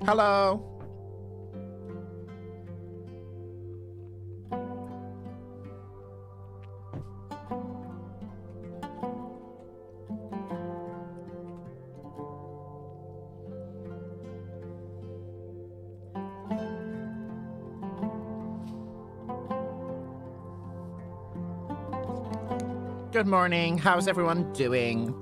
Hello. Good morning. How's everyone doing?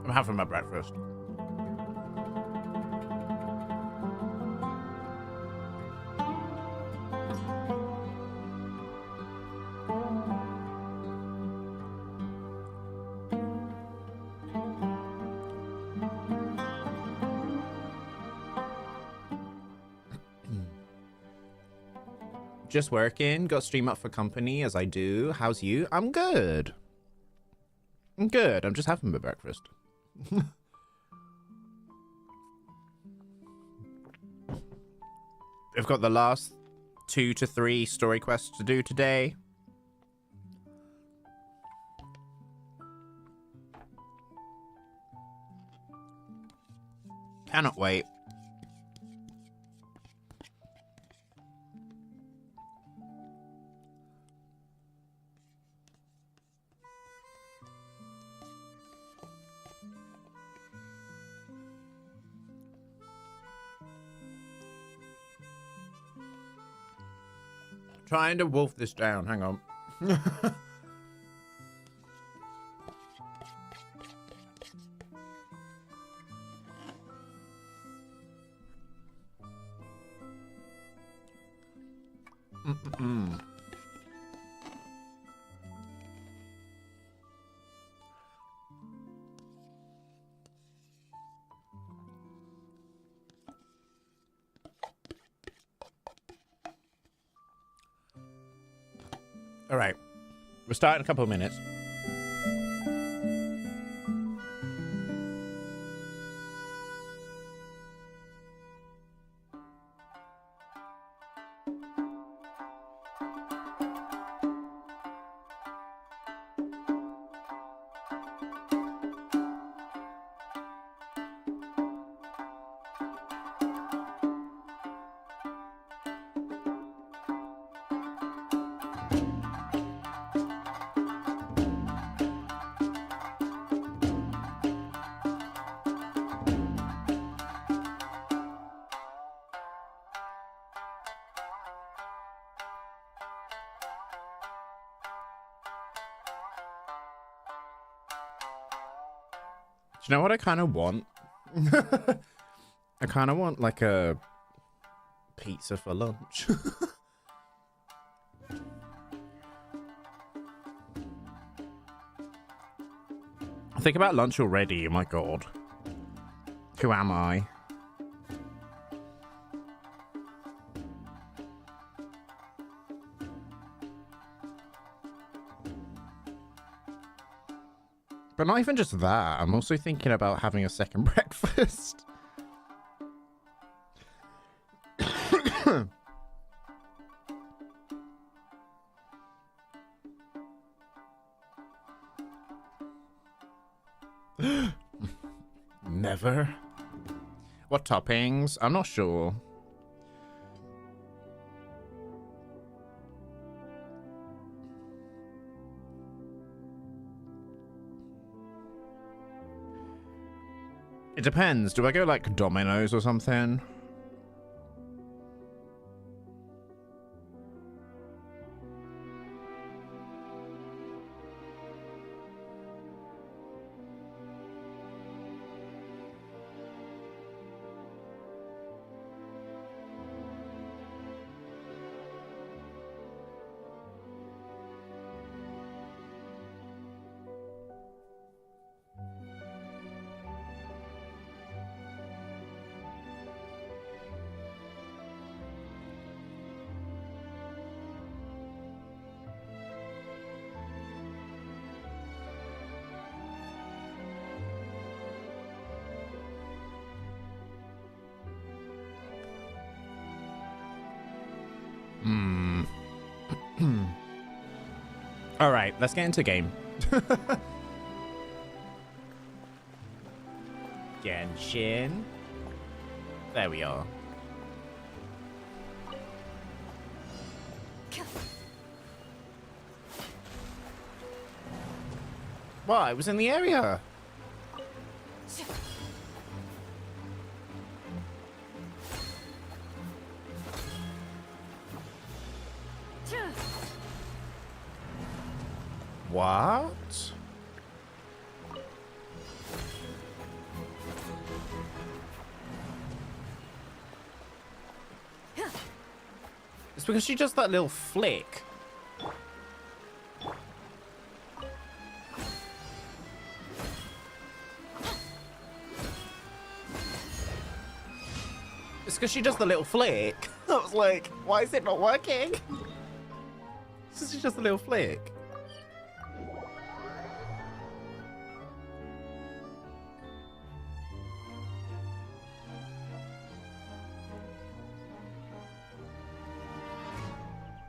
I'm having my breakfast. Just working. Got stream up for company as I do. How's you? I'm good. I'm good. I'm just having my breakfast. I've got the last 2 to 3 story quests to do today. Cannot wait. Trying to wolf this down. Hang on. All right, we'll start in a couple of minutes. Do you know what I kind of want? I kind of want like a pizza for lunch. I think about lunch already. Oh my god. Who am I? But not even just that, I'm also thinking about having a second breakfast. Never. What toppings? I'm not sure. It depends. Do I go like Domino's or something? All right, let's get into game. Genshin. There we are. What? I was in the area. What? It's because she does that little flick. It's because she does the little flick. I was like, why is it not working? It's just a little flick.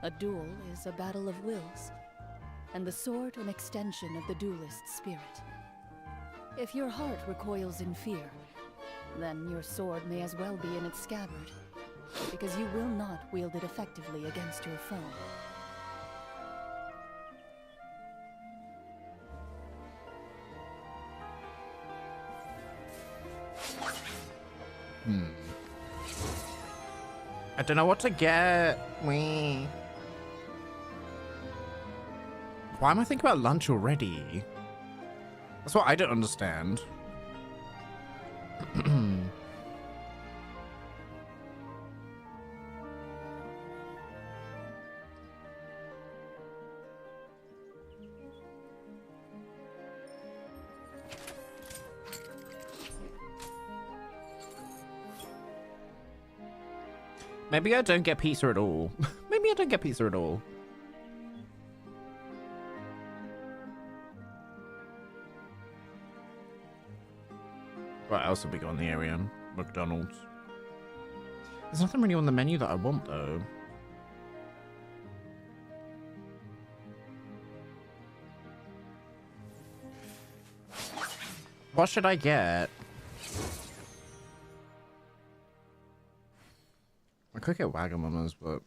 A duel is a battle of wills, and the sword an extension of the duelist's spirit. If your heart recoils in fear, then your sword may as well be in its scabbard, because you will not wield it effectively against your foe. I don't know what to get. Why am I thinking about lunch already? That's what I don't understand. Maybe I don't get pizza at all. Maybe I don't get pizza at all. What else have we got in the area? McDonald's. There's nothing really on the menu that I want, though. What should I get? I could get Wagamama's, but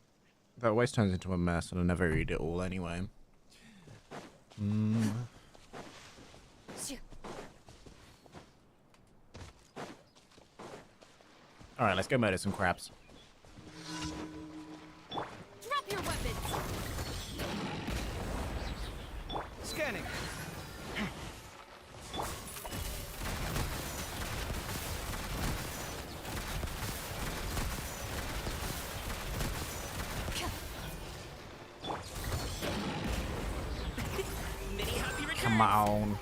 that always turns into a mess, and I never eat it all anyway. Alright, let's go murder some crabs. Drop your weapons! Scanning. Come on.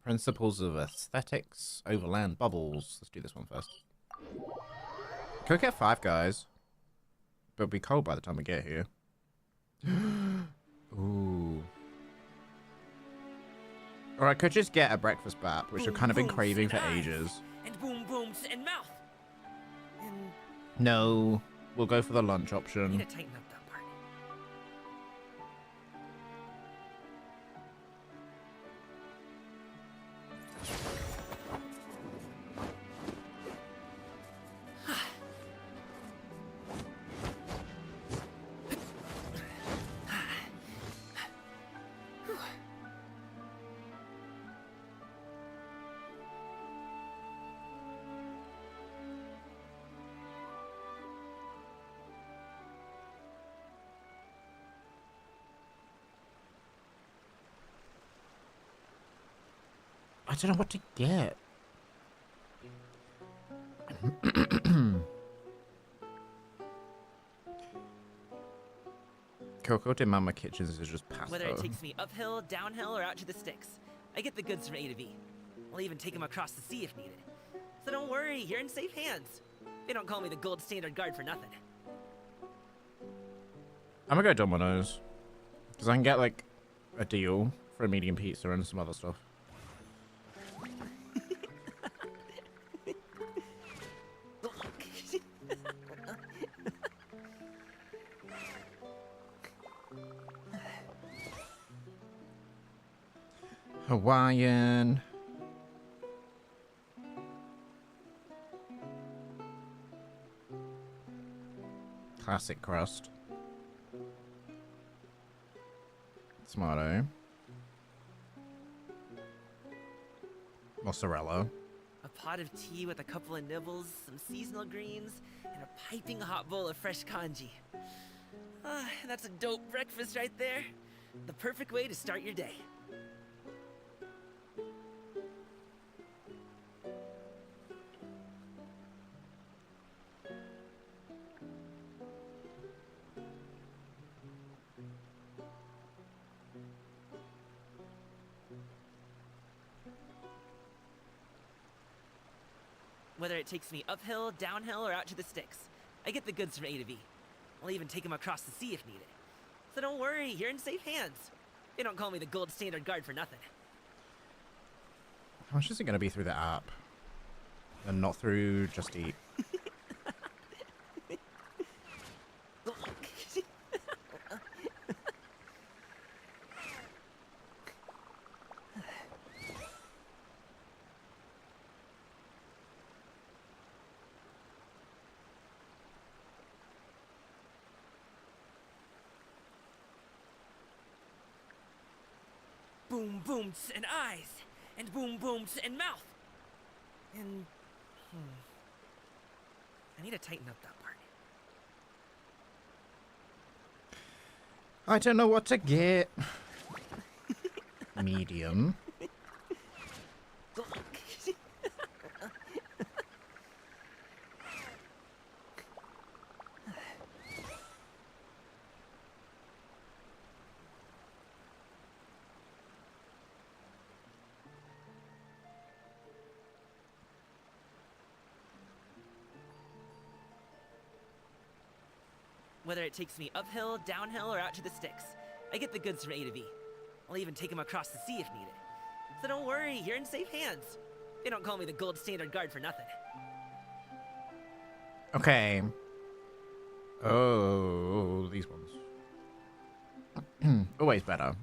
Principles of Aesthetics, Overland Bubbles. Let's do this one first. Could get 5 guys, but it'll be cold by the time we get here. Ooh. Or I could just get a breakfast bap, which I've kind of been craving for ages. And boom booms and mouth. And No, we'll go for the lunch I option. need to tighten up that part. I don't know what to get. Coco de Mama Kitchens is just pasta. Whether it takes me uphill, downhill, or out to the sticks, I get the goods from A to B. I'll even take them across the sea if needed. So don't worry, you're in safe hands. They don't call me the gold standard guard for nothing. I'm gonna go Domino's. Because I can get, like, a deal for a medium pizza and some other stuff. Hawaiian. Classic crust. Tomato. Mozzarella. A pot of tea with a couple of nibbles, some seasonal greens, and a piping hot bowl of fresh congee. That's a dope breakfast right there. The perfect way to start your day. Whether it takes me uphill, downhill, or out to the sticks, I get the goods from A to B. I'll even take them across the sea if needed. So don't worry, you're in safe hands. They don't call me the gold standard guard for nothing. How much is it going to be through the app? And not through Just Eat? Boom booms and eyes, and boom booms and mouth. And I need to tighten up that part. I don't know what to get. Medium. Whether it takes me uphill, downhill, or out to the sticks, I get the goods from A to B. I'll even take them across the sea if needed. So don't worry, you're in safe hands. They don't call me the gold standard guard for nothing. Okay. Oh, these ones. Always better.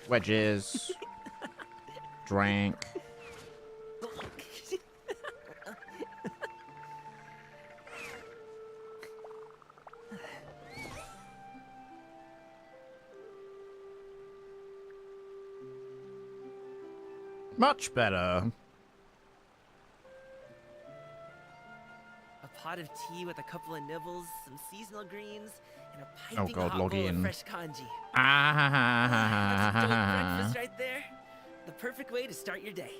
Wedges. Drink. Much better. A pot of tea with a couple of nibbles, some seasonal greens, and a piping God, hot log bowl in. of fresh congee. Ah, That's a dope breakfast right there. The perfect way to start your day.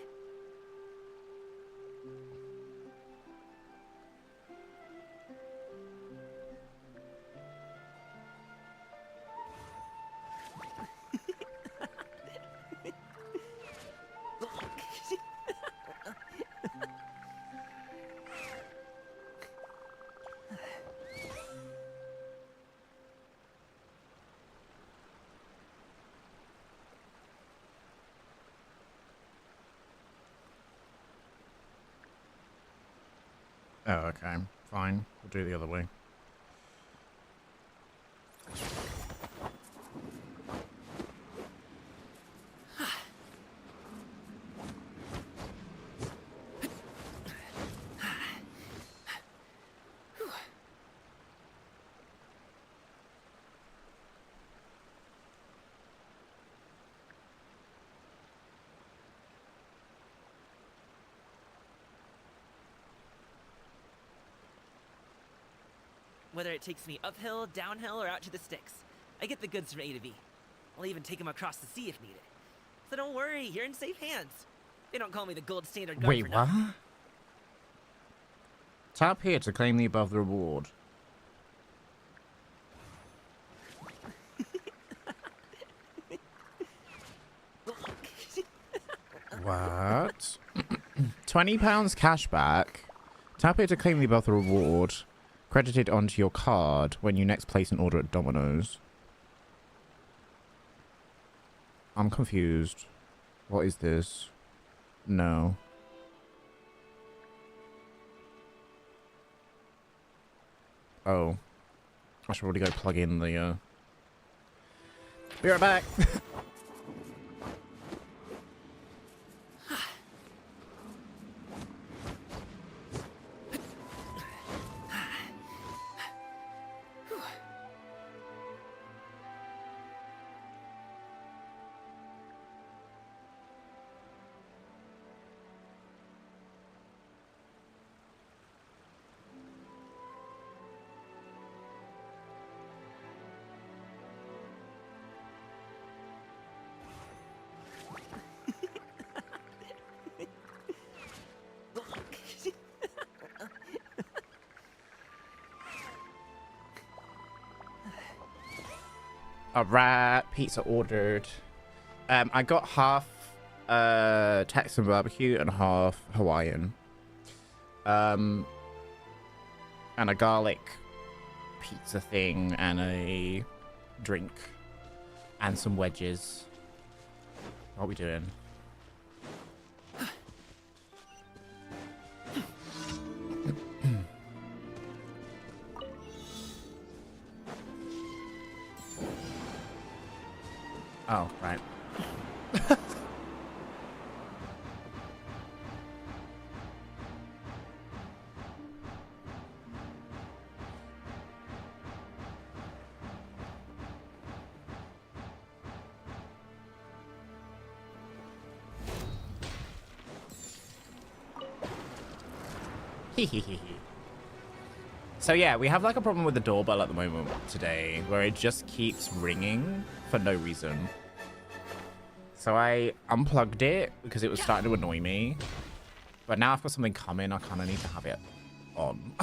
Oh, okay. Fine. We'll do it the other way. Whether it takes me uphill, downhill, or out to the sticks, I get the goods from A to B. I'll even take them across the sea if needed. So don't worry, you're in safe hands. They don't call me the gold standard guard Wait, for what? nothing. Tap here to claim the above reward. What? £20 cashback. Tap here to claim the above reward. Credited onto your card when you next place an order at Domino's. I'm confused. What is this? No. Oh. I should probably go plug in the, Be right back! Alright, pizza ordered. I got half Texan barbecue and half Hawaiian. And a garlic pizza thing and a drink and some wedges. What are we doing? Oh, right. So yeah, we have like a problem with the doorbell at the moment today where it just keeps ringing for no reason. So I unplugged it because it was starting to annoy me. But now I've got something coming, I kind of need to have it on.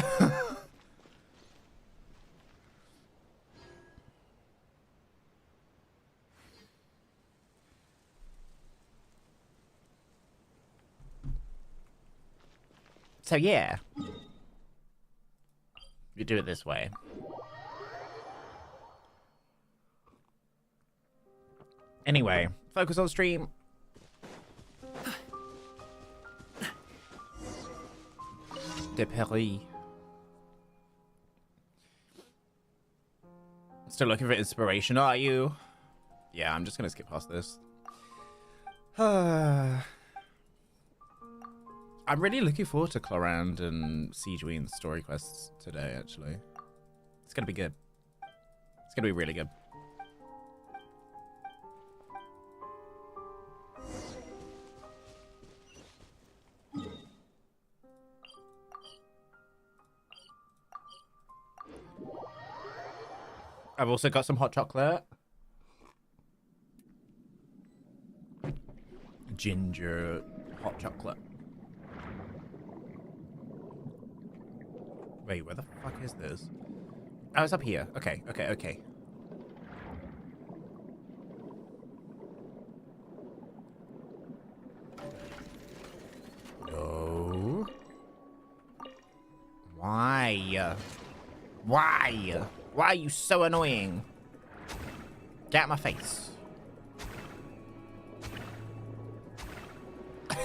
So yeah. You do it this way. Anyway, focus on stream. De Paris. Still looking for inspiration, are you? Yeah, I'm just gonna skip past this. I'm really looking forward to Clorinde and Sigewinne's story quests today, actually. It's gonna be good. It's gonna be really good. I've also got some hot chocolate. Ginger hot chocolate. Wait, where the fuck is this? Oh, it's up here. Okay, okay, okay. No. Why? Why? Why are you so annoying? Get out my face.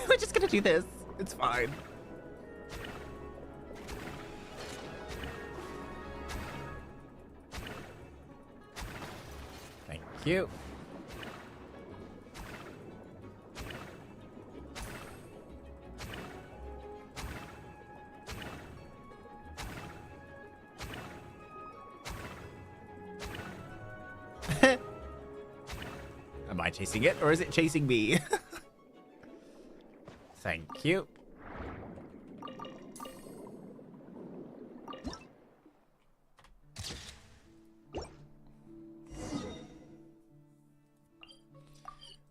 We're just gonna do this. It's fine. Thank you. Am I chasing it or is it chasing me? Thank you.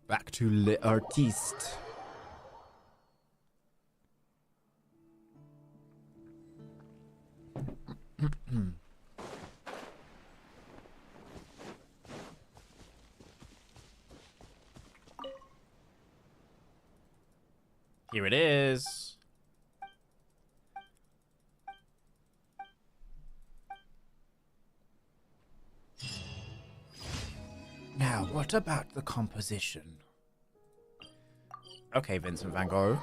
Back to Le Artiste. Here it is. Now, what about the composition? Okay, Vincent van Gogh.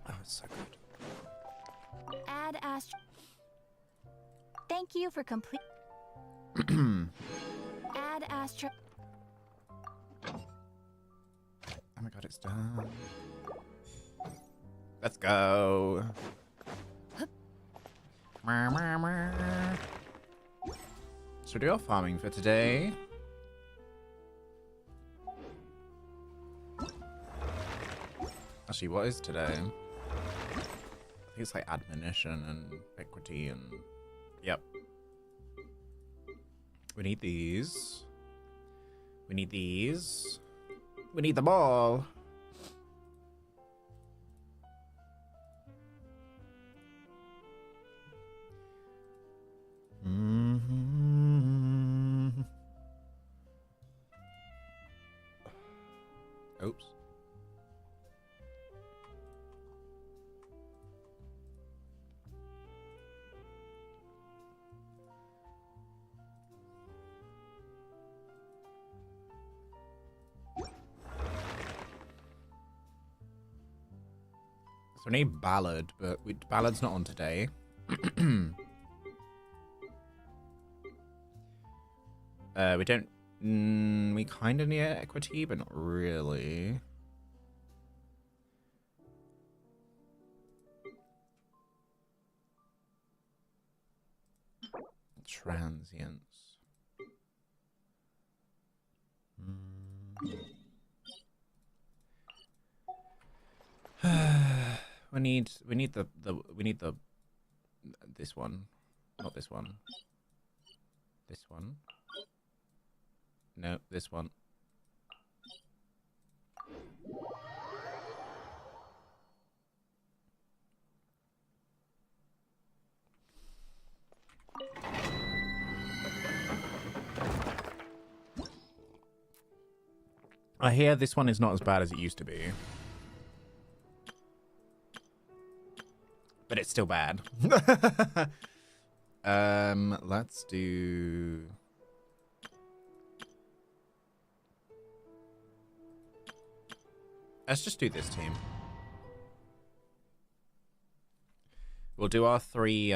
Oh, it's so good. Add Ast. Thank you for complete. Add Astra. Oh my god, it's done. Let's go. So do your farming for today. Actually, what is today? I think it's like admonition and equity and... Yep. We need these. We need these. We need them all. So we need Ballad, but Ballad's not on today. We don't... we kind of need equity, but not really. Transience. we need the this one, not this one. This one. No, this one. I hear this one is not as bad as it used to be. But it's still bad. Let's do... Let's just do this team. We'll do our 3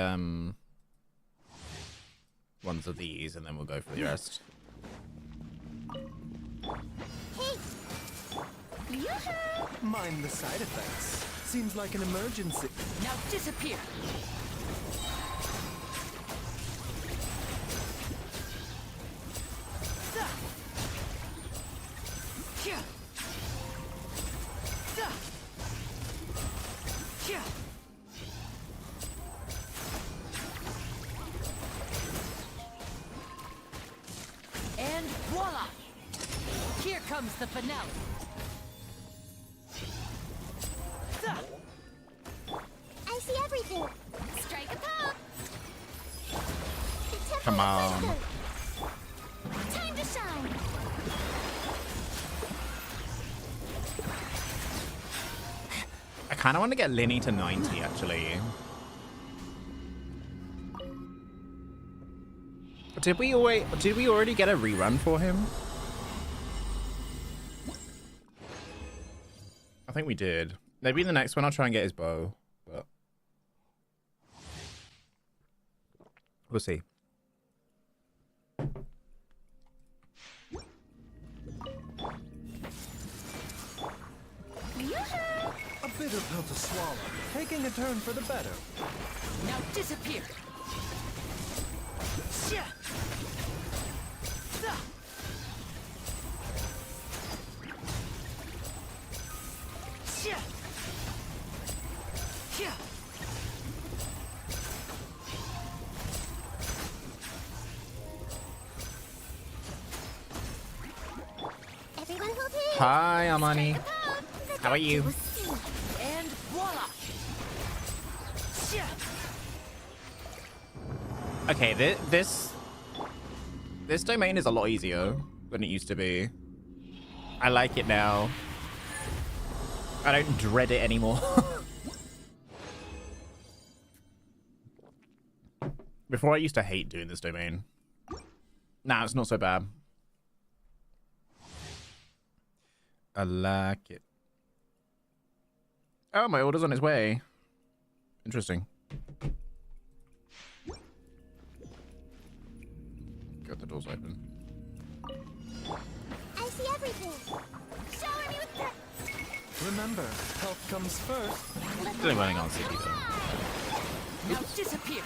ones of these, and then we'll go for the rest. Hey! Mind the side effects. Seems like an emergency. Now disappear! And voila! Here comes the finale. I see everything. Strike a pop. The temple Come on. of wisdom. Time to shine. I kind of want to get Linny to 90, actually. Did we already get a rerun for him? I think we did. Maybe the next one I'll try and get his bow, but we'll see. A bitter pill to swallow. Taking a turn for the better. Now disappear. Everyone hold hands. Hi, Amani. How are you? And voila! Okay, this domain is a lot easier than it used to be. I like it now. I don't dread it anymore. Before I used to hate doing this domain. Now it's not so bad. I like it. Oh, my order's on its way. Interesting. Got the doors open. I see everything. Shower me with the... Remember, health comes first. Still running on city though. Now disappear.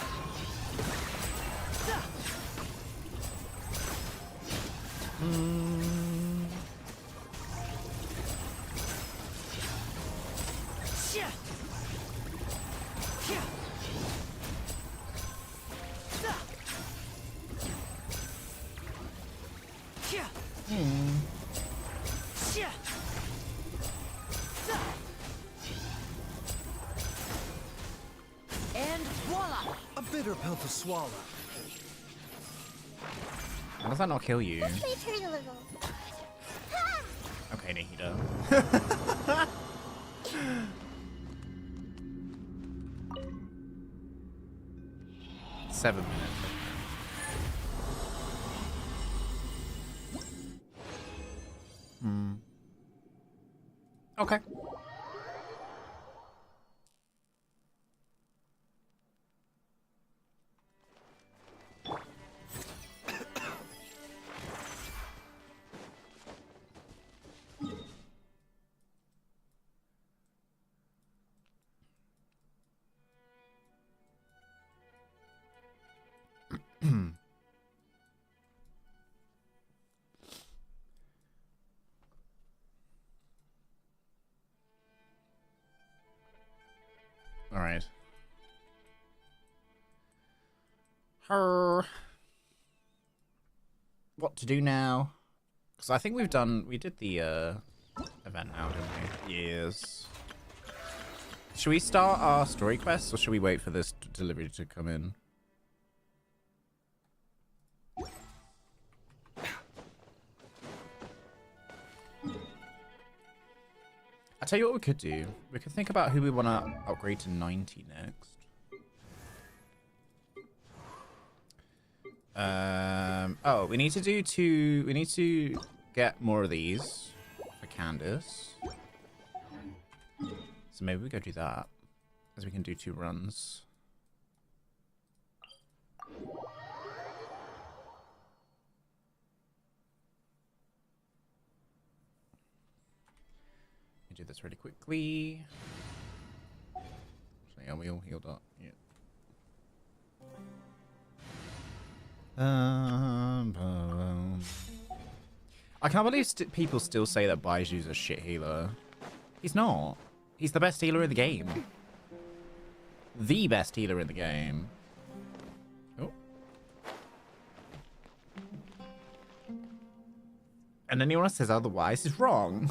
And voila! A bitter pill to swallow. How does that not kill you? Let's return a little. Ha! Okay, Nahida. 7 minutes. Okay. All right. What to do now? Because I think we did the event now, didn't we? Yes. Should we start our story quest, or should we wait for this delivery to come in? I'll tell you what we could do. We could think about who we want to upgrade to 90 next. Oh, we need to get more of these for Candace. So maybe we go do that, as we can do 2 runs. Do this really quickly. So yeah, we all healed up. Yeah. I can't believe people still say that Baiju's a shit healer. He's not. He's the best healer in the game. The best healer in the game. Oh. And anyone else says otherwise is wrong.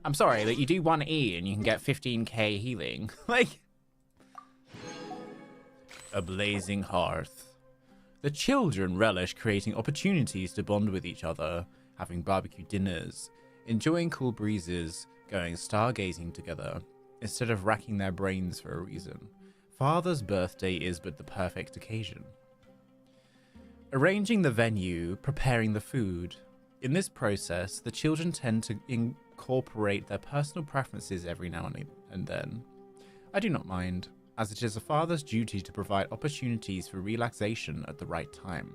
I'm sorry, that you do 1 E and you can get 15k healing. Like, a blazing hearth. The children relish creating opportunities to bond with each other, having barbecue dinners, enjoying cool breezes, going stargazing together, instead of racking their brains for a reason. Father's birthday is but the perfect occasion. Arranging the venue, preparing the food. In this process, the children tend to incorporate their personal preferences every now and then. I do not mind, as it is a father's duty to provide opportunities for relaxation at the right time.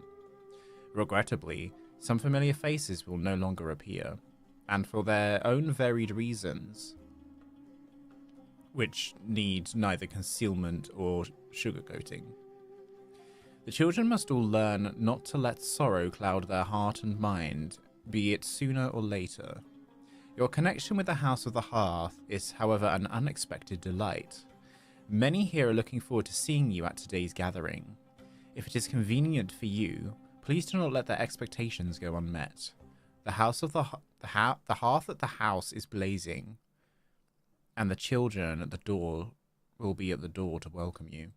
Regrettably, some familiar faces will no longer appear, and for their own varied reasons, which need neither concealment or sugarcoating. The children must all learn not to let sorrow cloud their heart and mind, be it sooner or later. Your connection with the House of the Hearth is, however, an unexpected delight. Many here are looking forward to seeing you at today's gathering. If it is convenient for you, please do not let their expectations go unmet. The hearth at the house is blazing, and the children at the door will be at the door to welcome you.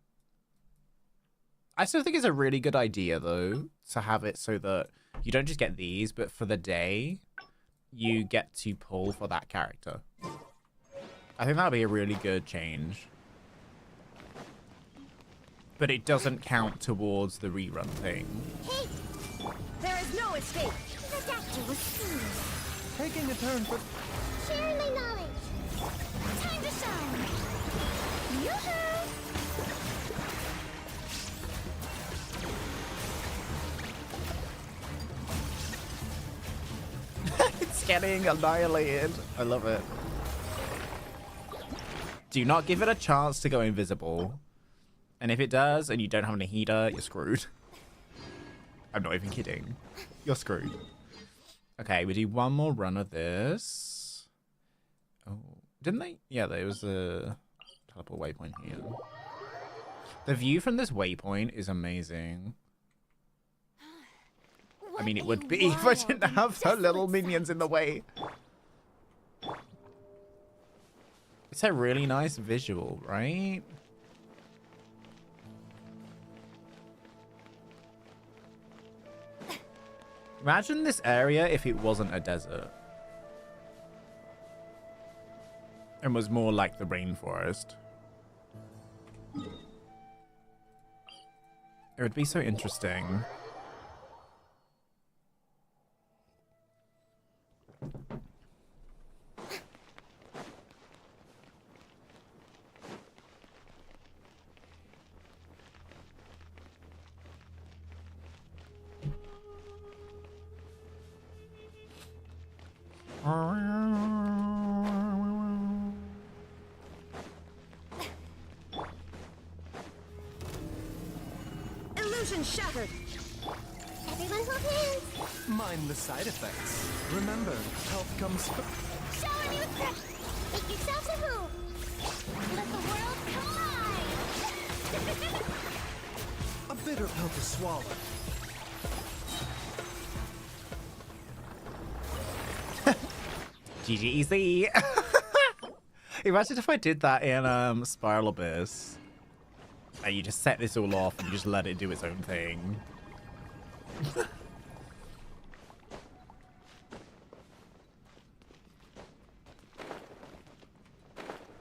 I still think it's a really good idea, though, to have it so that you don't just get these, but for the day, you get to pull for that character. I think that would be a really good change. But it doesn't count towards the rerun thing. Hey! There is no escape! The doctor was serious. Taking a turn for... Sharing my knowledge. Time to shine! Yoo-hoo! It's getting annihilated. I love it. Do not give it a chance to go invisible. And if it does, and you don't have any heater, you're screwed. I'm not even kidding. You're screwed. Okay, we do one more run of this. Oh, didn't they? Yeah, there was a teleport waypoint here. The view from this waypoint is amazing. I mean, it would be if I didn't have her little minions in the way. It's a really nice visual, right? Imagine this area if it wasn't a desert. And was more like the rainforest. It would be so interesting. Illusion shattered. Everyone hold hands. Mind the side effects. Remember, health comes first. Show a new trick. Make yourselves a move. Let the world collide. A bitter pill to swallow. GG easy. Imagine if I did that in Spiral Abyss. And you just set this all off and you just let it do its own thing.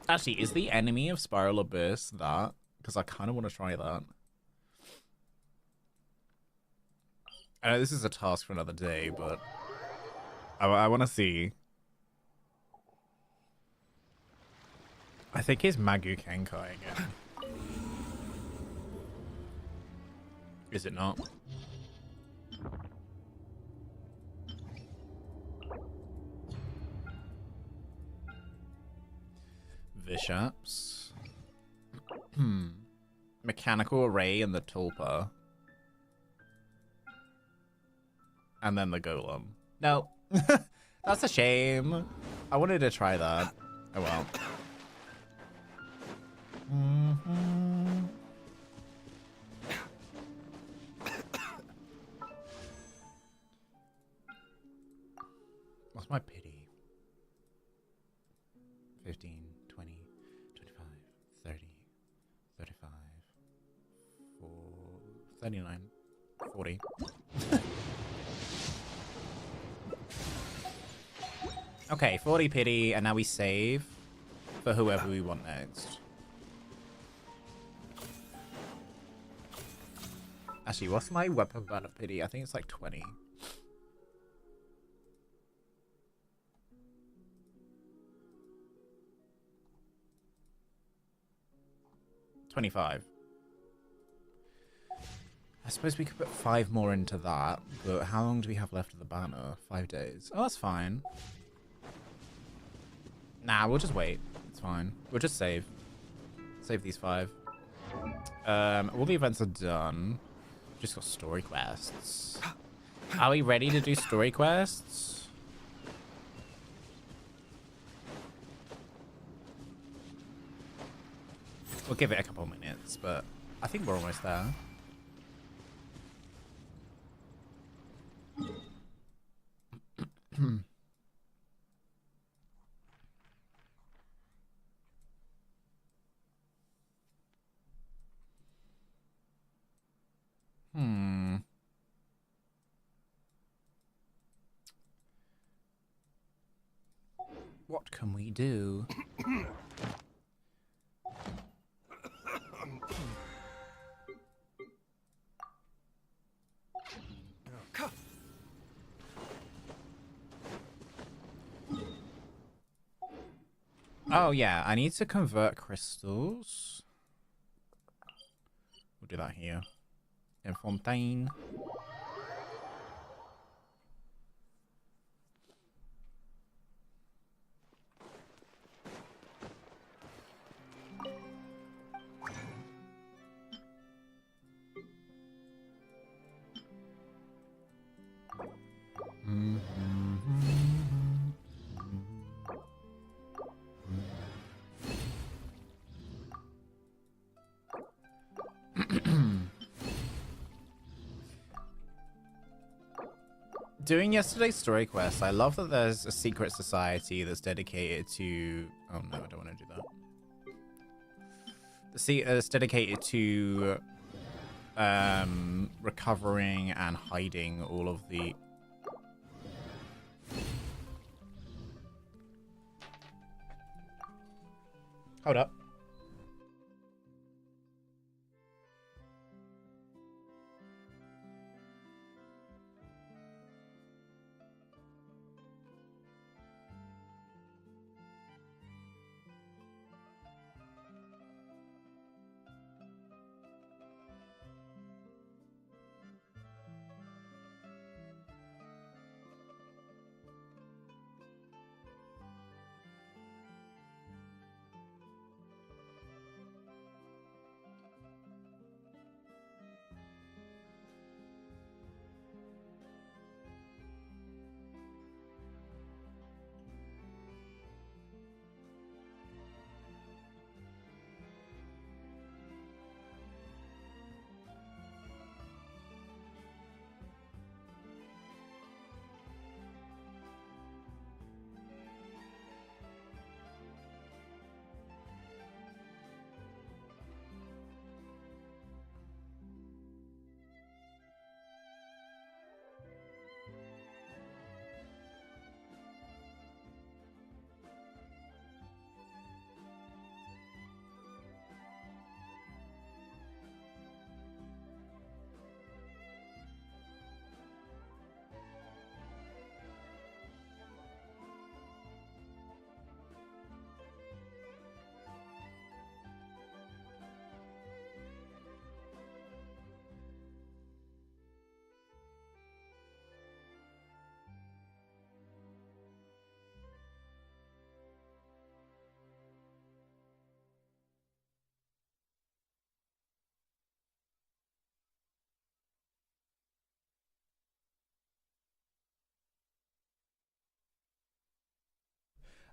Actually, is the enemy of Spiral Abyss that? Because I kind of want to try that. I know this is a task for another day, but I want to see. I think it's Magu Kenkai again. Is it not? Vishaps. Mechanical Array and the Tulpa. And then the Golem. No. That's a shame. I wanted to try that. Oh well. What's my pity? 15, 20, 25, 30, 35, 4, 39, 40. Okay, 40 pity, and now we save for whoever we want next. Actually, what's my weapon ban of pity? I think it's like 20. 25. I suppose we could put 5 more into that, but how long do we have left of the banner? 5 days. Oh, that's fine. Nah, we'll just wait. It's fine. We'll just save. Save these 5. All the events are done. Just got story quests. Are we ready to do story quests? We'll give it a couple minutes, but I think we're almost there. What can we do? Oh yeah, I need to convert crystals. We'll do that here. In Fontaine. Doing yesterday's story quest, I love that there's a secret society that's dedicated to... Oh no, I don't want to do that. It's dedicated to recovering and hiding all of the... Hold up.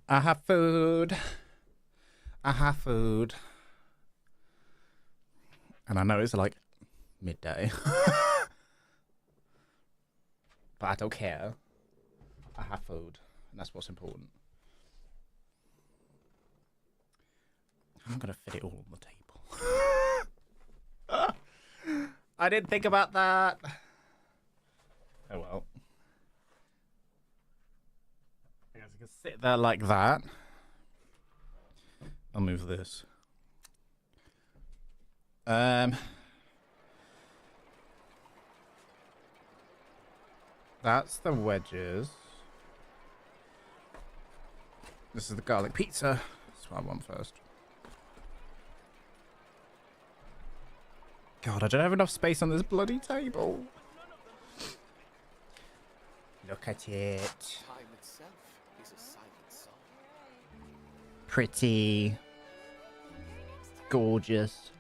I have food. I have food. And I know it's like midday. But I don't care. I have food. And that's what's important. I'm going to fit it all on the table. I didn't think about that. Oh well. I guess I can sit there like that. I'll move this. That's the wedges. This is the garlic pizza. That's what I want first. God, I don't have enough space on this bloody table. Look at it. Time itself is a silent song. Pretty. Gorgeous.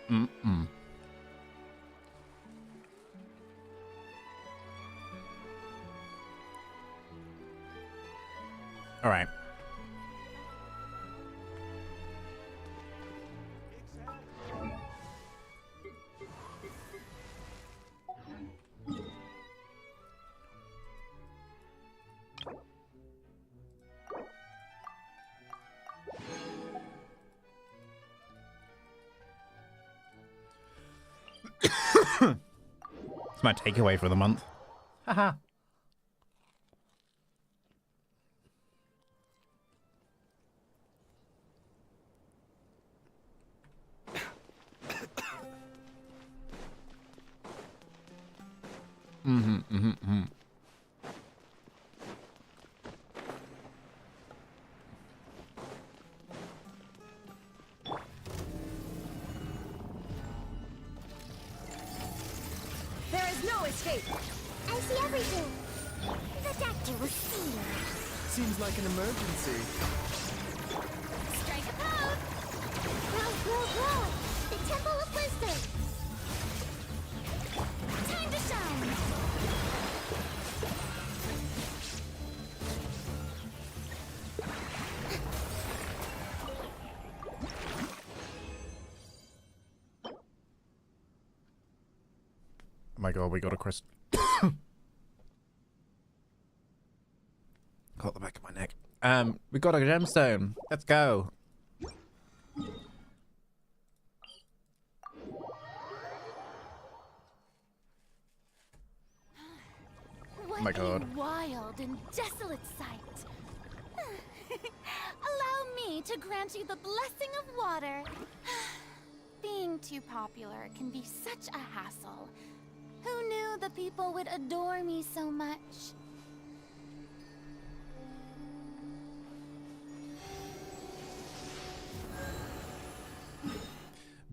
Mm-mm. All right. It's my takeaway for the month. Haha. There is no escape. I see everything. The doctor will see you. Seems like an emergency. Strike a pose. Grow, grow, grow. The temple of wisdom. Time to shine. Oh my god, we got a crystal. Caught the back of my neck. We got a gemstone. Let's go. What my God. a wild and desolate sight. Allow me to grant you the blessing of water. Being too popular can be such a hassle. Who knew the people would adore me so much?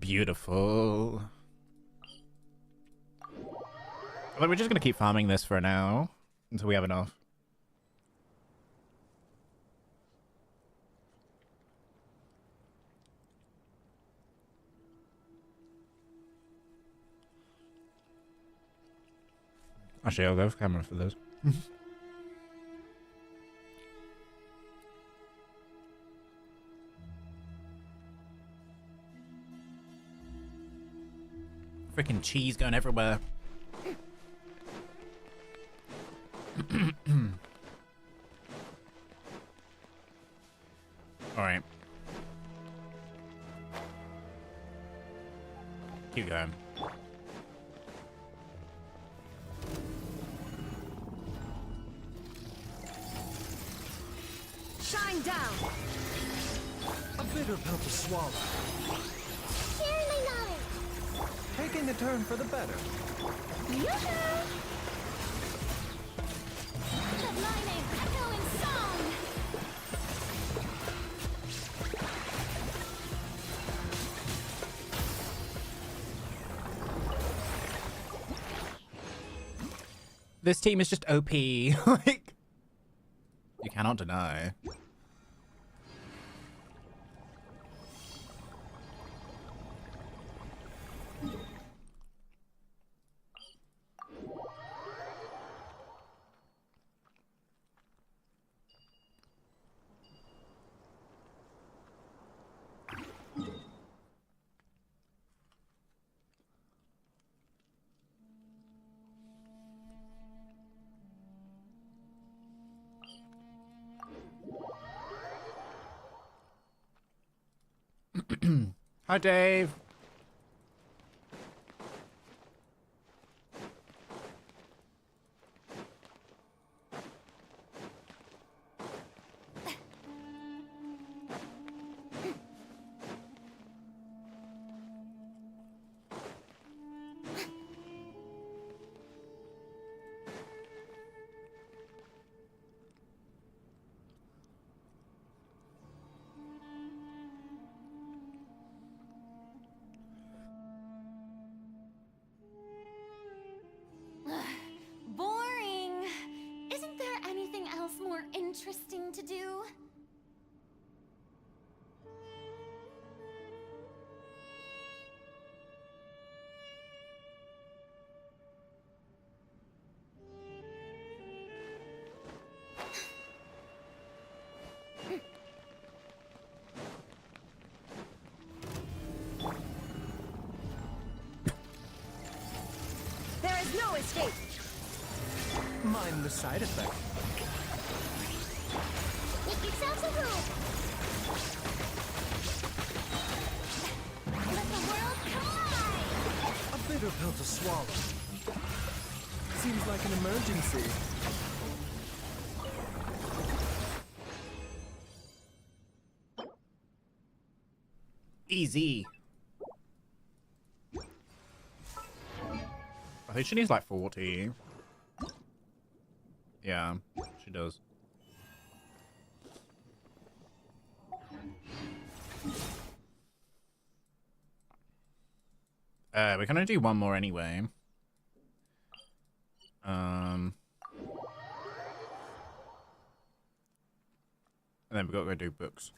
Beautiful. Well, we're just gonna keep farming this for now until we have enough. Actually, I'll go for camera for this. Freaking cheese going everywhere. All right. Keep going. Shine down. A bitter pill to swallow. Share my knowledge. Taking a turn for the better. Yoo-hoo! Let my name echo in song. This team is just OP. Like, you cannot deny. Hi, Dave. Boring. Isn't there anything else more interesting to do? There is no escape. Mind the side effect. Make yourselves a room. Let the world collide. A bitter pill to swallow. Seems like an emergency. Easy. I think she needs like 40. Yeah, she does. We're gonna do one more anyway. And then we've got to go do books.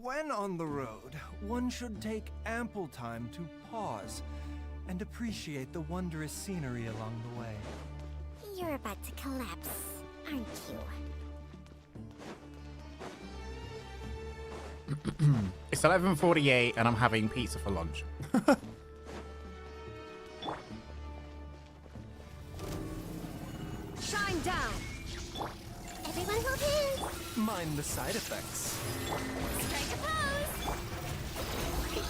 When on the road, one should take ample time to pause and appreciate the wondrous scenery along the way. You're about to collapse, aren't you? It's 11:48 and I'm having pizza for lunch. Shine down. Everyone hold hands. Mind the side effects. Strike a pose.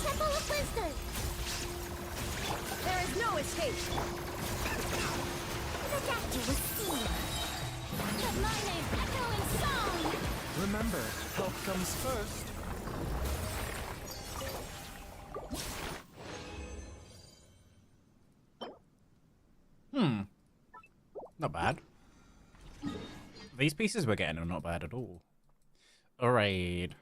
Temple of Wisdom. There is no escape. The doctor was seen. Let my name echo in song. Remember, health comes first. Not bad. These pieces we're getting are not bad at all. Alright.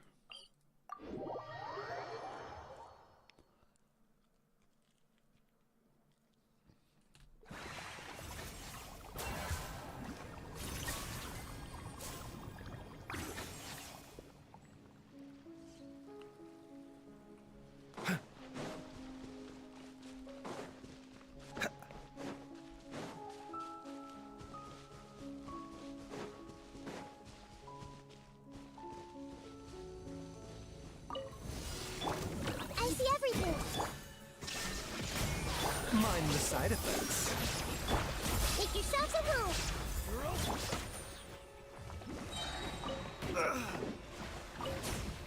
I see everything. Mind the side effects. Make yourselves a room.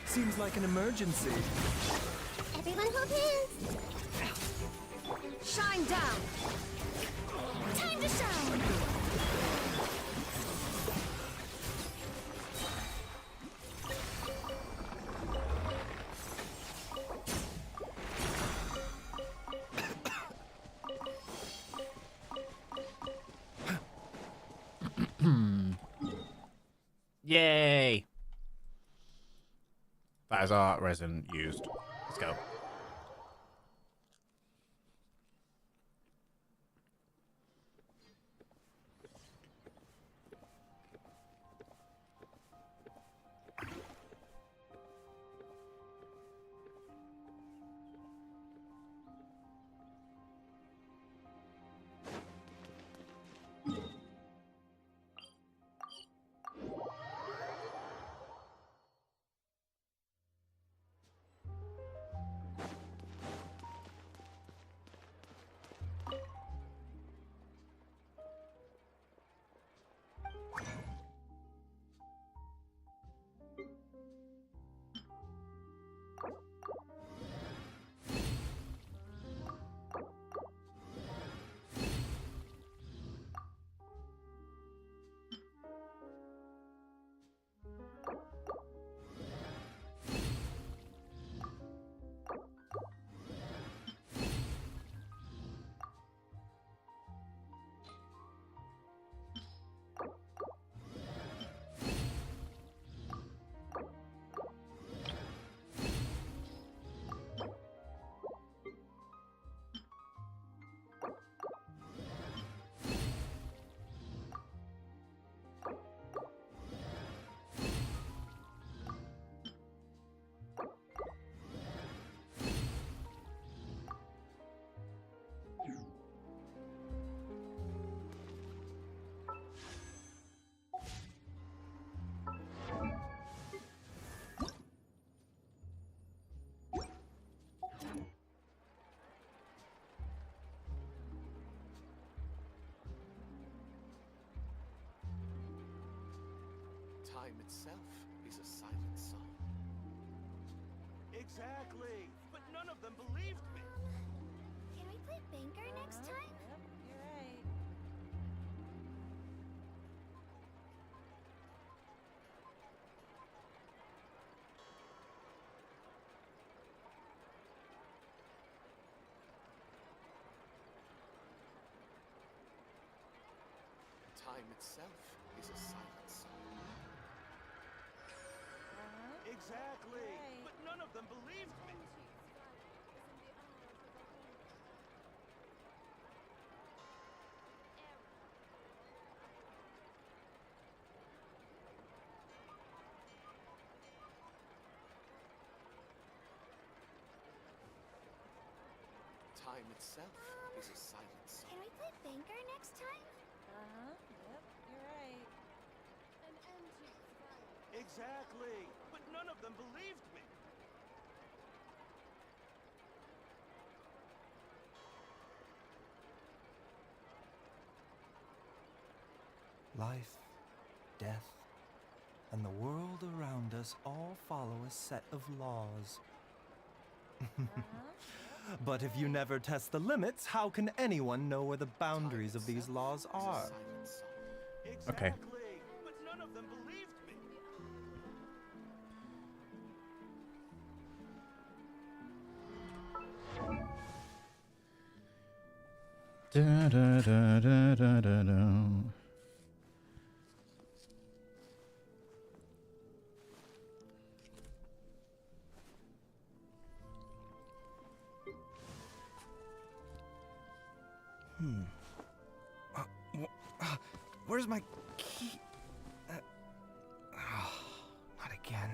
Seems like an emergency. Everyone hold hands. Shine down. Time to shine. Yay! That is our resin used. Let's go. Time itself is a silent song. Exactly! But none of them believed me! Can we play banker next time? Yep, you're right. Time itself is a silent song. Exactly! Right. But none of them believed me! Time itself is a silent song. Can we play banker next time? Yep, you're right. Exactly! But none of them believed me! Life, death, and the world around us all follow a set of laws. But if you never test the limits, how can anyone know where the boundaries of these laws are? Silent song. Okay. Exactly! But none of them believed me! Da, da, da, da, da, da, da. Where's my key? Not again.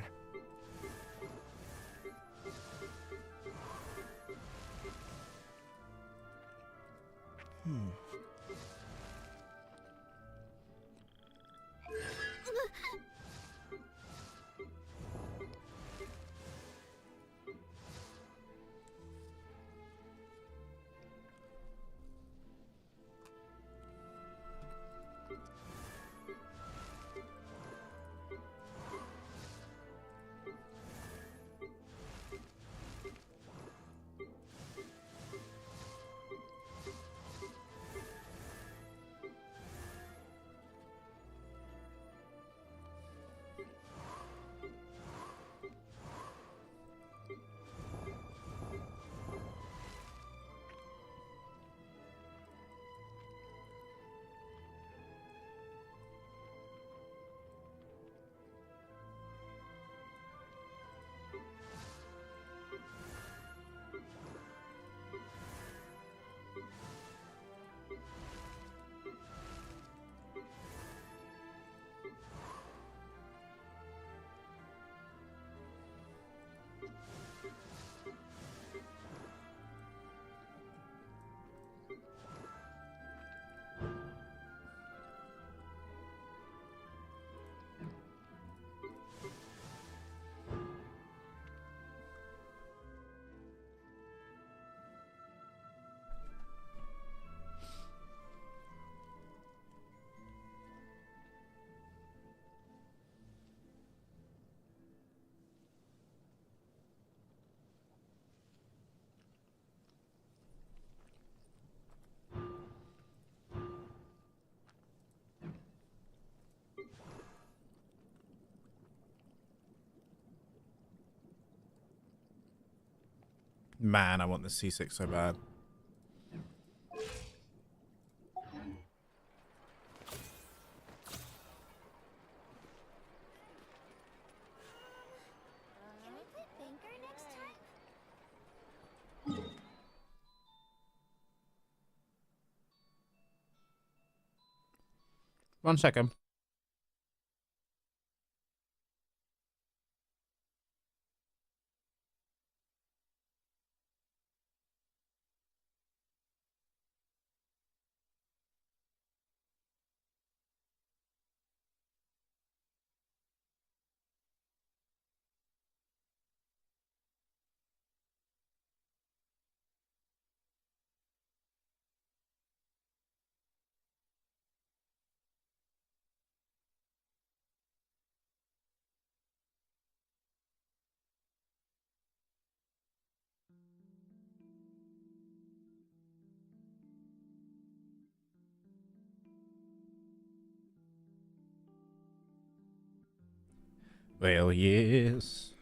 Man, I want the C6 so bad. Can we play banker next time? One second. Well, yes.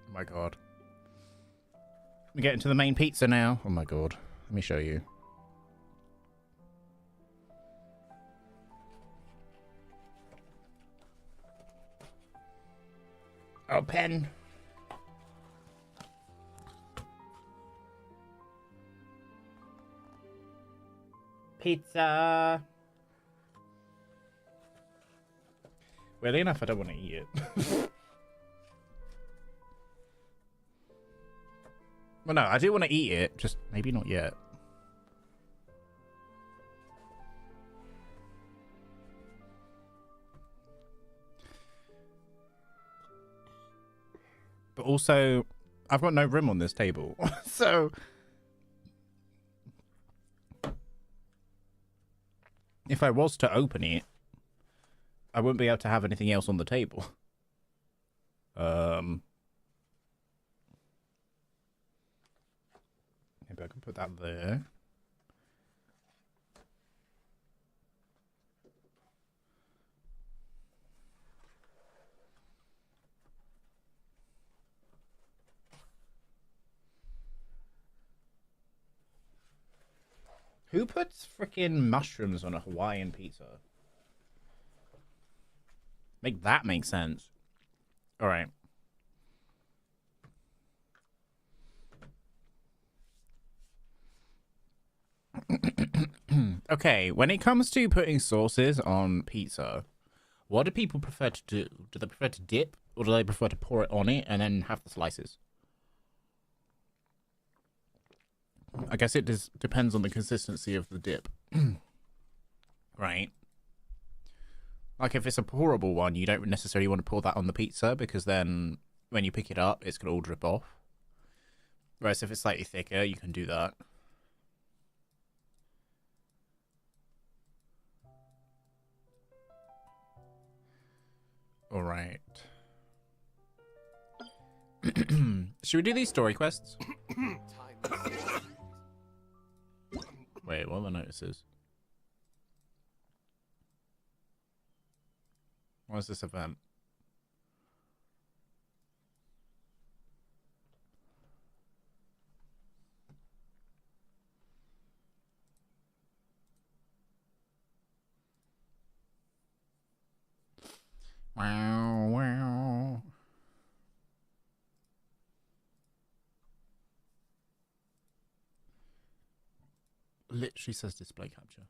Oh my god. We're getting to the main pizza now. Oh my god. Let me show you. Oh, pen. Pizza. Weirdly enough, I don't want to eat it. Well, no, I do want to eat it, just maybe not yet. But also, I've got no room on this table, so if I was to open it, I wouldn't be able to have anything else on the table. Maybe I can put that there. Who puts freaking mushrooms on a Hawaiian pizza? Make that make sense. All right. Okay, when it comes to putting sauces on pizza, what do people prefer to do? Do they prefer to dip, or do they prefer to pour it on it and then have the slices? I guess it depends on the consistency of the dip. Right? Like, if it's a pourable one, you don't necessarily want to pour that on the pizza, because then when you pick it up, it's going to all drip off. Whereas if it's slightly thicker, you can do that. All right. Should we do these story quests? Wait, what are the notices? What is this event? Wow, wow. Literally says display capture.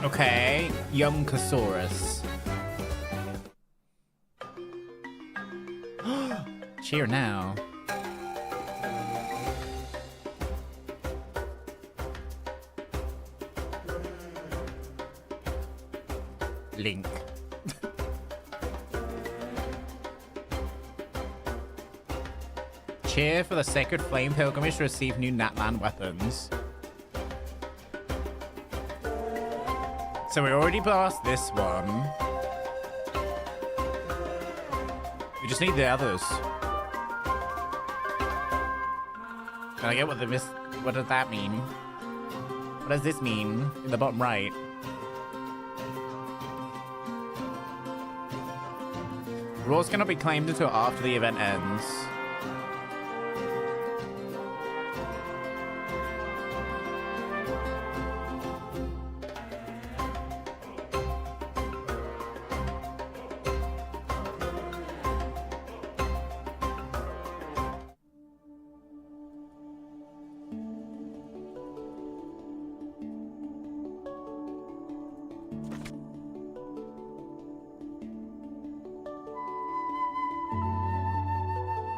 Okay, Yumkasaurus. Cheer now. Link. Cheer for the Sacred Flame Pilgrimage to receive new Natlan weapons. So we already passed this one. We just need the others. And I get what what does that mean? What does this mean in the bottom right? Rules cannot be claimed until after the event ends.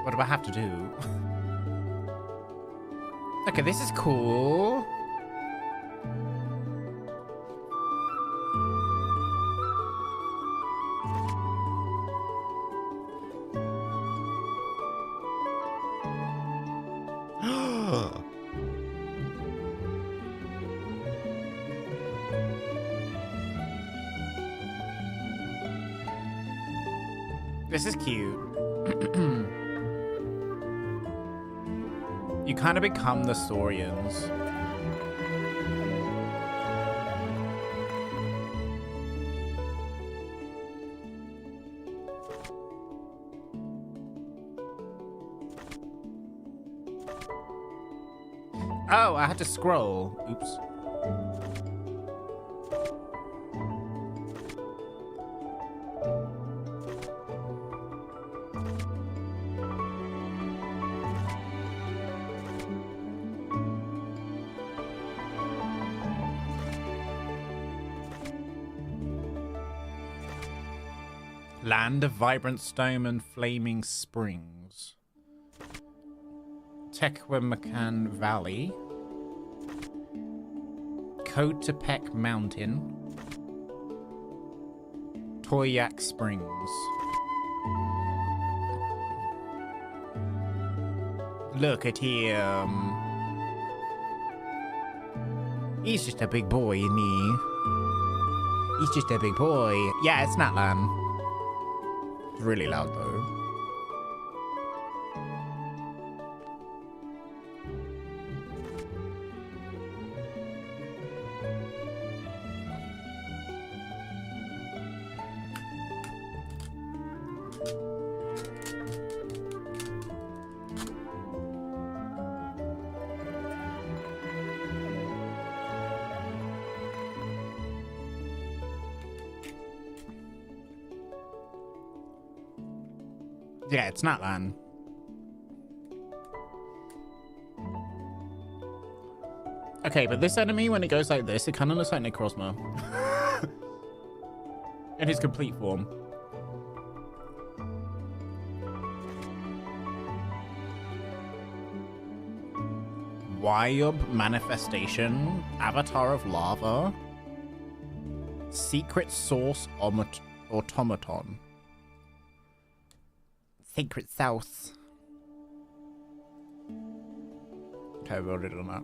What do I have to do? Okay, this is cool. This is cute. You kind of become the Saurians. Oh, I had to scroll. Oops. Land of vibrant stone and flaming springs. Tequemacan Valley. Coatepec Mountain. Toyak Springs. Look at him. He's just a big boy, isn't he? He's just a big boy. Yeah, it's Natlan. It's really loud though. Yeah, it's Natlan. Okay, but this enemy, when it goes like this, it kind of looks like Necrozma. In his complete form. Wyob Manifestation, Avatar of Lava, Secret Source Automaton. Secret South. Okay, we already done that.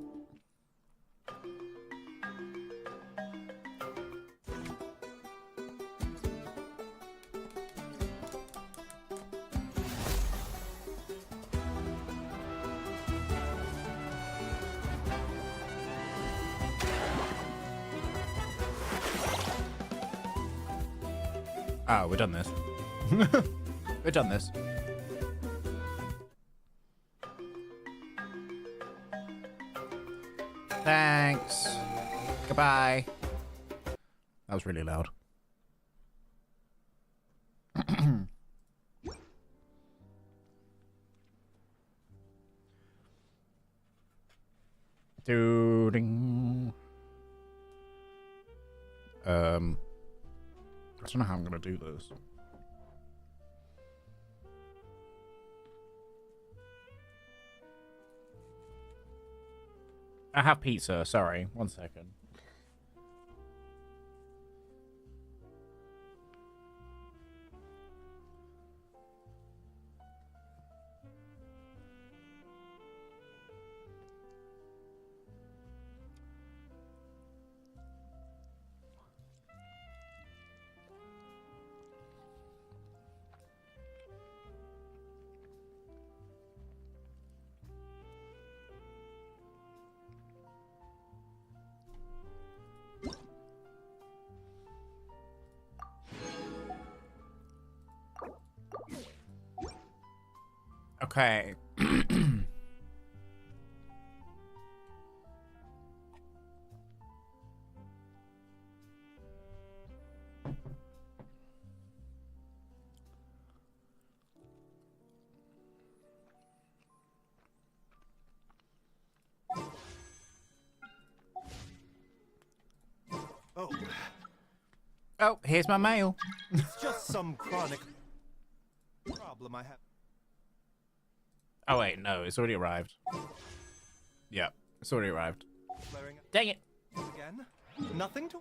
Oh, we've done this. We've done this. Thanks. Goodbye. That was really loud. Ding. I don't know how I'm gonna do this. I have pizza, sorry. 1 second. Okay. Oh, Oh, here's my mail. it's just some chronic problem I have. Oh wait, no, it's already arrived. Yeah, it's already arrived. Flaring Dang it. up again? Nothing to...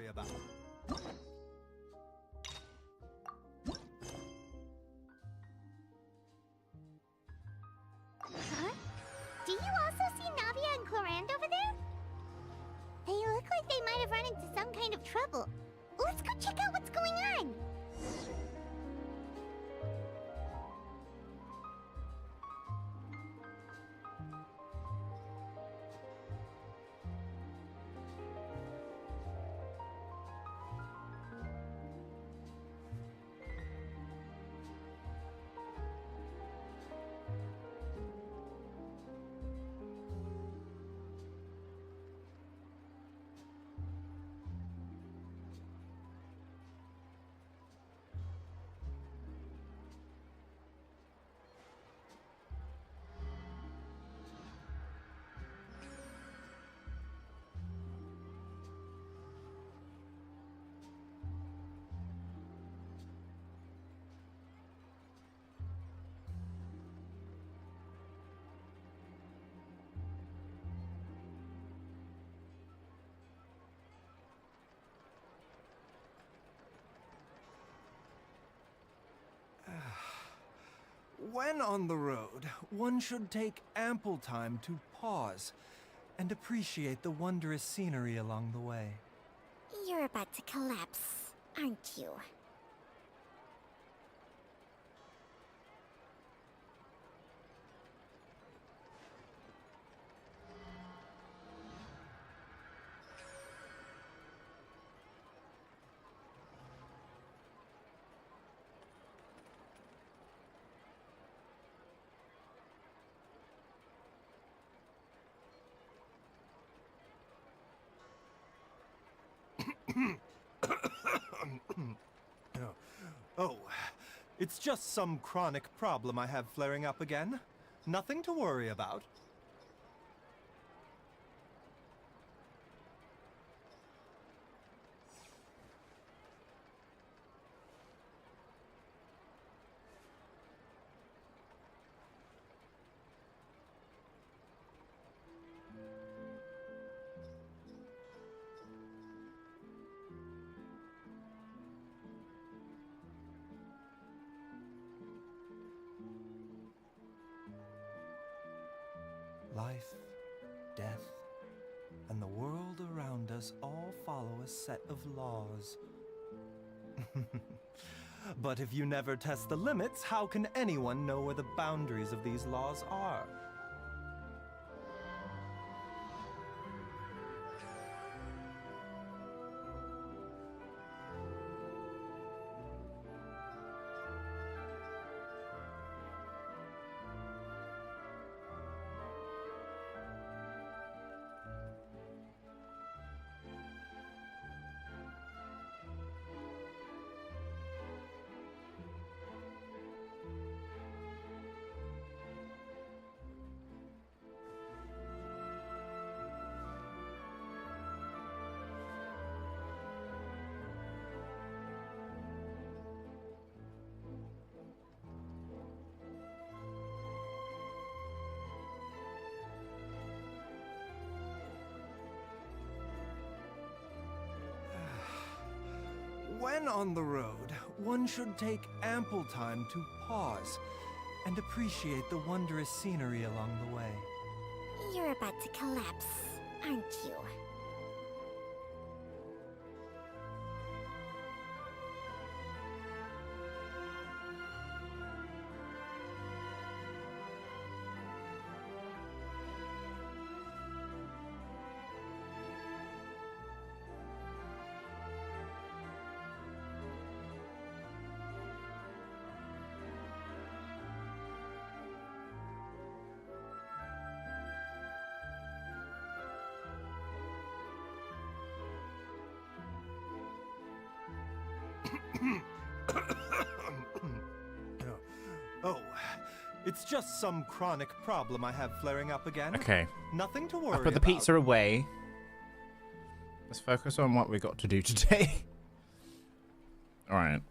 worry about. Huh? Do you also see Navia and Clorinde over there? They look like they might have run into some kind of trouble. Let's go check out what's going on. When on the road, one should take ample time to pause and appreciate the wondrous scenery along the way. You're about to collapse, aren't you? Oh, it's just some chronic problem I have flaring up again. Nothing to worry about. Life, death, and the world around around us all follow a set of laws. But if you never test the limits, how can anyone know where the boundaries of these laws are? When on the road, one should take ample time to pause and appreciate the wondrous scenery along the way. You're about to collapse, aren't you? Oh, it's just some chronic problem I have flaring up again. Okay. Nothing to worry I'll put the about. pizza away. Let's focus on what we got to do today. Alright.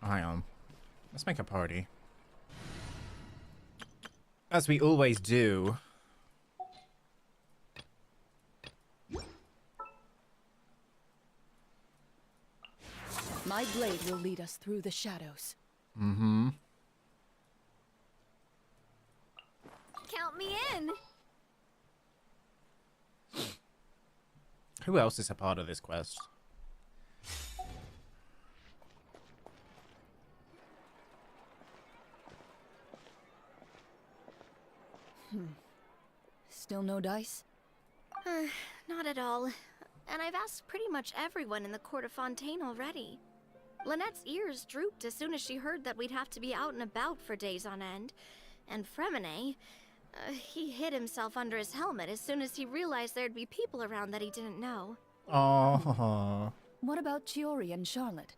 Hang on. Let's make a party. As we always do. My blade will lead us through the shadows. Mm-hmm. Count me in! Who else is a part of this quest? Still no dice? Not at all. And I've asked pretty much everyone in the court of Fontaine already. Lynette's ears drooped as soon as she heard that we'd have to be out and about for days on end. And Fremine, he hid himself under his helmet as soon as he realized there'd be people around that he didn't know. Oh. What about Chiori and Charlotte?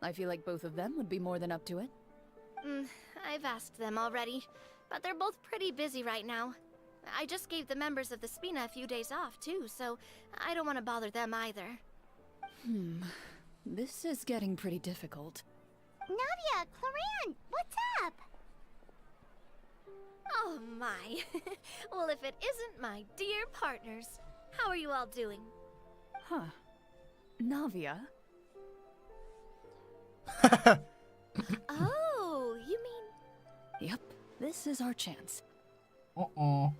I feel like both of them would be more than up to it. I've asked them already, but they're both pretty busy right now. I just gave the members of the Spina a few days off, too, so I don't want to bother them either. This is getting pretty difficult. Navia, Clorinde, what's up? Oh my. Well, if it isn't my dear partners, how are you all doing? Huh. Navia? Oh, you mean... Yep, this is our chance. Uh-oh.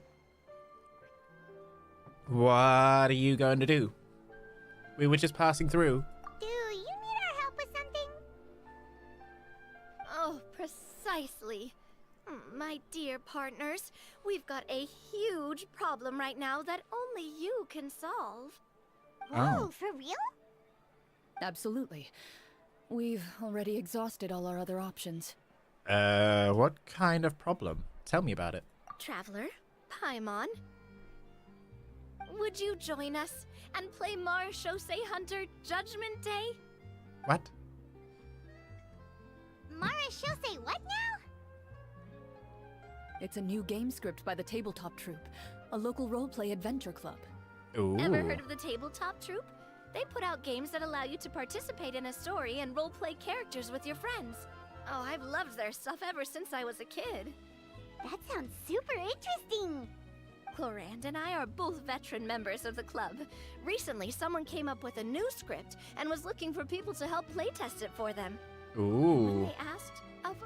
What are you going to do? We were just passing through. Do you need our help with something? Oh, precisely. My dear partners, we've got a huge problem right now that only you can solve. Whoa, for real? Absolutely. We've already exhausted all our other options. What kind of problem? Tell me about it. Traveler, Paimon, would you join us and play Marechaussee Hunter Judgment Day? What? Marechaussee what now? It's a new game script by the Tabletop Troupe, a local roleplay adventure club. Ooh. Ever heard of the Tabletop Troupe? They put out games that allow you to participate in a story and roleplay characters with your friends. Oh, I've loved their stuff ever since I was a kid. That sounds super interesting. Clorinde and I are both veteran members of the club. Recently, someone came up with a new script and was looking for people to help playtest it for them. When Ooh. they asked, of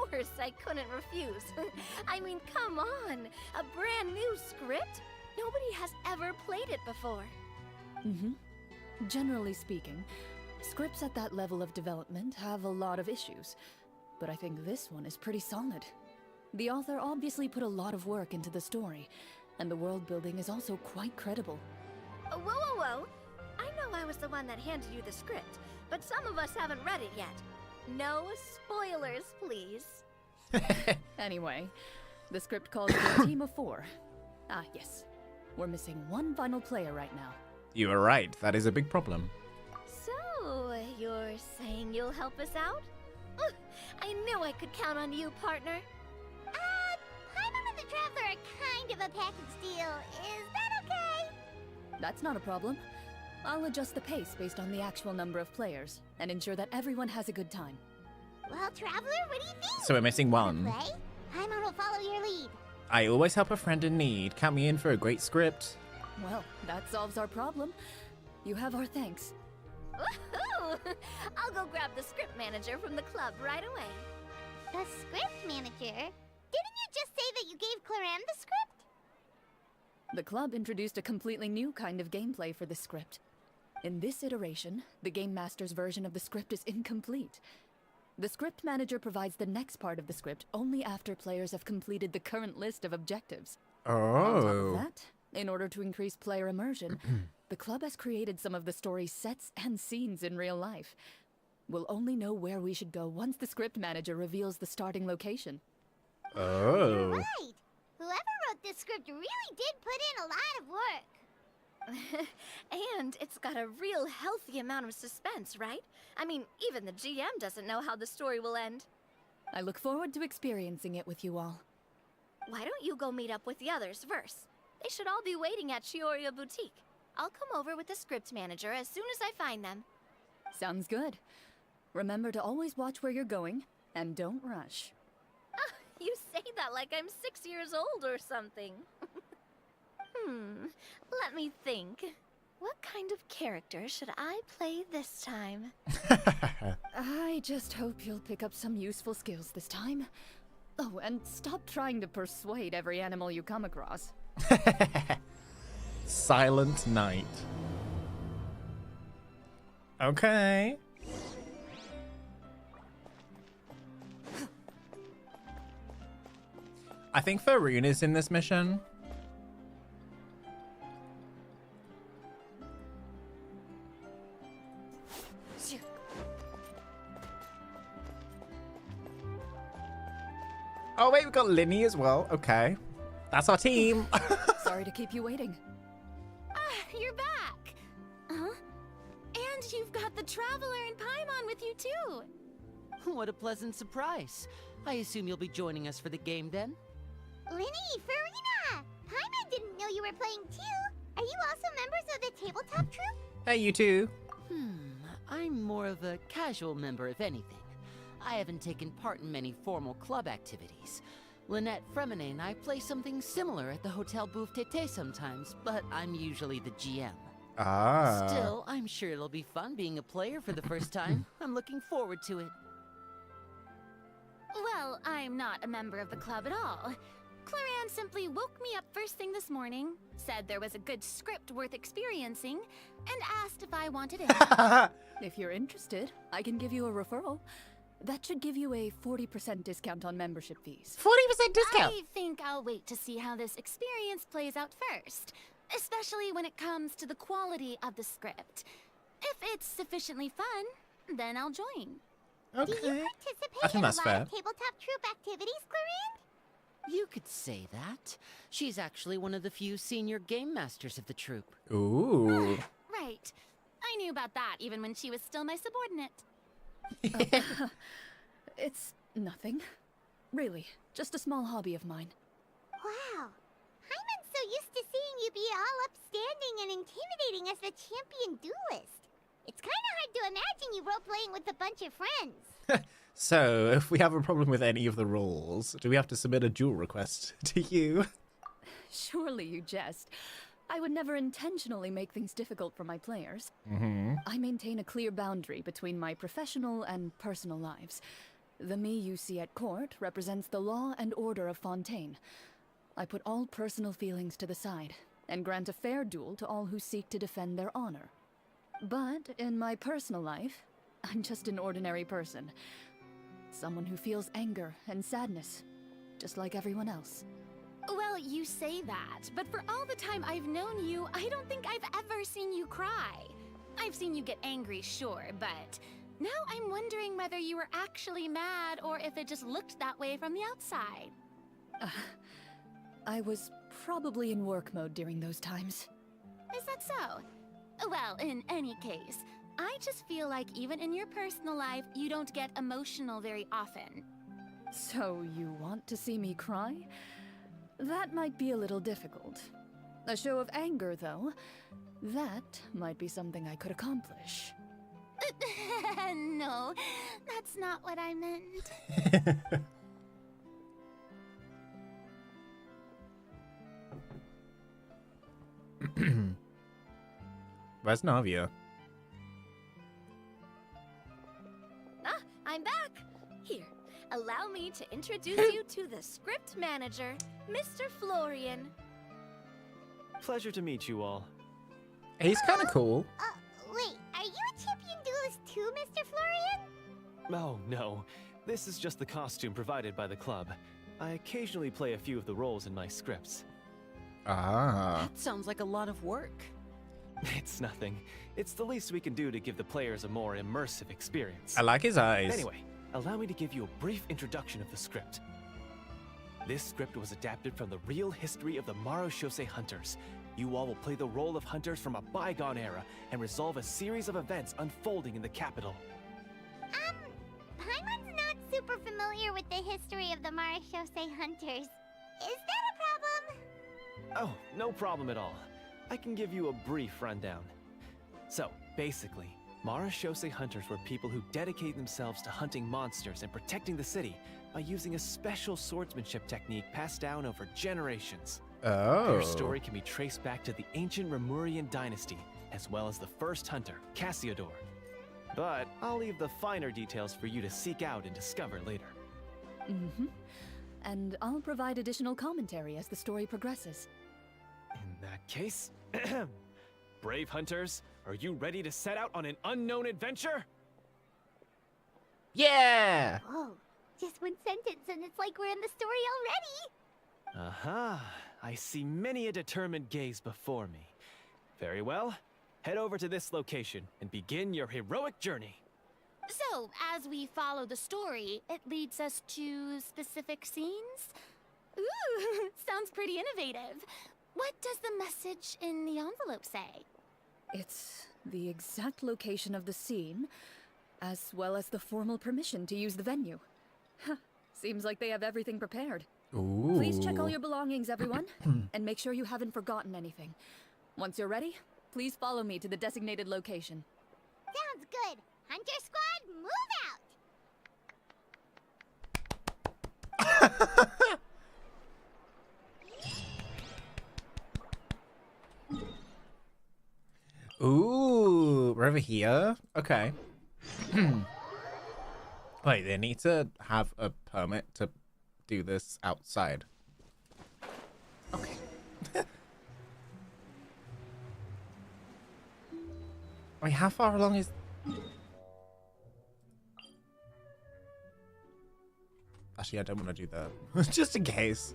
course I couldn't refuse. I mean, come on. A brand new script? Nobody has ever played it before. Generally speaking, scripts at that level of development have a lot of issues, but I think this one is pretty solid. The author obviously put a lot of work into the story, and the world building is also quite credible. Whoa, whoa, whoa. I know I was the one that handed you the script, but some of us haven't read it yet. No spoilers, please. Anyway, the script calls for a team of 4. Ah, yes. We're missing one final player right now. You are right. That is a big problem. So, you're saying you'll help us out? I knew I could count on you, partner. Paimon and the Traveler are kind of a package deal. Is that okay? That's not a problem. I'll adjust the pace based on the actual number of players, and ensure that everyone has a good time. Well, Traveler, what do you think? So we're missing one. Play? Paimon will follow your lead. I always help a friend in need. Count me in for a great script. Well, that solves our problem. You have our thanks. Woohoo! I'll go grab the script manager from the club right away. The script manager? Didn't you just say that you gave Clorinde the script? The club introduced a completely new kind of gameplay for the script. In this iteration, the Game Master's version of the script is incomplete. The script manager provides the next part of the script only after players have completed the current list of objectives. On top of that, in order to increase player immersion, the club has created some of the story's sets and scenes in real life. We'll only know where we should go once the script manager reveals the starting location. Oh. Right. Whoever wrote this script really did put in a lot of work. And it's got a real healthy amount of suspense, right? I mean, even the GM doesn't know how the story will end. I look forward to experiencing it with you all. Why don't you go meet up with the others first? They should all be waiting at Chioria Boutique. I'll come over with the script manager as soon as I find them. Sounds good. Remember to always watch where you're going, and don't rush. You say that like I'm 6 years old or something. Let me think. What kind of character should I play this time? I just hope you'll pick up some useful skills this time. Oh, and stop trying to persuade every animal you come across. Silent Night. Okay. I think Faroon is in this mission. Oh wait, we've got Linny as well. Okay. That's our team. Sorry to keep you waiting. You're back. Huh? And you've got the Traveler and Paimon with you too. What a pleasant surprise. I assume you'll be joining us for the game then? Linny, Farina! Paimon didn't know you were playing too. Are you also members of the tabletop troupe? Hey, you too. I'm more of a casual member, if anything. I haven't taken part in many formal club activities. Lynette, Fremine, and I play something similar at the Hotel Bouffe Tété sometimes, but I'm usually the GM. Ah. Still, I'm sure it'll be fun being a player for the first time. I'm looking forward to it. Well, I'm not a member of the club at all. Clorinde simply woke me up first thing this morning, said there was a good script worth experiencing, and asked if I wanted in. If you're interested, I can give you a referral. That should give you a 40% discount on membership fees. 40% discount. I think I'll wait to see how this experience plays out first, especially when it comes to the quality of the script. If it's sufficiently fun, then I'll join. Okay. Do you participate I think in that's a lot fair. of tabletop troupe activities, Clorinde? You could say that. She's actually one of the few senior game masters of the troupe. Ooh. Right. I knew about that even when she was still my subordinate. It's nothing. Really, just a small hobby of mine. Wow. Hyman's so used to seeing you be all upstanding and intimidating as the champion duelist. It's kind of hard to imagine you role-playing with a bunch of friends. So, if we have a problem with any of the rules, do we have to submit a duel request to you? Surely you jest. I would never intentionally make things difficult for my players. Mm-hmm. I maintain a clear boundary between my professional and personal lives. The me you see at court represents the law and order of Fontaine. I put all personal feelings to the side, and grant a fair duel to all who seek to defend their honor. But in my personal life, I'm just an ordinary person. Someone who feels anger and sadness, just like everyone else. Well, you say that, but for all the time I've known you, I don't think I've ever seen you cry. I've seen you get angry, sure, but now I'm wondering whether you were actually mad or if it just looked that way from the outside. I was probably in work mode during those times. Is that so? Well, in any case, I just feel like even in your personal life, you don't get emotional very often. So you want to see me cry? That might be a little difficult. A show of anger, though, that might be something I could accomplish. No, that's not what I meant. Where's Navia? Ah, I'm back! Here, allow me to introduce you to the script manager, Mr. Florian. Pleasure to meet you all. He's kind of cool. Wait, are you a champion duelist too, Mr. Florian? Oh, no. This is just the costume provided by the club. I occasionally play a few of the roles in my scripts. Ah. That sounds like a lot of work. It's nothing. It's the least we can do to give the players a more immersive experience. I like his eyes. Anyway, allow me to give you a brief introduction of the script. This script was adapted from the real history of the Marechaussee Hunters. You all will play the role of hunters from a bygone era and resolve a series of events unfolding in the capital. Paimon's not super familiar with the history of the Marechaussee Hunters. Is that a problem? Oh, no problem at all. I can give you a brief rundown. So, basically, Marechaussee Hunters were people who dedicate themselves to hunting monsters and protecting the city by using a special swordsmanship technique passed down over generations. Oh. Their story can be traced back to the ancient Remurian dynasty, as well as the first hunter, Cassiodor. But I'll leave the finer details for you to seek out and discover later. Mm-hmm. And I'll provide additional commentary as the story progresses. In that case, brave hunters, are you ready to set out on an unknown adventure? Yeah! Whoa, just one sentence and it's like we're in the story already! Aha, I see many a determined gaze before me. Very well, head over to this location and begin your heroic journey. So, as we follow the story, it leads us to specific scenes? Ooh, sounds pretty innovative. What does the message in the envelope say? It's the exact location of the scene, as well as the formal permission to use the venue. Huh, seems like they have everything prepared. Ooh. Please check all your belongings, everyone, and make sure you haven't forgotten anything. Once you're ready, please follow me to the designated location. Sounds good. Hunter Squad, move out! Ooh, we're over here? Okay. Wait, they need to have a permit to do this outside. Okay. Wait, how far along is... Actually, I don't want to do that. Just in case.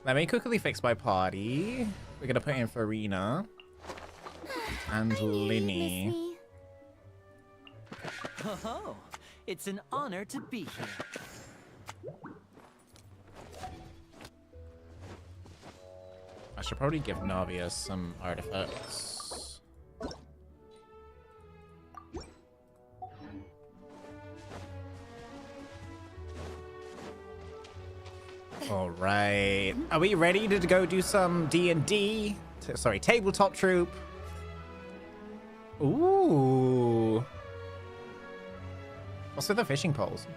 Let me quickly fix my party. We're gonna put in Farina and Linny. Oh, it's an honor to be here. I should probably give Navia some artifacts. All right, are we ready to go do some D&D? Sorry, tabletop troop. Ooh. What's with the fishing poles?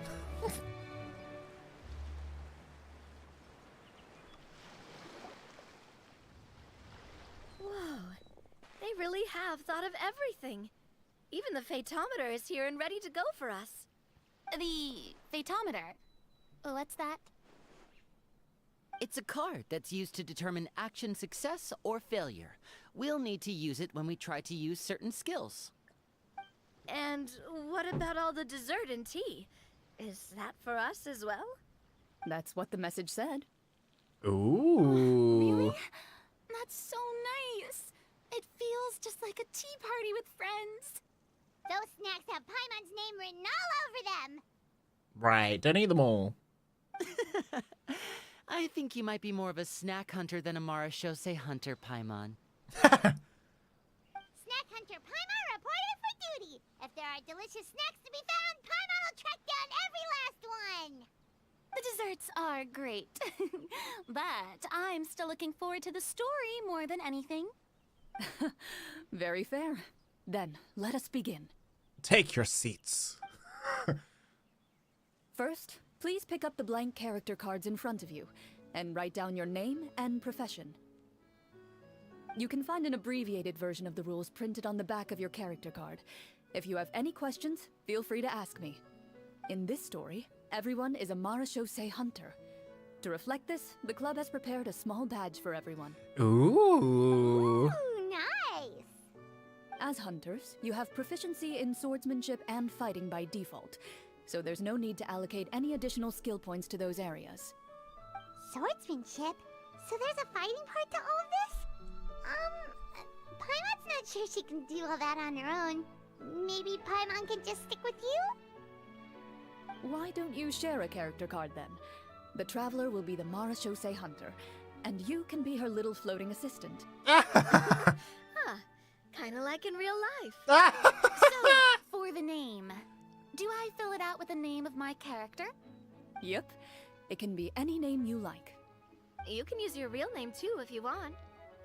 everything. Even the phaetometer is here and ready to go for us. The phaetometer? What's that? It's a card that's used to determine action success or failure. We'll need to use it when we try to use certain skills. And what about all the dessert and tea? Is that for us as well? That's what the message said. Ooh. Really? That's so nice. It feels just like a tea party with friends. Those snacks have Paimon's name written all over them. Right, don't eat them all. I think you might be more of a snack hunter than a Marashose hunter, Paimon. Snack Hunter Paimon reported for duty. If there are delicious snacks to be found, Paimon will track down every last one. The desserts are great. But I'm still looking forward to the story more than anything. Very fair. Then, let us begin. Take your seats. First, please pick up the blank character cards in front of you and write down your name and profession. You can find an abbreviated version of the rules printed on the back of your character card. If you have any questions, feel free to ask me. In this story, everyone is a Marashose hunter. To reflect this, the club has prepared a small badge for everyone. Ooh. Ooh, nice. As hunters, you have proficiency in swordsmanship and fighting by default, so there's no need to allocate any additional skill points to those areas. Swordsmanship? So there's a fighting part to all of this? Paimon's not sure she can do all that on her own. Maybe Paimon can just stick with you? Why don't you share a character card then? The Traveler will be the Marashose hunter, and you can be her little floating assistant. Huh. Kinda like in real life. So, for the name, do I fill it out with the name of my character? Yep, it can be any name you like. You can use your real name too if you want.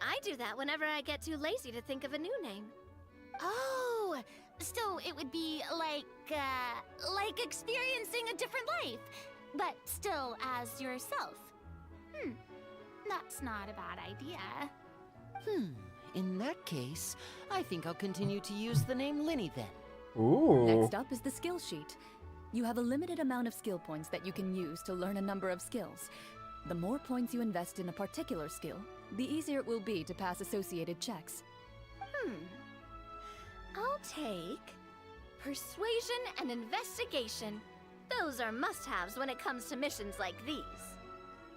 I do that whenever I get too lazy to think of a new name. Oh, so it would be like experiencing a different life, but still as yourself. That's not a bad idea. In that case, I think I'll continue to use the name Linny then. Ooh. Next up is the skill sheet. You have a limited amount of skill points that you can use to learn a number of skills. The more points you invest in a particular skill, the easier it will be to pass associated checks. I'll take persuasion and investigation. Those are must-haves when it comes to missions like these.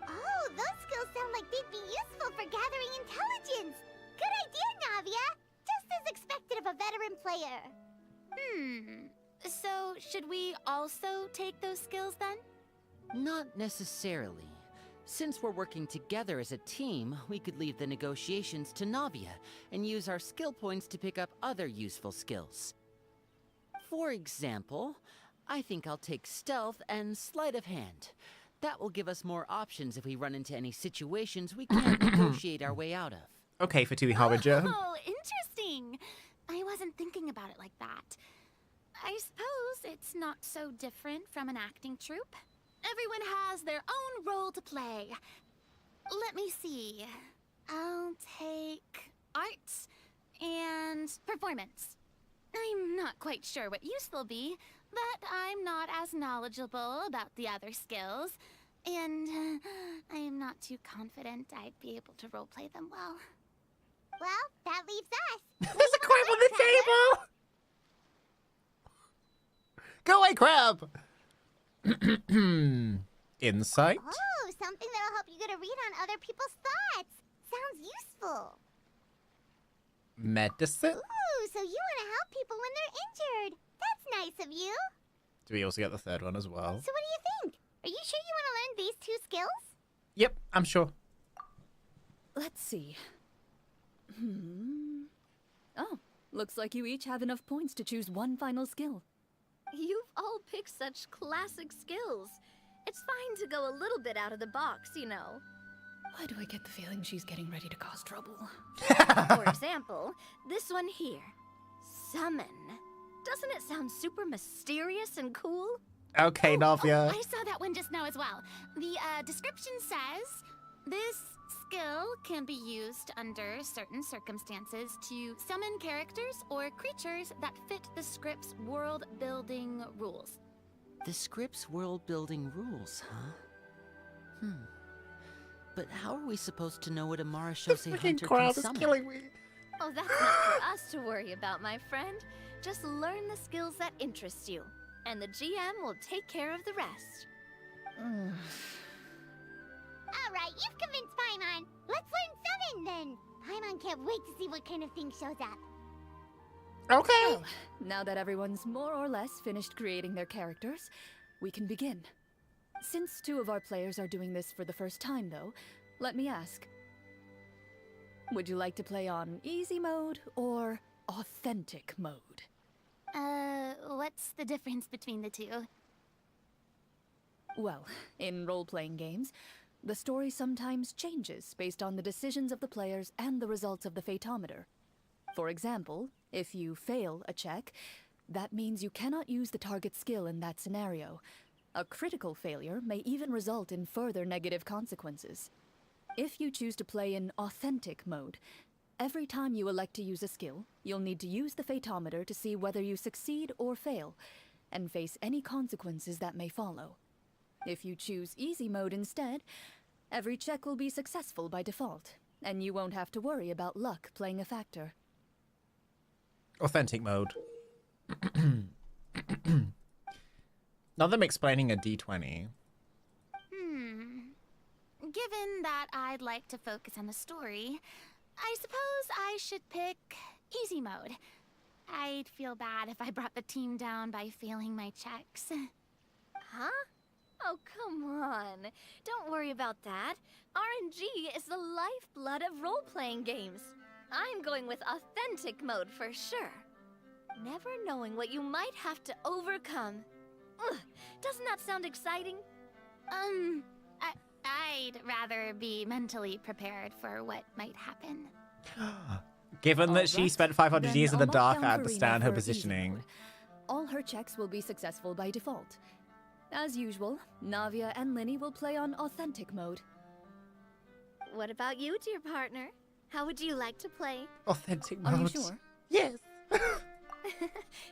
Oh, those skills sound like they'd be useful for gathering intelligence. Good idea, Navia. Just as expected of a veteran player. So should we also take those skills then? Not necessarily. Since we're working together as a team, we could leave the negotiations to Navia and use our skill points to pick up other useful skills. For example, I think I'll take stealth and sleight of hand. That will give us more options if we run into any situations we can't negotiate our way out of. Okay, Fatui Harbinger. Oh, interesting. I wasn't thinking about it like that. I suppose it's not so different from an acting troupe. Everyone has their own role to play. Let me see. I'll take arts and performance. I'm not quite sure what use they'll be, but I'm not as knowledgeable about the other skills, and I'm not too confident I'd be able to roleplay them well. Well, that leaves us. There's a crab on the table! Go away, crab! Insight? Oh, something that'll help you get a read on other people's thoughts. Sounds useful. Medicine? Ooh, so you want to help people when they're injured. That's nice of you. Do we also get the third one as well? So what do you think? Are you sure you want to learn these two skills? Yep, I'm sure. Let's see. Oh, looks like you each have enough points to choose one final skill. You've all picked such classic skills. It's fine to go a little bit out of the box, you know. Why do I get the feeling she's getting ready to cause trouble? For example, this one here. Summon. Doesn't it sound super mysterious and cool? Okay, Navia. I saw that one just now as well. The description says, this Skill can be used under certain circumstances to summon characters or creatures that fit the script's world-building rules. The script's world-building rules, huh? But how are we supposed to know what a Marashose hunter can summon? Oh, that's not for us to worry about, my friend. Just learn the skills that interest you, and the GM will take care of the rest. Alright, you've convinced Paimon. Let's learn summon then. Paimon can't wait to see what kind of thing shows up. Okay. Well, now that everyone's more or less finished creating their characters, we can begin. Since 2 of our players are doing this for the first time, though, let me ask. Would you like to play on easy mode or authentic mode? What's the difference between the two? Well, in role-playing games, the story sometimes changes based on the decisions of the players and the results of the Fatometer. For example, if you fail a check, that means you cannot use the target skill in that scenario. A critical failure may even result in further negative consequences. If you choose to play in authentic mode, every time you elect to use a skill, you'll need to use the Fatometer to see whether you succeed or fail, and face any consequences that may follow. If you choose easy mode instead, every check will be successful by default, and you won't have to worry about luck playing a factor. Authentic mode. Not them explaining a D20. Given that I'd like to focus on the story, I suppose I should pick easy mode. I'd feel bad if I brought the team down by failing my checks. Huh? Oh, come on. Don't worry about that. RNG is the lifeblood of role-playing games. I'm going with authentic mode for sure. Never knowing what you might have to overcome. Ugh, doesn't that sound exciting? I'd rather be mentally prepared for what might happen. Given that she spent 500 years in the dark, I understand her for easy positioning. mode. All her checks will be successful by default. As usual, Navia and Linny will play on authentic mode. What about you, dear partner? How would you like to play? Authentic mode. Are you sure? Yes.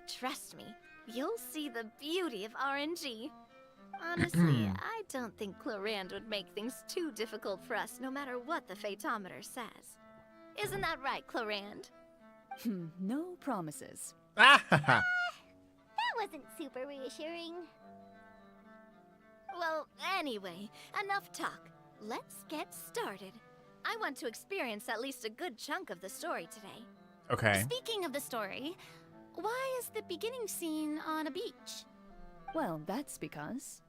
Trust me, you'll see the beauty of RNG. Honestly, I don't think Clorinde would make things too difficult for us no matter what the Fatometer says. Isn't that right, Clorinde? No promises. That wasn't super reassuring. Well, anyway, enough talk. Let's get started. I want to experience at least a good chunk of the story today. Okay. Speaking of the story, why is the beginning scene on a beach? Well, that's because...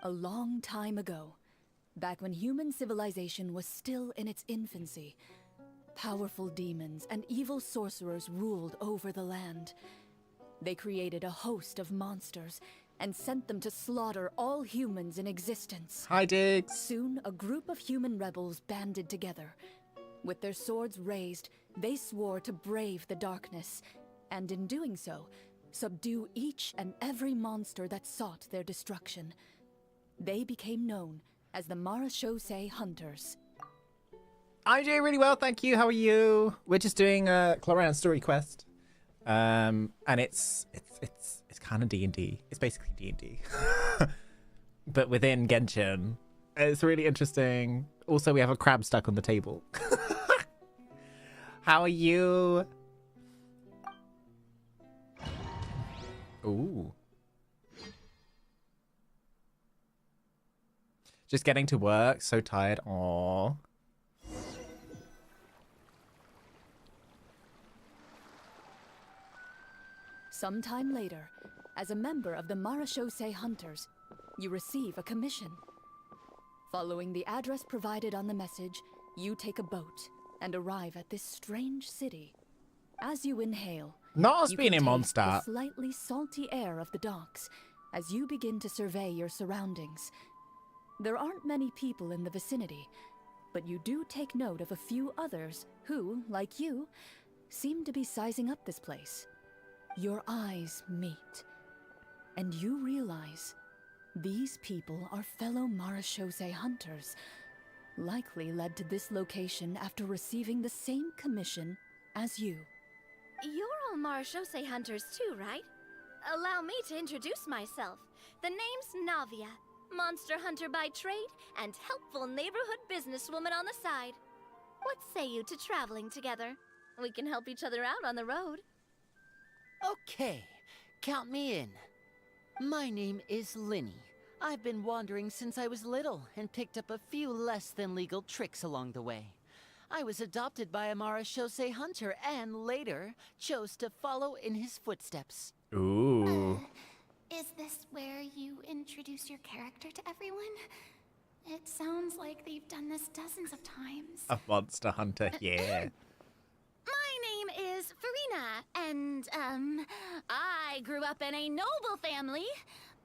a long time ago, back when human civilization was still in its infancy, powerful demons and evil sorcerers ruled over the land. They created a host of monsters and sent them to slaughter all humans in existence. Hi, Diggs. Soon, a group of human rebels banded together. With their swords raised, they swore to brave the darkness, and in doing so, subdue each and every monster that sought their destruction. They became known as the Marashose Hunters. I'm doing really well, thank you. How are you? We're just doing a Clorinde story quest, and it's kind of D&D. It's basically D&D, but within Genshin. It's really interesting. Also, we have a crab stuck on the table. How are you? Ooh. Just getting to work. So tired. Aww. Sometime later, as a member of the Marashose Hunters, you receive a commission. Following the address provided on the message, you take a boat and arrive at this strange city. As you inhale, Not us you being can in taste the Mondstadt. slightly salty air of the docks as you begin to survey your surroundings. There aren't many people in the vicinity, but you do take note of a few others who, like you, seem to be sizing up this place. Your eyes meet, and you realize these people are fellow Marashose hunters, likely led to this location after receiving the same commission as you. You're all Marachose hunters too, right? Allow me to introduce myself. The name's Navia, monster hunter by trade and helpful neighborhood businesswoman on the side. What say you to traveling together? We can help each other out on the road. Okay, count me in. My name is Linny. I've been wandering since I was little and picked up a few less than legal tricks along the way. I was adopted by a Marachose hunter and later chose to follow in his footsteps. Ooh. Is this where you introduce your character to everyone? It sounds like they've done this dozens of times. A monster hunter, yeah. My name is Farina, and, I grew up in a noble family.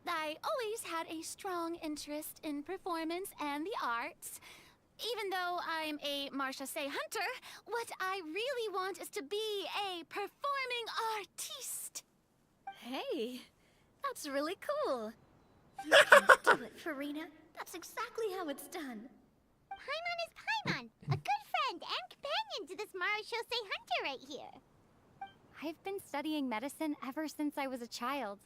I always had a strong interest in performance and the arts. Even though I'm a Marachose hunter, what I really want is to be a performing artiste. Hey, that's really cool. You can do it, Farina. That's exactly how it's done. Paimon is Paimon, a good friend and companion to this Marachose hunter right here. I've been studying medicine ever since I was a child.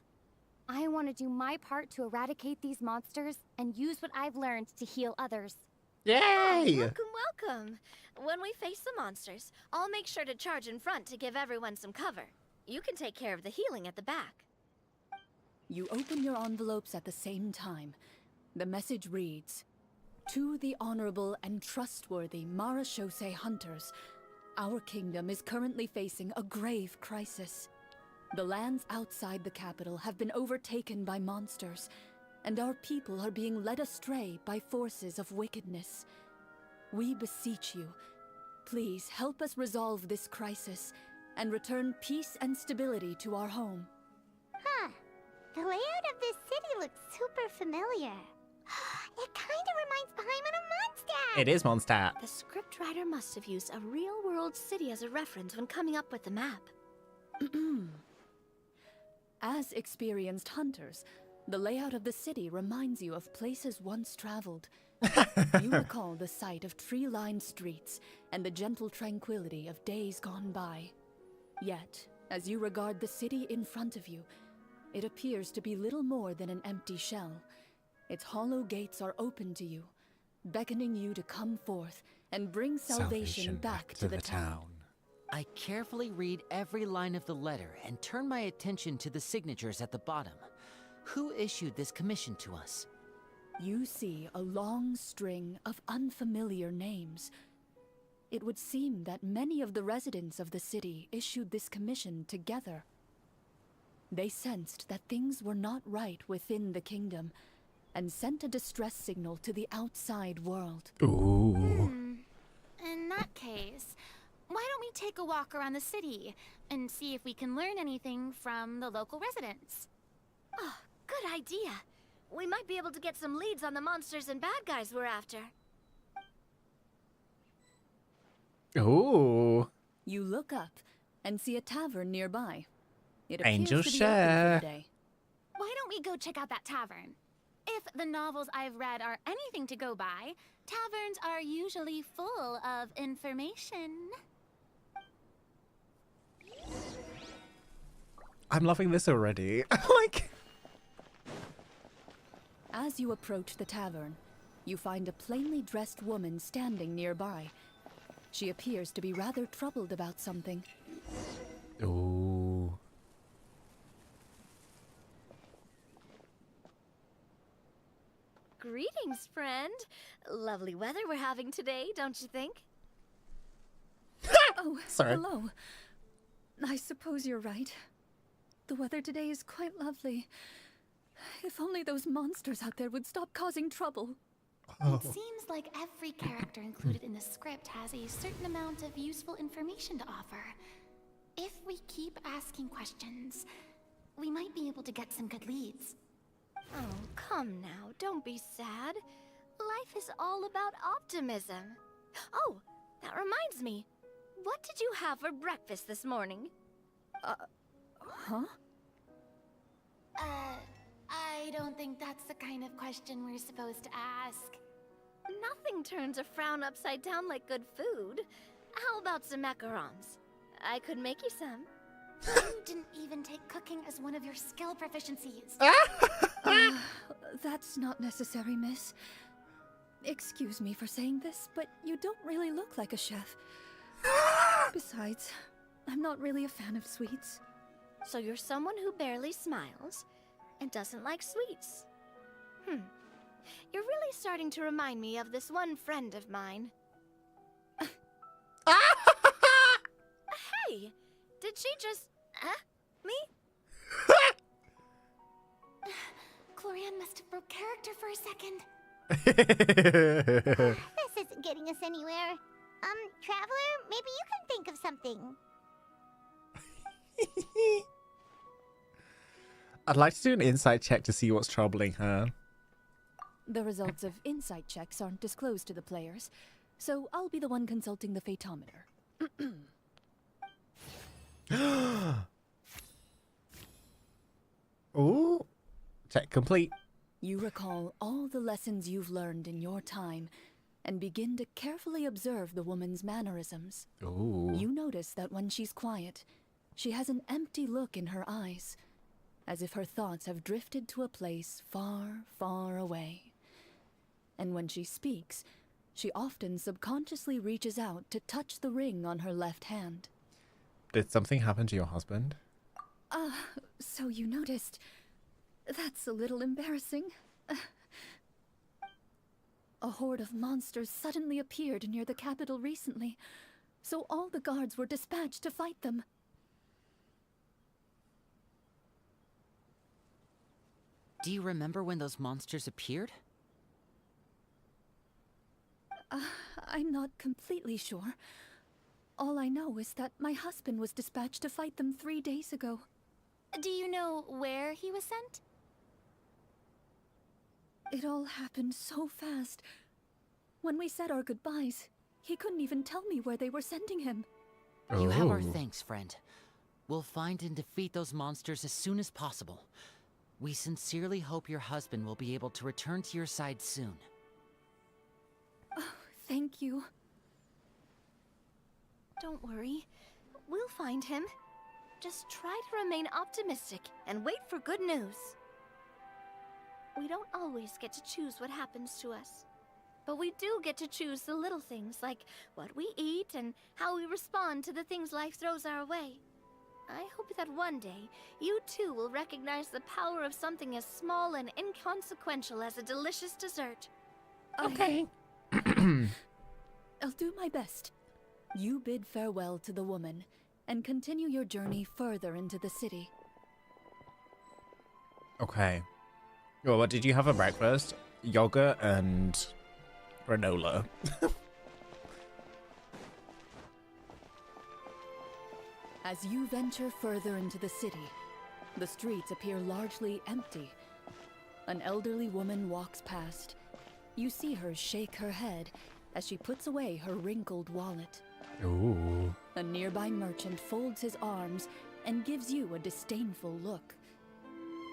I want to do my part to eradicate these monsters and use what I've learned to heal others. Yay! Oh, welcome, welcome. When we face the monsters, I'll make sure to charge in front to give everyone some cover. You can take care of the healing at the back. You open your envelopes at the same time. The message reads, "To the honorable and trustworthy Marachose hunters, our kingdom is currently facing a grave crisis. The lands outside the capital have been overtaken by monsters, and our people are being led astray by forces of wickedness. We beseech you, please help us resolve this crisis and return peace and stability to our home." Huh. The layout of this city looks super familiar. It kinda reminds Paimon of Mondstadt! It is Mondstadt. The scriptwriter must have used a real-world city as a reference when coming up with the map. As experienced hunters, the layout of the city reminds you of places once traveled. You recall the sight of tree-lined streets and the gentle tranquility of days gone by. Yet, as you regard the city in front of you, it appears to be little more than an empty shell. Its hollow gates are open to you, beckoning you to come forth and bring salvation back to the town. I carefully read every line of the letter and turn my attention to the signatures at the bottom. Who issued this commission to us? You see a long string of unfamiliar names. It would seem that many of the residents of the city issued this commission together. They sensed that things were not right within the kingdom and sent a distress signal to the outside world. Ooh. In that case, why don't we take a walk around the city and see if we can learn anything from the local residents? Oh, good idea. We might be able to get some leads on the monsters and bad guys we're after. Ooh. You look up and see a tavern nearby. It Angel appears to be open for share. the day. Why don't we go check out that tavern? If the novels I've read are anything to go by, taverns are usually full of information. I'm loving this already. Like... As you approach the tavern, you find a plainly dressed woman standing nearby. She appears to be rather troubled about something. Ooh. Greetings, friend. Lovely weather we're having today, don't you think? Oh, Sorry. hello. I suppose you're right. The weather today is quite lovely. If only those monsters out there would stop causing trouble. It seems like every character included in the script has a certain amount of useful information to offer. If we keep asking questions, we might be able to get some good leads. Oh, come now. Don't be sad. Life is all about optimism. Oh, that reminds me. What did you have for breakfast this morning? Huh? I don't think that's the kind of question we're supposed to ask. Nothing turns a frown upside down like good food. How about some macarons? I could make you some. You didn't even take cooking as one of your skill proficiencies. That's not necessary, miss. Excuse me for saying this, but you don't really look like a chef. Besides, I'm not really a fan of sweets. So you're someone who barely smiles and doesn't like sweets. You're really starting to remind me of this one friend of mine. Hey, did she just... me? Clorinde must have broke character for a second. This isn't getting us anywhere. Traveler, maybe you can think of something. I'd like to do an insight check to see what's troubling her. The results of insight checks aren't disclosed to the players, so I'll be the one consulting the fathometer. Ooh. Check complete. You recall all the lessons you've learned in your time and begin to carefully observe the woman's mannerisms. Ooh. You notice that when she's quiet, she has an empty look in her eyes, as if her thoughts have drifted to a place far, far away. And when she speaks, she often subconsciously reaches out to touch the ring on her left hand. Did something happen to your husband? So you noticed. That's a little embarrassing. A horde of monsters suddenly appeared near the capital recently, so all the guards were dispatched to fight them. Do you remember when those monsters appeared? I'm not completely sure. All I know is that my husband was dispatched to fight them 3 days ago. Do you know where he was sent? It all happened so fast. When we said our goodbyes, he couldn't even tell me where they were sending him. You have our thanks, friend. We'll find and defeat those monsters as soon as possible. We sincerely hope your husband will be able to return to your side soon. Oh, thank you. Don't worry. We'll find him. Just try to remain optimistic and wait for good news. We don't always get to choose what happens to us. But we do get to choose the little things, like what we eat and how we respond to the things life throws our way. I hope that one day, you too will recognize the power of something as small and inconsequential as a delicious dessert. Okay. I'll do my best. You bid farewell to the woman and continue your journey further into the city. Okay. Well, what did you have for breakfast? Yogurt and granola. As you venture further into the city, the streets appear largely empty. An elderly woman walks past. You see her shake her head as she puts away her wrinkled wallet. Ooh. A nearby merchant folds his arms and gives you a disdainful look.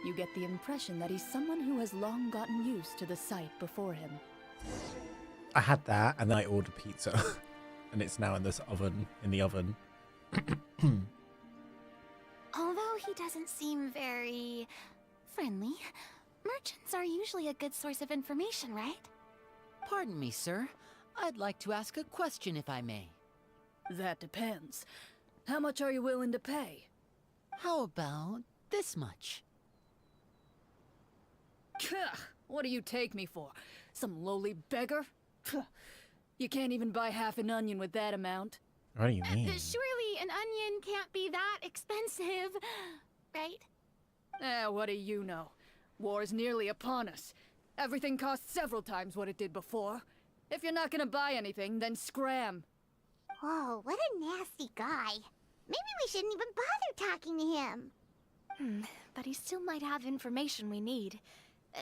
You get the impression that he's someone who has long gotten used to the sight before him. I had that, and then I ordered pizza, and it's now in the oven. Although he doesn't seem very friendly, merchants are usually a good source of information, right? Pardon me, sir. I'd like to ask a question if I may. That depends. How much are you willing to pay? How about this much? What do you take me for? Some lowly beggar? You can't even buy half an onion with that amount. What do you mean? Surely an onion can't be that expensive, right? What do you know? War is nearly upon us. Everything costs several times what it did before. If you're not gonna buy anything, then scram. Whoa, what a nasty guy. Maybe we shouldn't even bother talking to him. But he still might have information we need.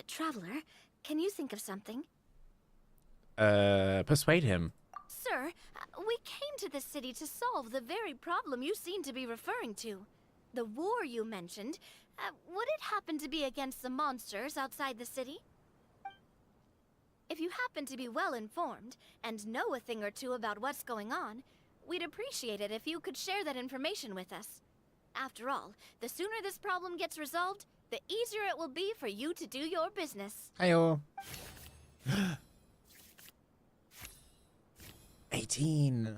Traveler, can you think of something? Persuade him. Sir, we came to this city to solve the very problem you seem to be referring to. The war you mentioned, would it happen to be against the monsters outside the city? If you happen to be well informed and know a thing or two about what's going on, we'd appreciate it if you could share that information with us. After all, the sooner this problem gets resolved, the easier it will be for you to do your business. Hiyo. 18.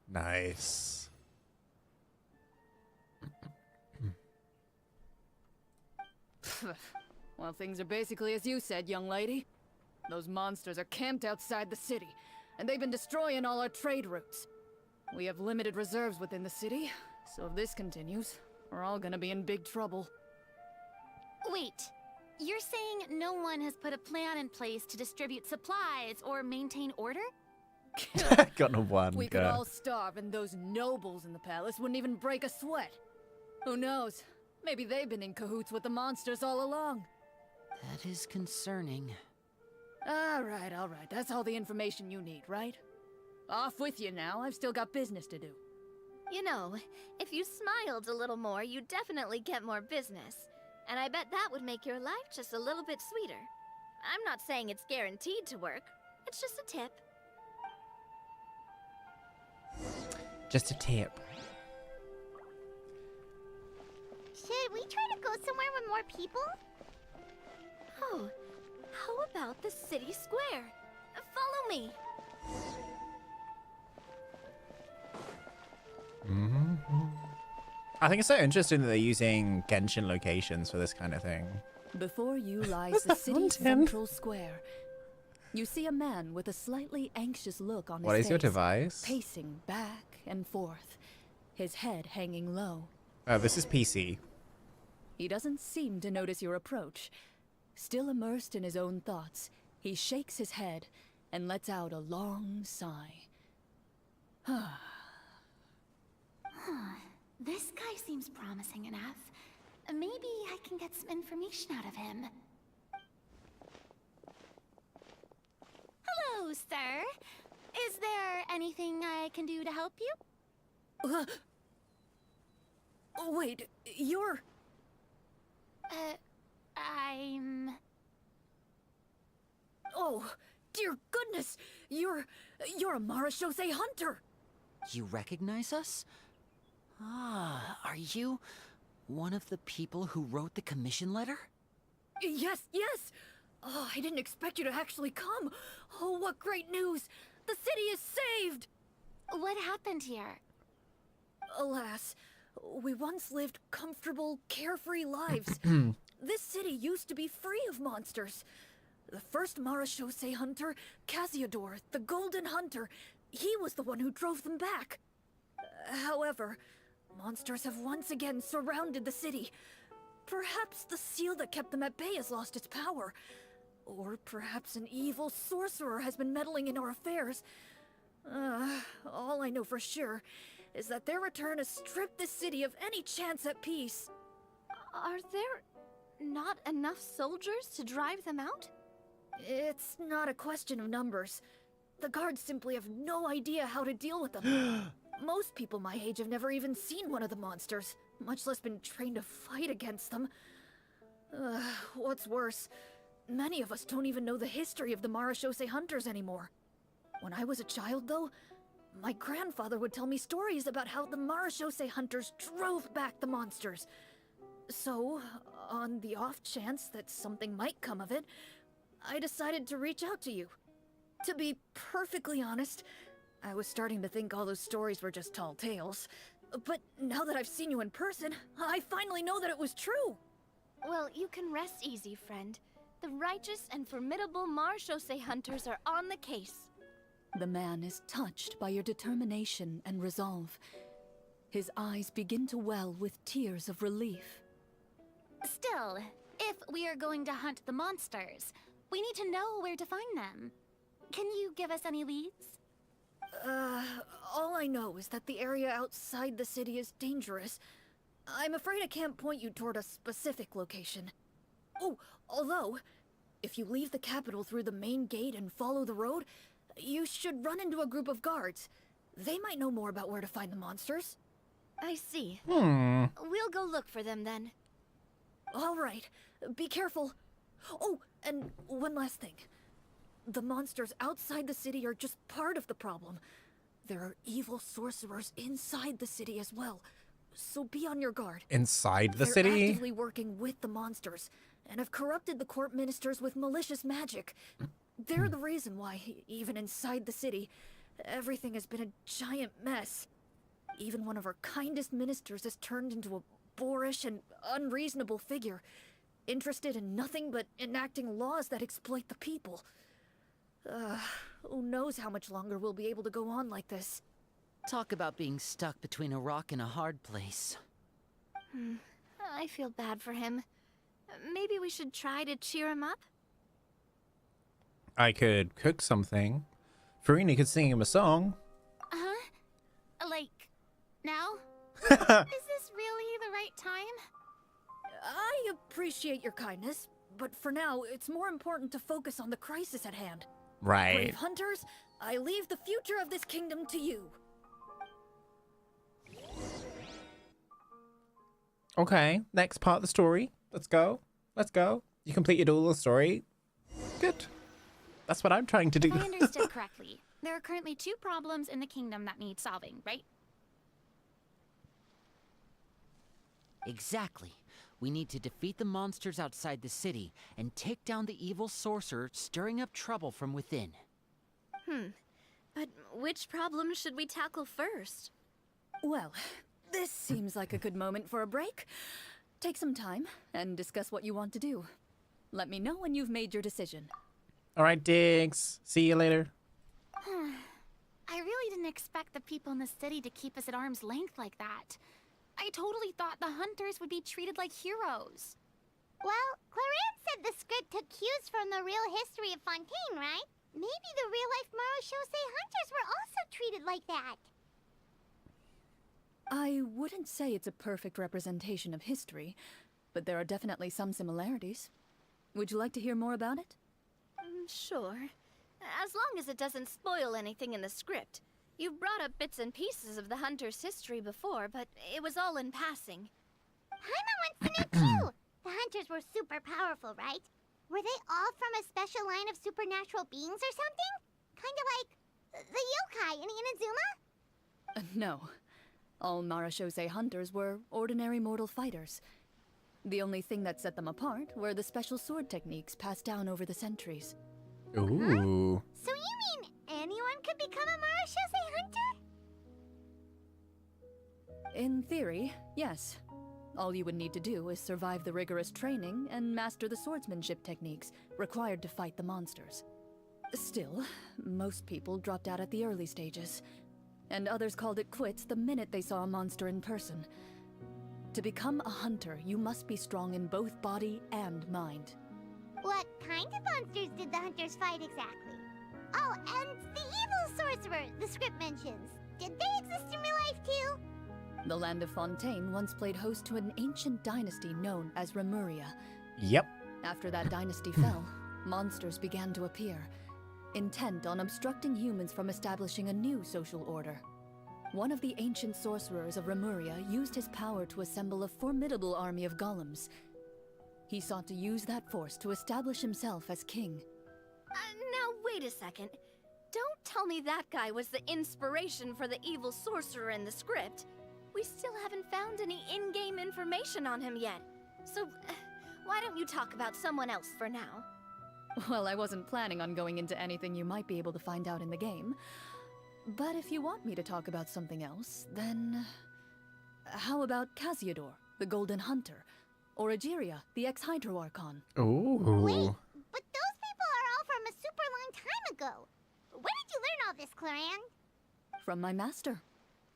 Nice. Well, things are basically as you said, young lady. Those monsters are camped outside the city, and they've been destroying all our trade routes. We have limited reserves within the city, so if this continues, we're all gonna be in big trouble. Wait, you're saying no one has put a plan in place to distribute supplies or maintain order? Got no one. We could all starve, and those nobles in the palace wouldn't even break a sweat. Who knows? Maybe they've been in cahoots with the monsters all along. That is concerning. All right. That's all the information you need, right? Off with you now. I've still got business to do. You know, if you smiled a little more, you'd definitely get more business. And I bet that would make your life just a little bit sweeter. I'm not saying it's guaranteed to work. It's just a tip. Just a tip. Should we try to go somewhere with more people? Oh, how about the city square? Follow me. I think it's so interesting that they're using Genshin locations for this kind of thing. Before you lies the city's central square. You see a man with a slightly anxious look on his face. What is your device? Pacing back and forth, his head hanging low. Oh, this is PC. He doesn't seem to notice your approach. Still immersed in his own thoughts, he shakes his head and lets out a long sigh. This guy seems promising enough. Maybe I can get some information out of him. Hello, sir. Is there anything I can do to help you? Wait, you're... I'm... Oh, dear goodness! You're a Marashose hunter! You recognize us? Ah, are you one of the people who wrote the commission letter? Yes! Oh, I didn't expect you to actually come! Oh, what great news! The city is saved! What happened here? Alas, we once lived comfortable, carefree lives. This city used to be free of monsters. The first Marashose hunter, Casiodor, the Golden Hunter, he was the one who drove them back. However, monsters have once again surrounded the city. Perhaps the seal that kept them at bay has lost its power. Or perhaps an evil sorcerer has been meddling in our affairs. All I know for sure is that their return has stripped the city of any chance at peace. Are there not enough soldiers to drive them out? It's not a question of numbers. The guards simply have no idea how to deal with them. Most people my age have never even seen one of the monsters, much less been trained to fight against them. What's worse, many of us don't even know the history of the Marashose hunters anymore. When I was a child, though, my grandfather would tell me stories about how the Marashose hunters drove back the monsters. So, on the off chance that something might come of it, I decided to reach out to you. To be perfectly honest, I was starting to think all those stories were just tall tales. But now that I've seen you in person, I finally know that it was true! Well, you can rest easy, friend. The righteous and formidable Marashose hunters are on the case. The man is touched by your determination and resolve. His eyes begin to well with tears of relief. Still, if we are going to hunt the monsters, we need to know where to find them. Can you give us any leads? All I know is that the area outside the city is dangerous. I'm afraid I can't point you toward a specific location. Oh, although, if you leave the capital through the main gate and follow the road, you should run into a group of guards. They might know more about where to find the monsters. I see. We'll go look for them then. All right. Be careful. Oh, and one last thing. the monsters outside the city are just part of the problem. There are evil sorcerers inside the city as well, so be on your guard. Inside the They're city? actively working with the monsters, and have corrupted the court ministers with malicious magic. They're the reason why, even inside the city, everything has been a giant mess. Even one of our kindest ministers has turned into a boorish and unreasonable figure, interested in nothing but enacting laws that exploit the people. Who knows how much longer we'll be able to go on like this. Talk about being stuck between a rock and a hard place. I feel bad for him. Maybe we should try to cheer him up? I could cook something. Farina could sing him a song. Like, now? Is this really the right time? I appreciate your kindness, but for now, it's more important to focus on the crisis at hand. Right. Brave hunters, I leave the future of this kingdom to you. Okay, next part of the story. Let's go. Let's go. You completed all the story. Good. That's what I'm trying to do. If I understood correctly, there are currently 2 problems in the kingdom that need solving, right? Exactly. We need to defeat the monsters outside the city and take down the evil sorcerer stirring up trouble from within. But which problem should we tackle first? Well, this seems like a good moment for a break. Take some time and discuss what you want to do. Let me know when you've made your decision. All right, Diggs. See you later. I really didn't expect the people in the city to keep us at arm's length like that. I totally thought the hunters would be treated like heroes. Well, Clorinde said the script took cues from the real history of Fontaine, right? Maybe the real-life Marachose hunters were also treated like that. I wouldn't say it's a perfect representation of history, but there are definitely some similarities. Would you like to hear more about it? Sure. As long as it doesn't spoil anything in the script. You've brought up bits and pieces of the hunter's history before, but it was all in passing. Paimon wants to know too! The hunters were super powerful, right? Were they all from a special line of supernatural beings or something? Kinda like the yokai in Inazuma? No. All Marachose hunters were ordinary mortal fighters. The only thing that set them apart were the special sword techniques passed down over the centuries. Ooh. So you mean anyone could become a Marachose hunter? In theory, yes. All you would need to do is survive the rigorous training and master the swordsmanship techniques required to fight the monsters. Still, most people dropped out at the early stages, and others called it quits the minute they saw a monster in person. To become a hunter, you must be strong in both body and mind. What kind of monsters did the hunters fight exactly? Oh, and the evil sorcerer the script mentions. Did they exist in real life too? The land of Fontaine once played host to an ancient dynasty known as Remuria. Yep. After that dynasty fell, monsters began to appear, intent on obstructing humans from establishing a new social order. One of the ancient sorcerers of Remuria used his power to assemble a formidable army of golems. He sought to use that force to establish himself as king. Now wait a second. Don't tell me that guy was the inspiration for the evil sorcerer in the script. We still haven't found any in-game information on him yet. So, why don't you talk about someone else for now? Well, I wasn't planning on going into anything you might be able to find out in the game. But if you want me to talk about something else, then... how about Casiodor, the Golden Hunter? Or Egeria, the ex-Hydro Archon? Ooh. Wait, but those people are all from a super long time ago. Where did you learn all this, Clorinde? From my master.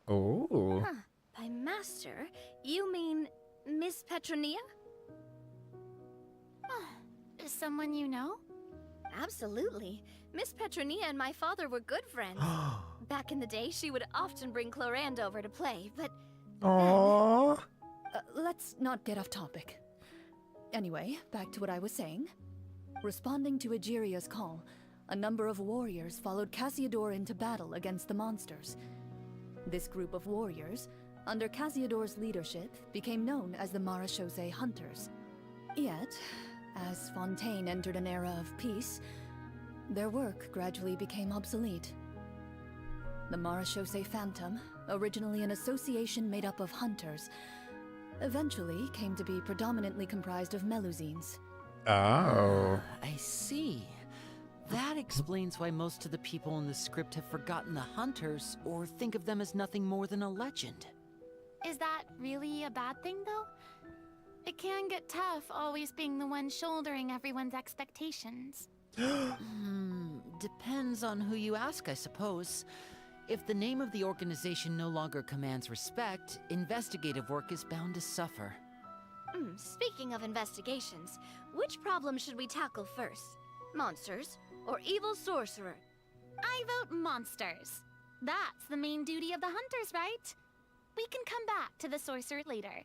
Ooh. Huh. By master, you mean Miss Petronia? Is someone you know? Absolutely. Miss Petronia and my father were good friends. Back in the day, she would often bring Clorinde over to play, but... Aww. Let's not get off topic. Anyway, back to what I was saying. Responding to Egeria's call, a number of warriors followed Casiodor into battle against the monsters. This group of warriors, under Casiodor's leadership, became known as the Marachose Hunters. Yet, as Fontaine entered an era of peace, their work gradually became obsolete. The Marechaussee Phantom, originally an association made up of hunters, eventually came to be predominantly comprised of Melusines. Oh. I see. That explains why most of the people in the script have forgotten the hunters or think of them as nothing more than a legend. Is that really a bad thing, though? It can get tough always being the one shouldering everyone's expectations. Depends on who you ask, I suppose. If the name of the organization no longer commands respect, investigative work is bound to suffer. Speaking of investigations, which problem should we tackle first? Monsters or evil sorcerer? I vote monsters. That's the main duty of the hunters, right? We can come back to the sorcerer later.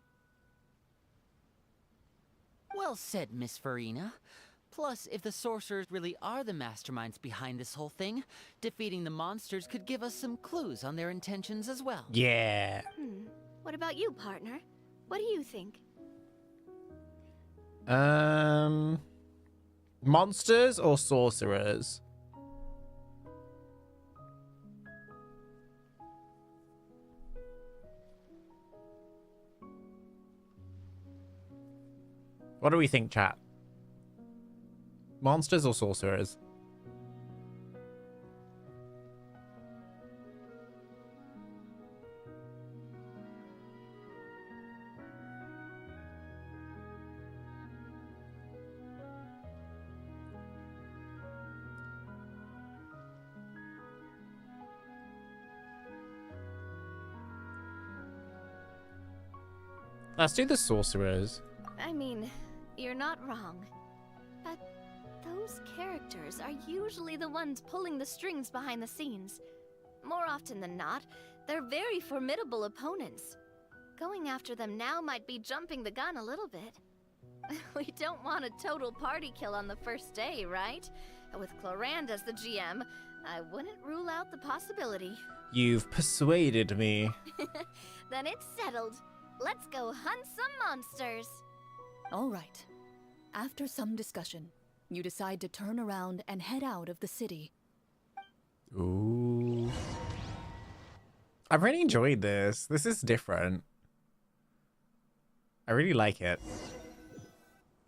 Well said, Miss Farina. Plus, if the sorcerers really are the masterminds behind this whole thing, defeating the monsters could give us some clues on their intentions as well. Yeah. What about you, partner? What do you think? Monsters or sorcerers? What do we think, chat? Monsters or sorcerers? Let's do the sorcerers. I mean, you're not wrong. But those characters are usually the ones pulling the strings behind the scenes. More often than not, they're very formidable opponents. Going after them now might be jumping the gun a little bit. We don't want a total party kill on the first day, right? With Clorinde as the GM, I wouldn't rule out the possibility. You've persuaded me. Then it's settled. Let's go hunt some monsters. All right. After some discussion, you decide to turn around and head out of the city. Ooh. I've really enjoyed this. This is different. I really like it.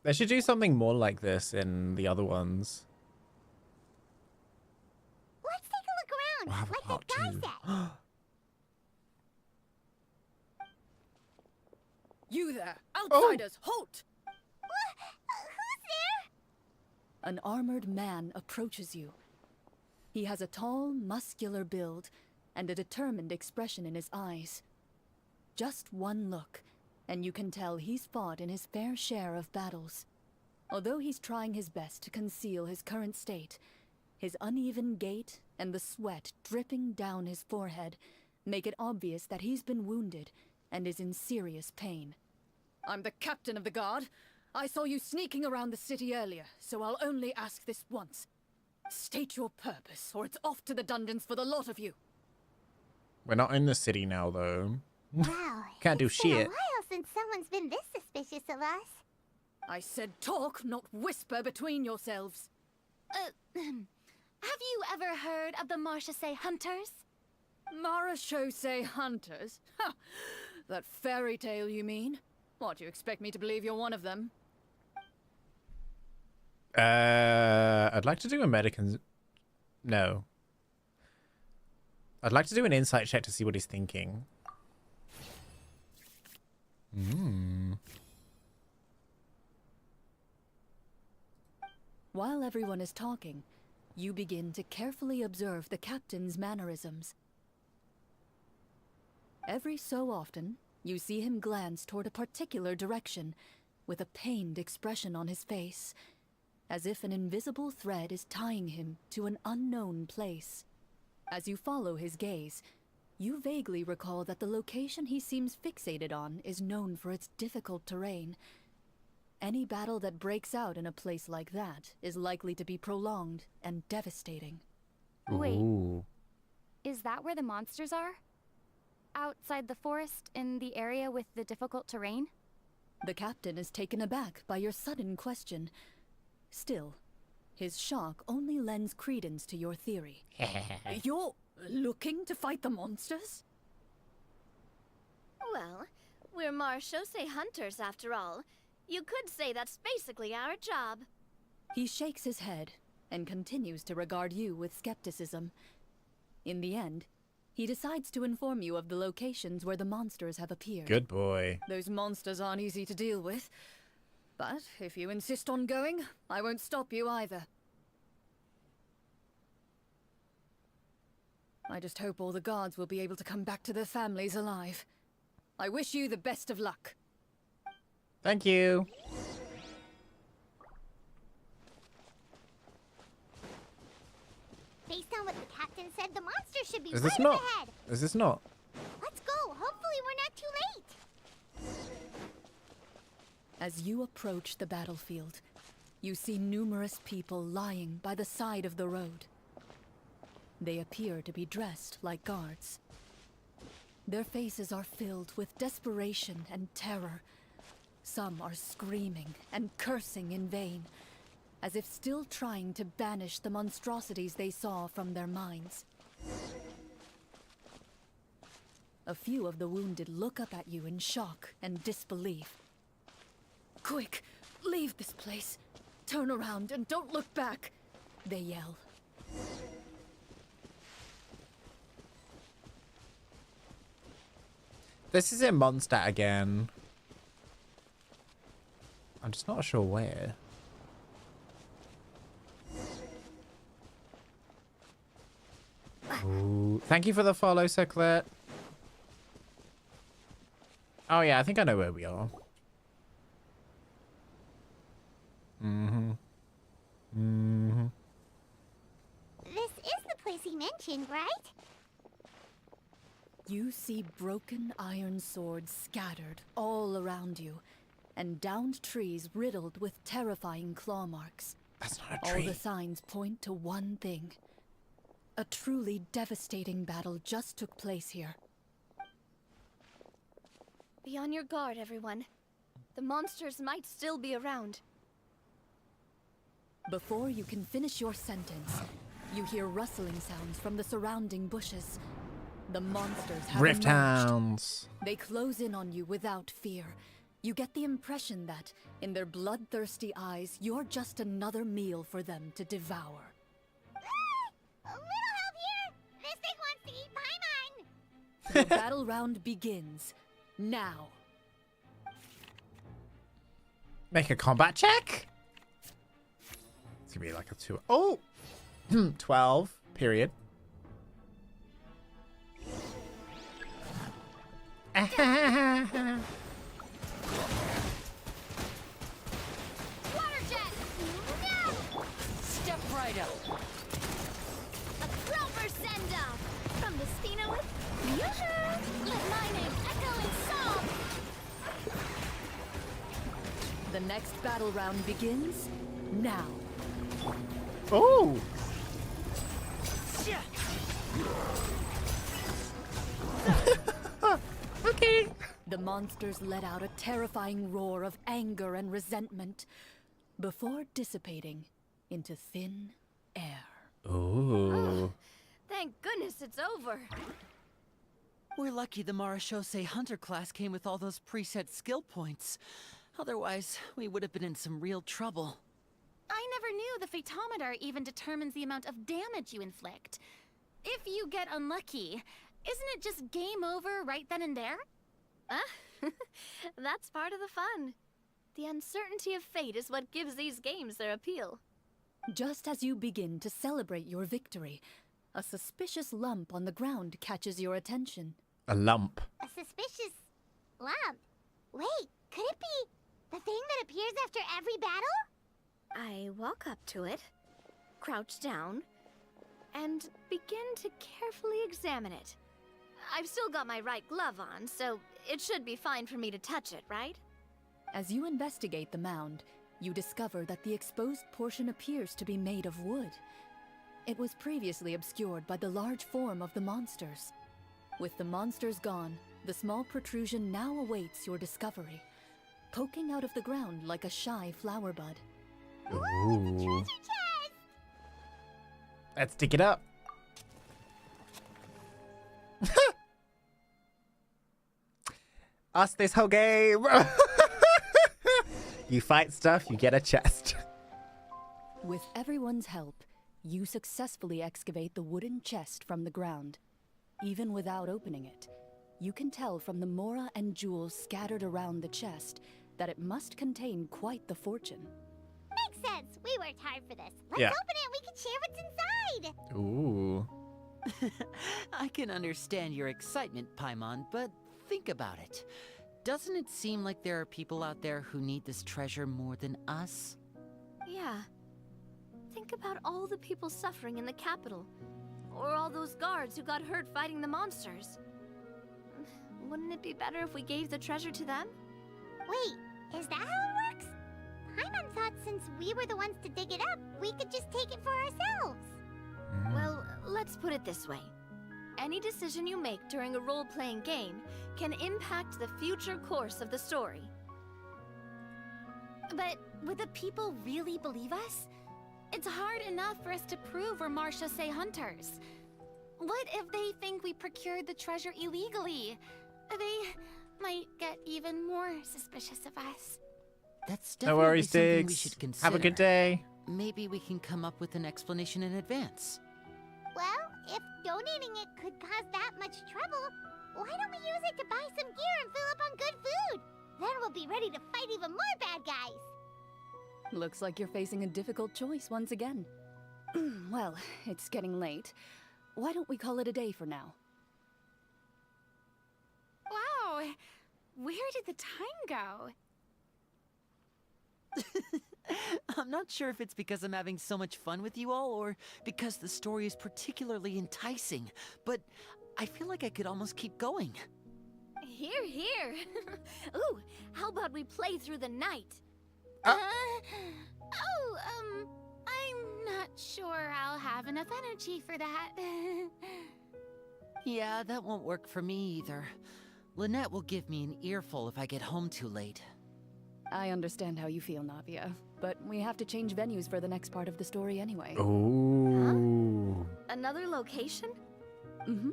They should do something more like this in the other ones. Let's take a look around, We'll have a like part this guy 2. said. You there! Outsiders, halt! Who's there? An armored man approaches you. He has a tall, muscular build and a determined expression in his eyes. Just one look, and you can tell he's fought in his fair share of battles. Although he's trying his best to conceal his current state, his uneven gait and the sweat dripping down his forehead make it obvious that he's been wounded and is in serious pain. I'm the captain of the guard. I saw you sneaking around the city earlier, so I'll only ask this once. State your purpose, or it's off to the dungeons for the lot of you. We're not in the city now, though. Wow, Can't do it's been a shit. while since someone's been this suspicious of us. I said talk, not whisper between yourselves. Have you ever heard of the Marechaussee Hunters? Marechaussee hunters? Ha! That fairy tale, you mean? What, you expect me to believe you're one of them? I'd like to do a medicine. No. I'd like to do an insight check to see what he's thinking. While everyone is talking, you begin to carefully observe the captain's mannerisms. Every so often, you see him glance toward a particular direction, with a pained expression on his face, as if an invisible thread is tying him to an unknown place. As you follow his gaze, you vaguely recall that the location he seems fixated on is known for its difficult terrain. Any battle that breaks out in a place like that is likely to be prolonged and devastating. Wait. Ooh. Is that where the monsters are? Outside the forest, in the area with the difficult terrain? The captain is taken aback by your sudden question. Still, His shock only lends credence to your theory. You're looking to fight the monsters? Well, we're marechaussee hunters after all. You could say that's basically our job. He shakes his head and continues to regard you with skepticism. In the end, he decides to inform you of the locations where the monsters have appeared. Good boy. Those monsters aren't easy to deal with. But if you insist on going, I won't stop you either. I just hope all the guards will be able to come back to their families alive. I wish you the best of luck. Thank you. Based on what the captain said, the monster should be Is right this up not? ahead. Is this not? Let's go. Hopefully we're not too late. As you approach the battlefield, you see numerous people lying by the side of the road. They appear to be dressed like guards. Their faces are filled with desperation and terror. Some are screaming and cursing in vain, as if still trying to banish the monstrosities they saw from their minds. A few of the wounded look up at you in shock and disbelief. Quick, leave this place. Turn around and don't look back, they yell. This is in Mondstadt again. I'm just not sure where. Ooh. Thank you for the follow, Circlet. Oh yeah, I think I know where we are. This is the place he mentioned, right? You see broken iron swords scattered all around you, and downed trees riddled with terrifying claw marks. That's not a tree. All the signs point to one thing. A truly devastating battle just took place here. Be on your guard, everyone. The monsters might still be around. Before you can finish your sentence, you hear rustling sounds from the surrounding bushes. The monsters have Rift emerged. Hounds. They close in on you without fear. You get the impression that, in their bloodthirsty eyes, you're just another meal for them to devour. A little help here. This thing wants to eat Paimon. The battle round begins now. Make a combat check. It's gonna be like a 2. Oh! 12, period. Water jet! No! Step right up. A Clover send-off! From the Spino with Yoo-hoo! Let my name echo in song! The next battle round begins now. Oh! Okay. The monsters let out a terrifying roar of anger and resentment before dissipating into thin air. Ooh. Thank goodness it's over. We're lucky the marechaussee hunter class came with all those preset skill points. Otherwise, we would have been in some real trouble. I never knew the phytometer even determines the amount of damage you inflict. If you get unlucky, isn't it just game over right then and there? That's part of the fun. The uncertainty of fate is what gives these games their appeal. Just as you begin to celebrate your victory, a suspicious lump on the ground catches your attention. A lump. A suspicious lump. Wait, could it be the thing that appears after every battle? I walk up to it, crouch down, and begin to carefully examine it. I've still got my right glove on, so it should be fine for me to touch it, right? As you investigate the mound, you discover that the exposed portion appears to be made of wood. It was previously obscured by the large form of the monsters. With the monsters gone, the small protrusion now awaits your discovery, poking out of the ground like a shy flower bud. Ooh, it's a treasure chest! Let's dig it up. Us this whole game. You fight stuff, you get a chest. With everyone's help, you successfully excavate the wooden chest from the ground. Even without opening it, you can tell from the mora and jewels scattered around the chest that it must contain quite the fortune. Makes sense. We worked hard for this. Let's Yeah. open it and we can share what's inside. Ooh. I can understand your excitement, Paimon, but think about it. Doesn't it seem like there are people out there who need this treasure more than us? Yeah. Think about all the people suffering in the capital. Or all those guards who got hurt fighting the monsters. Wouldn't it be better if we gave the treasure to them? Wait, is that how it works? Paimon thought since we were the ones to dig it up, we could just take it for ourselves. Well, let's put it this way. Any decision you make during a role-playing game can impact the future course of the story. But would the people really believe us? It's hard enough for us to prove we're Marcia Say hunters. What if they think we procured the treasure illegally? They might get even more suspicious of us. That's No definitely worries, something we Diggs. should consider. Have a good day. Maybe we can come up with an explanation in advance. Well, if donating it could cause that much trouble, why don't we use it to buy some gear and fill up on good food? Then we'll be ready to fight even more bad guys. Looks like you're facing a difficult choice once again. Well, it's getting late. Why don't we call it a day for now? Wow, where did the time go? I'm not sure if it's because I'm having so much fun with you all or because the story is particularly enticing, but I feel like I could almost keep going. Here, here. Ooh, how about we play through the night? I'm not sure I'll have enough energy for that. Yeah, that won't work for me either. Lynette will give me an earful if I get home too late. I understand how you feel, Navia, but we have to change venues for the next part of the story anyway. Ooh. Another location? Mm-hmm.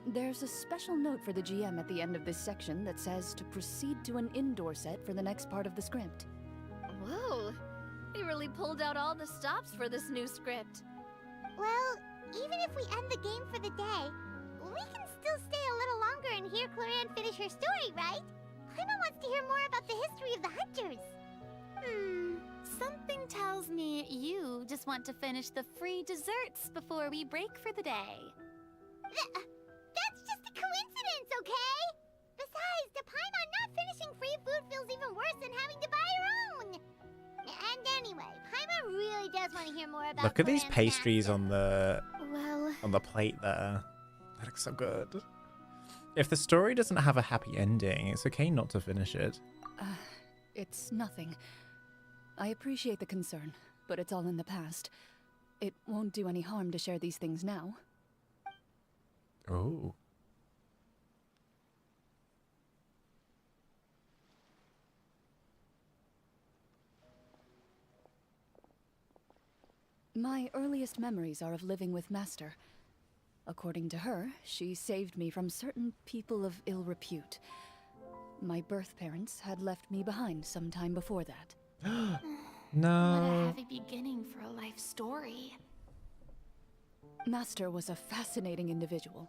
There's a special note for the GM at the end of this section that says to proceed to an indoor set for the next part of the script. Whoa, they really pulled out all the stops for this new script. Well, even if we end the game for the day, we can still stay a little longer and hear Clorinde finish her story, right? Paimon wants to hear more about the history of the hunters. Something tells me you just want to finish the free desserts before we break for the day. That's just a coincidence, okay? Besides, to Paimon, not finishing free food feels even worse than having to buy her own. And anyway, Paimon really does want to hear more about. Look at these Clorinde's pastries master. on the plate there. That looks so good. If the story doesn't have a happy ending, it's okay not to finish it. It's nothing. I appreciate the concern, but it's all in the past. It won't do any harm to share these things now. Oh. My earliest memories are of living with Master. According to her, she saved me from certain people of ill repute. My birth parents had left me behind some time before that. What a No. heavy beginning for a life story. Master was a fascinating individual,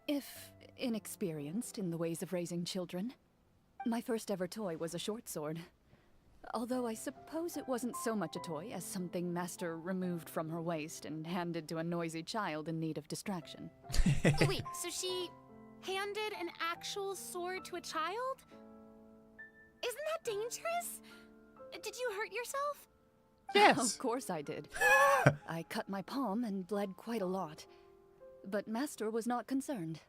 if inexperienced in the ways of raising children. My first ever toy was a short sword. Although I suppose it wasn't so much a toy as something Master removed from her waist and handed to a noisy child in need of distraction. Wait, so she handed an actual sword to a child? Isn't that dangerous? Did you hurt yourself? Yes. Of course I did. I cut my palm and bled quite a lot. But Master was not concerned.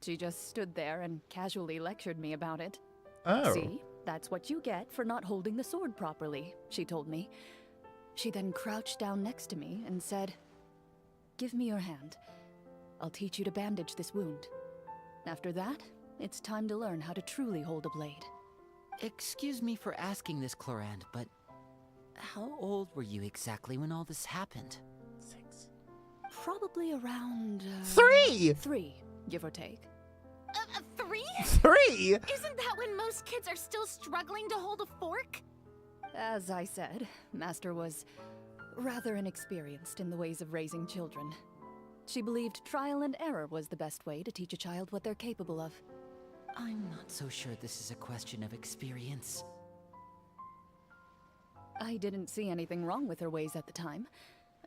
She just stood there and casually lectured me about it. Oh. See? That's what you get for not holding the sword properly, she told me. She then crouched down next to me and said, "Give me your hand. I'll teach you to bandage this wound. After that, it's time to learn how to truly hold a blade." Excuse me for asking this, Clorinde, but how old were you exactly when all this happened? 6. probably around 3! 3, give or take. 3? 3? Isn't that when most kids are still struggling to hold a fork? As I said, Master was rather inexperienced in the ways of raising children. She believed trial and error was the best way to teach a child what they're capable of. I'm not so sure this is a question of experience. I didn't see anything wrong with her ways at the time.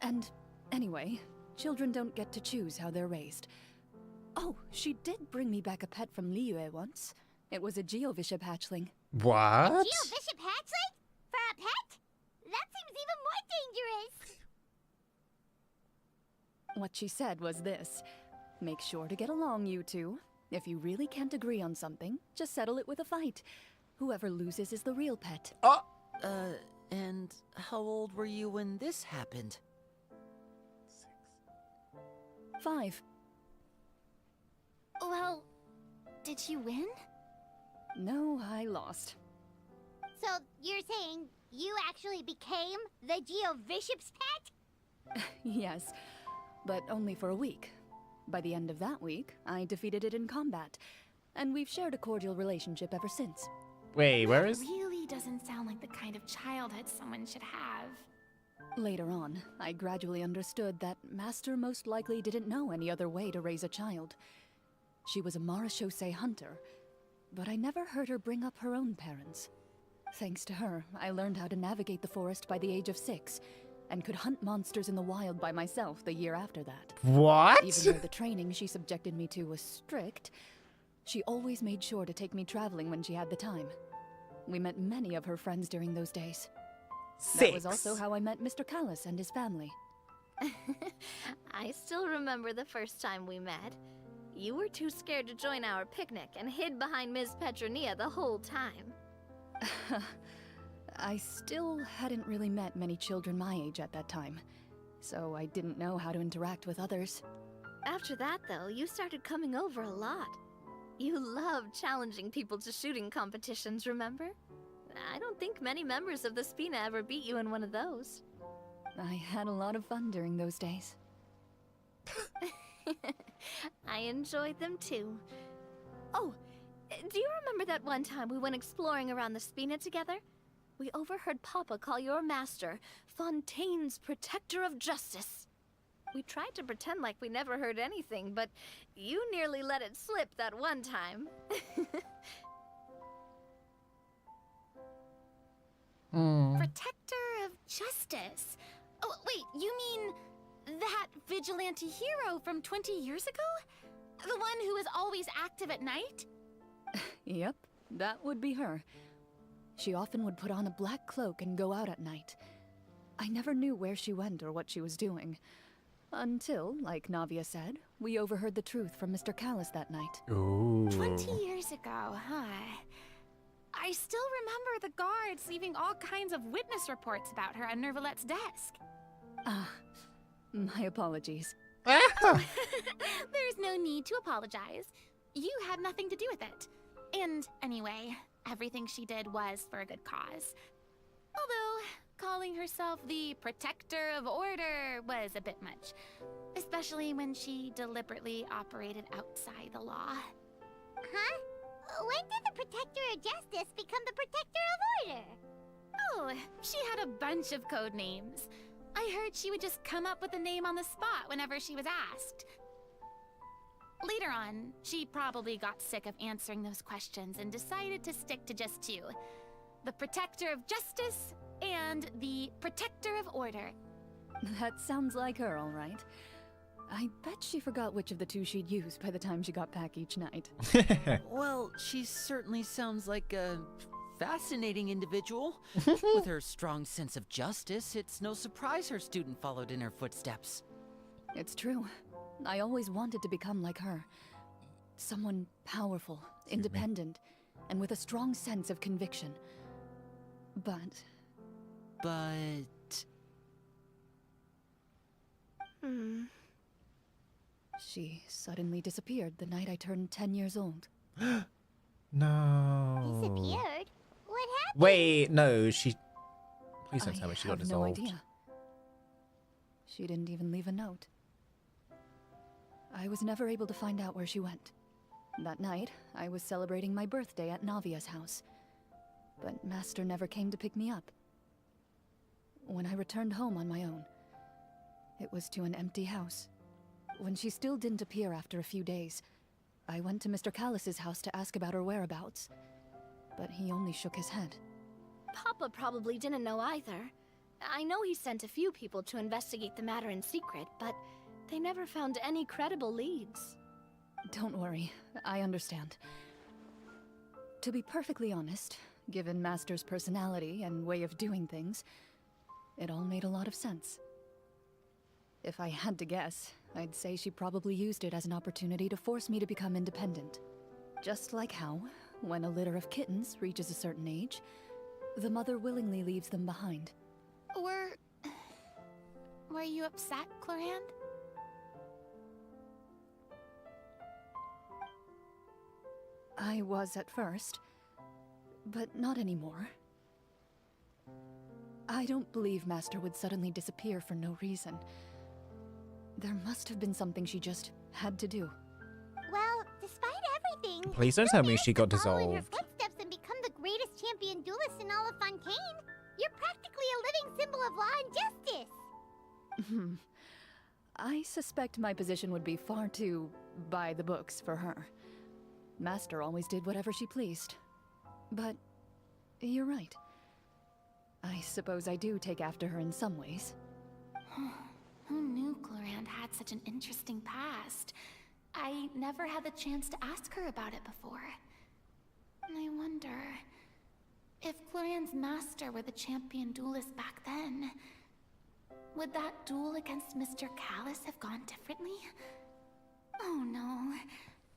And anyway, children don't get to choose how they're raised. Oh, she did bring me back a pet from Liyue once. It was a Geovishap hatchling. What? Geovishap hatchling? For a pet? That seems even more dangerous. What she said was this: make sure to get along, you two. If you really can't agree on something, just settle it with a fight. Whoever loses is the real pet. Oh! And how old were you when this happened? 5. Well, did you win? No, I lost. So you're saying you actually became the Geovishap's pet? Yes, but only for a week. By the end of that week, I defeated it in combat, and we've shared a cordial relationship ever since. Wait, where is... Really doesn't sound like the kind of childhood someone should have. Later on, I gradually understood that Master most likely didn't know any other way to raise a child. She was a Marashosei hunter, but I never heard her bring up her own parents. Thanks to her, I learned how to navigate the forest by the age of 6, and could hunt monsters in the wild by myself the year after that. What? Even though the training she subjected me to was strict, she always made sure to take me traveling when she had the time. We met many of her friends during those days. 6. That was also how I met Mr. Callis and his family. I still remember the first time we met. You were too scared to join our picnic and hid behind Ms. Petronia the whole time. I still hadn't really met many children my age at that time, so I didn't know how to interact with others. After that, though, you started coming over a lot. You loved challenging people to shooting competitions, remember? I don't think many members of the Spina ever beat you in one of those. I had a lot of fun during those days. I enjoyed them too. Oh, do you remember that one time we went exploring around the Spina together? We overheard Papa call your master Fontaine's Protector of Justice. We tried to pretend like we never heard anything, but you nearly let it slip that one time. Protector of Justice. Oh, wait, you mean that vigilante hero from 20 years ago? The one who is always active at night? Yep, that would be her. She often would put on a black cloak and go out at night. I never knew where she went or what she was doing. Until, like Navia said, we overheard the truth from Mr. Callis that night. Ooh. 20 years ago, huh? I still remember the guards leaving all kinds of witness reports about her on Nervalette's desk. Ah, my apologies. There's no need to apologize. You had nothing to do with it. And anyway, everything she did was for a good cause. Although, calling herself the Protector of Order was a bit much. Especially when she deliberately operated outside the law. Huh? When did the Protector of Justice become the Protector of Order? Oh, she had a bunch of code names. I heard she would just come up with a name on the spot whenever she was asked. Later on, she probably got sick of answering those questions and decided to stick to just 2. The Protector of Justice and the Protector of Order. That sounds like her, all right. I bet she forgot which of the 2 she'd use by the time she got back each night. Well, she certainly sounds like a fascinating individual. With her strong sense of justice, it's no surprise her student followed in her footsteps. It's true. I always wanted to become like her. Someone powerful, independent, and with a strong sense of conviction. But... She suddenly disappeared the night I turned 10 years old. No. Disappeared? What happened? Wait, no, she... Please don't tell me she got I have no dissolved. idea. She didn't even leave a note. I was never able to find out where she went. That night, I was celebrating my birthday at Navia's house, but Master never came to pick me up. When I returned home on my own, it was to an empty house. When she still didn't appear after a few days, I went to Mr. Callus's house to ask about her whereabouts, but he only shook his head. Papa probably didn't know either. I know he sent a few people to investigate the matter in secret, but they never found any credible leads. Don't worry, I understand. To be perfectly honest, given Master's personality and way of doing things, it all made a lot of sense. If I had to guess, I'd say she probably used it as an opportunity to force me to become independent. Just like how, when a litter of kittens reaches a certain age, the mother willingly leaves them behind. Were you upset, Clorinde? I was at first, but not anymore. I don't believe Master would suddenly disappear for no reason. There must have been something she just had to do. Well, despite everything, Please don't tell me she got to follow in her dissolved. footsteps and become the greatest champion duelist in all of Fontaine. You're practically a living symbol of law and justice. I suspect my position would be far too by the books for her. Master always did whatever she pleased. But you're right. I suppose I do take after her in some ways. Who knew Clorinde had such an interesting past? I never had the chance to ask her about it before. I wonder if Clorinde's master were the champion duelist back then. Would that duel against Mr. Callus have gone differently? Oh no.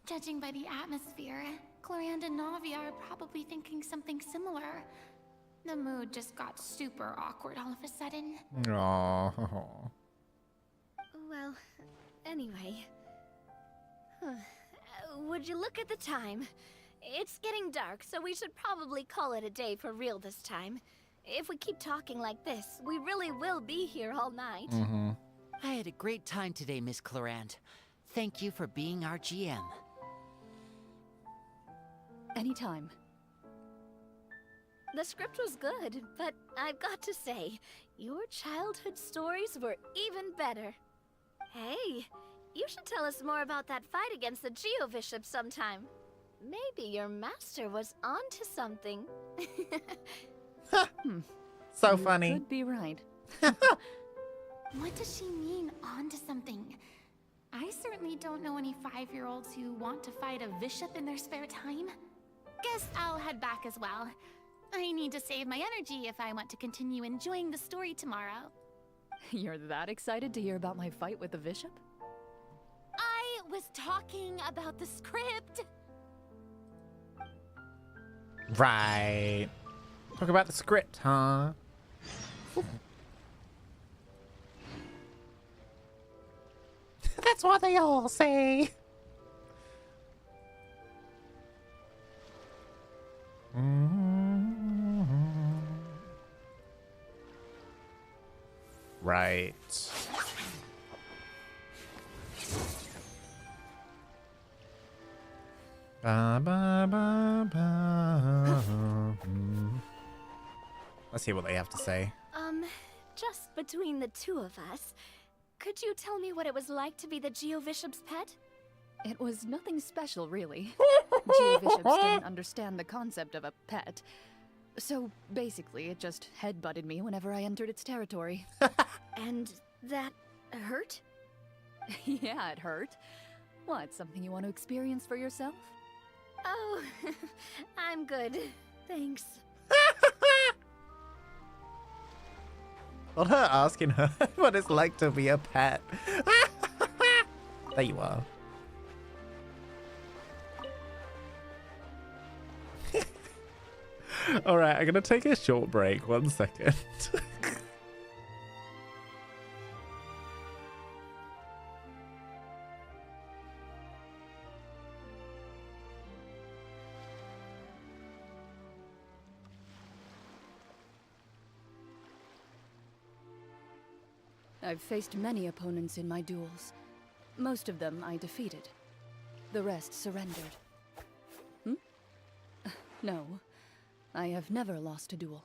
Judging by the atmosphere, Clorinde and Navia are probably thinking something similar. The mood just got super awkward all of a sudden. Aww. Well, anyway. Would you look at the time? It's getting dark, so we should probably call it a day for real this time. If we keep talking like this, we really will be here all night. I had a great time today, Miss Clorinde. Thank you for being our GM. Anytime. The script was good, but I've got to say, your childhood stories were even better. Hey, you should tell us more about that fight against the Geo-Bishop sometime. Maybe your master was onto something. So You funny. could be right. What does she mean, onto something? I certainly don't know any 5-year-olds who want to fight a bishop in their spare time. Guess I'll head back as well. I need to save my energy if I want to continue enjoying the story tomorrow. You're that excited to hear about my fight with the bishop? I was talking about the script. Right. Talk about the script, huh? That's what they all say. Right. Ba, ba, ba, ba. Let's hear what they have to say. Just between the two of us, could you tell me what it was like to be the Geo-Bishop's pet? It was nothing special, really. Geo-Bishops didn't understand the concept of a pet. So, basically, it just headbutted me whenever I entered its territory. And that hurt? Yeah, it hurt. What, something you want to experience for yourself? Oh, I'm good. Thanks. Not her asking her what it's like to be a pet. There you are. Alright, I'm gonna take a short break. 1 second. I've faced many opponents in my duels, Most of them I defeated. The rest surrendered. Hmm? No, I have never lost a duel.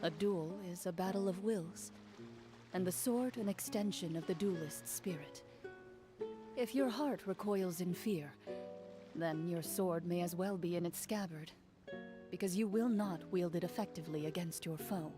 A duel is a battle of wills, and the sword an extension of the duelist's spirit. If your heart recoils in fear, then your sword may as well be in its scabbard, because you will not wield it effectively against your foe.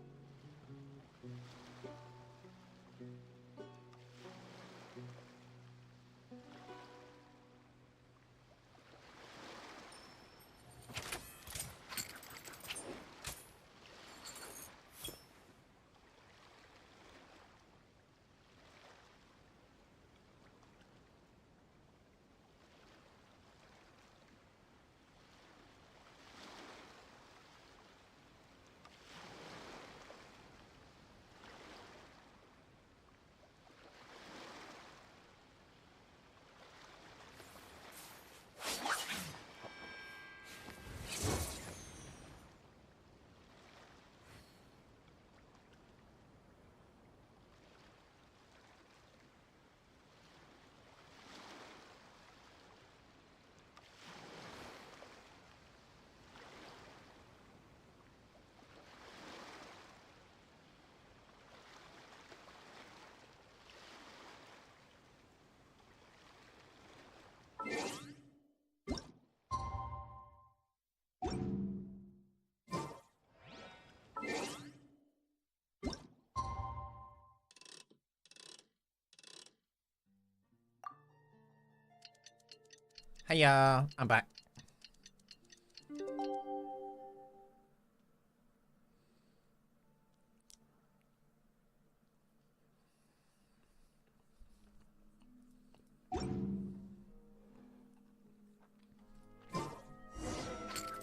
Hiya, I'm back.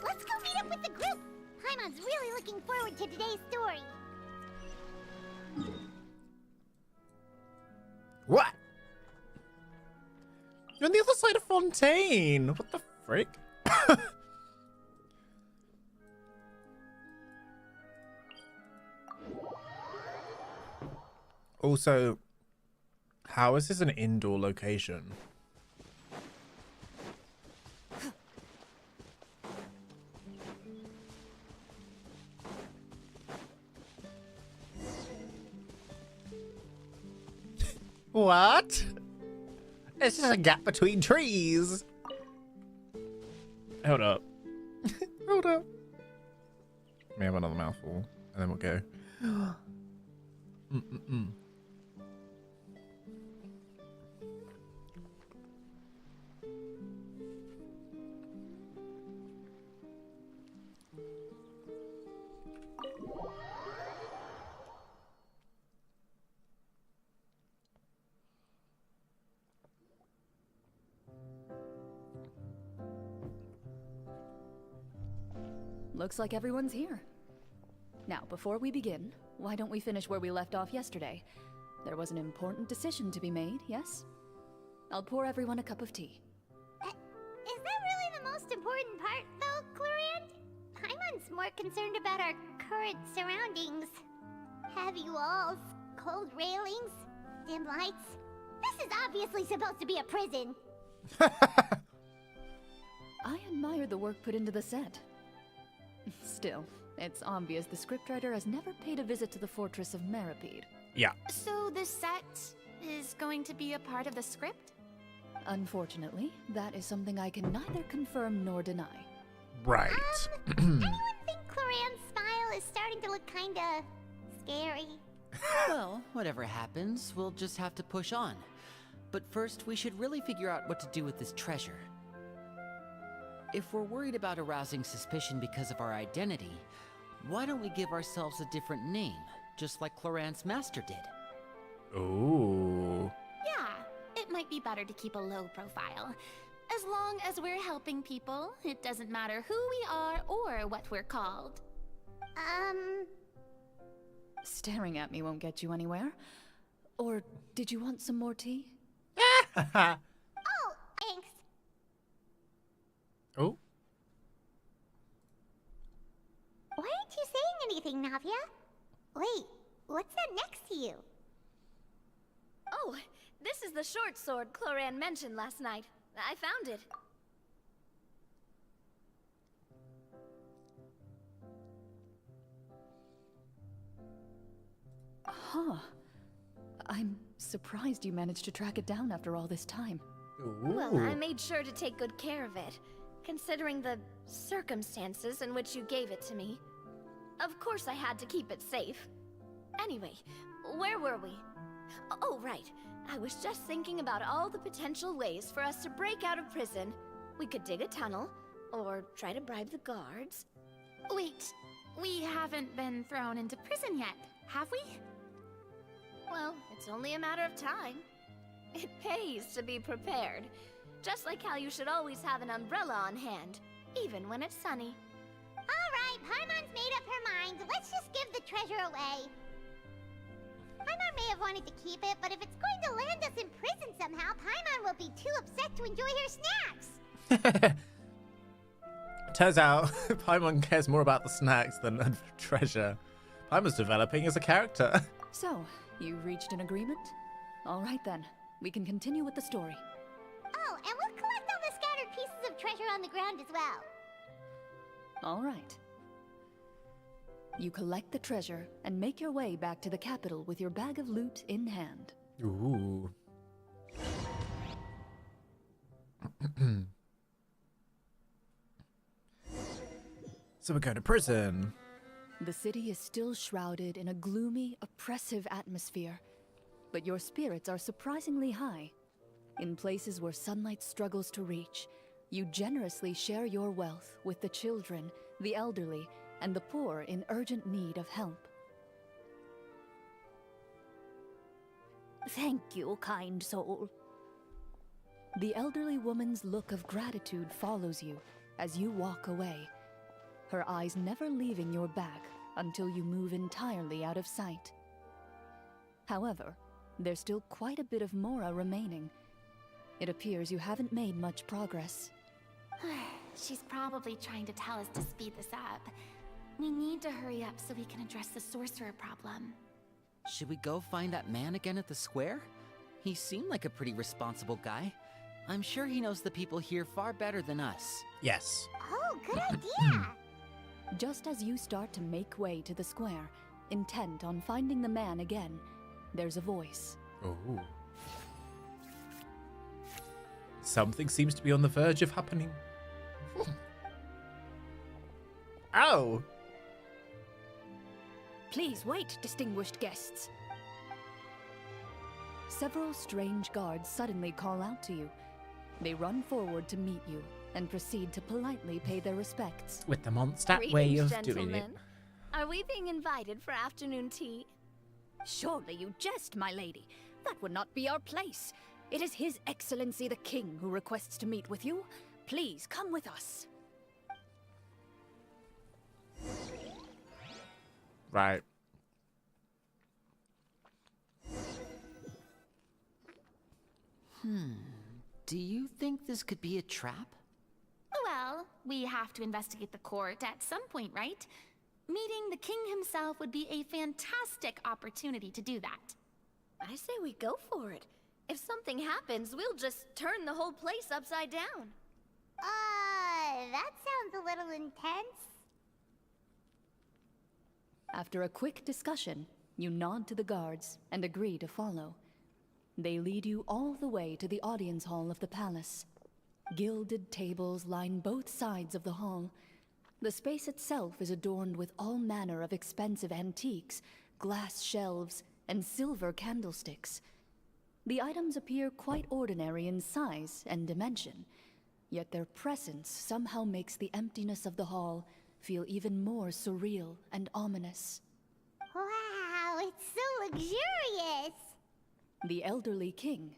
Let's go meet up with the group! Paimon's really looking forward to today's story. What? You're on the other side of Fontaine. What the frick? Also, how is this an indoor location? What? It's just a gap between trees. Hold up. Hold up. Let me have another mouthful, and then we'll go. Looks like everyone's here. Now, before we begin, why don't we finish where we left off yesterday? There was an important decision to be made, yes? I'll pour everyone a cup of tea. Is that really the most important part, though, Clorinde? Paimon's more concerned about our current surroundings. Heavy walls, cold railings, dim lights. This is obviously supposed to be a prison. I admire the work put into the set. Still, it's obvious the scriptwriter has never paid a visit to the fortress of Meripede. Yeah. So the set is going to be a part of the script? Unfortunately, that is something I can neither confirm nor deny. Right. Anyone think Clorinde's smile is starting to look kinda scary? Well, whatever happens, we'll just have to push on. But first, we should really figure out what to do with this treasure. If we're worried about arousing suspicion because of our identity, why don't we give ourselves a different name, just like Clorinde's master did? Ooh. Yeah, it might be better to keep a low profile. As long as we're helping people, it doesn't matter who we are or what we're called. Staring at me won't get you anywhere. Or did you want some more tea? Oh, thanks. Oh. Why aren't you saying anything, Navia? Wait, what's that next to you? Oh, this is the short sword Clorinde mentioned last night. I found it. Huh. I'm surprised you managed to track it down after all this time. Ooh. Well, I made sure to take good care of it, considering the circumstances in which you gave it to me. Of course I had to keep it safe. Anyway, where were we? Oh, right. I was just thinking about all the potential ways for us to break out of prison. We could dig a tunnel, or try to bribe the guards. Wait, we haven't been thrown into prison yet, have we? Well, it's only a matter of time. It pays to be prepared. Just like how you should always have an umbrella on hand, even when it's sunny. Alright, Paimon's made up her mind. Let's just give the treasure away. Paimon may have wanted to keep it, but if it's going to land us in prison somehow, Paimon will be too upset to enjoy her snacks. Turns out, Paimon cares more about the snacks than the treasure. Paimon's developing as a character. So, you reached an agreement? All right then, we can continue with the story. Oh, and we'll collect all the scattered pieces of treasure on the ground as well. All right. You collect the treasure and make your way back to the capital with your bag of loot in hand. Ooh. So we're going to prison. The city is still shrouded in a gloomy, oppressive atmosphere, but your spirits are surprisingly high. In places where sunlight struggles to reach, you generously share your wealth with the children, the elderly, and the poor in urgent need of help. Thank you, kind soul. The elderly woman's look of gratitude follows you as you walk away, her eyes never leaving your back until you move entirely out of sight. However, there's still quite a bit of Mora remaining. It appears you haven't made much progress. She's probably trying to tell us to speed this up. We need to hurry up so we can address the sorcerer problem. Should we go find that man again at the square? He seemed like a pretty responsible guy. I'm sure he knows the people here far better than us. Yes. Oh, good idea! Just as you start to make way to the square, intent on finding the man again, there's a voice. Ooh. Something seems to be on the verge of happening. Oh! Please wait, distinguished guests. Several strange guards suddenly call out to you. They run forward to meet you and proceed to politely pay their respects. With the monster way Greetings, of doing it. gentlemen. Are we being invited for afternoon tea? Surely you jest, my lady. That would not be our place. It is His Excellency the King who requests to meet with you. Please come with us. Right. Do you think this could be a trap? Well, we have to investigate the court at some point, right? Meeting the king himself would be a fantastic opportunity to do that. I say we go for it. If something happens, we'll just turn the whole place upside down. That sounds a little intense. After a quick discussion, you nod to the guards and agree to follow. They lead you all the way to the audience hall of the palace. Gilded tables line both sides of the hall. The space itself is adorned with all manner of expensive antiques, glass shelves, and silver candlesticks. The items appear quite ordinary in size and dimension, yet their presence somehow makes the emptiness of the hall feel even more surreal and ominous. Wow, it's so luxurious! The elderly king,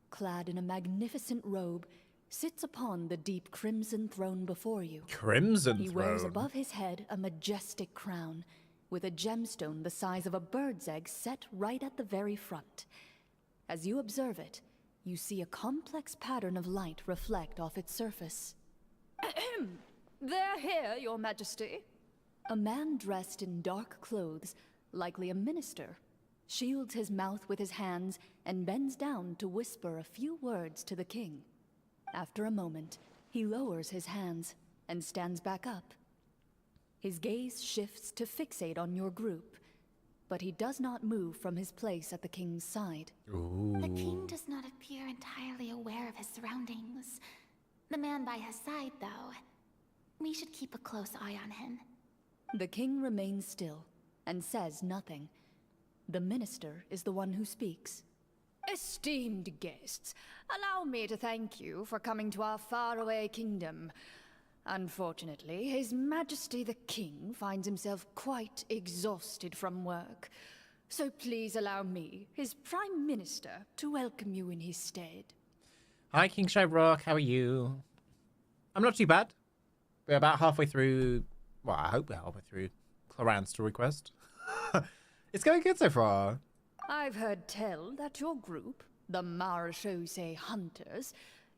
clad in a magnificent robe, sits upon the deep crimson throne before you. Crimson He throne. wears above his head a majestic crown, with a gemstone the size of a bird's egg set right at the very front. As you observe it, you see a complex pattern of light reflect off its surface. They're here, Your Majesty. A man dressed in dark clothes, likely a minister, shields his mouth with his hands and bends down to whisper a few words to the king. After a moment, he lowers his hands and stands back up. His gaze shifts to fixate on your group, but he does not move from his place at the king's side. Ooh. The king does not appear entirely aware of his surroundings. The man by his side, though, we should keep a close eye on him. The king remains still and says nothing. The minister is the one who speaks. Esteemed guests, allow me to thank you for coming to our faraway kingdom. Unfortunately, His Majesty the King finds himself quite exhausted from work. So please allow me, his Prime Minister, to welcome you in his stead. Hi, King Shyrock. How are you? I'm not too bad. We're about halfway through. Well, I hope we're halfway through Clorinde's story quest. It's going good so far. I've heard tell that your group, the Marechaussee Hunters,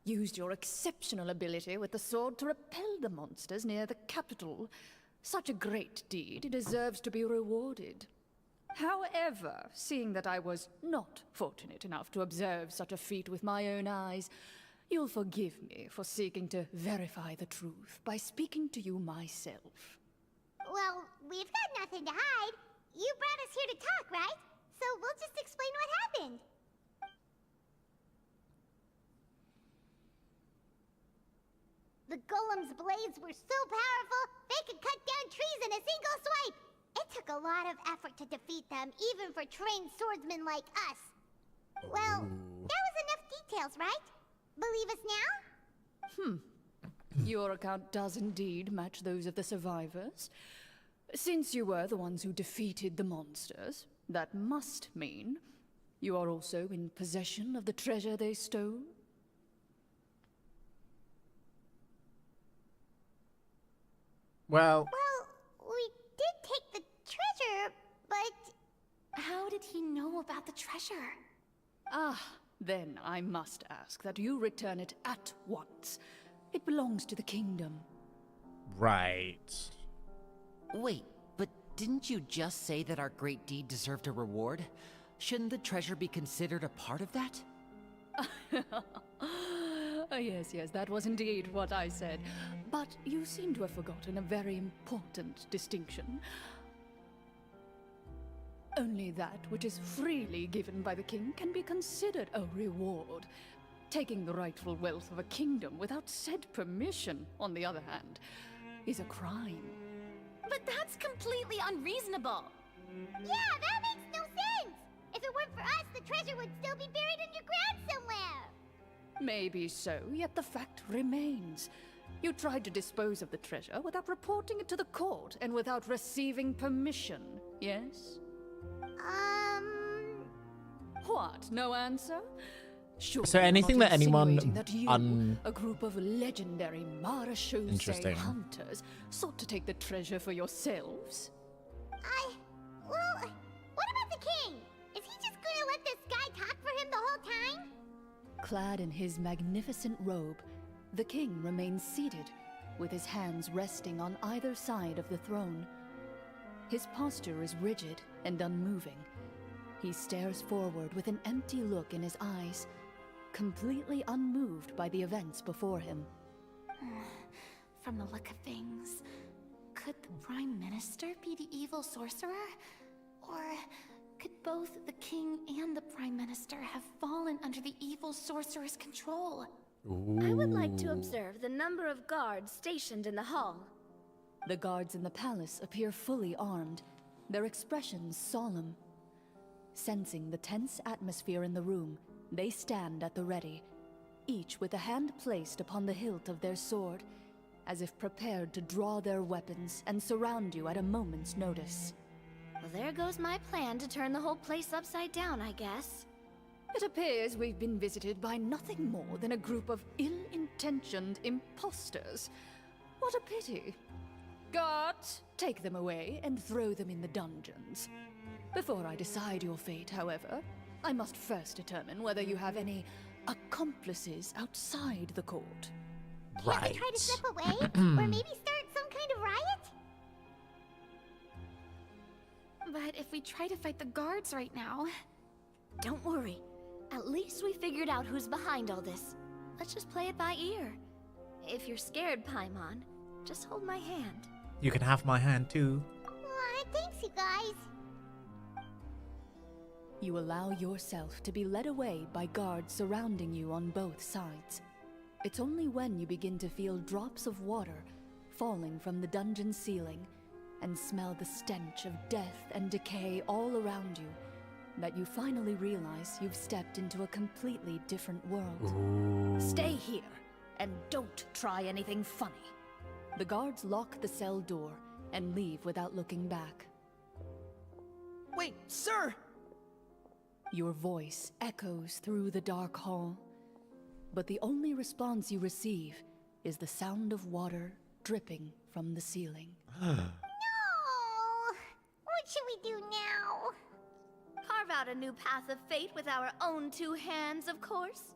used your exceptional ability with the sword to repel the monsters near the capital. Such a great deed deserves to be rewarded. However, seeing that I was not fortunate enough to observe such a feat with my own eyes, you'll forgive me for seeking to verify the truth by speaking to you myself. Well, we've got nothing to hide. You brought us here to talk, right? So we'll just explain what happened. The golem's blades were so powerful, they could cut down trees in a single swipe. It took a lot of effort to defeat them, even for trained swordsmen like us. Well, there was enough details, right? Believe us now? Your account does indeed match those of the survivors. Since you were the ones who defeated the monsters, that must mean you are also in possession of the treasure they stole? Well, We did take the treasure, but... How did he know about the treasure? Then I must ask that you return it at once. It belongs to the kingdom. right. Wait, but didn't you just say that our great deed deserved a reward? Shouldn't the treasure be considered a part of that? Yes, that was indeed what I said. But you seem to have forgotten a very important distinction. Only that which is freely given by the king can be considered a reward. Taking the rightful wealth of a kingdom without said permission, on the other hand, is a crime. But that's completely unreasonable. Yeah, that makes no sense! If it weren't for us, the treasure would still be buried underground somewhere! Maybe so, yet the fact remains. You tried to dispose of the treasure without reporting it to the court and without receiving permission, yes? What, no answer? Surely Is there anything you're not that anyone insinuating that you, a group of legendary Marachose Interesting. hunters, sought to take the treasure for yourselves? Well, what about the king? Is he just gonna let this guy talk for him the whole time? Clad in his magnificent robe, the king remains seated, with his hands resting on either side of the throne. His posture is rigid and unmoving. He stares forward with an empty look in his eyes, completely unmoved by the events before him. From the look of things, could the Prime Minister be the evil sorcerer? Or could both the king and the Prime Minister have fallen under the evil sorcerer's control? I would like to observe the number of guards stationed in the hall. The guards in the palace appear fully armed, their expressions solemn. Sensing the tense atmosphere in the room, they stand at the ready, each with a hand placed upon the hilt of their sword, as if prepared to draw their weapons and surround you at a moment's notice. Well, there goes my plan to turn the whole place upside down, I guess. It appears we've been visited by nothing more than a group of ill-intentioned imposters. What a pity. Guards, take them away and throw them in the dungeons. Before I decide your fate, however, I must first determine whether you have any accomplices outside the court. Can't we try to slip away? Or maybe start some kind of riot? But if we try to fight the guards right now... Don't worry. At least we figured out who's behind all this. Let's just play it by ear. If you're scared, Paimon, just hold my hand. You can have my hand too. Aw, thanks, you guys. You allow yourself to be led away by guards surrounding you on both sides. It's only when you begin to feel drops of water falling from the dungeon ceiling and smell the stench of death and decay all around you that you finally realize you've stepped into a completely different world. Stay here, and don't try anything funny. The guards lock the cell door and leave without looking back. Wait, sir! Your voice echoes through the dark hall, but the only response you receive is the sound of water dripping from the ceiling. No! What should we do now? Carve out a new path of fate with our own two hands, of course.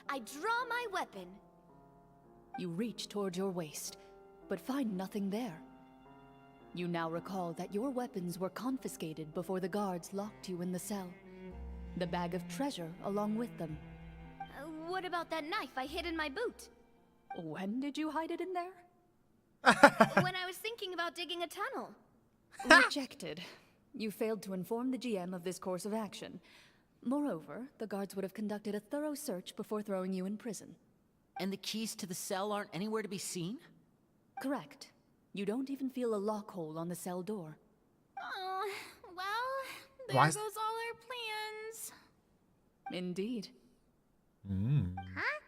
I draw my weapon. You reach toward your waist, but find nothing there. You now recall that your weapons were confiscated before the guards locked you in the cell. The bag of treasure along with them. What about that knife I hid in my boot? When did you hide it in there? When I was thinking about digging a tunnel. Rejected. You failed to inform the GM of this course of action. Moreover, the guards would have conducted a thorough search before throwing you in prison. And the keys to the cell aren't anywhere to be seen? Correct. You don't even feel a lock hole on the cell door. Oh, well, there Why goes all our plans. Indeed. Huh?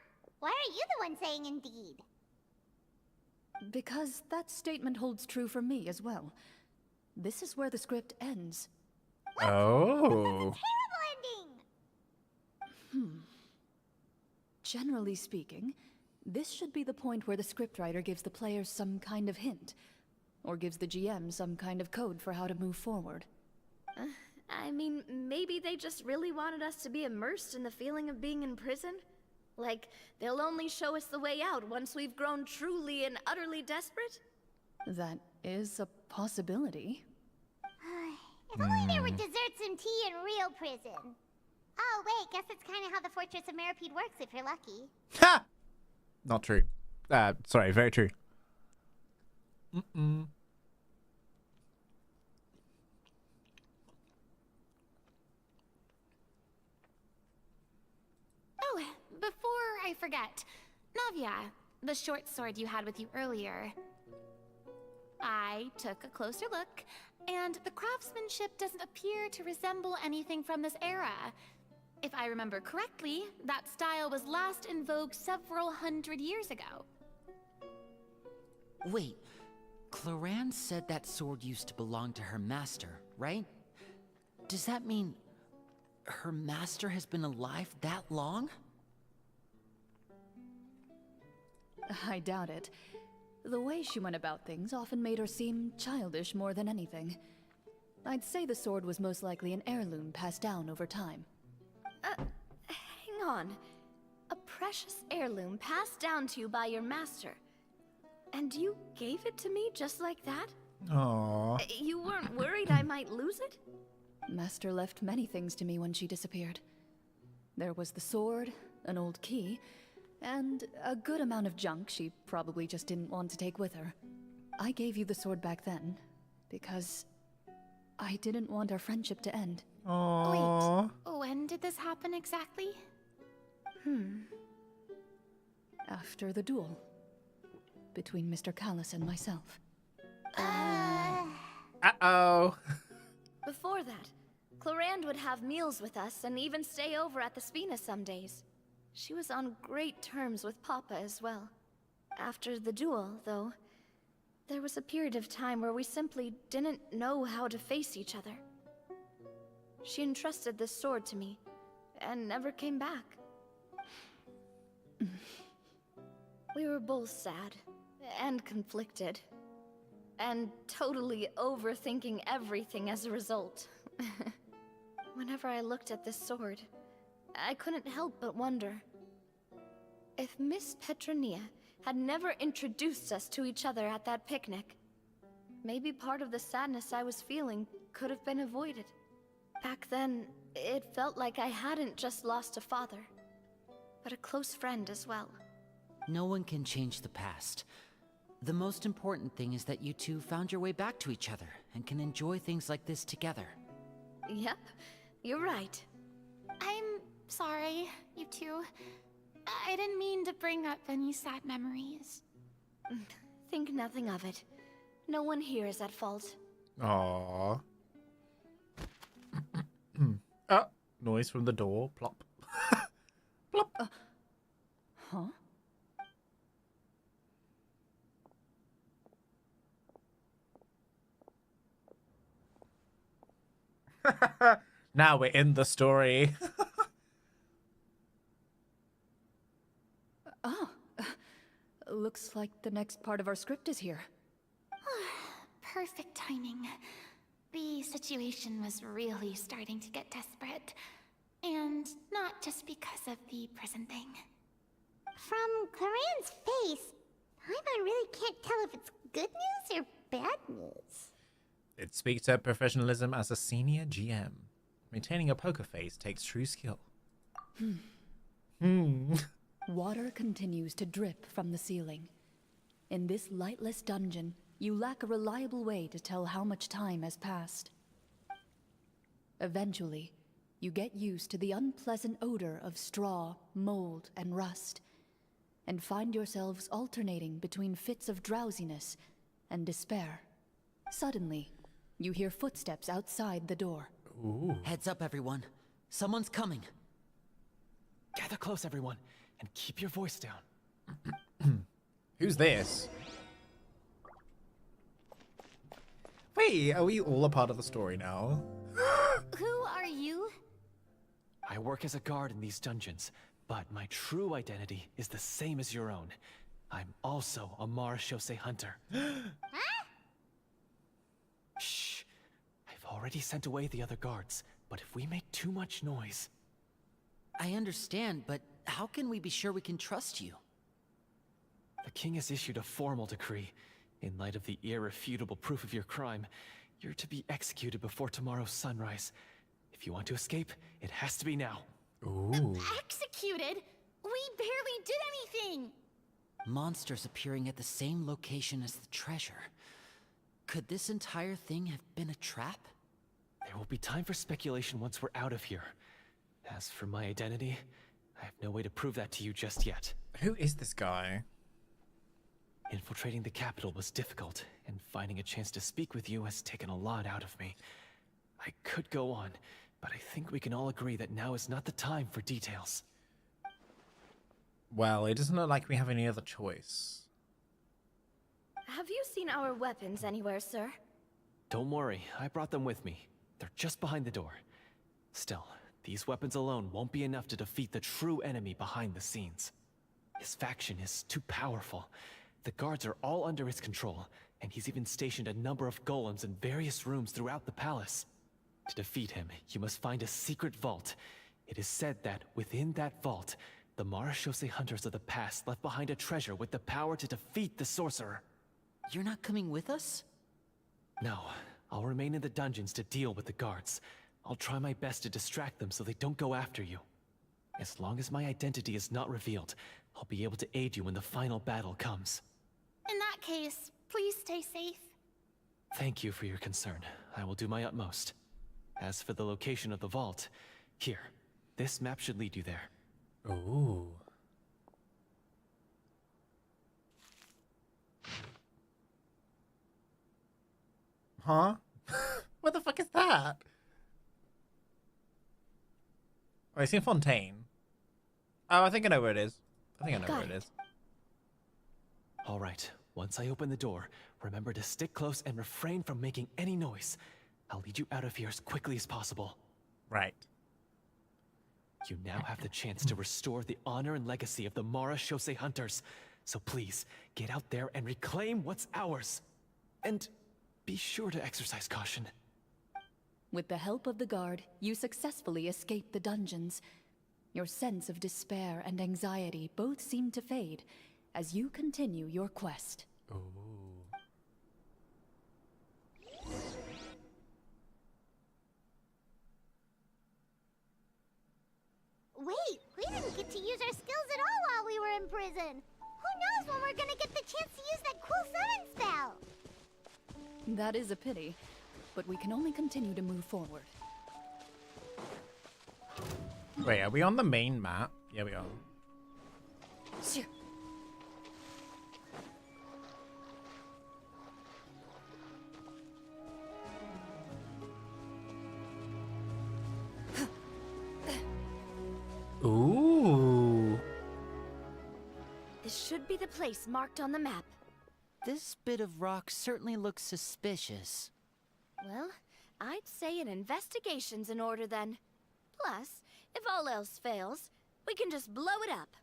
Why are you the one saying indeed? Because that statement holds true for me as well. This is where the script ends. Oh. Terrible ending! Generally speaking, this should be the point where the scriptwriter gives the players some kind of hint, or gives the GM some kind of code for how to move forward. I mean, maybe they just really wanted us to be immersed in the feeling of being in prison? Like, they'll only show us the way out once we've grown truly and utterly desperate? That is a possibility. If only there were desserts and tea in real prison. Oh, wait, guess that's kind of how the Fortress of Meripede works if you're lucky. Ha! Not true. Sorry, very true. Oh, before I forget. Navia, the short sword you had with you earlier. I took a closer look, and the craftsmanship doesn't appear to resemble anything from this era. If I remember correctly, that style was last in vogue several hundred years ago. Wait, Clorinde said that sword used to belong to her master, right? Does that mean her master has been alive that long? I doubt it. The way she went about things often made her seem childish more than anything. I'd say the sword was most likely an heirloom passed down over time. Hang on. A precious heirloom passed down to you by your master. And you gave it to me just like that? Aww. You weren't worried I might lose it? Master left many things to me when she disappeared. There was the sword, an old key, and a good amount of junk she probably just didn't want to take with her. I gave you the sword back then, because I didn't want our friendship to end. Aww. Wait, when did this happen exactly? After the duel. Between Mr. Callus and myself. Uh-oh. Before that, Clorinde would have meals with us and even stay over at the Spina some days. She was on great terms with Papa as well. After the duel, though, there was a period of time where we simply didn't know how to face each other. She entrusted this sword to me, and never came back. We were both sad, and conflicted, and totally overthinking everything as a result. Whenever I looked at this sword, I couldn't help but wonder if Miss Petronia had never introduced us to each other at that picnic. Maybe part of the sadness I was feeling could have been avoided. Back then, it felt like I hadn't just lost a father, but a close friend as well. No one can change the past. The most important thing is that you two found your way back to each other and can enjoy things like this together. Yep, you're right. I'm sorry, you two. I didn't mean to bring up any sad memories. Think nothing of it. No one here is at fault. Aww. Noise from the door. Plop. Plop. Huh? Now we're in the story. Looks like the next part of our script is here. Perfect timing. The situation was really starting to get desperate. And not just because of the prison thing. From Clorinde's face, Paimon really can't tell if it's good news or bad news. It speaks to her professionalism as a senior GM. Maintaining a poker face takes true skill. Water continues to drip from the ceiling. In this lightless dungeon, you lack a reliable way to tell how much time has passed. Eventually, you get used to the unpleasant odor of straw, mold, and rust, and find yourselves alternating between fits of drowsiness and despair. Suddenly, you hear footsteps outside the door. Ooh. Heads up, everyone. Someone's coming. Gather close, everyone, and keep your voice down. Who's this? Wait, are we all a part of the story now? Who are you? I work as a guard in these dungeons, but my true identity is the same as your own. I'm also a marechaussee hunter. Shh. I've already sent away the other guards, but if we make too much noise... I understand, but how can we be sure we can trust you? The king has issued a formal decree. In light of the irrefutable proof of your crime, you're to be executed before tomorrow's sunrise. If you want to escape, it has to be now. Ooh. Executed? We barely did anything! Monsters appearing at the same location as the treasure. Could this entire thing have been a trap? There will be time for speculation once we're out of here. As for my identity, I have no way to prove that to you just yet. Who is this guy? Infiltrating the capital was difficult, and finding a chance to speak with you has taken a lot out of me. I could go on, but I think we can all agree that now is not the time for details. Well, it doesn't look like we have any other choice. Have you seen our weapons anywhere, sir? Don't worry, I brought them with me. They're just behind the door. Still, these weapons alone won't be enough to defeat the true enemy behind the scenes. His faction is too powerful. The guards are all under his control, and he's even stationed a number of golems in various rooms throughout the palace. To defeat him, you must find a secret vault. It is said that within that vault, the Marechaussee hunters of the past left behind a treasure with the power to defeat the sorcerer. You're not coming with us? No, I'll remain in the dungeons to deal with the guards. I'll try my best to distract them so they don't go after you. As long as my identity is not revealed, I'll be able to aid you when the final battle comes. In that case, please stay safe. Thank you for your concern. I will do my utmost. As for the location of the vault, here, this map should lead you there. Ooh. Huh? What the fuck is that? Oh, I see a fontaine. Oh, I think I know where it is. I think I know where it is. All right, once I open the door, remember to stick close and refrain from making any noise. I'll lead you out of here as quickly as possible. Right. You now have the chance to restore the honor and legacy of the Marechaussee hunters. So please, get out there and reclaim what's ours. And be sure to exercise caution. With the help of the guard, you successfully escape the dungeons. Your sense of despair and anxiety both seem to fade as you continue your quest. Ooh. Wait, we didn't get to use our skills at all while we were in prison. Who knows when we're gonna get the chance to use that cool summon spell? That is a pity, but we can only continue to move forward. Wait, are we on the main map? Yeah, we are. Sure. Ooh. This should be the place marked on the map. This bit of rock certainly looks suspicious. Well, I'd say an investigation's in order then. Plus, if all else fails, we can just blow it up.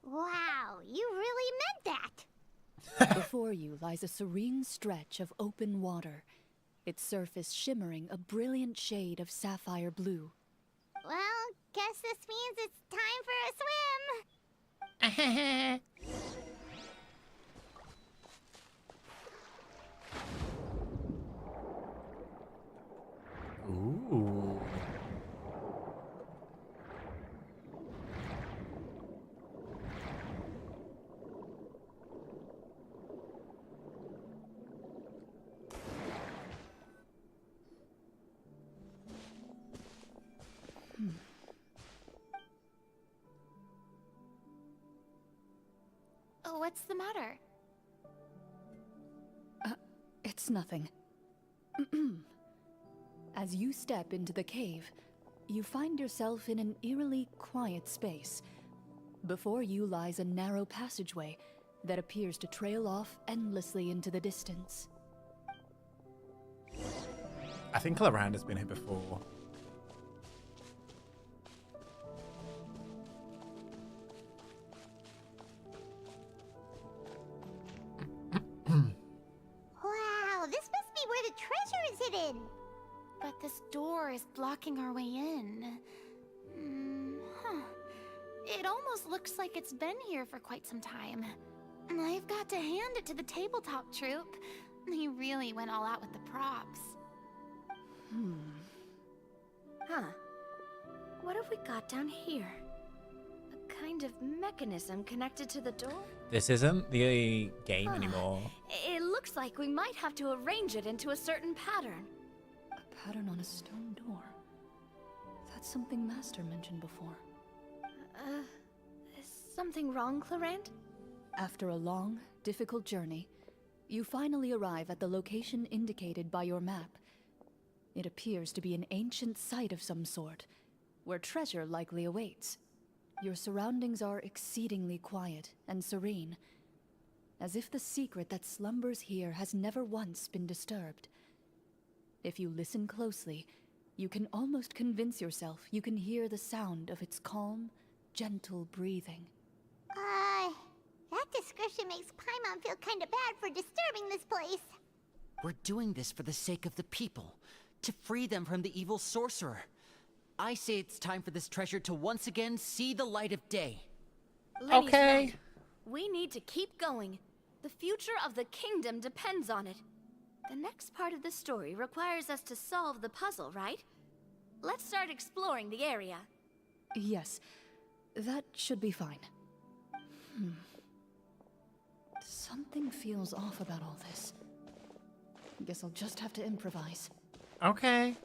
Wow, you really meant that! Before you lies a serene stretch of open water, its surface shimmering a brilliant shade of sapphire blue. Well, guess this means it's time for a swim! Ooh. Oh, what's the matter? It's nothing. As you step into the cave, you find yourself in an eerily quiet space. Before you lies a narrow passageway that appears to trail off endlessly into the distance. I think Clorinde has been here before. Wow, this must be where the treasure is hidden! But this door is blocking our way in. Huh. It almost looks like it's been here for quite some time. I've got to hand it to the tabletop troupe. They really went all out with the props. Huh. What have we got down here? A kind of mechanism connected to the door? This isn't the game anymore. It looks like we might have to arrange it into a certain pattern. A pattern on a stone door. That's something Master mentioned before. Is something wrong, Clorinde? After a long, difficult journey, you finally arrive at the location indicated by your map. It appears to be an ancient site of some sort, where treasure likely awaits. Your surroundings are exceedingly quiet and serene, as if the secret that slumbers here has never once been disturbed. If you listen closely, you can almost convince yourself you can hear the sound of its calm, gentle breathing. That description makes Paimon feel kinda bad for disturbing this place. We're doing this for the sake of the people, to free them from the evil sorcerer. I say it's time for this treasure to once again see the light of day. Lenny's right. We need to keep going. The future of the kingdom depends on it. The next part of the story requires us to solve the puzzle, right? Let's start exploring the area. Yes, that should be fine. Something feels off about all this. Guess I'll just have to improvise. Okay.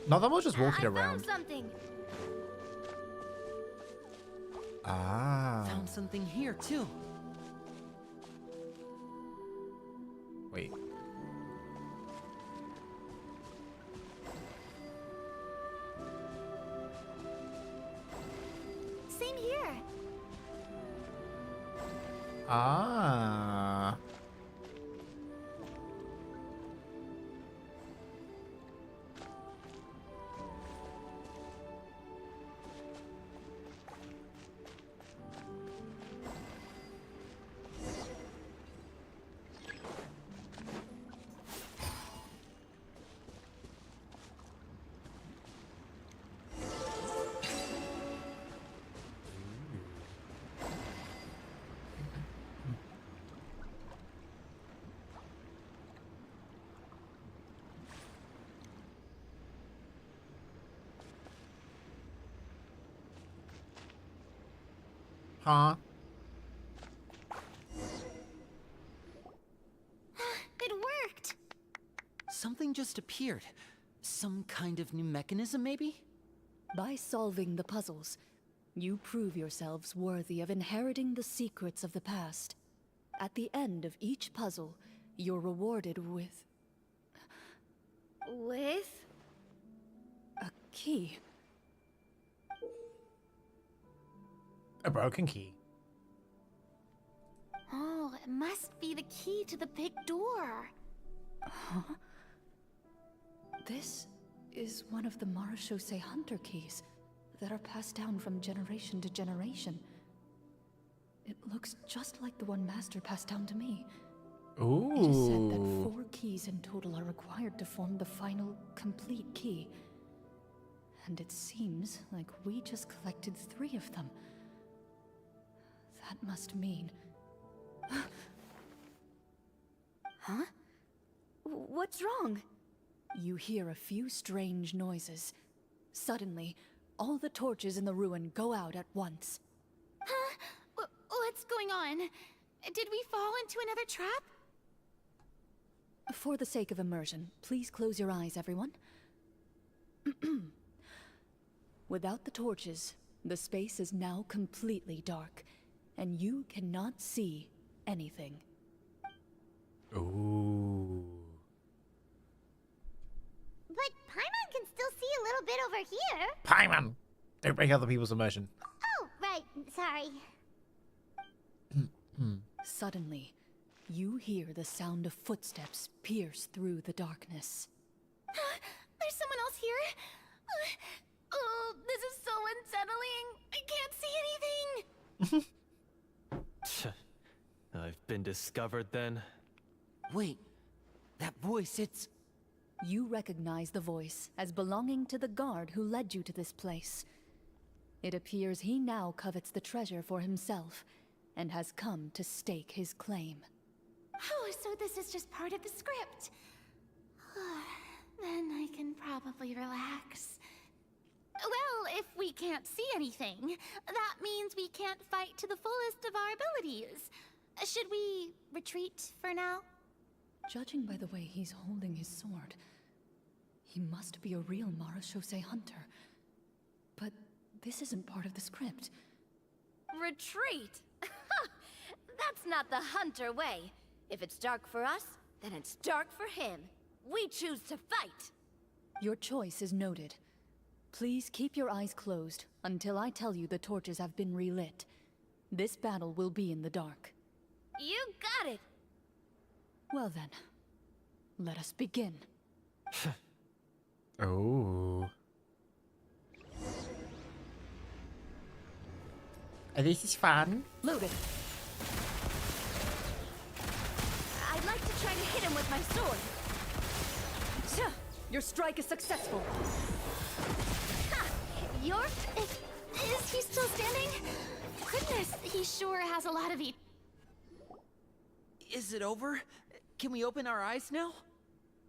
Not that we're just walking around. Found something. Ah. Found something here too. Wait. Same here. Ah. Huh? It worked! Something just appeared. Some kind of new mechanism, maybe? By solving the puzzles, you prove yourselves worthy of inheriting the secrets of the past. At the end of each puzzle, you're rewarded with With? a key. A broken key. Oh, it must be the key to the big door. Huh? This is one of the Marechaussee Hunter keys that are passed down from generation to generation. It looks just like the one Master passed down to me. Ooh. It is said that 4 keys in total are required to form the final, complete key. And it seems like we just collected 3 of them. That must mean... Huh? What's wrong? You hear a few strange noises. Suddenly, all the torches in the ruin go out at once. Huh? What's going on? Did we fall into another trap? For the sake of immersion, please close your eyes, everyone. Without the torches, the space is now completely dark, and you cannot see anything. Ooh. But Paimon can still see a little bit over here. Paimon! Don't break other people's immersion. Oh, right. Sorry. Suddenly, you hear the sound of footsteps pierce through the darkness. There's someone else here? Oh, this is so unsettling. I can't see anything. I've been discovered then. Wait, that voice, it's... You recognize the voice as belonging to the guard who led you to this place. It appears he now covets the treasure for himself, and has come to stake his claim. Oh, so this is just part of the script. Then I can probably relax. Well, if we can't see anything, that means we can't fight to the fullest of our abilities. Should we retreat for now? Judging by the way he's holding his sword, he must be a real Marachose hunter. But this isn't part of the script. Retreat? That's not the hunter way. If it's dark for us, then it's dark for him. We choose to fight. Your choice is noted. Please keep your eyes closed until I tell you the torches have been relit. This battle will be in the dark. You got it! Well then, let us begin. Oh. This is fun. Loaded. I'd like to try to hit him with my sword. Your strike is successful. York? Is he still standing? Goodness, he sure has a lot of heat. Is it over? Can we open our eyes now?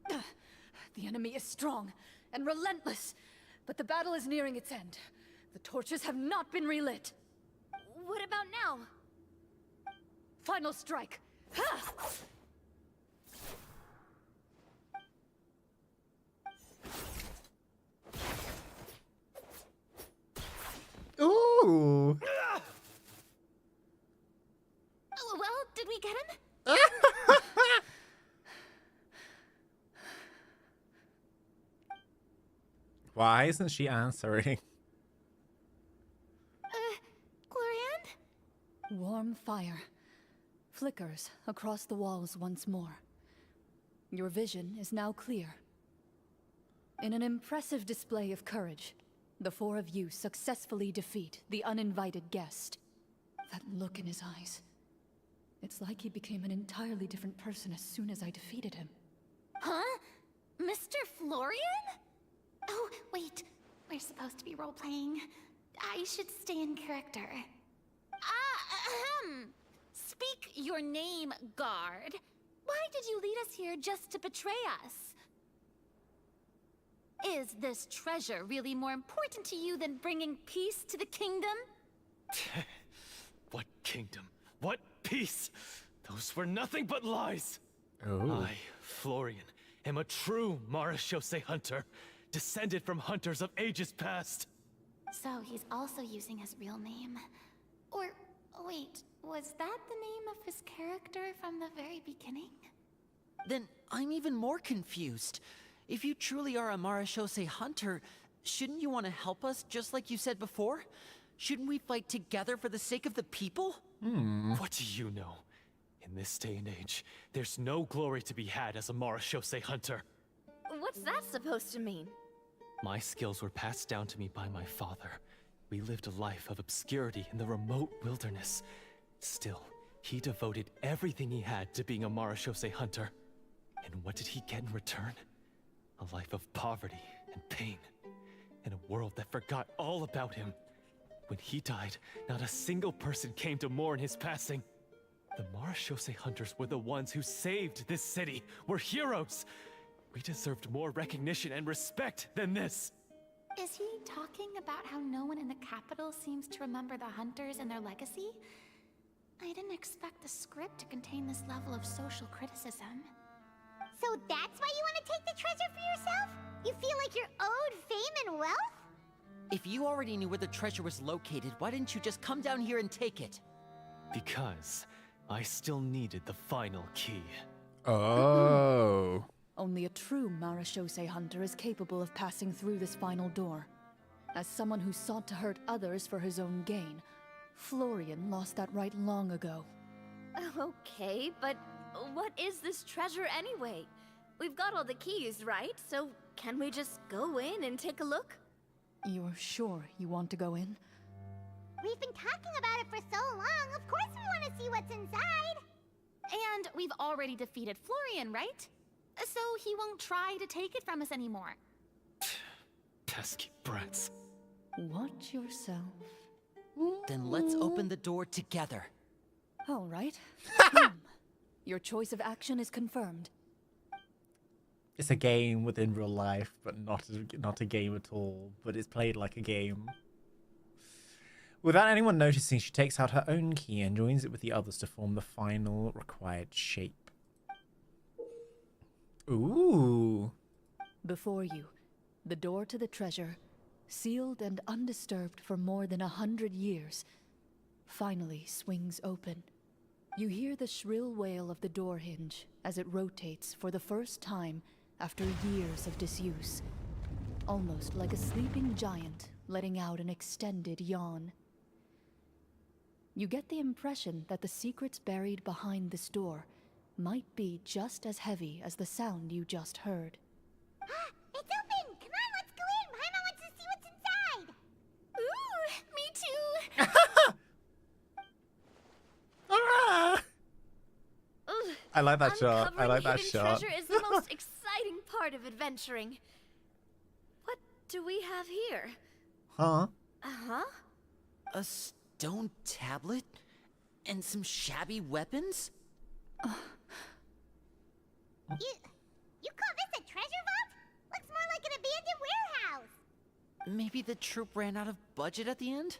The enemy is strong and relentless, but the battle is nearing its end. The torches have not been relit. What about now? Final strike. Ha! Ooh. Well, did we get him? Why isn't she answering? Clorinde? Warm fire flickers across the walls once more. Your vision is now clear. In an impressive display of courage, the four of you successfully defeat the uninvited guest. That look in his eyes. It's like he became an entirely different person as soon as I defeated him. Huh? Mr. Florian? Oh, wait. We're supposed to be role-playing. I should stay in character. Speak your name, guard. Why did you lead us here just to betray us? Is this treasure really more important to you than bringing peace to the kingdom? What kingdom? What peace? Those were nothing but lies. Oh. I, Florian, am a true Marachose hunter, descended from hunters of ages past. So he's also using his real name. Or, wait, was that the name of his character from the very beginning? Then I'm even more confused. If you truly are a Marachose hunter, shouldn't you want to help us just like you said before? Shouldn't we fight together for the sake of the people? What do you know? In this day and age, there's no glory to be had as a Marachose hunter. What's that supposed to mean? My skills were passed down to me by my father. We lived a life of obscurity in the remote wilderness. Still, he devoted everything he had to being a Marachose hunter. And what did he get in return? A life of poverty and pain. And a world that forgot all about him. When he died, not a single person came to mourn his passing. The Marachose hunters were the ones who saved this city. We're heroes. We deserved more recognition and respect than this. Is he talking about how no one in the capital seems to remember the hunters and their legacy? I didn't expect the script to contain this level of social criticism. So that's why you want to take the treasure for yourself? You feel like you're owed fame and wealth? If you already knew where the treasure was located, why didn't you just come down here and take it? Because I still needed the final key. Oh. Only a true Marachose hunter is capable of passing through this final door. As someone who sought to hurt others for his own gain, Florian lost that right long ago. Okay, but what is this treasure anyway? We've got all the keys, right? So can we just go in and take a look? You're sure you want to go in? We've been talking about it for so long, of course we want to see what's inside! And we've already defeated Florian, right? So he won't try to take it from us anymore. Pesky brats. Watch yourself. Then let's open the door together. All right. Your choice of action is confirmed. It's a game within real life, but not a game at all. But it's played like a game. Without anyone noticing, she takes out her own key and joins it with the others to form the final required shape. Ooh. Before you, the door to the treasure, sealed and undisturbed for more than 100 years, finally swings open. You hear the shrill wail of the door hinge as it rotates for the first time after years of disuse, almost like a sleeping giant letting out an extended yawn. You get the impression that the secrets buried behind this door might be just as heavy as the sound you just heard. It's open! Come on, let's go in! Paimon wants to see what's inside! Ooh, me too! I like that shot. I like that hidden shot. treasure is the most exciting part of adventuring. What do we have here? Huh? Uh-huh. A stone tablet? And some shabby weapons? You call this a treasure vault? Looks more like an abandoned warehouse! Maybe the troop ran out of budget at the end?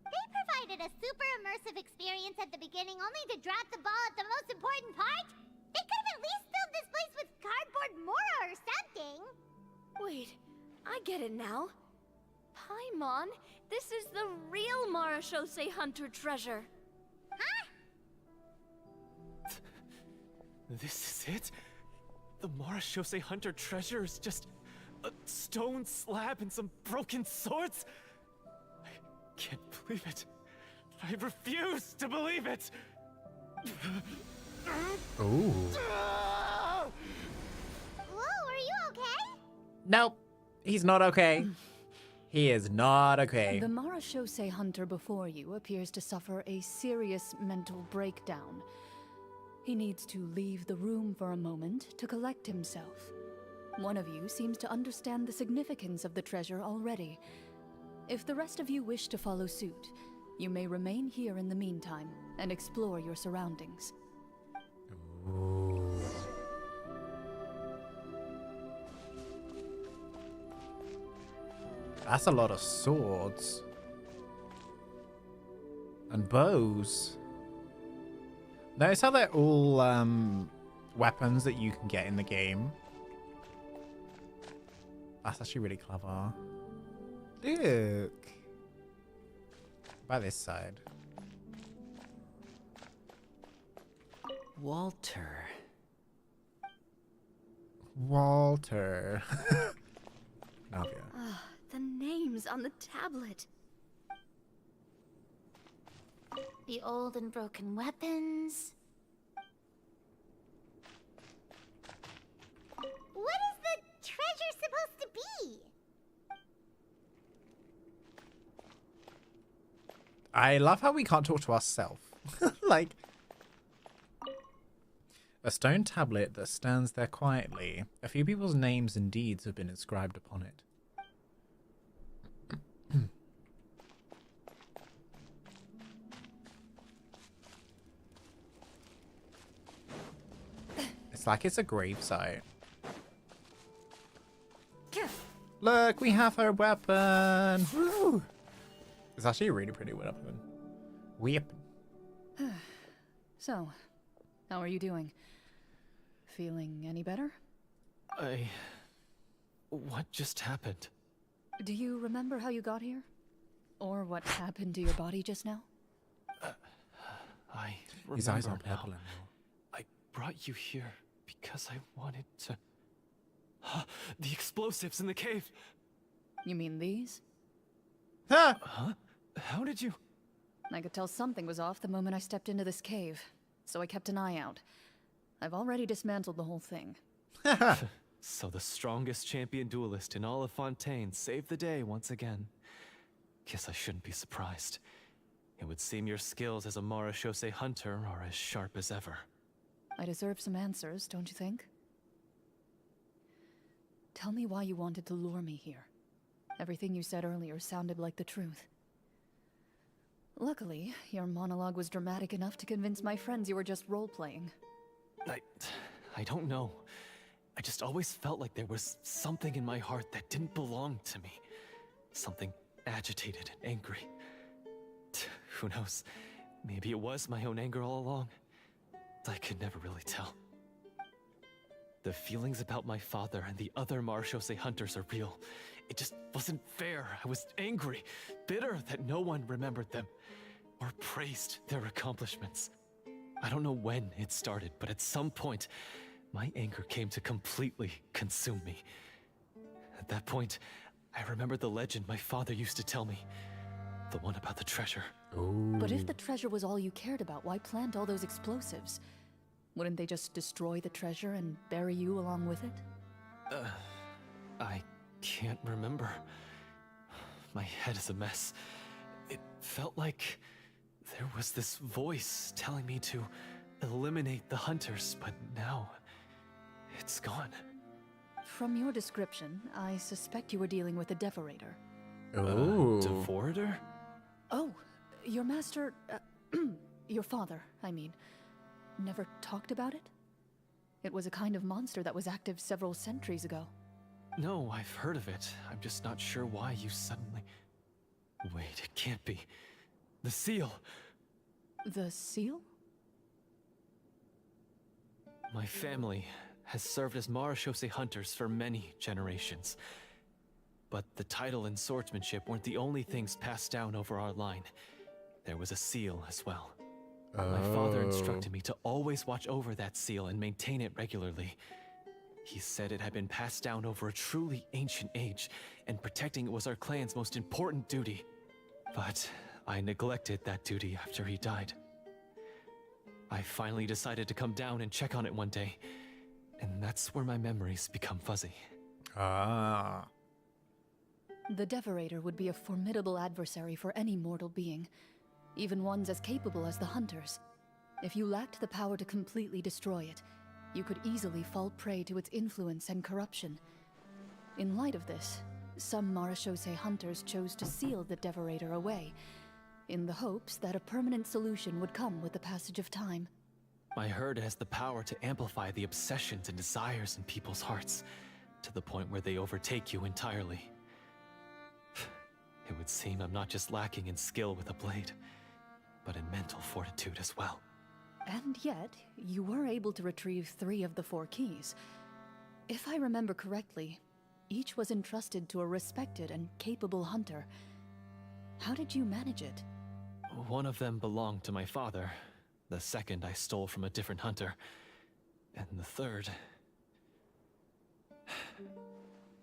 They provided a super immersive experience at the beginning only to drop the ball at the most important part? They could have at least filled this place with cardboard Mora or something! Wait, I get it now. Paimon, this is the real Marachose Hunter treasure. Huh? This is it? The Marachose Hunter treasure is just a stone slab and some broken swords? I can't believe it. I refuse to believe it! Ooh. Whoa, are you okay? Nope. He's not okay. He is not okay. The Marachose Hunter before you appears to suffer a serious mental breakdown. He needs to leave the room for a moment to collect himself. One of you seems to understand the significance of the treasure already. If the rest of you wish to follow suit, you may remain here in the meantime and explore your surroundings. Ooh. That's a lot of swords. And bows. Notice how they're all weapons that you can get in the game. That's actually really clever. Look. By this side. Walter. Walter. Navia. The names on the tablet. The old and broken weapons. What is the treasure supposed to be? I love how we can't talk to ourselves. Like, a stone tablet that stands there quietly. A few people's names and deeds have been inscribed upon it. It's like it's a gravesite. Look, we have her weapon. Woo! It's actually a really pretty weapon. So, how are you doing? Feeling any better? What just happened? Do you remember how you got here? Or what happened to your body just now? I remember His eyes aren't now. purple anymore. I brought you here because I wanted to... The explosives in the cave! You mean these? Huh? Huh? How did you... I could tell something was off the moment I stepped into this cave, so I kept an eye out. I've already dismantled the whole thing. So the strongest champion duelist in all of Fontaine saved the day once again. Guess I shouldn't be surprised. It would seem your skills as a Marachose hunter are as sharp as ever. I deserve some answers, don't you think? Tell me why you wanted to lure me here. Everything you said earlier sounded like the truth. Luckily, your monologue was dramatic enough to convince my friends you were just role-playing. I don't know. I just always felt like there was something in my heart that didn't belong to me. Something agitated and angry. Who knows? Maybe it was my own anger all along. I could never really tell. The feelings about my father and the other Marechaussee hunters are real. It just wasn't fair. I was angry, bitter that no one remembered them or praised their accomplishments. I don't know when it started, but at some point, my anger came to completely consume me. At that point, I remembered the legend my father used to tell me. The one about the treasure. Ooh. But if the treasure was all you cared about, why plant all those explosives? Wouldn't they just destroy the treasure and bury you along with it? I can't remember. My head is a mess. It felt like there was this voice telling me to eliminate the hunters, but now it's gone. From your description, I suspect you were dealing with a Devorator. Oh. Devorator? Oh, your master, your father, I mean, never talked about it? It was a kind of monster that was active several centuries ago. No, I've heard of it. I'm just not sure why you suddenly... Wait, it can't be. The seal! The seal? My family has served as Marechaussee hunters for many generations. But the title and swordsmanship weren't the only things passed down over our line. There was a seal as well. My father instructed me to always watch over that seal and maintain it regularly. He said it had been passed down over a truly ancient age, and protecting it was our clan's most important duty. But I neglected that duty after he died. I finally decided to come down and check on it one day, and that's where my memories become fuzzy. Ah. The Devorator would be a formidable adversary for any mortal being, even ones as capable as the Hunters. If you lacked the power to completely destroy it, you could easily fall prey to its influence and corruption. In light of this, some Marechaussee hunters chose to seal the Devorator away, in the hopes that a permanent solution would come with the passage of time. I heard it has the power to amplify the obsessions and desires in people's hearts, to the point where they overtake you entirely. It would seem I'm not just lacking in skill with a blade, but in mental fortitude as well. And yet, you were able to retrieve 3 of the 4 keys. If I remember correctly, each was entrusted to a respected and capable hunter. How did you manage it? One of them belonged to my father. The second I stole from a different hunter. And the third...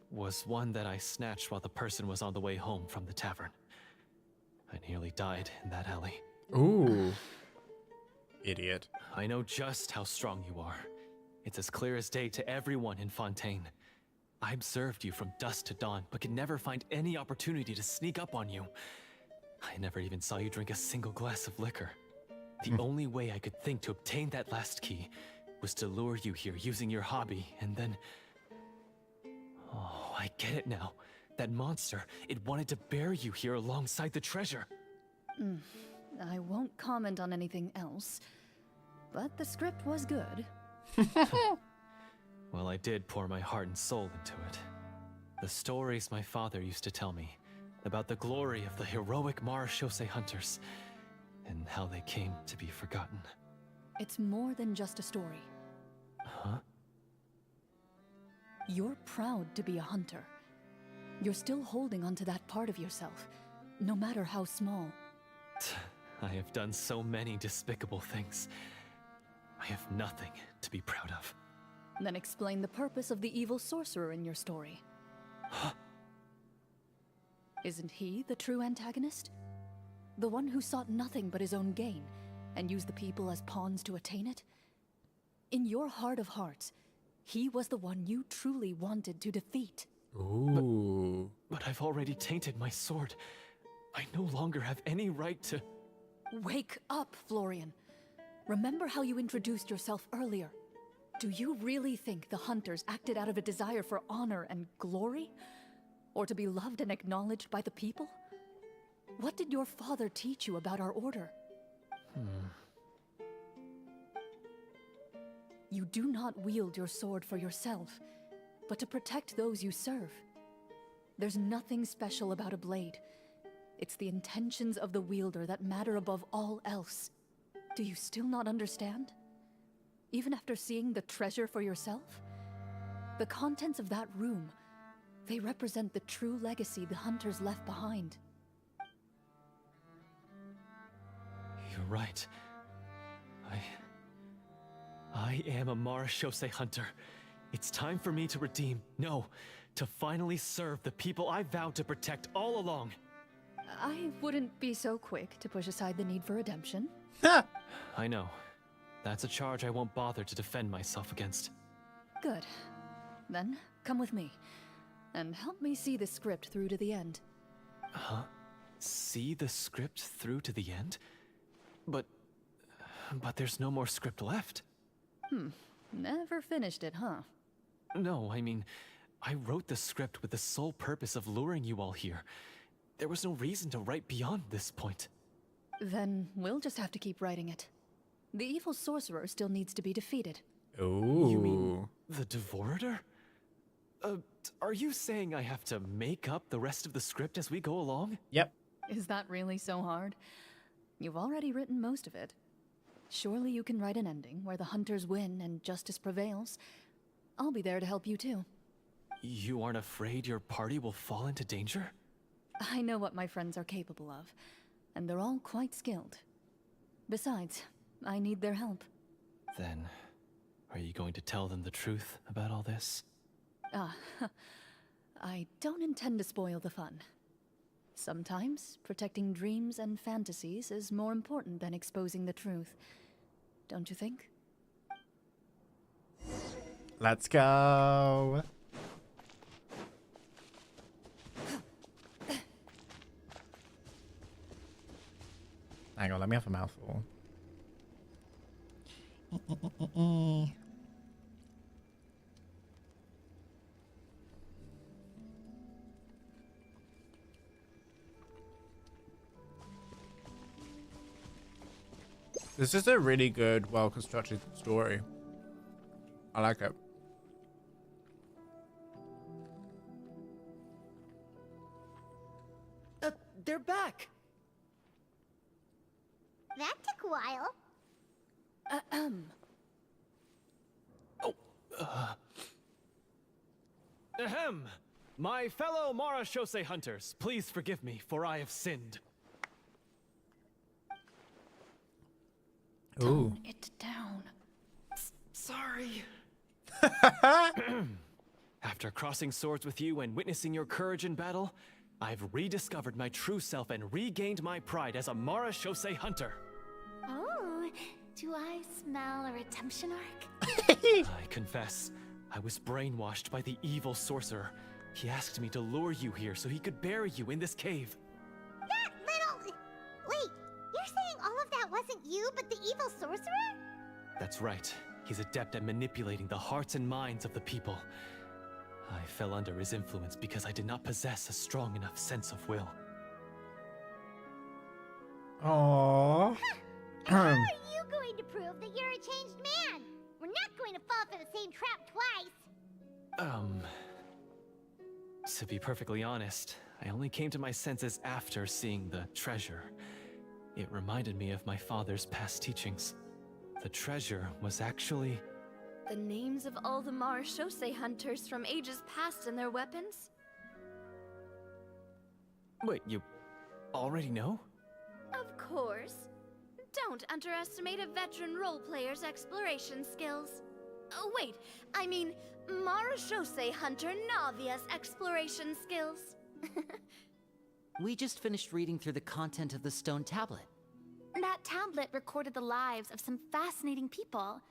was one that I snatched while the person was on the way home from the tavern. I nearly died in that alley. Ooh. Idiot. I know just how strong you are. It's as clear as day to everyone in Fontaine. I observed you from dusk to dawn, but could never find any opportunity to sneak up on you. I never even saw you drink a single glass of liquor. The only way I could think to obtain that last key was to lure you here using your hobby, and then... Oh, I get it now. That monster, it wanted to bury you here alongside the treasure. I won't comment on anything else, but the script was good. Well, I did pour my heart and soul into it. The stories my father used to tell me about the glory of the heroic Marechaussee hunters and how they came to be forgotten. It's more than just a story. Huh? You're proud to be a hunter. You're still holding onto that part of yourself, no matter how small. I have done so many despicable things. I have nothing to be proud of. Then explain the purpose of the evil sorcerer in your story. Isn't he the true antagonist? The one who sought nothing but his own gain, and used the people as pawns to attain it? In your heart of hearts, he was the one you truly wanted to defeat. Ooh. But I've already tainted my sword. I no longer have any right to... Wake up, Florian. Remember how you introduced yourself earlier. Do you really think the hunters acted out of a desire for honor and glory? Or to be loved and acknowledged by the people? What did your father teach you about our order? You do not wield your sword for yourself, but to protect those you serve. There's nothing special about a blade. It's the intentions of the wielder that matter above all else. Do you still not understand? Even after seeing the treasure for yourself? The contents of that room, they represent the true legacy the hunters left behind. You're right. I am a Marashose hunter. It's time for me to redeem, no, to finally serve the people I vowed to protect all along. I wouldn't be so quick to push aside the need for redemption. I know. That's a charge I won't bother to defend myself against. Good. Then, come with me, and help me see the script through to the end. Huh? See the script through to the end? But there's no more script left. Never finished it, huh? No, I mean, I wrote the script with the sole purpose of luring you all here. There was no reason to write beyond this point. Then we'll just have to keep writing it. The evil sorcerer still needs to be defeated. Ooh. You mean the Devorator? Are you saying I have to make up the rest of the script as we go along? Yep. Is that really so hard? You've already written most of it. Surely you can write an ending where the hunters win and justice prevails. I'll be there to help you too. You aren't afraid your party will fall into danger? I know what my friends are capable of, and they're all quite skilled. Besides, I need their help. Then, are you going to tell them the truth about all this? I don't intend to spoil the fun. Sometimes, protecting dreams and fantasies is more important than exposing the truth. Don't you think? Let's go. Hang on, let me have a mouthful. This is a really good, well-constructed story. I like it. They're back! That took a while. Ahem! My fellow Marashose hunters, please forgive me, for I have sinned. Ooh. Tone it down. Sorry. After crossing swords with you and witnessing your courage in battle, I've rediscovered my true self and regained my pride as a Marashose hunter. Oh, do I smell a redemption arc? I confess, I was brainwashed by the evil sorcerer. He asked me to lure you here so he could bury you in this cave. That little... Wait, you're saying all of that wasn't you, but the evil sorcerer? That's right. He's adept at manipulating the hearts and minds of the people. I fell under his influence because I did not possess a strong enough sense of will. Aww. How are you going to prove that you're a changed man? We're not going to fall for the same trap twice. To be perfectly honest, I only came to my senses after seeing the treasure. It reminded me of my father's past teachings. The treasure was actually... The names of all the Marashose hunters from ages past and their weapons? Wait, you already know? Of course. Don't underestimate a veteran role player's exploration skills. Oh, wait, I mean Marashose hunter Navia's exploration skills. We just finished reading through the content of the stone tablet. That tablet recorded the lives of some fascinating people.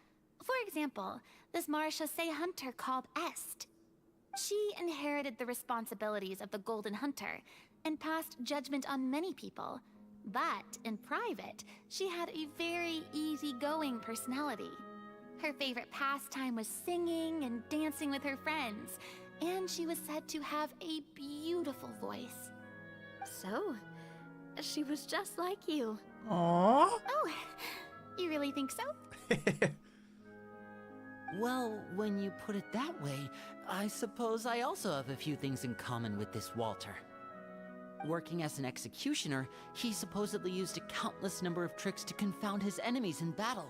For example, this Marashose hunter called Est. She inherited the responsibilities of the Golden Hunter and passed judgment on many people. But in private, she had a very easygoing personality. Her favorite pastime was singing and dancing with her friends, and she was said to have a beautiful voice. So, she was just like you. Aww. Oh, you really think so? Well, when you put it that way, I suppose I also have a few things in common with this Walter. Working as an executioner, he supposedly used a countless number of tricks to confound his enemies in battle.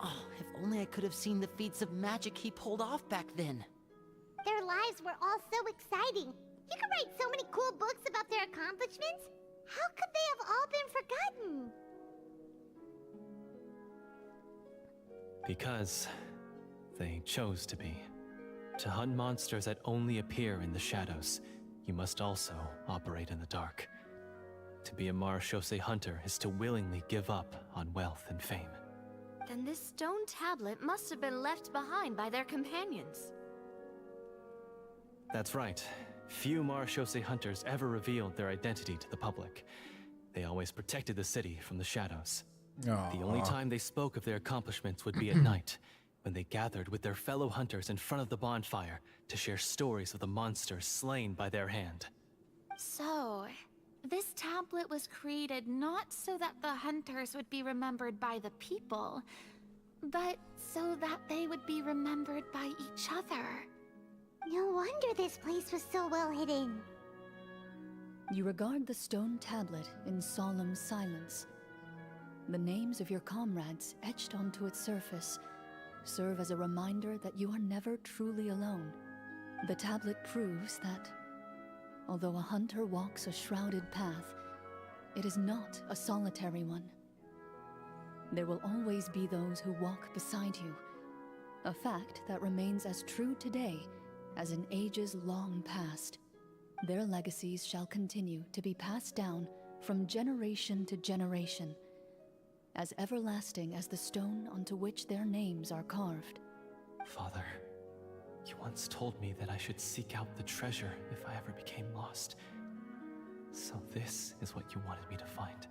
Oh, if only I could have seen the feats of magic he pulled off back then. Their lives were all so exciting. You could write so many cool books about their accomplishments. How could they have all been forgotten? Because they chose to be. To hunt monsters that only appear in the shadows, you must also operate in the dark. To be a marechaussee hunter is to willingly give up on wealth and fame. Then this stone tablet must have been left behind by their companions. That's right. Few marechaussee hunters ever revealed their identity to the public. They always protected the city from the shadows. Aww. The only time they spoke of their accomplishments would be at night, when they gathered with their fellow hunters in front of the bonfire to share stories of the monsters slain by their hand. So, this tablet was created not so that the hunters would be remembered by the people, but so that they would be remembered by each other. No wonder this place was so well hidden. You regard the stone tablet in solemn silence. The names of your comrades etched onto its surface serve as a reminder that you are never truly alone. The tablet proves that, although a hunter walks a shrouded path, it is not a solitary one. There will always be those who walk beside you, a fact that remains as true today as in ages long past. Their legacies shall continue to be passed down from generation to generation, as everlasting as the stone onto which their names are carved. Father, you once told me that I should seek out the treasure if I ever became lost. So this is what you wanted me to find.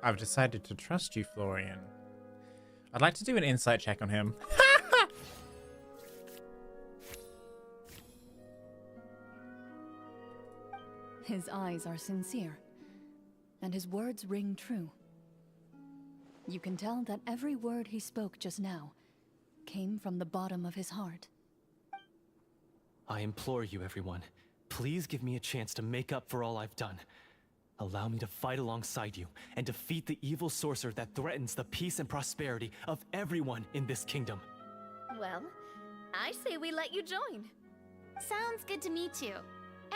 I've decided to trust you, Florian. I'd like to do an insight check on him. His eyes are sincere, and his words ring true. You can tell that every word he spoke just now came from the bottom of his heart. I implore you, everyone, please give me a chance to make up for all I've done. Allow me to fight alongside you and defeat the evil sorcerer that threatens the peace and prosperity of everyone in this kingdom. Well, I say we let you join. Sounds good to me too.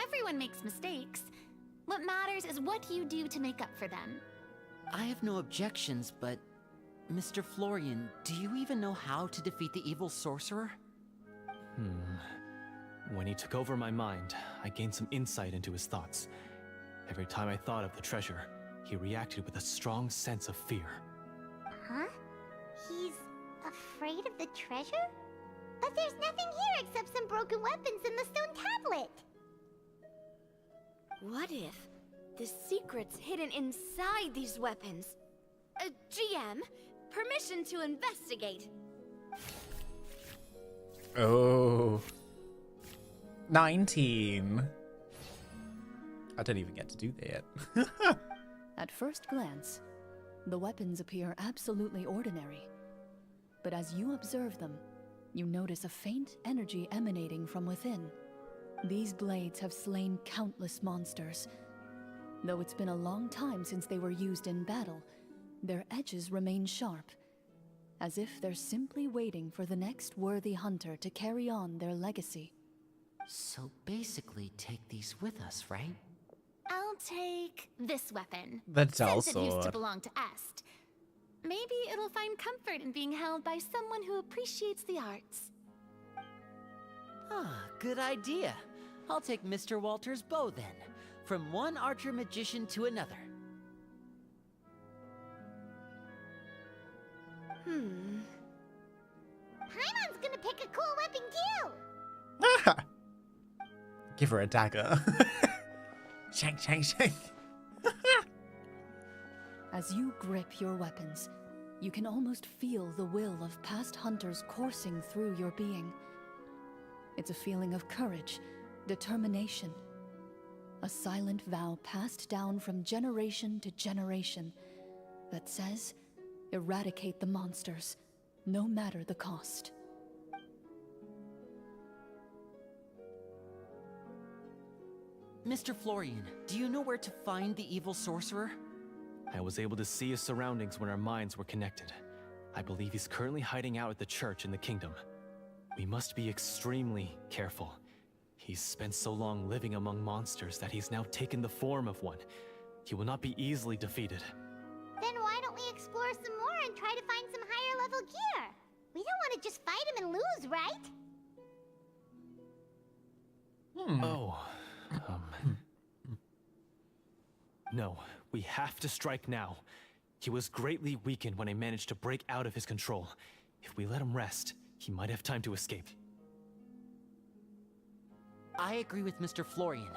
Everyone makes mistakes. What matters is what you do to make up for them. I have no objections, but Mr. Florian, do you even know how to defeat the evil sorcerer? When he took over my mind, I gained some insight into his thoughts. Every time I thought of the treasure, he reacted with a strong sense of fear. Huh? He's afraid of the treasure? But there's nothing here except some broken weapons and the stone tablet. What if the secret's hidden inside these weapons? GM, permission to investigate. Oh. 19. I don't even get to do that. At first glance, the weapons appear absolutely ordinary. But as you observe them, you notice a faint energy emanating from within. These blades have slain countless monsters. Though it's been a long time since they were used in battle, their edges remain sharp, as if they're simply waiting for the next worthy hunter to carry on their legacy. So basically, take these with us, right? I'll take this weapon. The dull Since it used to sword. belong to Est. Maybe it'll find comfort in being held by someone who appreciates the arts. Ah, good idea. I'll take Mr. Walter's bow then, from one archer magician to another. Paimon's gonna pick a cool weapon too! Give her a dagger. Shank, shank, shank. As you grip your weapons, you can almost feel the will of past hunters coursing through your being. It's a feeling of courage, determination, a silent vow passed down from generation to generation that says, eradicate the monsters, no matter the cost. Mr. Florian, do you know where to find the evil sorcerer? I was able to see his surroundings when our minds were connected. I believe he's currently hiding out at the church in the kingdom. We must be extremely careful. He's spent so long living among monsters that he's now taken the form of one. He will not be easily defeated. Then why don't we explore some more and try to find some higher level gear? We don't want to just fight him and lose, right? No, we have to strike now. He was greatly weakened when I managed to break out of his control. If we let him rest, he might have time to escape. I agree with Mr. Florian.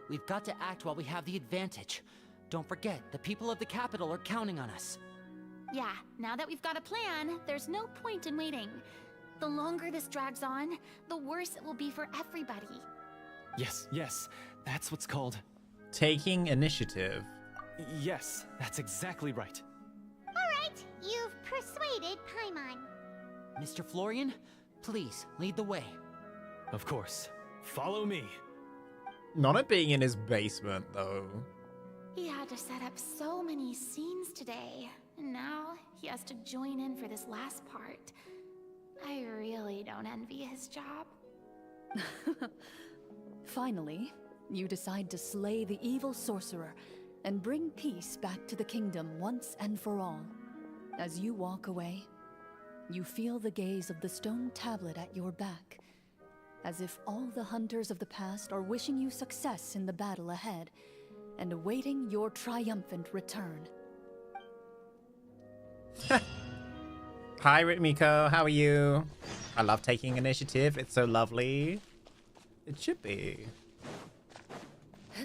We've got to act while we have the advantage. Don't forget, the people of the capital are counting on us. Yeah, now that we've got a plan, there's no point in waiting. The longer this drags on, the worse it will be for everybody. Yes, that's what's called... Taking initiative. Yes, that's exactly right. Alright, you've persuaded Paimon. Mr. Florian, please, lead the way. Of course. Follow me. Not it being in his basement, though. He had to set up so many scenes today, and now he has to join in for this last part. I really don't envy his job. Finally, you decide to slay the evil sorcerer and bring peace back to the kingdom once and for all. As you walk away, you feel the gaze of the stone tablet at your back, as if all the hunters of the past are wishing you success in the battle ahead and awaiting your triumphant return. Hi, Ritmiko. How are you? I love taking initiative. It's so lovely. It should be.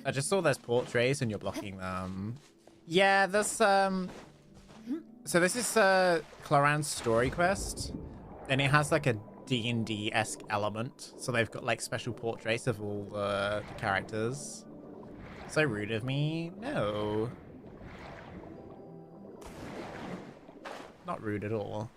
I just saw there's portraits and you're blocking them. Yeah, there's so this is Clorinde's story quest, and it has like a D&D-esque element. So they've got like special portraits of all the characters. So rude of me. No. Not rude at all.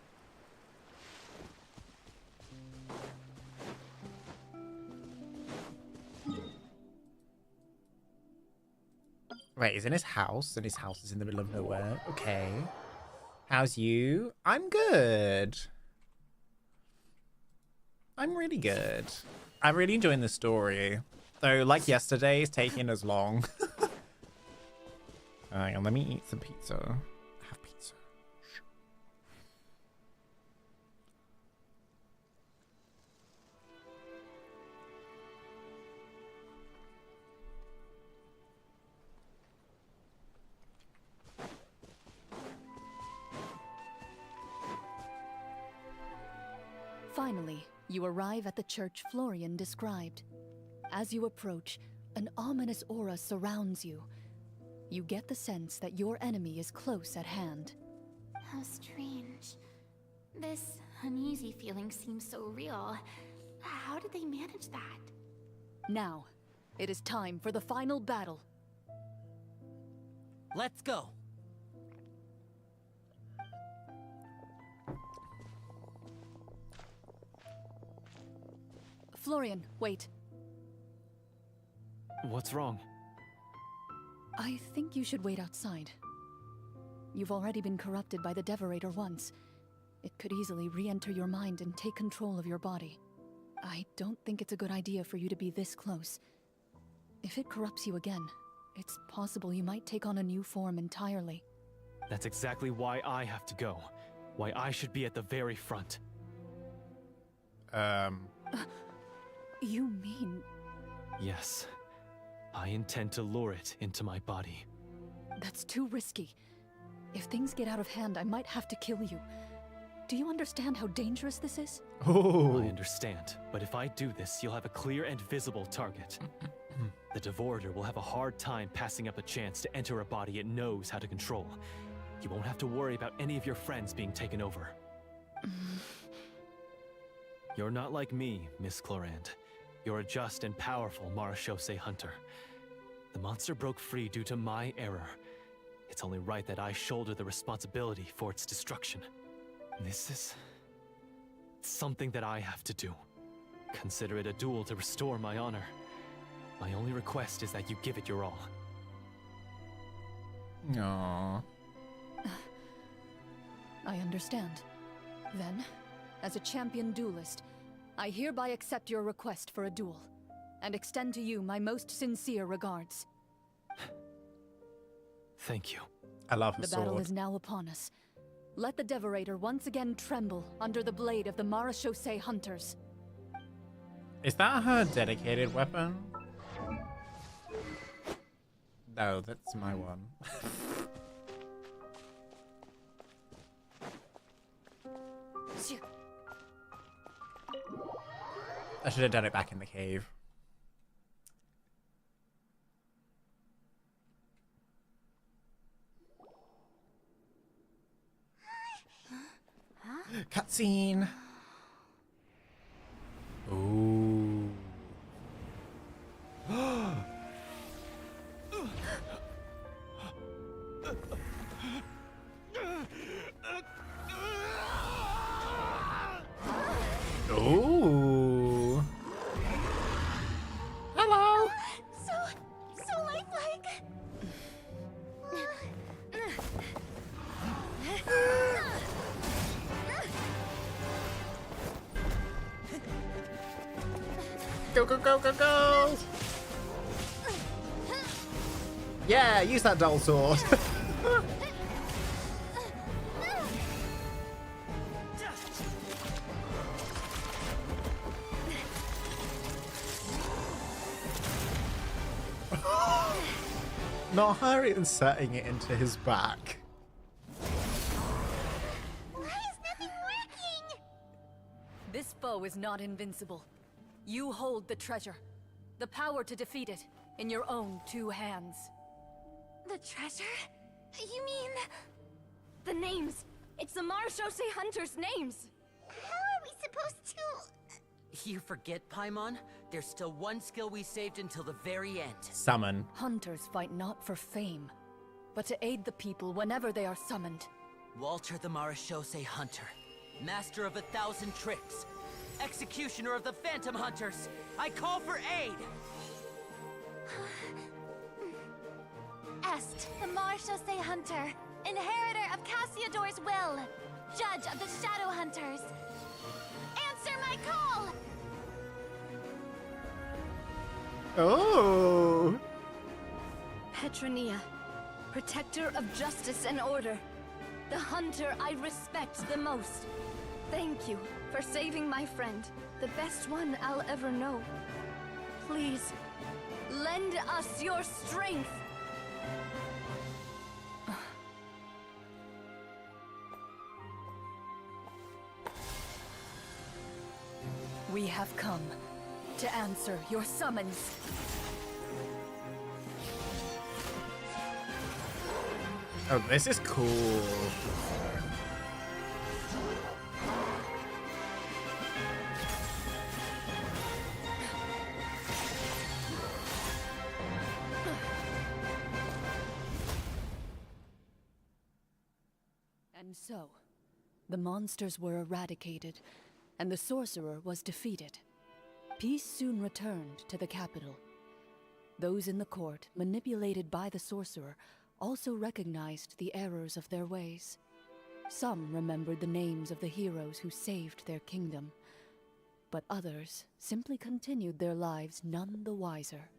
Wait, he's in his house, and his house is in the middle of nowhere. Okay. How's you? I'm good. I'm really good. I'm really enjoying the story. Though, like yesterday, it's taking as long. Hang on, let me eat some pizza. Have pizza. Finally, you arrive at the church Florian described. As you approach, an ominous aura surrounds you. You get the sense that your enemy is close at hand. How strange. This uneasy feeling seems so real. How did they manage that? Now, it is time for the final battle. Let's go. Florian, wait. What's wrong? I think you should wait outside. You've already been corrupted by the Devorator once. It could easily re-enter your mind and take control of your body. I don't think it's a good idea for you to be this close. If it corrupts you again, it's possible you might take on a new form entirely. That's exactly why I have to go. Why I should be at the very front. You mean... Yes. I intend to lure it into my body. That's too risky. If things get out of hand, I might have to kill you. Do you understand how dangerous this is? Oh. I understand, but if I do this, you'll have a clear and visible target. The Devorator will have a hard time passing up a chance to enter a body it knows how to control. You won't have to worry about any of your friends being taken over. You're not like me, Miss Clorinde. You're a just and powerful Marechaussee hunter. The monster broke free due to my error. It's only right that I shoulder the responsibility for its destruction. This is something that I have to do. Consider it a duel to restore my honor. My only request is that you give it your all. Aww. I understand. Then, as a champion duelist, I hereby accept your request for a duel, and extend to you my most sincere regards. Thank you. I love the The battle sword. is now upon us. Let the Devorator once again tremble under the blade of the Marechaussee hunters. Is that her dedicated weapon? No, that's my one. I should have done it back in the cave. Cutscene. Ooh. Ooh. Hello. So lifelike. Go, go, go, go, go! Yeah, use that dull sword. Not her inserting it into his back. Why is nothing working? This foe is not invincible. You hold the treasure, the power to defeat it, in your own 2 hands. The treasure? You mean... The names. It's the Marechaussee hunters' names. How are we supposed to... You forget, Paimon? There's still one skill we saved until the very end. Summon. Hunters fight not for fame, but to aid the people whenever they are summoned. Walter the Marechaussee Hunter, master of 1,000 tricks, executioner of the Phantom Hunters, I call for aid! Est, the Marechaussee Hunter, inheritor of Cassiodor's will, judge of the Shadow Hunters. Answer my call! Oh. Petronia, protector of justice and order. The hunter I respect the most. Thank you for saving my friend, the best one I'll ever know. Please, lend us your strength. We have come to answer your summons. Oh, this is cool. And so, the monsters were eradicated, and the sorcerer was defeated. Peace soon returned to the capital. Those in the court, manipulated by the sorcerer, also recognized the errors of their ways. Some remembered the names of the heroes who saved their kingdom, but others simply continued their lives none the wiser.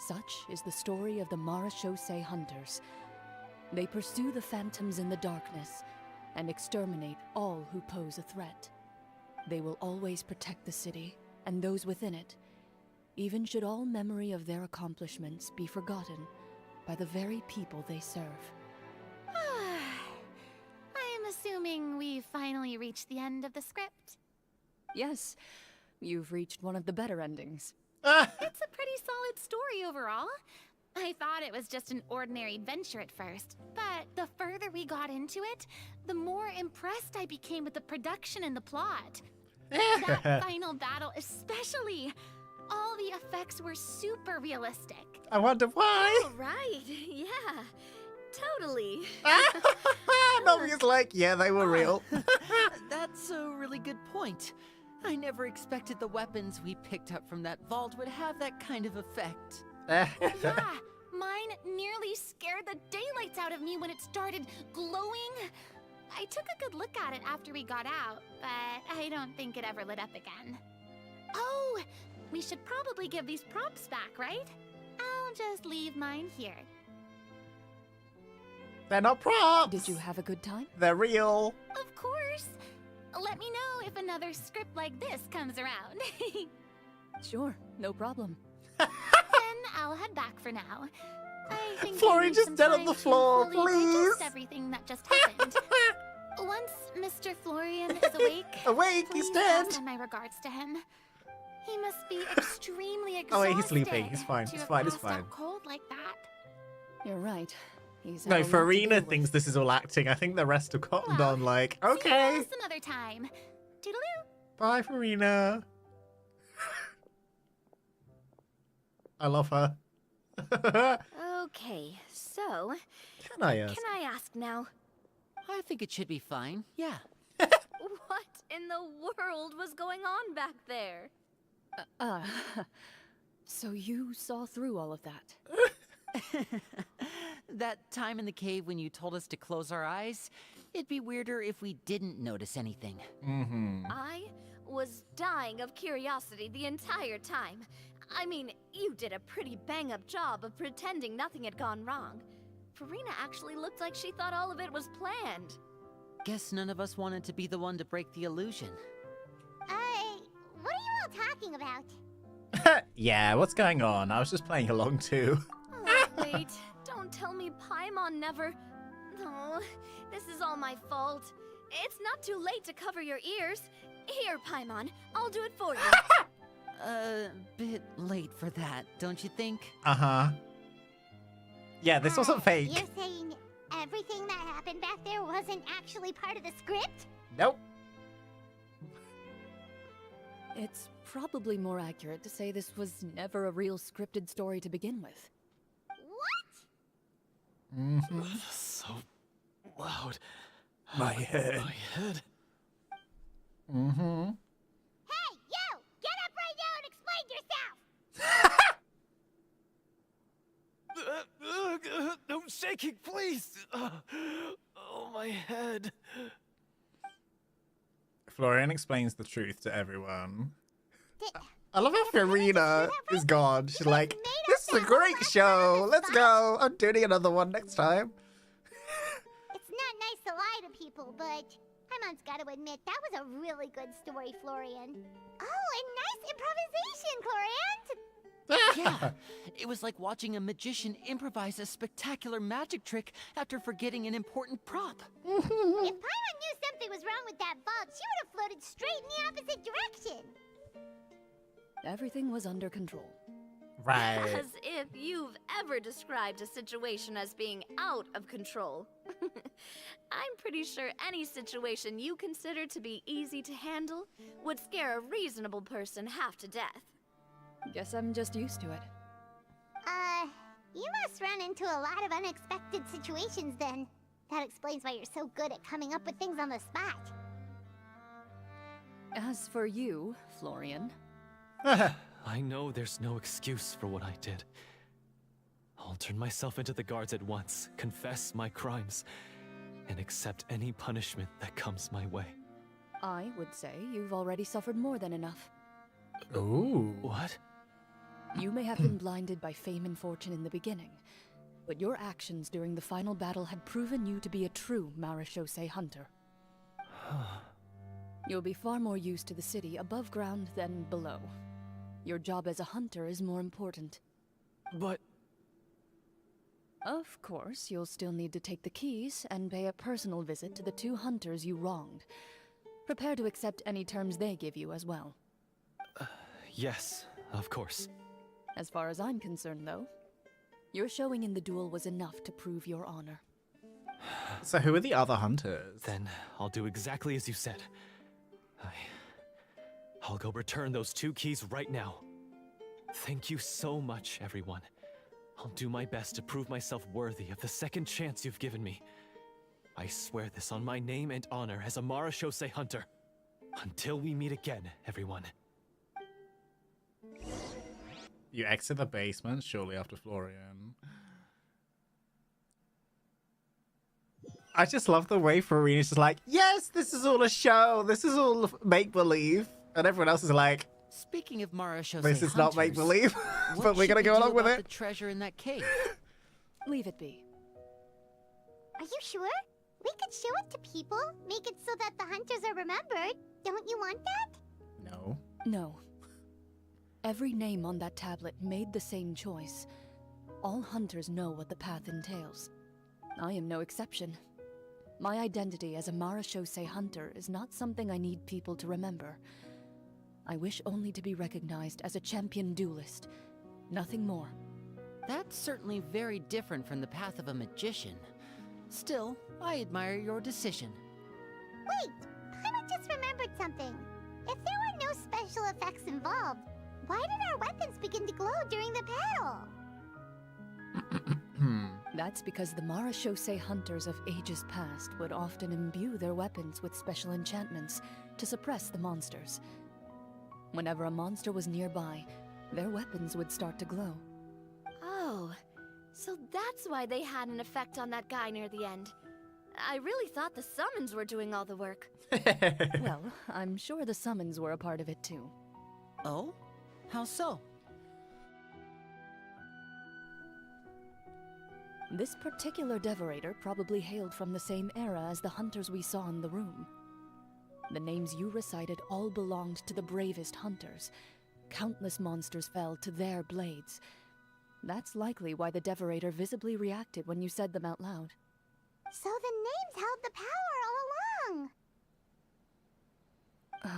Such is the story of the Marechaussee hunters. They pursue the phantoms in the darkness and exterminate all who pose a threat. They will always protect the city and those within it, even should all memory of their accomplishments be forgotten by the very people they serve. I am assuming we've finally reached the end of the script. Yes, you've reached one of the better endings. It's a pretty solid story overall. I thought it was just an ordinary adventure at first, but the further we got into it, the more impressed I became with the production and the plot. That final battle especially. All the effects were super realistic. I wonder why. Oh, right. Yeah. Totally. Novi's like, yeah, they were real. That's a really good point. I never expected the weapons we picked up from that vault would have that kind of effect. Yeah, mine nearly scared the daylights out of me when it started glowing. I took a good look at it after we got out, but I don't think it ever lit up again. Oh, we should probably give these props back, right? I'll just leave mine here. They're not props. Did you have a good time? They're real. Of course. Let me know if another script like this comes around. Sure, no problem. Then I'll head back for now. I think Florrie I need just some dead on time the to floor, fully please. digest everything that just happened. Once Mr. Florian is awake, Awake, he's please dead. pass on my regards to him. He must be extremely exhausted. Oh, wait, he's sleeping. He's fine. to He's have fine. He's passed out fine. cold like that. You're right. He's No, had a lot to Farina deal with. thinks this is all acting. I think the rest have cottoned Well, on like, See you okay. all some other time. Toodaloo. Bye, Farina. I love her. Okay, so Can I ask? can I ask now, I think it should be fine, yeah. what in the world was going on back there? So you saw through all of that? That time in the cave when you told us to close our eyes, it'd be weirder if we didn't notice anything. Mm-hmm. I was dying of curiosity the entire time. I mean, you did a pretty bang-up job of pretending nothing had gone wrong. Farina actually looked like she thought all of it was planned. Guess none of us wanted to be the one to break the illusion. What are you all talking about? Yeah, what's going on? I was just playing along too. Oh, wait, don't tell me Paimon never... Oh, this is all my fault. It's not too late to cover your ears. Here, Paimon, I'll do it for you. Bit late for that, don't you think? Uh-huh. Yeah, this wasn't fake. You're saying everything that happened back there wasn't actually part of the script? Nope. It's probably more accurate to say this was never a real scripted story to begin with. What? Mm-hmm. So loud. My head. My head. Mm-hmm. Hey, you! Get up right now and explain yourself! No shaking, please. Oh, my head. Florian explains the truth to everyone. Did- I love how Farina is gone. She's like, this is a great show. Let's go. I'm doing another one next time. It's not nice to lie to people, but Paimon's got to admit, that was a really good story, Florian. Oh, and nice improvisation, Clorinde! Yeah, it was like watching a magician improvise a spectacular magic trick after forgetting an important prop. If Paimon knew something was wrong with that vault, she would have floated straight in the opposite direction. Everything was under control. Right. As if you've ever described a situation as being out of control. I'm pretty sure any situation you consider to be easy to handle would scare a reasonable person half to death. Guess I'm just used to it. You must run into a lot of unexpected situations then. That explains why you're so good at coming up with things on the spot. As for you, Florian, I know there's no excuse for what I did. I'll turn myself into the guards at once, confess my crimes, and accept any punishment that comes my way. I would say you've already suffered more than enough. Ooh. What? You may have been blinded by fame and fortune in the beginning, but your actions during the final battle had proven you to be a true Marechaussee hunter. You'll be far more used to the city above ground than below. Your job as a hunter is more important. But... Of course, you'll still need to take the keys and pay a personal visit to the 2 hunters you wronged. Prepare to accept any terms they give you as well. yes, of course. As far as I'm concerned, though, Your showing in the duel was enough to prove your honor. So who are the other hunters? Then I'll do exactly as you said. I'll go return those 2 keys right now. Thank you so much, everyone. I'll do my best to prove myself worthy of the second chance you've given me. I swear this on my name and honor as a Marashose hunter. Until we meet again, everyone. You exit the basement shortly after Florian. I just love the way Florian's just like, yes, this is all a show. This is all make-believe. And everyone else is like, Speaking of Marashose this is hunters, not make-believe, what but we're should going to we go do along with about it. The treasure in that cave. Leave it be. Are you sure? We could show it to people, make it so that the hunters are remembered. Don't you want that? No. No. Every name on that tablet made the same choice. All hunters know what the path entails. I am no exception. My identity as a Marashose hunter is not something I need people to remember. I wish only to be recognized as a champion duelist. Nothing more. That's certainly very different from the path of a magician. Still, I admire your decision. Wait, I just remembered something. If there were no special effects involved, why did our weapons begin to glow during the battle? That's because the Marashose hunters of ages past would often imbue their weapons with special enchantments to suppress the monsters. Whenever a monster was nearby, their weapons would start to glow. Oh, so that's why they had an effect on that guy near the end. I really thought the summons were doing all the work. Well, I'm sure the summons were a part of it too. Oh? How so? This particular devorator probably hailed from the same era as the hunters we saw in the room. The names you recited all belonged to the bravest hunters. Countless monsters fell to their blades. That's likely why the devorator visibly reacted when you said them out loud. So the names held the power all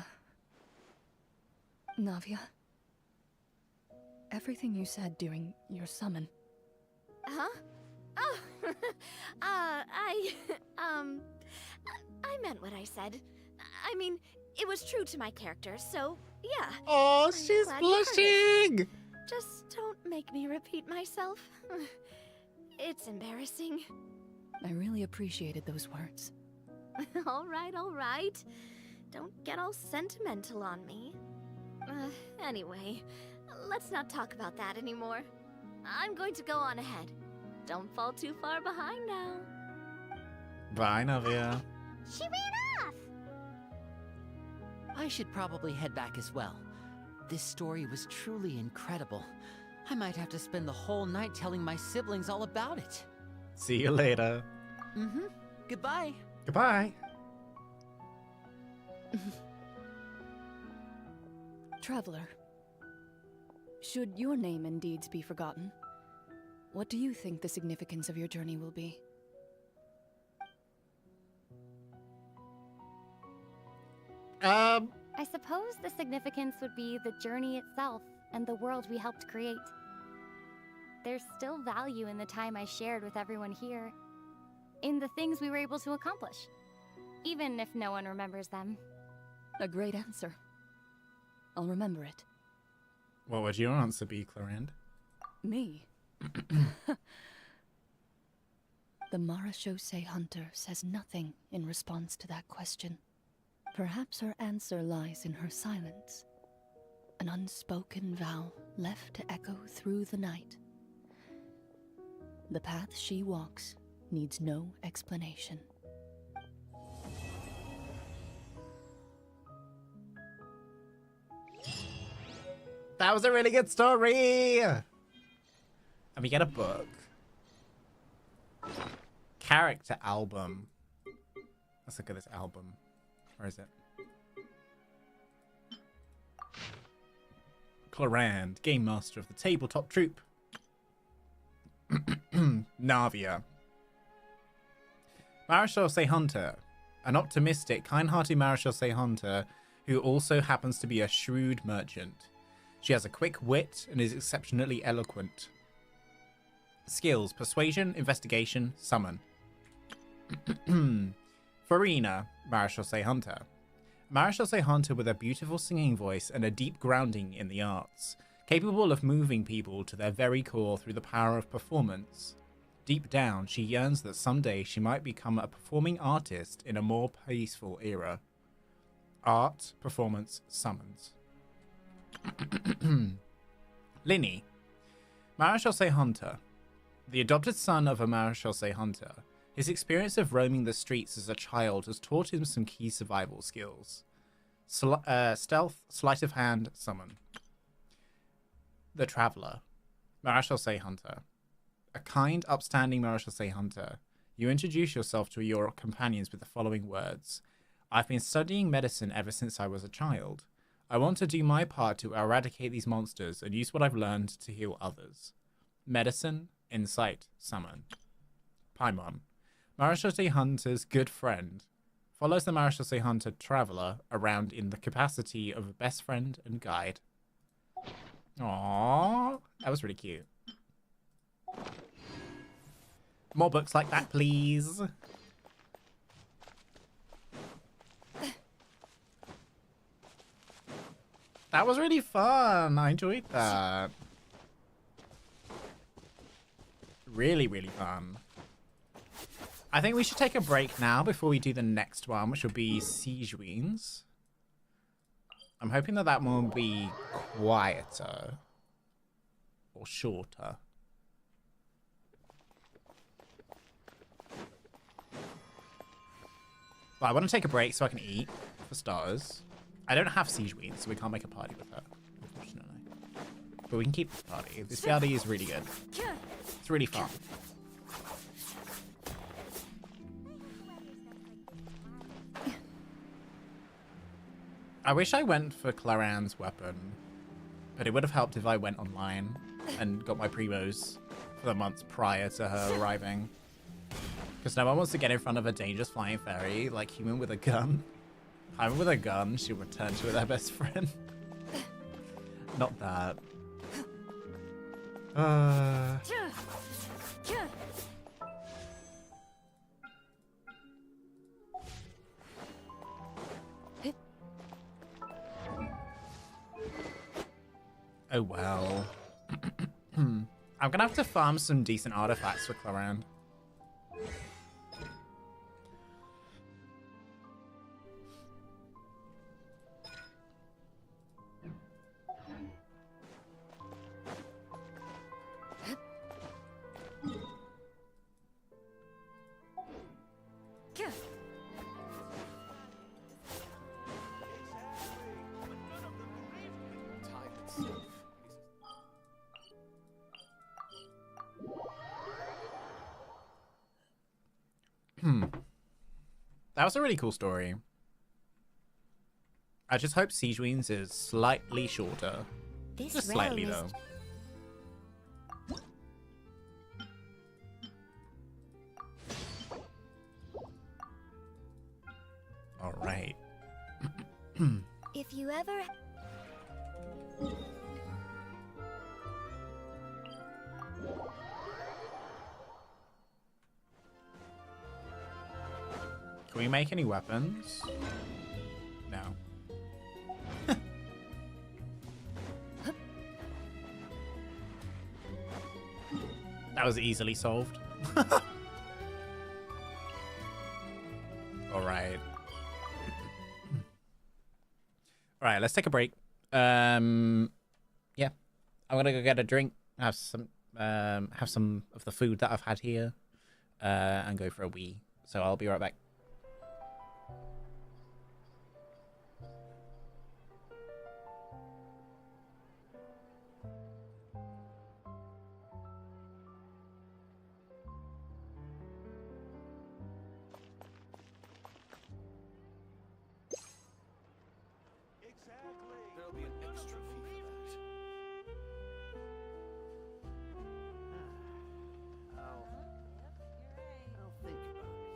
along! Navia, everything you said during your summon. Huh? Oh, I meant what I said. I mean, it was true to my character, so yeah. Oh, I'm she's glad you heard it. blushing! Just don't make me repeat myself. It's embarrassing. I really appreciated those words. All right. Don't get all sentimental on me. Anyway, let's not talk about that anymore. I'm going to go on ahead. Don't fall too far behind now. Bye, Navia. She ran off! I should probably head back as well. This story was truly incredible. I might have to spend the whole night telling my siblings all about it. See you later. Mm-hmm. Goodbye. Goodbye. Traveler, should your name and deeds be forgotten, what do you think the significance of your journey will be? I suppose the significance would be the journey itself and the world we helped create. There's still value in the time I shared with everyone here, in the things we were able to accomplish, even if no one remembers them. A great answer. I'll remember it. What would your answer be, Clorinde? Me? The Marashose hunter says nothing in response to that question. Perhaps her answer lies in her silence. An unspoken vow left to echo through the night. The path she walks needs no explanation. That was a really good story! And we get a book. Character album. Let's look at this album. Where is it? Clorinde, Game Master of the Tabletop Troupe. Navia. Marashose Hunter. An optimistic, kind-hearted Marashose Hunter who also happens to be a shrewd merchant. She has a quick wit and is exceptionally eloquent. Skills: Persuasion, Investigation, Summon. Farina, Marechaussee Hunter. Marechaussee Hunter with a beautiful singing voice and a deep grounding in the arts, capable of moving people to their very core through the power of performance. Deep down, she yearns that someday she might become a performing artist in a more peaceful era. Art, performance, summons. Linny, Marechaussee Hunter. The adopted son of a Marechaussee Hunter, his experience of roaming the streets as a child has taught him some key survival skills. Stealth, sleight of hand, summon. The Traveler, Marechaussee Hunter. A kind, upstanding Marechaussee Hunter. You introduce yourself to your companions with the following words. I've been studying medicine ever since I was a child. I want to do my part to eradicate these monsters and use what I've learned to heal others. Medicine, insight, summon. Paimon, Marechaussee Hunter's good friend. Follows the Marechaussee Hunter Traveler around in the capacity of a best friend and guide. Aww, that was really cute. More books like that, please. That was really fun. I enjoyed that. Really, really fun. I think we should take a break now before we do the next one, which will be Sigewinne's. I'm hoping that that one will be quieter or shorter. But I want to take a break so I can eat, for starters. I don't have Sigewinne, so we can't make a party with her, unfortunately. But we can keep this party. This party is really good. It's really fun. I wish I went for Clorinde's weapon, but it would have helped if I went online and got my primos for the months prior to her arriving. Because no one wants to get in front of a dangerous flying fairy like human with a gun. I'm with a gun, she'll return to their best friend. Not that. Oh well. I'm gonna have to farm some decent artifacts for Clorinde. That was a really cool story. I just hope Sigewinne's is slightly shorter. Just slightly, though. All right. If you ever... Can we make any weapons? No. That was easily solved. All right. All right, let's take a break. Yeah. I'm gonna go get a drink, have some of the food that I've had here, and go for a wee. So I'll be right back. There'll be an extra fee for that. I'll think about it.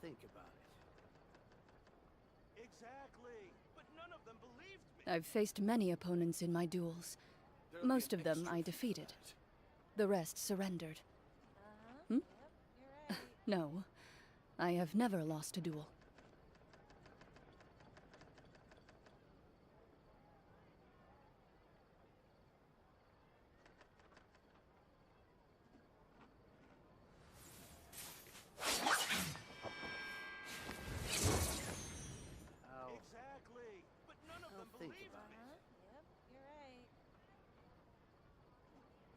think about it. Exactly. But none of them believed me. I've faced many opponents in my duels. There'll be Most an of them extra I fee for defeated. that. The rest surrendered. Hmm? Yep, you're right. No, I have never lost a duel. Exactly. But none of them Think believed about me. Yep, you're right.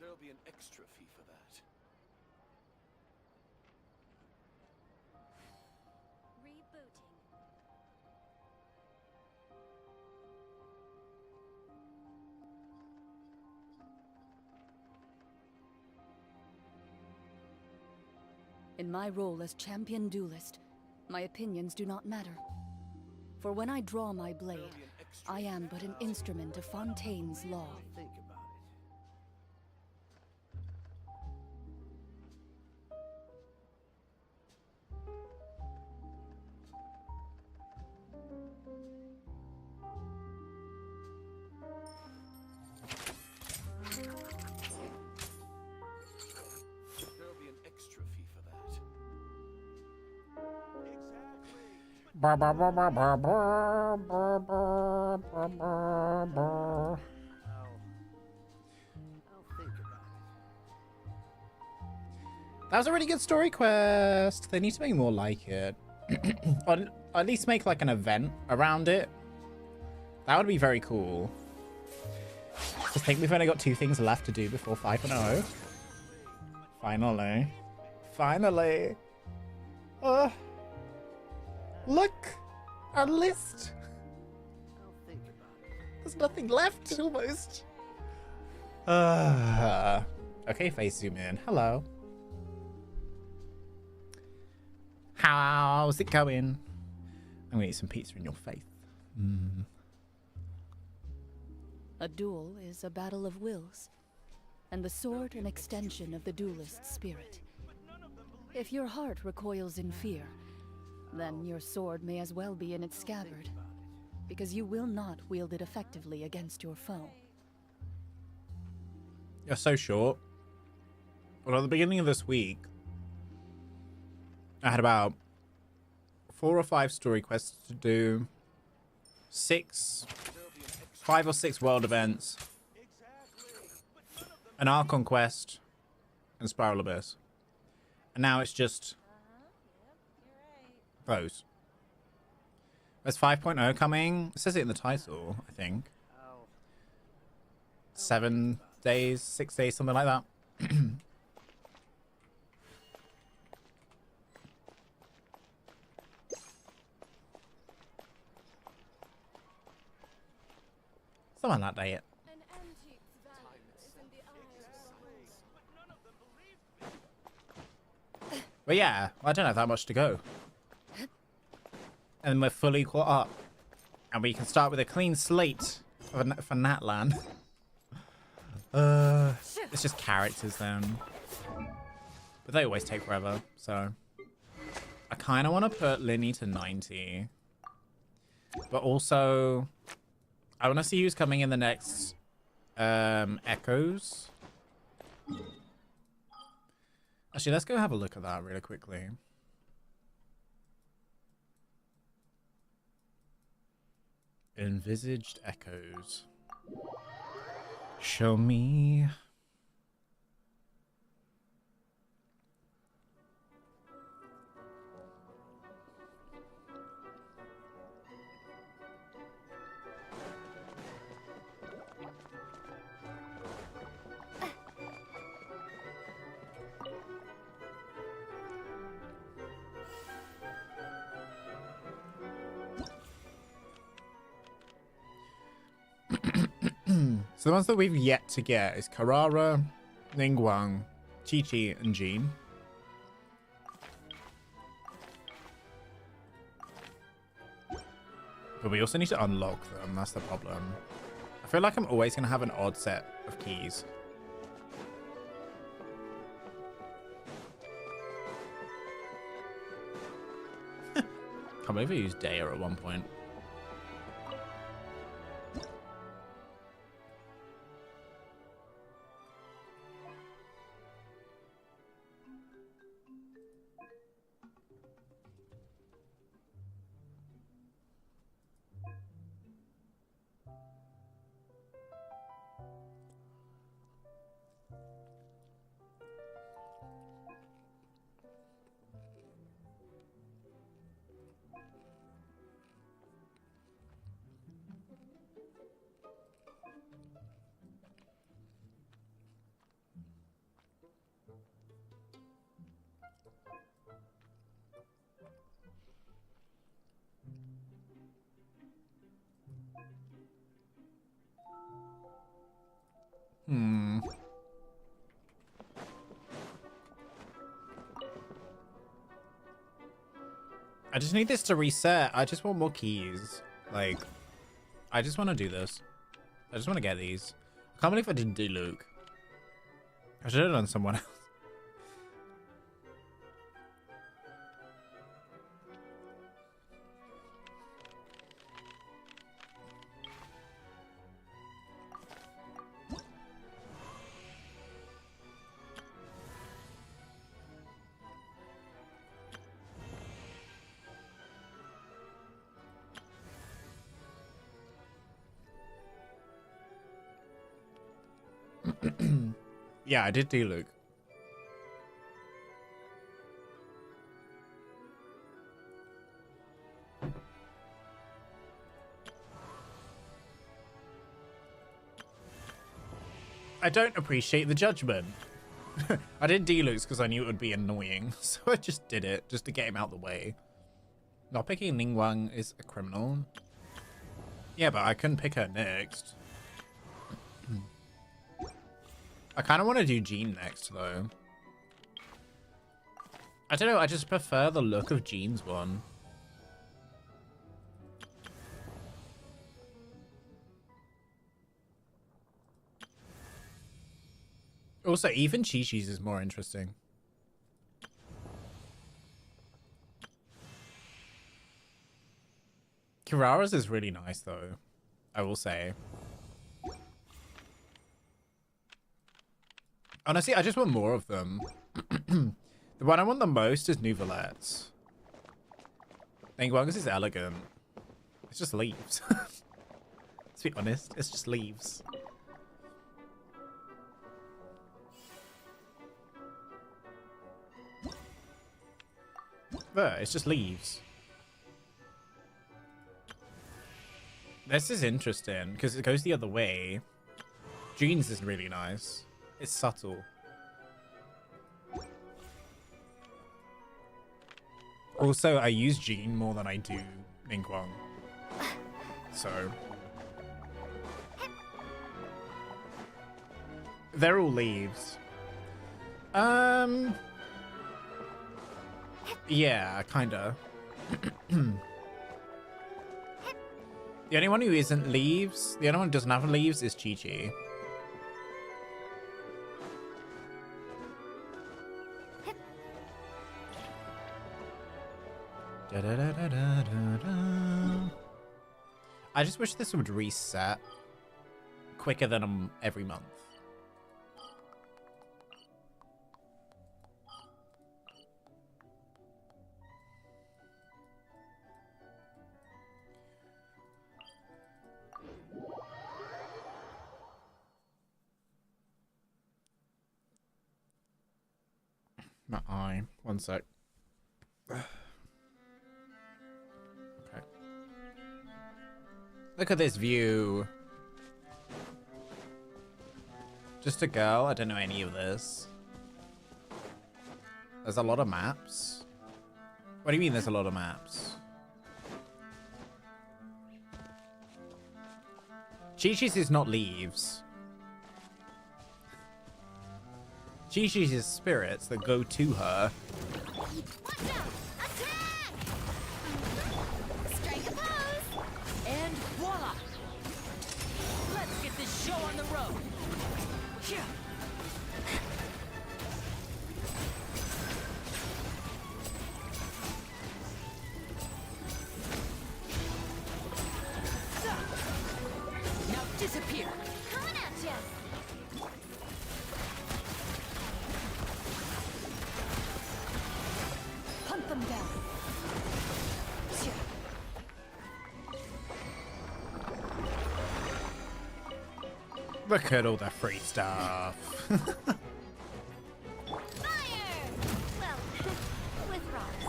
There'll be an extra fee for that. Rebooting. In my role as champion duelist, my opinions do not matter. For when I draw my blade, There'll be an extra I am but an instrument of Fontaine's law. Think about it. There'll be an extra fee for that. Ba, ba, ba, ba, ba, ba, ba, ba, ba, ba, ba. I'll think about it. That was a really good story quest. They need to make more like it. Or at least make like an event around it. That would be very cool. I think we've only got 2 things left to do before 5.0. Finally. Finally. Look! Our list! I'll think about it. There's nothing left, almost. Okay, face zoom in. Hello. How's it going? I'm gonna eat some pizza in your face. A duel is a battle of wills, and the sword an extension of the duelist's spirit. If your heart recoils in fear, then your sword may as well be in its scabbard, because you will not wield it effectively against your foe. You're so short. Well, at the beginning of this week, I had about 4 or 5 story quests to do, 5 or 6 world events, an Archon quest, and Spiral Abyss. And now it's just those. There's 5.0 coming. It says it in the title, I think. 7 days, 6 days, something like that. Something like that. But yeah, I don't have that much to go. And we're fully caught up. And we can start with a clean slate for Natlan. It's just characters then. But they always take forever, so. I kind of want to put Linny to 90. But also, I want to see who's coming in the next Echoes. Actually, let's go have a look at that really quickly. Envisaged Echoes. Show me. So the ones that we've yet to get is Carrara, Ningguang, Chi-Chi, and Jean. But we also need to unlock them, that's the problem. I feel like I'm always going to have an odd set of keys. Can't believe I used Daya at one point. I just need this to reset. I just want more keys. Like, I just want to do this. I just want to get these. I can't believe I didn't do Luke. I should have done someone else. Yeah, I did do Luke. I don't appreciate the judgment. I didn't do Luke's because I knew it would be annoying, so I just did it just to get him out the way. Not picking Ningguang is a criminal. Yeah, but I couldn't pick her next. I kind of want to do Jean next, though. I don't know, I just prefer the look of Jean's one. Also, even Chi-Chi's is more interesting. Kirara's is really nice, though. I will say. Honestly, I just want more of them. The one I want the most is Nouvelette's. Ningguang's is elegant. It's just leaves. Let's be honest, it's just leaves. There, it's just leaves. This is interesting because it goes the other way. Jean's is really nice. It's subtle. Also, I use Jean more than I do Ningguang. So. They're all leaves. Yeah, kinda. The only one who isn't leaves, the only one who doesn't have leaves is Chi-Chi. I just wish this would reset quicker than every month. My eye. One sec. Okay. Look at this view. Just a girl. I don't know any of this. There's a lot of maps. What do you mean there's a lot of maps? Chi-Chi's is not leaves. Chi-Chi's is spirits that go to her. Watch out! Attack! Strike a pose! And voila! Let's get this show on the road! Yeah. Disappear. Coming at ya. Hunt them down. Look at all the free stuff. Fire! Well, with rocks.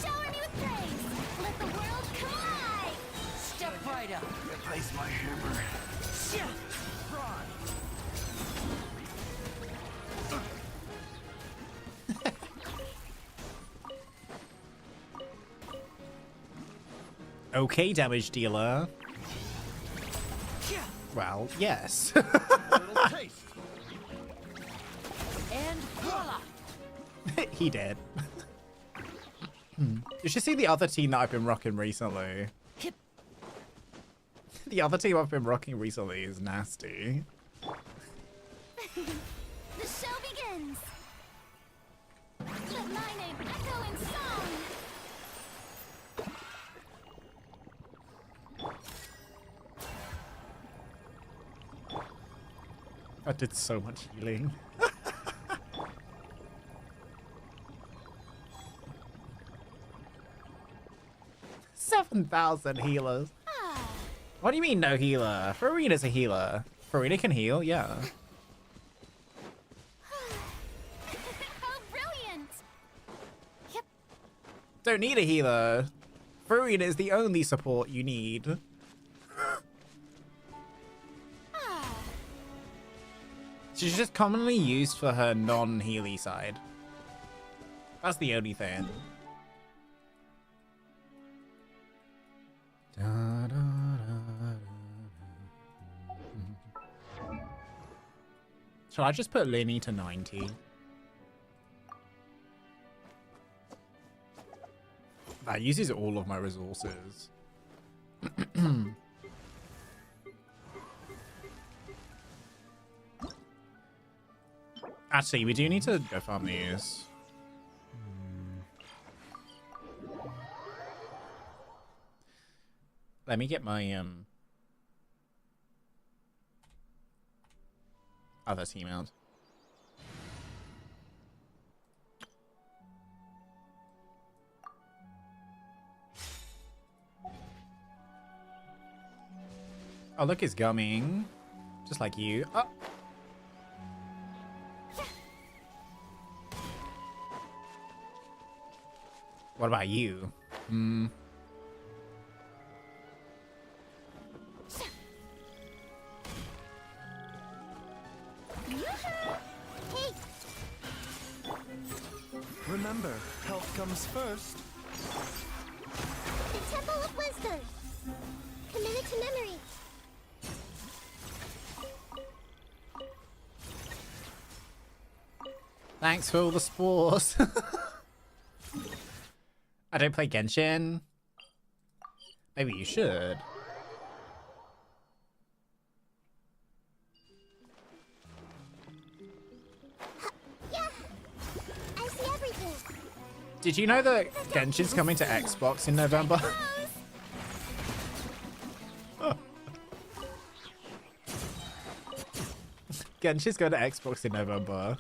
Shower me with praise. Let the world come alive. Step right up. Replace my hammer. Okay, damage dealer. Well, yes. And voila. He did. You should see the other team that I've been rocking recently. The other team I've been rocking recently is nasty. The show begins. Let my name echo in song. I did so much healing. 7,000 healers. What do you mean no healer? Farina's a healer. Farina can heal, yeah. How brilliant! Yep. Don't need a healer. Farina is the only support you need. She's just commonly used for her non-healy side. That's the only thing. Shall I just put Lenny to 90? That uses all of my resources. Actually, we do need to go farm these. Let me get my other team out. Oh, look, it's gumming. Just like you. Oh. What about you? Remember, health comes first. The Temple of Wisdom. Commit it to memory. Thanks for all the spores. I don't play Genshin. Maybe you should. Yeah, I see everything. Did you know that Genshin's coming to Xbox in November? Genshin's going to Xbox in November.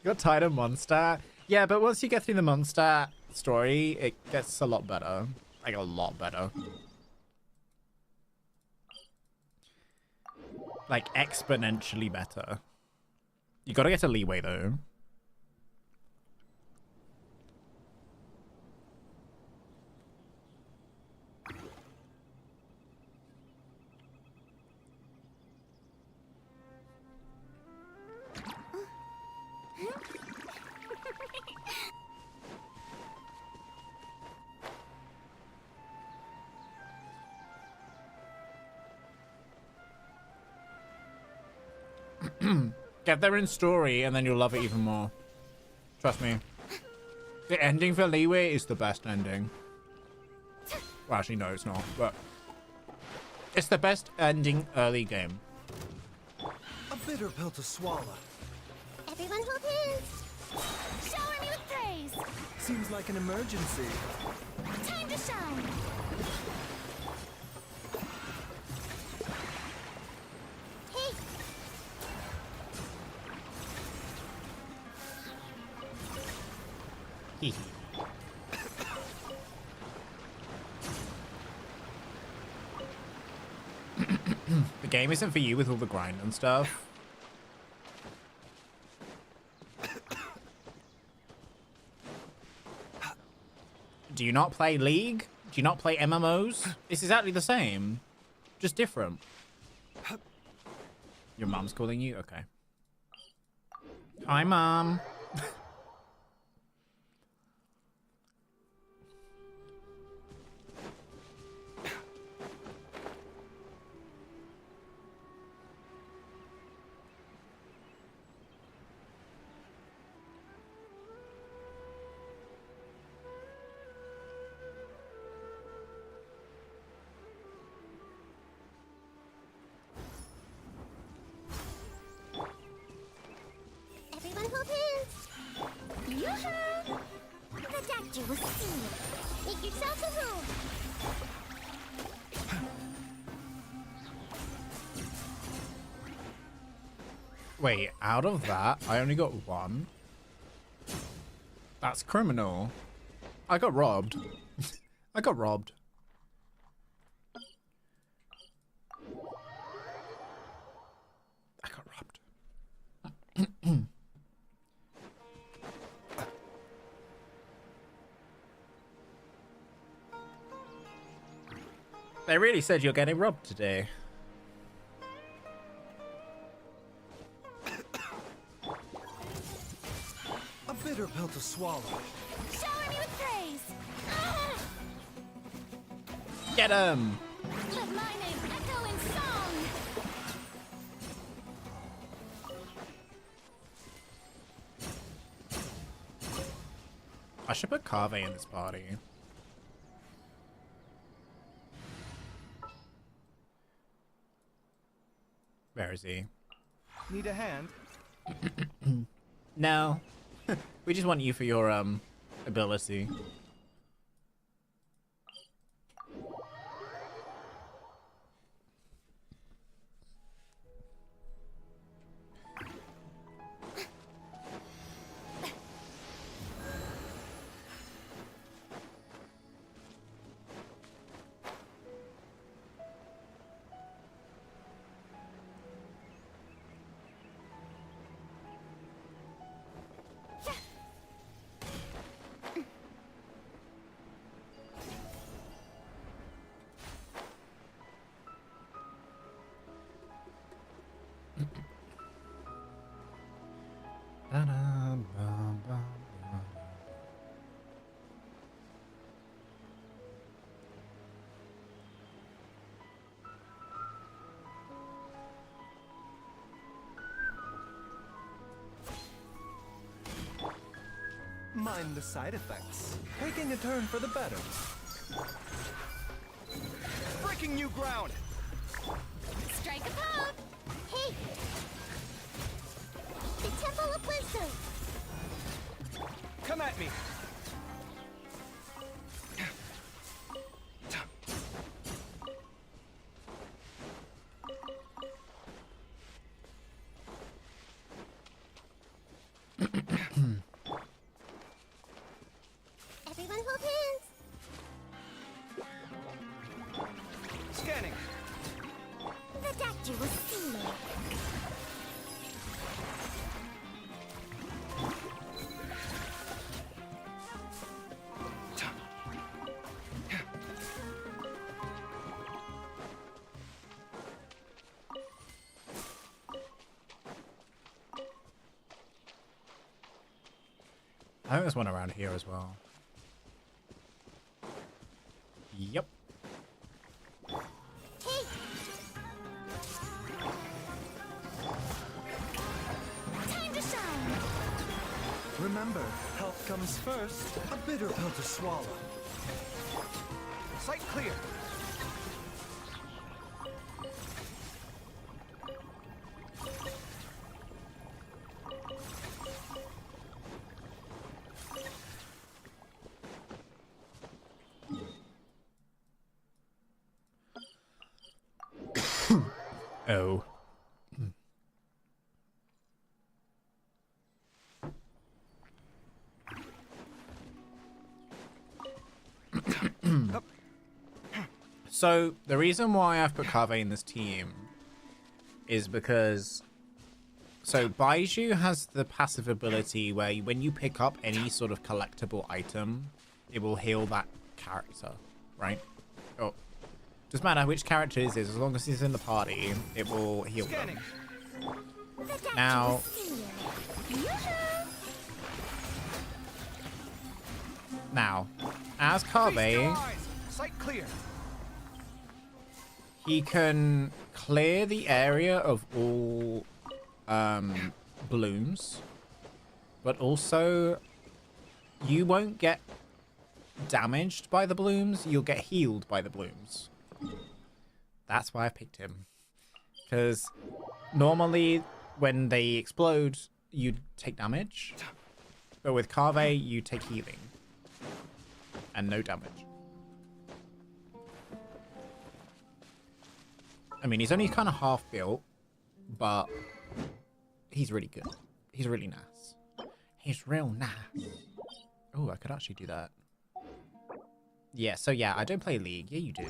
Got tired of Mondstadt? Yeah, but once you get through the Mondstadt story, it gets a lot better. Like, a lot better. Like, exponentially better. You gotta get a leeway, though. Get there in story and then you'll love it even more. Trust me. The ending for Leeway is the best ending. Well, actually, no, it's not, but it's the best ending early game. A bitter pill to swallow. Everyone hold hands. Shower me with praise. Seems like an emergency. Time to shine. Hee. The game isn't for you with all the grind and stuff. Do you not play League? Do you not play MMOs? It's exactly the same, just different. Your mom's calling you? Okay. Hi, Mom. Everyone hold hands. Yoo-hoo! The doctor will see you. Make yourself a room. Wait, out of that, I only got one? That's criminal. I got robbed. I got robbed. I got robbed. They really said you're getting robbed today. A bitter pill to swallow. Shower me with praise. Ah! Get him! Let my name echo in song. I should put Kave in this party. Where is he? Need a hand? No. We just want you for your ability. Mind the side effects. Taking a turn for the better. Breaking new ground! Strike a pose. Hey! The Temple of Wisdom. Come at me! Everyone hold hands. Scanning! The doctor will see me. I think there's one around here as well. Yep. Hey! Time to shine. Remember, health comes first. A bitter pill to swallow. Sight clear. Oh. So the reason why I've put Kaveh in this team is because Baiju has the passive ability where when you pick up any sort of collectible item, it will heal that character, right? Oh, doesn't matter which character it is, as long as he's in the party, it will heal them. Now, as Kaveh, Sight clear. he can clear the area of all blooms, but also you won't get damaged by the blooms, you'll get healed by the blooms. That's why I picked him. Because normally when they explode, you take damage, but with Kaveh, you take healing and no damage. I mean, he's only kind of half built, but he's really good. He's really nice. He's real nice. Oh, I could actually do that. Yeah, so yeah, I don't play League. Yeah, you do.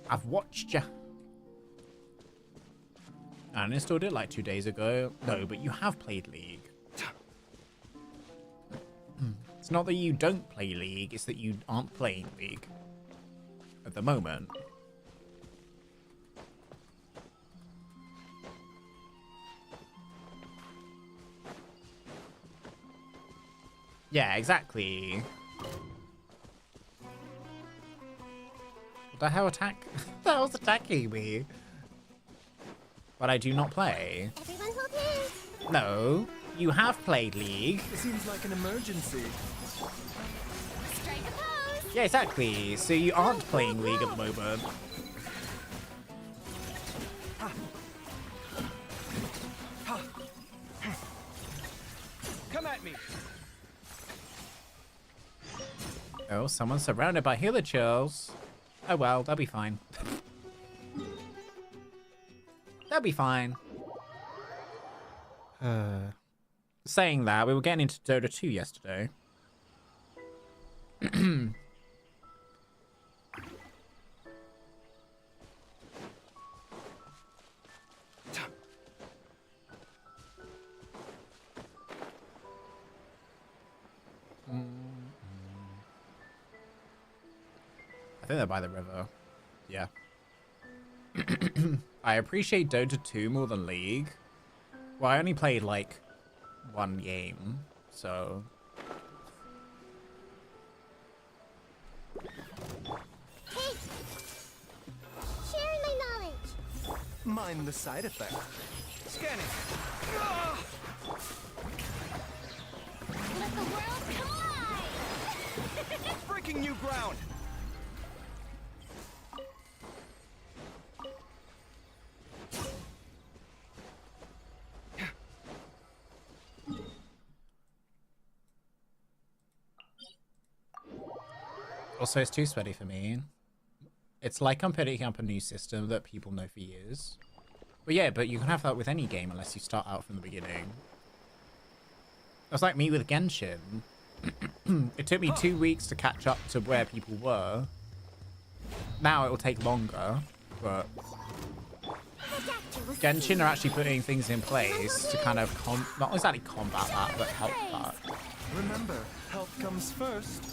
I've watched ya. I uninstalled it like 2 days ago. No, but you have played League. It's not that you don't play League, it's that you aren't playing League at the moment. Yeah, exactly. What the hell attack? What the hell's attacking me? But I do not play. Everyone hold hands. No, you have played League. It seems like an emergency. Strike a pose. Yeah, exactly. So you aren't playing League at the moment. Come at me. Oh, someone's surrounded by healer chills. Oh well, they'll be fine. They'll be fine. Saying that, we were getting into Dota 2 yesterday. I think they're by the river. Yeah. I appreciate Dota 2 more than League. Well, I only played like one game, so... Hey! Sharing my knowledge. Mind the side effect. Scanning. Let the world collide! Breaking new ground. Also, it's too sweaty for me. It's like I'm picking up a new system that people know for years. But yeah, but you can have that with any game unless you start out from the beginning. That's like me with Genshin. It took me 2 weeks to catch up to where people were. Now it will take longer, but... Genshin are actually putting things in place to kind of not exactly combat that, but help that. Remember, health comes first.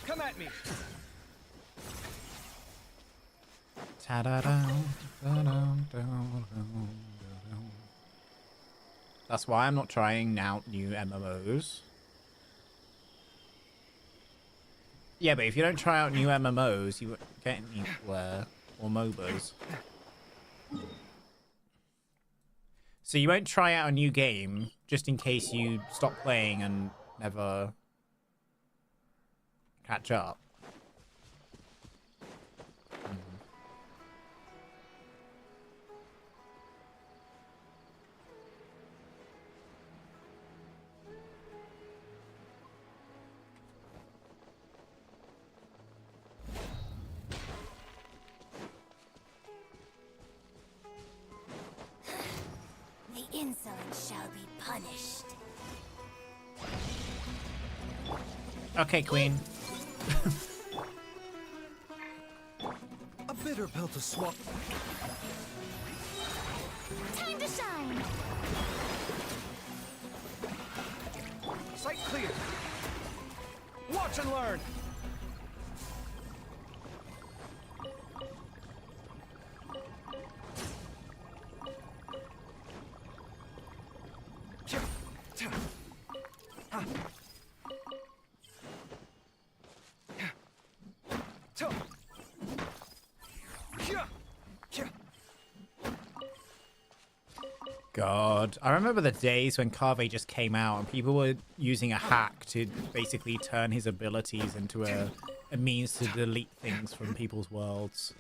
Come at me. That's why I'm not trying out new MMOs. Yeah, but if you don't try out new MMOs, you won't get anywhere, or MOBAs. So you won't try out a new game just in case you stop playing and never catch up. Insolence shall be punished. Okay, Queen. A bitter pill to swallow. Time to shine! Sight clear. Watch and learn. God, I remember the days when Kave just came out and people were using a hack to basically turn his abilities into a means to delete things from people's worlds.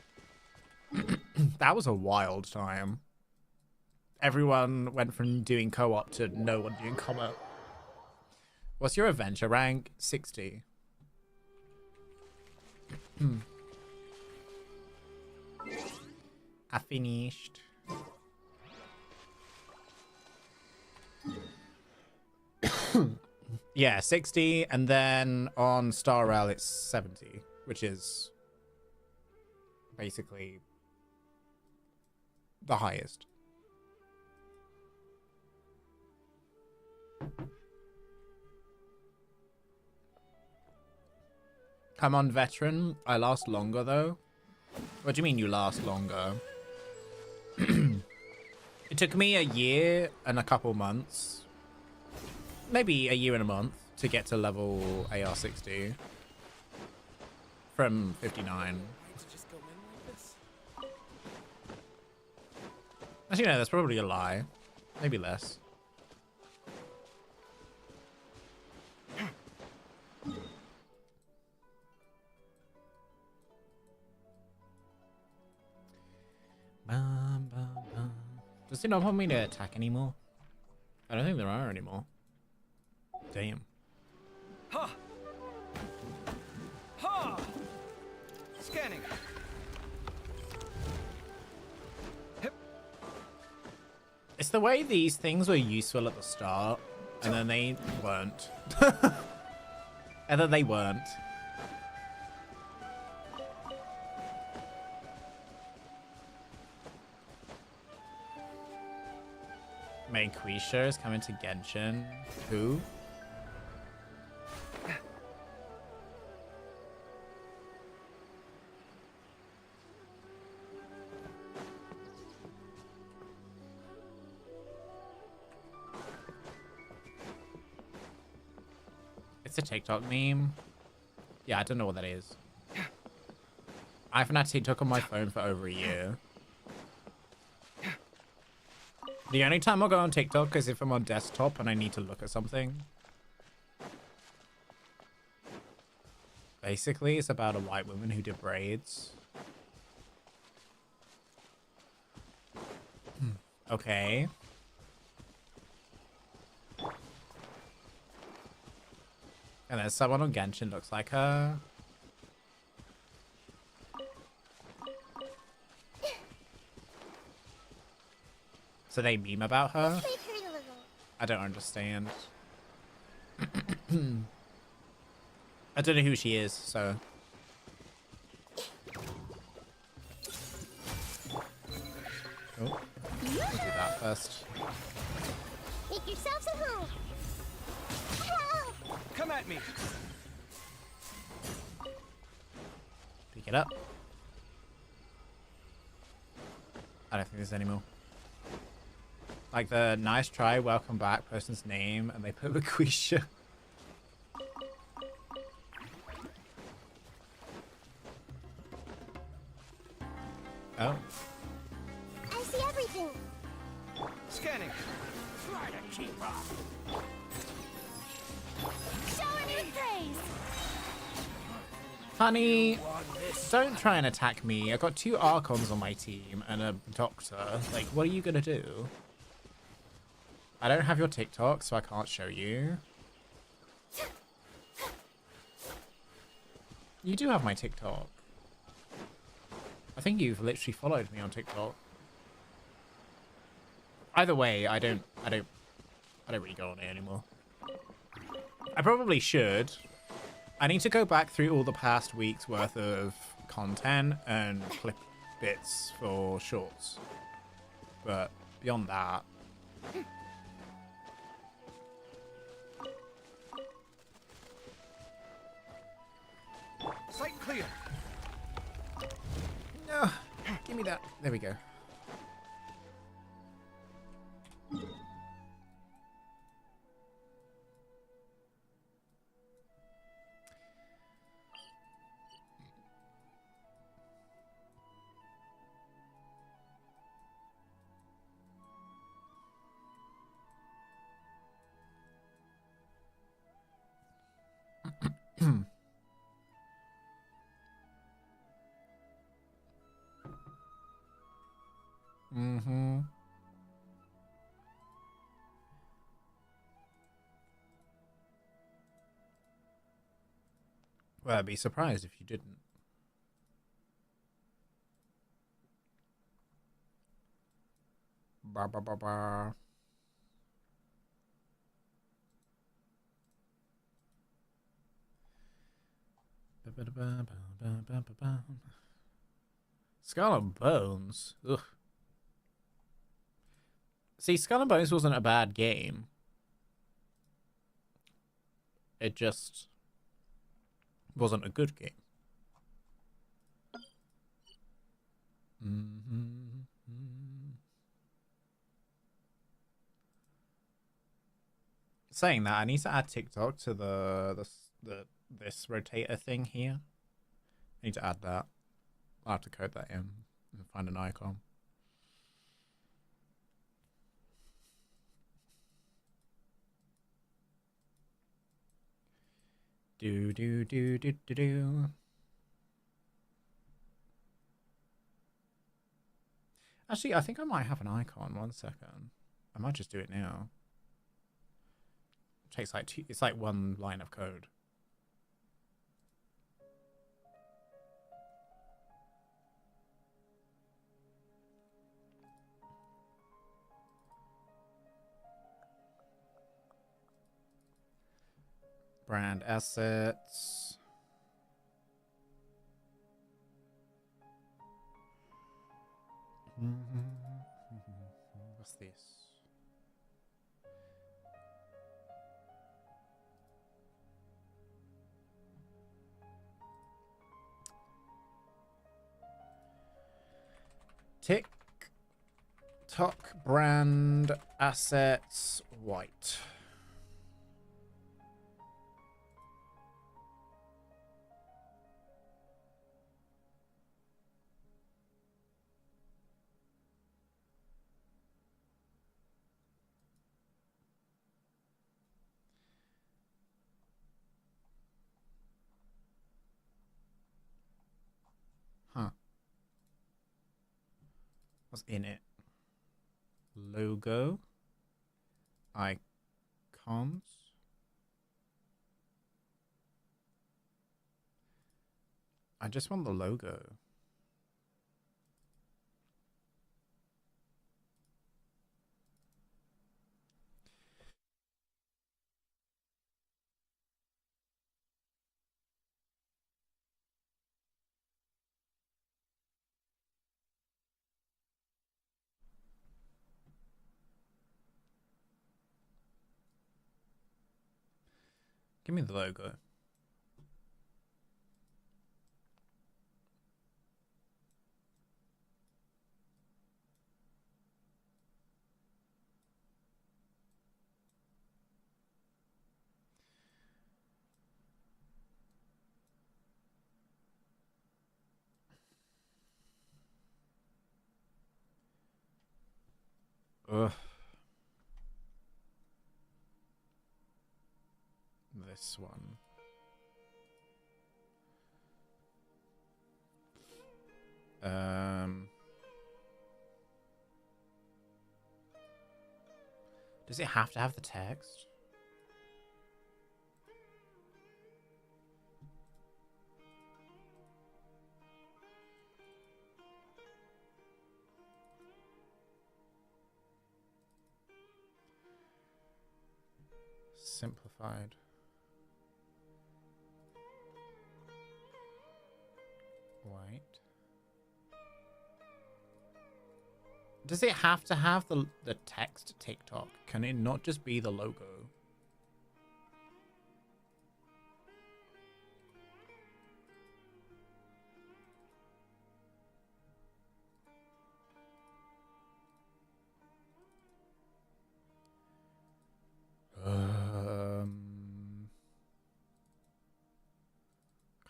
That was a wild time. Everyone went from doing co-op to no one doing co-op. What's your adventure rank? 60. I finished. Yeah, 60, and then on Star Rail it's 70, which is basically the highest. Come on, veteran. I last longer, though. What do you mean you last longer? It took me a year and a couple months. Maybe a year and a month to get to level AR60. From 59. Just go in like this. Actually, no, that's probably a lie. Maybe less. Does it not want me to attack anymore? I don't think there are anymore. Damn. Ha! Ha! Scanning. Hip. It's the way these things were useful at the start, and then they weren't. And then they weren't. Main Quisha is coming to Genshin. Who? It's a TikTok meme. Yeah, I don't know what that is. I haven't had TikTok on my phone for over a year. The only time I'll go on TikTok is if I'm on desktop and I need to look at something. Basically, it's about a white woman who did braids. Okay. And then someone on Genshin looks like her. So they meme about her? I don't understand. I don't know who she is, so... Oh, we'll do that first. Make yourselves at home. Help! Come at me. Pick it up. I don't think there's any more. Like the nice try, welcome back person's name, and they put Laquisha. Oh. I see everything. Scanning. Try to keep up. Shower me praise. Honey, don't try and attack me. I've got 2 Archons on my team and a Doctor. Like, what are you gonna do? I don't have your TikTok, so I can't show you. You do have my TikTok. I think you've literally followed me on TikTok. Either way, I don't really go on it anymore. I probably should. I need to go back through all the past week's worth of content and clip bits for shorts. But beyond that... Sight clear. No, give me that. There we go. Mm-hmm. Well, I'd be surprised if you didn't. Ba ba ba ba. Skull and Bones. Ugh. See, Skull and Bones wasn't a bad game. It just wasn't a good game. Saying that, I need to add TikTok to this rotator thing here. I need to add that. I'll have to code that in and find an icon. Do do do do do do. Actually, I think I might have an icon. 1 second. I might just do it now. It takes like two, it's like 1 line of code. Brand assets. What's this? TikTok brand assets white. Huh. What's in it? Logo. Icons. I just want the logo. Give me the logo. Ugh. This one. Does it have to have the text? Simplified. White. Does it have to have the text TikTok? Can it not just be the logo?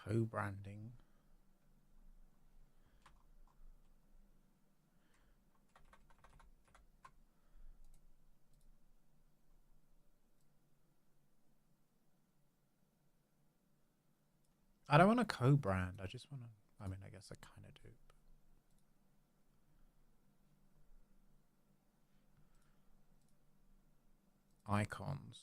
Co-branding. I don't want a co-brand. I just want to. I mean, I guess I kind of do. But... Icons.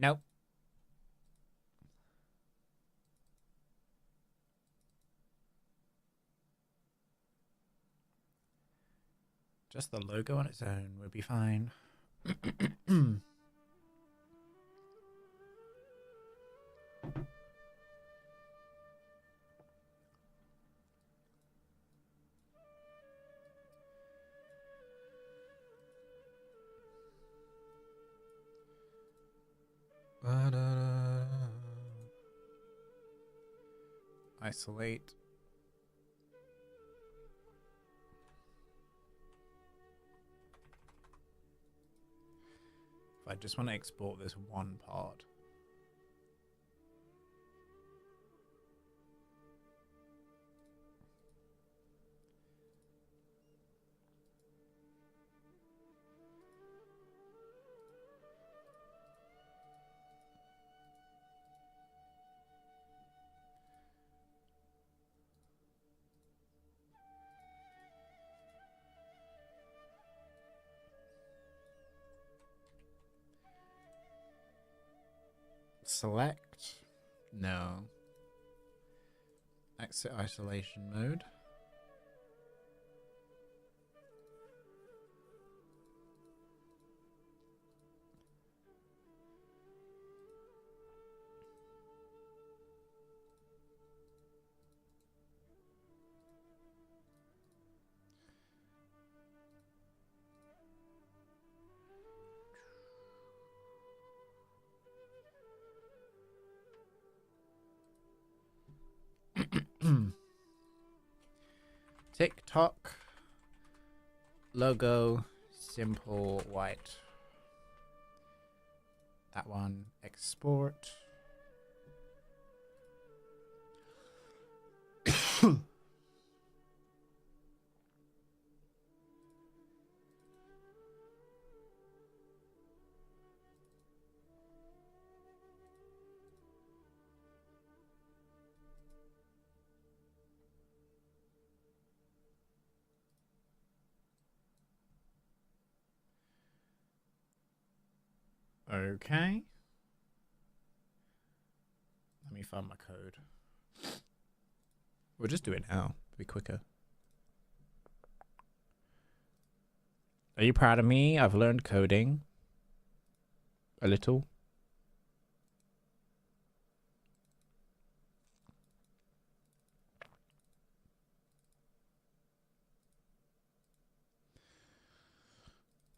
Nope. Just the logo on its own would be fine. Isolate. If I just want to export this one part. Select? No. Exit isolation mode. TikTok logo simple white. That one. Export. Okay. Let me find my code. We'll just do it now. It'll be quicker. Are you proud of me? I've learned coding. A little.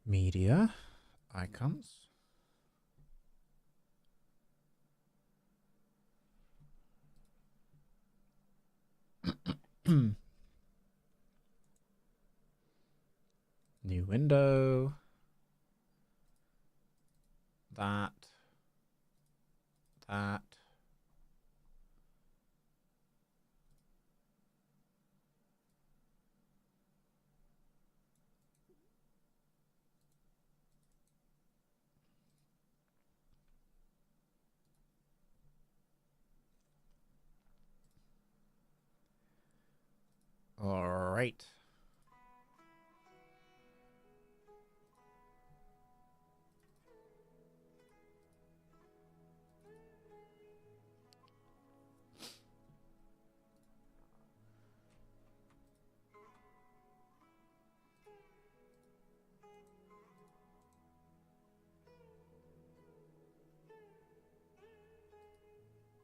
Media. Icons. New window. That. Great.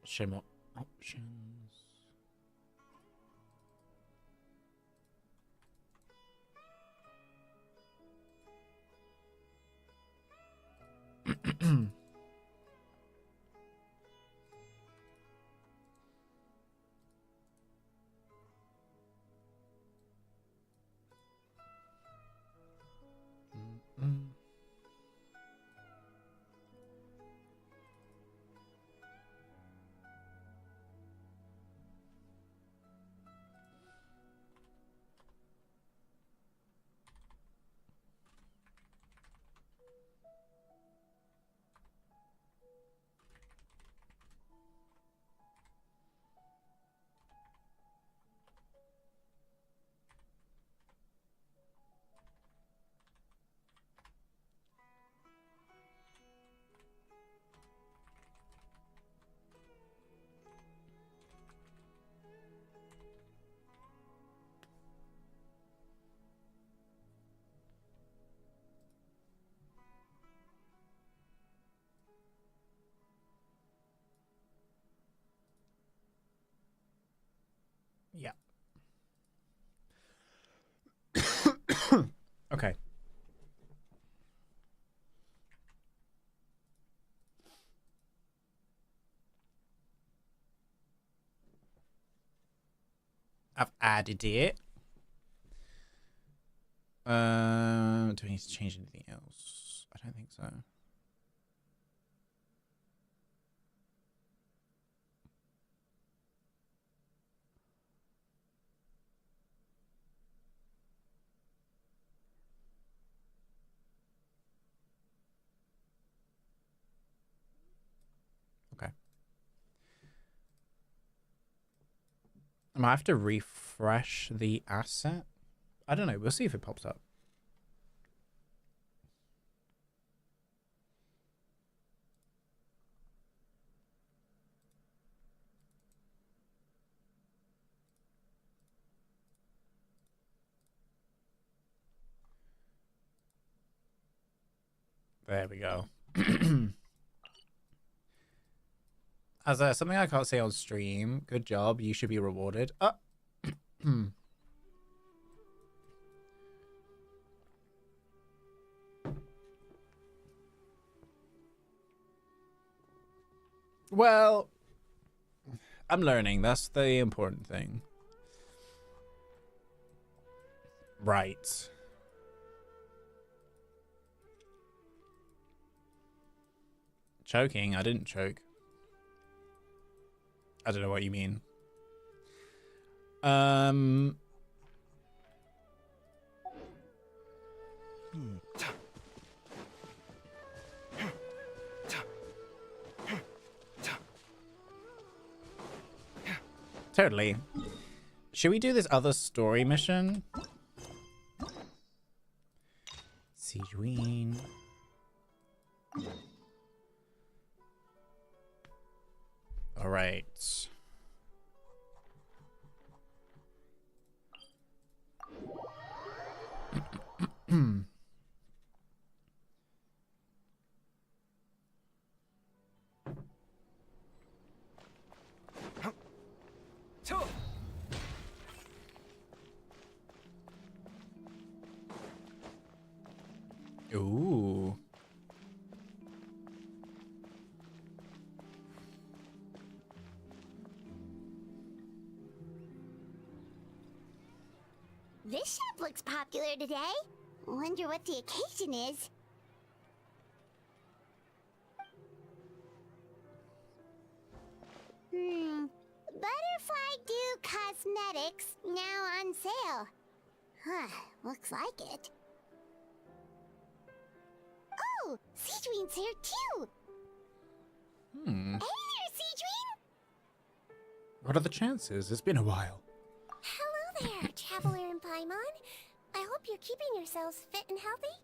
Show more options. Yeah. Okay. I've added it. Do I need to change anything else? I don't think so. Okay. I might have to refresh the asset. I don't know. We'll see if it pops up. There we go. As something I can't say on stream. Good job. You should be rewarded. Well, I'm learning. That's the important thing. Right. Choking? I didn't choke. I don't know what you mean. Totally. Should we do this other story mission? Sigewinne. All right. Ooh. This shop looks popular today. Wonder what the occasion is. Butterfly Dew Cosmetics now on sale. Huh, looks like it. Oh, Sigewinne's here too. Hey there, Sigewinne. What are the chances? It's been a while. Hello there, traveler in black. Paimon. I hope you're keeping yourselves fit and healthy.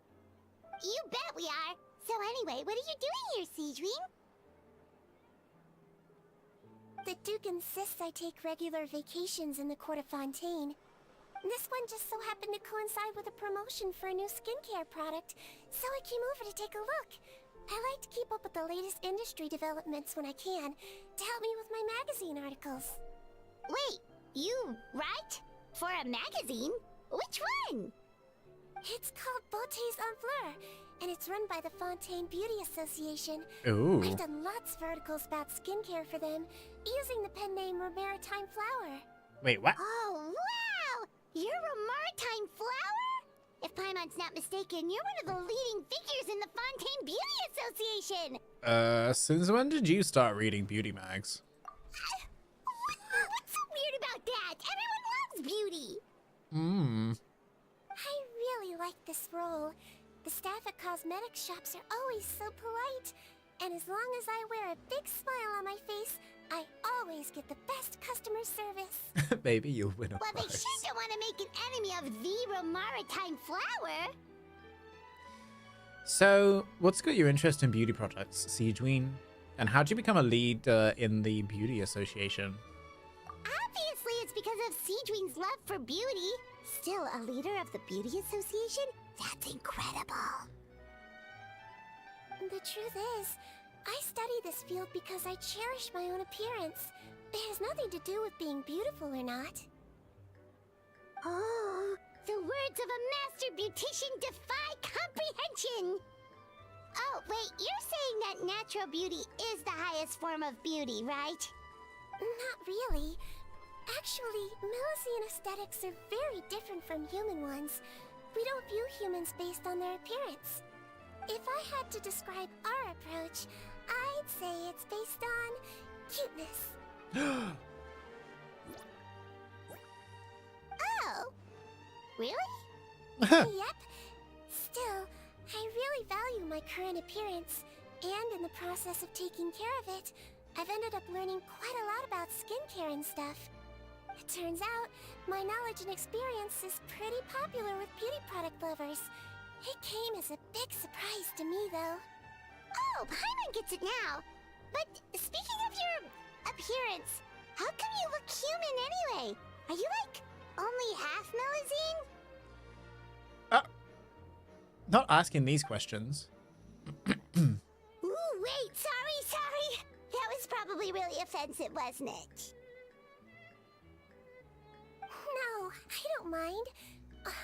You bet we are. So anyway, what are you doing here, Sigewinne? The Duke insists I take regular vacations in the court of Fontaine. This one just so happened to coincide with a promotion for a new skincare product, so I came over to take a look. I like to keep up with the latest industry developments when I can, to help me with my magazine articles. Wait, you write? For a magazine? Which one? It's called Beautés en Fleur, and it's run by the Fontaine Beauty Association. Ooh. I've done lots of articles about skincare for them, using the pen name Maritime Flower. Wait, what? Oh, wow! You're a Maritime Flower? If Paimon's not mistaken, you're one of the leading figures in the Fontaine Beauty Association! Since when did you start reading beauty mags? What's so weird about that? Everyone loves beauty! I really like this role. The staff at cosmetic shops are always so polite. And as long as I wear a big smile on my face, I always get the best customer service. Maybe you'll win a Well, they prize. sure don't want to make an enemy of the Maritime Flower. So, what's got your interest in beauty products, Sigewinne? And how did you become a lead in the beauty association? Obviously, it's because of Sigewinne's love for beauty. Still a leader of the Beauty Association? That's incredible. The truth is, I study this field because I cherish my own appearance. It has nothing to do with being beautiful or not. Oh, the words of a master beautician defy comprehension! Oh, wait, you're saying that natural beauty is the highest form of beauty, right? Not really. Actually, Melusine aesthetics are very different from human ones. We don't view humans based on their appearance. If I had to describe our approach, I'd say it's based on cuteness. Oh! Really? Yep. Still, I really value my current appearance, and in the process of taking care of it, I've ended up learning quite a lot about skincare and stuff. It turns out, my knowledge and experience is pretty popular with beauty product lovers. It came as a big surprise to me, though. Oh, Paimon gets it now. But speaking of your appearance, how come you look human anyway? Are you like only half Melusine? Not asking these questions. Ooh, wait, sorry. That was probably really offensive, wasn't it? No, I don't mind.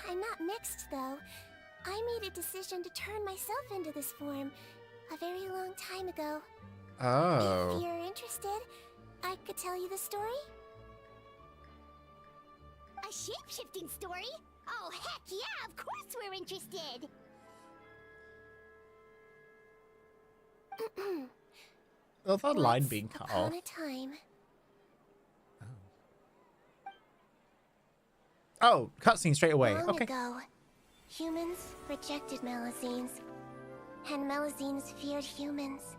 I'm not mixed, though. I made a decision to turn myself into this form a very long time ago. Oh. If you're interested, I could tell you the story. A shape-shifting story? Oh, heck yeah, of course we're interested! Oh, that line being cut off. Upon a time. Oh, cutscene straight away. Long Okay. ago, humans rejected Melusines, and Melusines feared humans.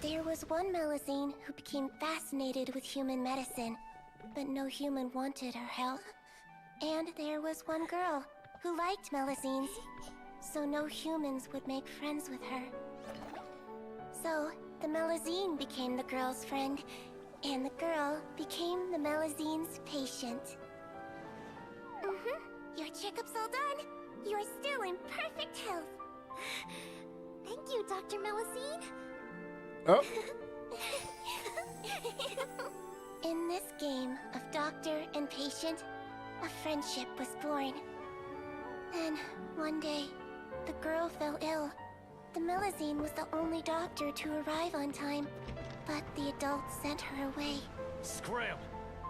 There was one Melusine who became fascinated with human medicine, but no human wanted her help. And there was one girl who liked Melusines, so no humans would make friends with her. So, the Melusine became the girl's friend, and the girl became the Melusine's patient. Your checkup's all done. You're still in perfect health. Thank you, Dr. Melusine. Oh. In this game of doctor and patient, a friendship was born. Then, one day, the girl fell ill. The Melusine was the only doctor to arrive on time, but the adults sent her away. Scram!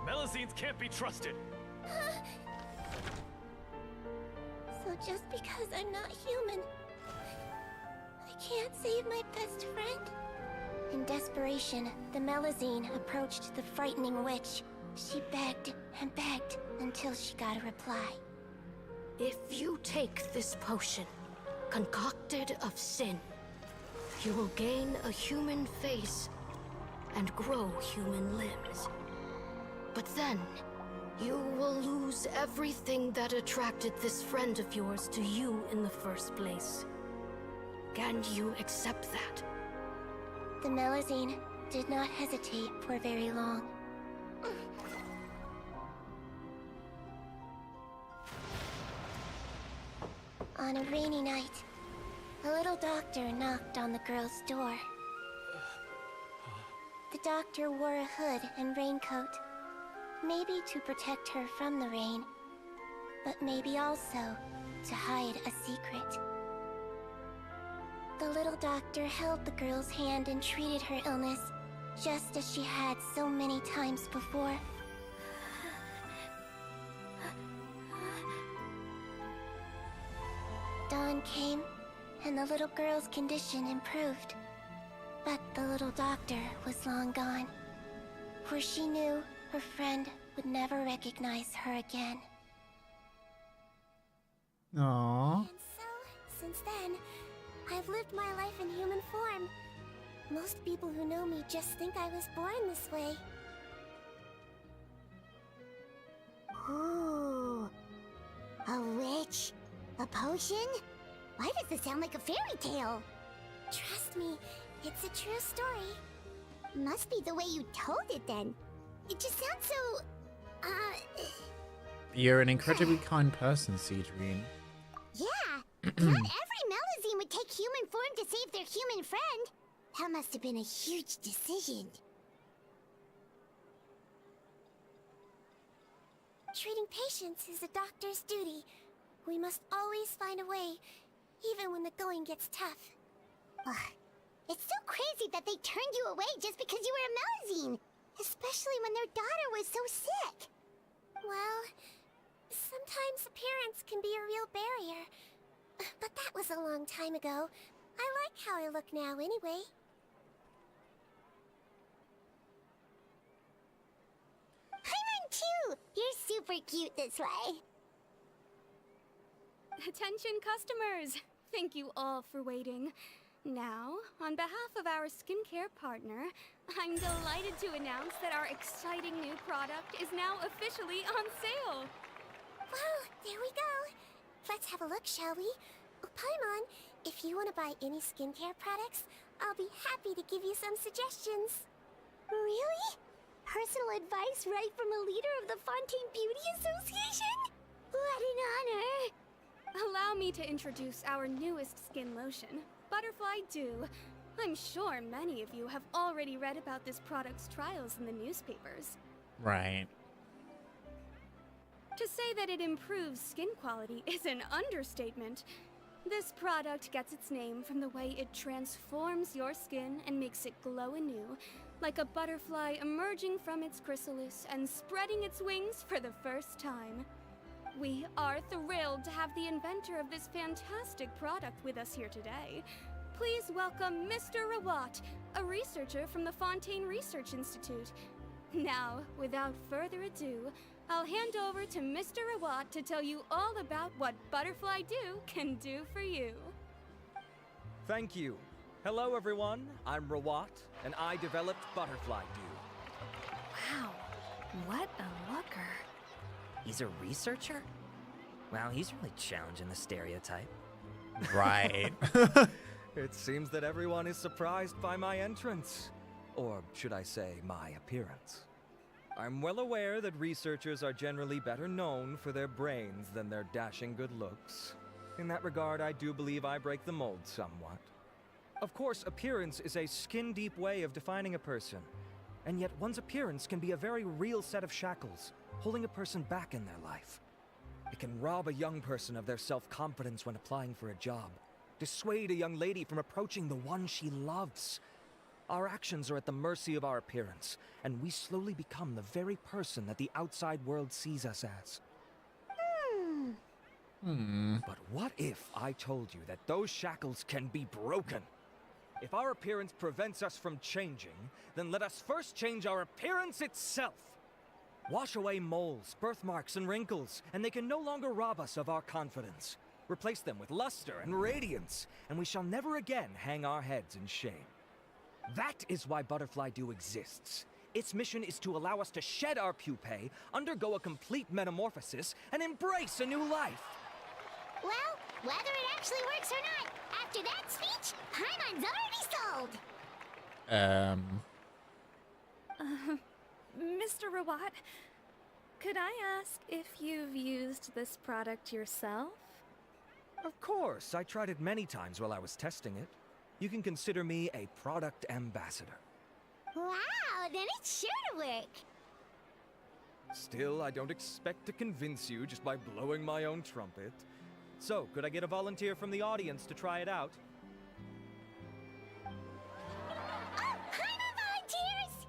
Melusines can't be trusted! So just because I'm not human, I can't save my best friend? In desperation, the Melusine approached the frightening witch. She begged and begged until she got a reply. If you take this potion, concocted of sin, you will gain a human face and grow human limbs. But then, You will lose everything that attracted this friend of yours to you in the first place. Can you accept that? The Melusine did not hesitate for very long. On a rainy night, a little doctor knocked on the girl's door. The doctor wore a hood and raincoat, maybe to protect her from the rain, but maybe also to hide a secret. The little doctor held the girl's hand and treated her illness, just as she had so many times before. Dawn came, and the little girl's condition improved. But the little doctor was long gone, for she knew her friend would never recognize her again. Aww. And so, since then, I've lived my life in human form. Most people who know me just think I was born this way. Ooh. A witch? A potion? Why does this sound like a fairy tale? Trust me, it's a true story. Must be the way you told it then. It just sounds so... You're an incredibly kind person, Sigewinne. Yeah, not every Melusine would take human form to save their human friend. That must have been a huge decision. Treating patients is a doctor's duty. We must always find a way, even when the going gets tough. Ugh. It's so crazy that they turned you away just because you were a Melusine, especially when their daughter was so sick. Well, sometimes appearance can be a real barrier, but that was a long time ago. I like how I look now anyway. Hi, Run too! You're super cute this way. Attention customers! Thank you all for waiting. Now, on behalf of our skincare partner, I'm delighted to announce that our exciting new product is now officially on sale! Well, there we go. Let's have a look, shall we? Oh, Paimon, if you want to buy any skincare products, I'll be happy to give you some suggestions. Really? Personal advice right from a leader of the Fontaine Beauty Association? What an honor! Allow me to introduce our newest skin lotion, Butterfly Dew. I'm sure many of you have already read about this product's trials in the newspapers. Right. To say that it improves skin quality is an understatement. This product gets its name from the way it transforms your skin and makes it glow anew, like a butterfly emerging from its chrysalis and spreading its wings for the first time. We are thrilled to have the inventor of this fantastic product with us here today. Please welcome Mr. Rawat, a researcher from the Fontaine Research Institute. Now, without further ado, I'll hand over to Mr. Rawat to tell you all about what Butterfly Dew can do for you. Thank you. Hello everyone, I'm Rawat, and I developed Butterfly Dew. Wow, what a looker. He's a researcher? Wow, he's really challenging the stereotype. Right. It seems that everyone is surprised by my entrance. Or should I say, my appearance. I'm well aware that researchers are generally better known for their brains than their dashing good looks. In that regard, I do believe I break the mold somewhat. Of course, appearance is a skin-deep way of defining a person. And yet one's appearance can be a very real set of shackles, holding a person back in their life. It can rob a young person of their self-confidence when applying for a job, dissuade a young lady from approaching the one she loves. Our actions are at the mercy of our appearance, and we slowly become the very person that the outside world sees us as. But what if I told you that those shackles can be broken? If our appearance prevents us from changing, then let us first change our appearance itself. Wash away moles, birthmarks, and wrinkles, and they can no longer rob us of our confidence. Replace them with luster and radiance, and we shall never again hang our heads in shame. That is why Butterfly Dew exists. Its mission is to allow us to shed our pupae, undergo a complete metamorphosis, and embrace a new life. Well, whether it actually works or not, after that speech, Paimon's already sold. Mr. Rawat, could I ask if you've used this product yourself? Of course, I tried it many times while I was testing it. You can consider me a product ambassador. Wow, then it's sure to work. Still, I don't expect to convince you just by blowing my own trumpet. So, could I get a volunteer from the audience to try it out? Oh, Paimon volunteers!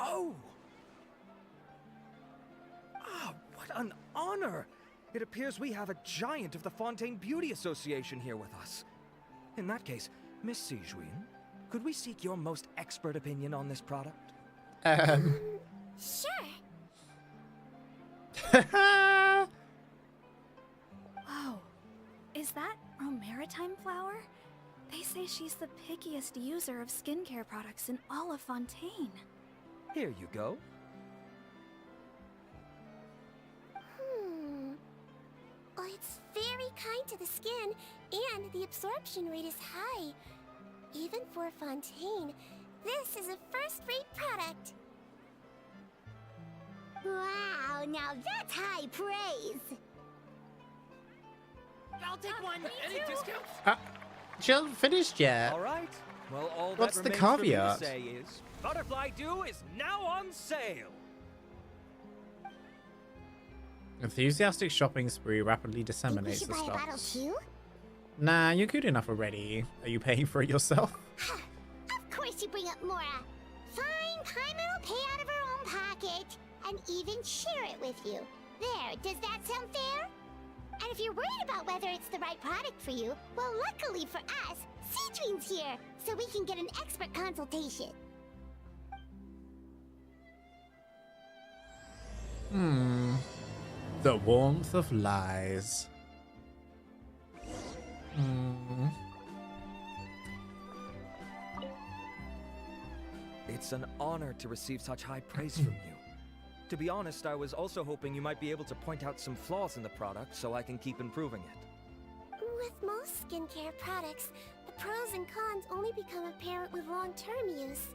Oh! Ah, what an honor! It appears we have a giant of the Fontaine Beauty Association here with us. In that case, Miss Sigewinne, could we seek your most expert opinion on this product? Sure. Whoa, is that Romaritime flower? They say she's the pickiest user of skincare products in all of Fontaine. Here you go. Oh, it's very kind to the skin, and the absorption rate is high. Even for Fontaine, this is a first-rate product. Wow, now that's high praise. I'll take one. Any discounts? She hasn't finished yet. All right. Well, all What's that the remains for me to caveat? say is, Butterfly Dew is now on sale. Enthusiastic shopping spree rapidly Think we disseminates should the buy a bottle stuff. too? Nah, you're good enough already. Are you paying for it yourself? Of course you bring up Mora. Fine, Paimon will pay out of her own pocket, and even share it with you. There, does that sound fair? And if you're worried about whether it's the right product for you, well, luckily for us, Sigewinne's here, so we can get an expert consultation. The warmth of lies. It's an honor to receive such high praise from you. To be honest, I was also hoping you might be able to point out some flaws in the product so I can keep improving it. With most skincare products, the pros and cons only become apparent with long-term use.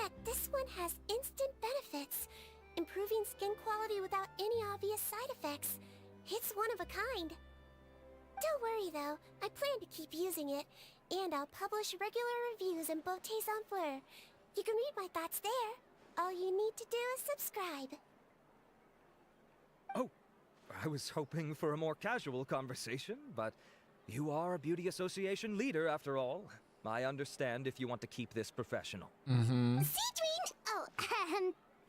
Yet, this one has instant benefits, improving skin quality without any obvious side effects. It's one of a kind. Don't worry though, I plan to keep using it, and I'll publish regular reviews in Beauté Sans Fleur. You can read my thoughts there. All you need to do is subscribe. Oh, I was hoping for a more casual conversation, but you are a beauty association leader after all. I understand if you want to keep this professional. Sigewinne! Oh,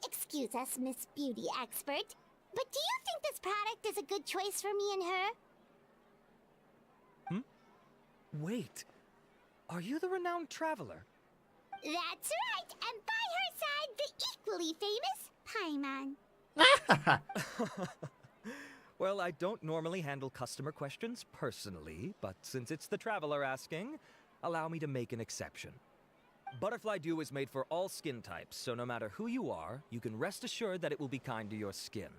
excuse us, Miss Beauty Expert. But do you think this product is a good choice for me and her? Wait, are you the renowned traveler? That's right, and by her side, the equally famous Paimon. Well, I don't normally handle customer questions personally, but since it's the traveler asking, allow me to make an exception. Butterfly Dew is made for all skin types, so no matter who you are, you can rest assured that it will be kind to your skin.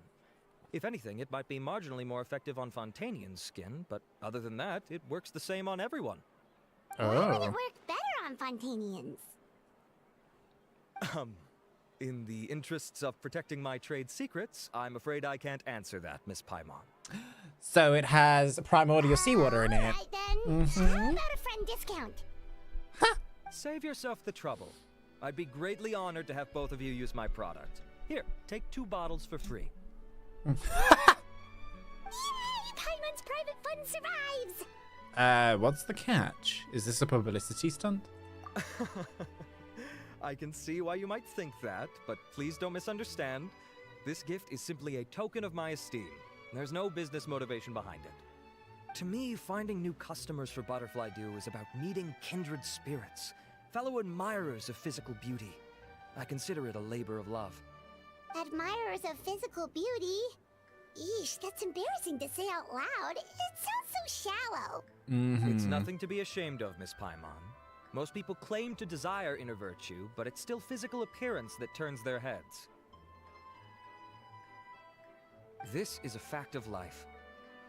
If anything, it might be marginally more effective on Fontainian skin, but other than that, it works the same on everyone. Why would it work better on Fontainians? In the interests of protecting my trade secrets, I'm afraid I can't answer that, Miss Paimon. So it has primordial seawater in it. Alright then, how about a friend discount? Save yourself the trouble. I'd be greatly honored to have both of you use my product. Here, take 2 bottles for free. Yay! Paimon's private fund survives! What's the catch? Is this a publicity stunt? I can see why you might think that, but please don't misunderstand. This gift is simply a token of my esteem. There's no business motivation behind it. To me, finding new customers for Butterfly Dew is about meeting kindred spirits, fellow admirers of physical beauty. I consider it a labor of love. Admirers of physical beauty? Eesh, that's embarrassing to say out loud. It sounds so though. It's nothing to be ashamed of, Miss Paimon. Most people claim to desire inner virtue, but it's still physical appearance that turns their heads. This is a fact of life.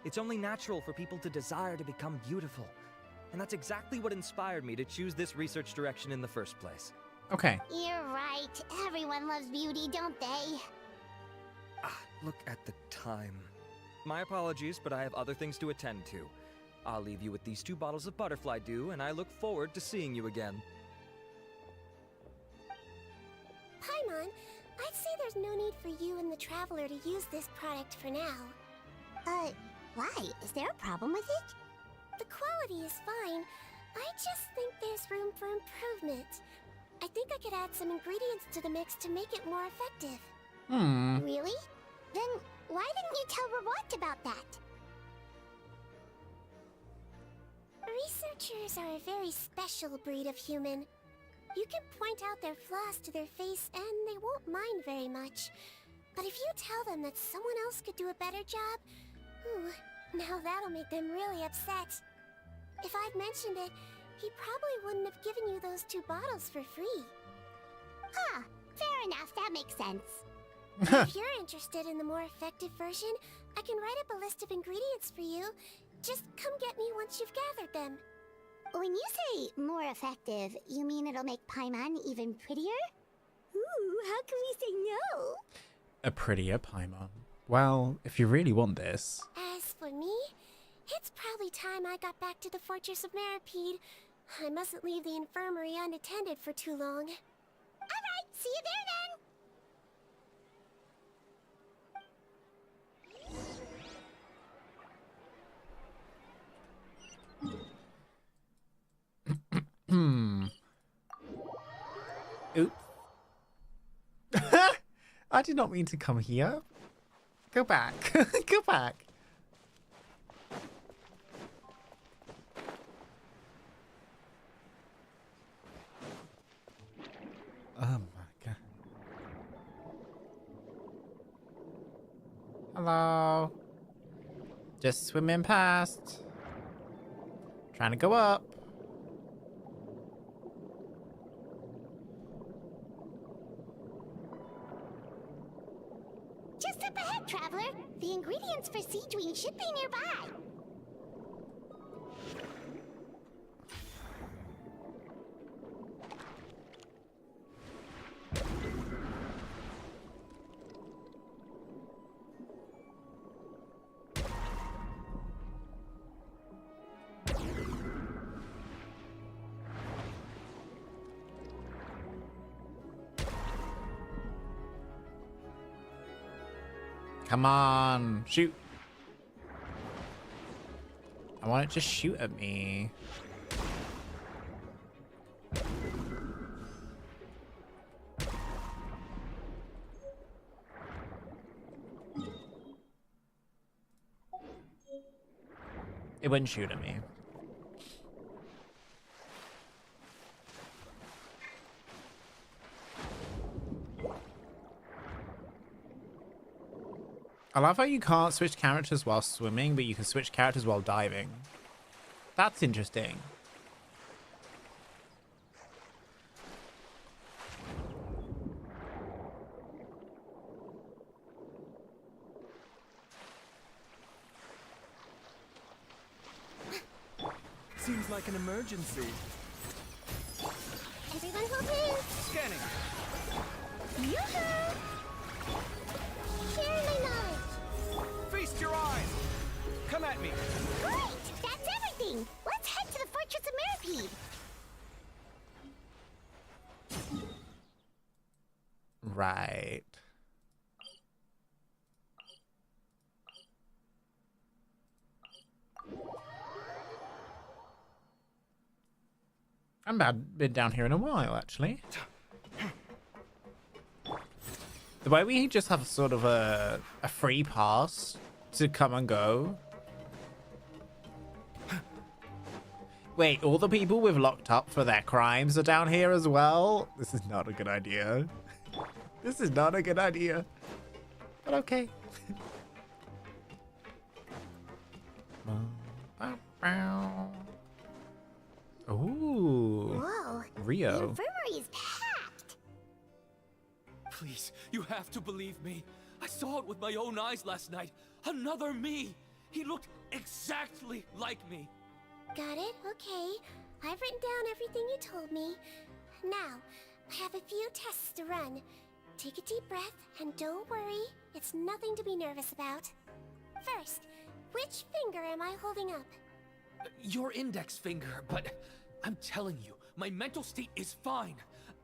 It's only natural for people to desire to become beautiful. And that's exactly what inspired me to choose this research direction in the first place. Okay. You're right. Everyone loves beauty, don't they? Look at the time. My apologies, but I have other things to attend to. I'll leave you with these 2 bottles of butterfly dew, and I look forward to seeing you again. Paimon, I'd say there's no need for you and the Traveler to use this product for now. Why? Is there a problem with it? The quality is fine. I just think there's room for improvement. I think I could add some ingredients to the mix to make it more effective. Really? Then why didn't you tell Rawat about that? Researchers are a very special breed of human. You can point out their flaws to their face and they won't mind very much. But if you tell them that someone else could do a better job, now that'll make them really upset. If I'd mentioned it, he probably wouldn't have given you those 2 bottles for free. Fair enough, that makes sense. If you're interested in the more effective version, I can write up a list of ingredients for you. Just come get me once you've gathered them. When you say more effective, you mean it'll make Paimon even prettier? Ooh, how can we say no? A prettier Paimon. Well, if you really want this. As for me, it's probably time I got back to the Fortress of Maripede. I mustn't leave the infirmary unattended for too long. Alright, see you there then! Oops. I did not mean to come here. Go back. Go back. Oh my god. Hello. Just swimming past. Trying to go up. Just up ahead, Traveler. The ingredients for Sigewinne should be nearby. Come on, shoot. I want it to shoot at me. It wouldn't shoot at me. I love how you can't switch characters while swimming, but you can switch characters while diving. That's interesting. Seems like an emergency. Everyone hold in. Scanning. Yoo-hoo! Share my knowledge. Feast your eyes. Come at me. Great! That's everything. Let's head to the Fortress of Maripede. Right. I haven't been down here in a while, actually. The way we just have sort of a free pass to come and go. Wait, all the people we've locked up for their crimes are down here as well? This is not a good idea. This is not a good idea. But okay. trio. infirmary is packed. Please, you have to believe me. I saw it with my own eyes last night. Another me. He looked exactly like me. Got it, okay. I've written down everything you told me. Now, I have a few tests to run. Take a deep breath, and don't worry, it's nothing to be nervous about. First, which finger am I holding up? Your index finger, but I'm telling you, my mental state is fine.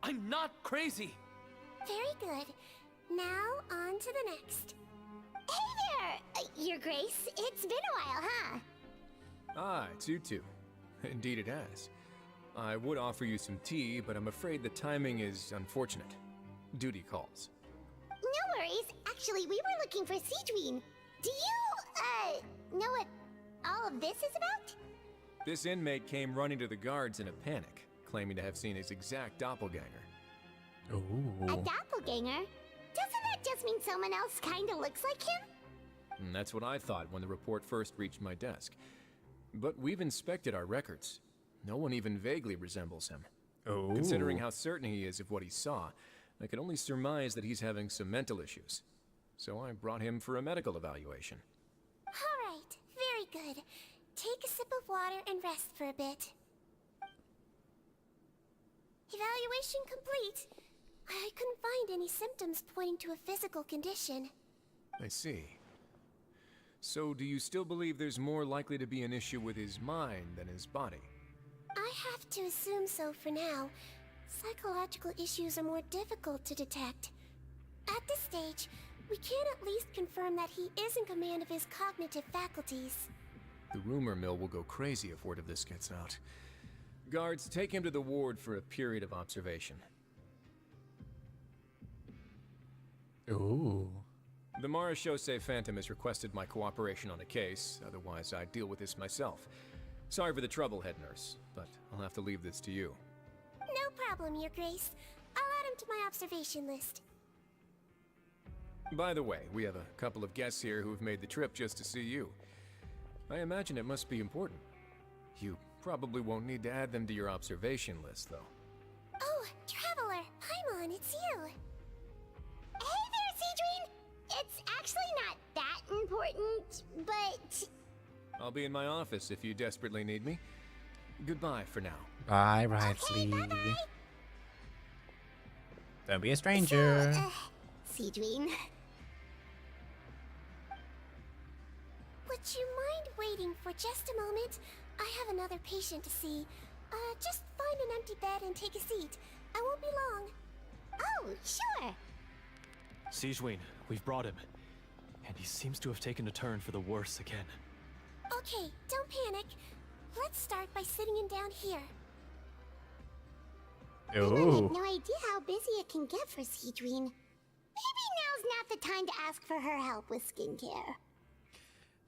I'm not crazy. Very good. Now, on to the next. Hey there, Your Grace. It's been a while, huh? Ah, it's you two. Indeed it has. I would offer you some tea, but I'm afraid the timing is unfortunate. Duty calls. No worries. Actually, we were looking for Sigewinne. Do you, know what all of this is about? This inmate came running to the guards in a panic, claiming to have seen his exact doppelganger. A Ooh. doppelganger? Doesn't that just mean someone else kinda looks like him? And that's what I thought when the report first reached my desk. But we've inspected our records. No one even vaguely resembles him. Oh. Considering how certain he is of what he saw, I can only surmise that he's having some mental issues. So I brought him for a medical evaluation. Alright, very good. Take a sip of water and rest for a bit. Evaluation complete. I couldn't find any symptoms pointing to a physical condition. I see. So do you still believe there's more likely to be an issue with his mind than his body? I have to assume so for now. Psychological issues are more difficult to detect. At this stage, we can at least confirm that he is in command of his cognitive faculties. The rumor mill will go crazy if word of this gets out. Guards, take him to the ward for a period of observation. Ooh. The Marechaussee Phantom has requested my cooperation on a case, otherwise I'd deal with this myself. Sorry for the trouble, head nurse, but I'll have to leave this to you. No problem, Your Grace. I'll add him to my observation list. By the way, we have a couple of guests here who have made the trip just to see you. I imagine it must be important. You probably won't need to add them to your observation list, though. Oh, Traveler, Paimon, it's you. Hey there, Sigewinne! It's actually not that important, but... I'll be in my office if you desperately need me. Goodbye for now. Bye, Wrightsley. Okay, bye-bye. Don't be a stranger. Sigewinne. Would you mind waiting for just a moment? I have another patient to see. Just find an empty bed and take a seat. I won't be long. Oh, sure. Sigewinne, we've brought him. And he seems to have taken a turn for the worse again. Okay, don't panic. Let's start by sitting him down here. I have Ooh. no idea how busy it can get for Sigewinne. Maybe now's not the time to ask for her help with skincare.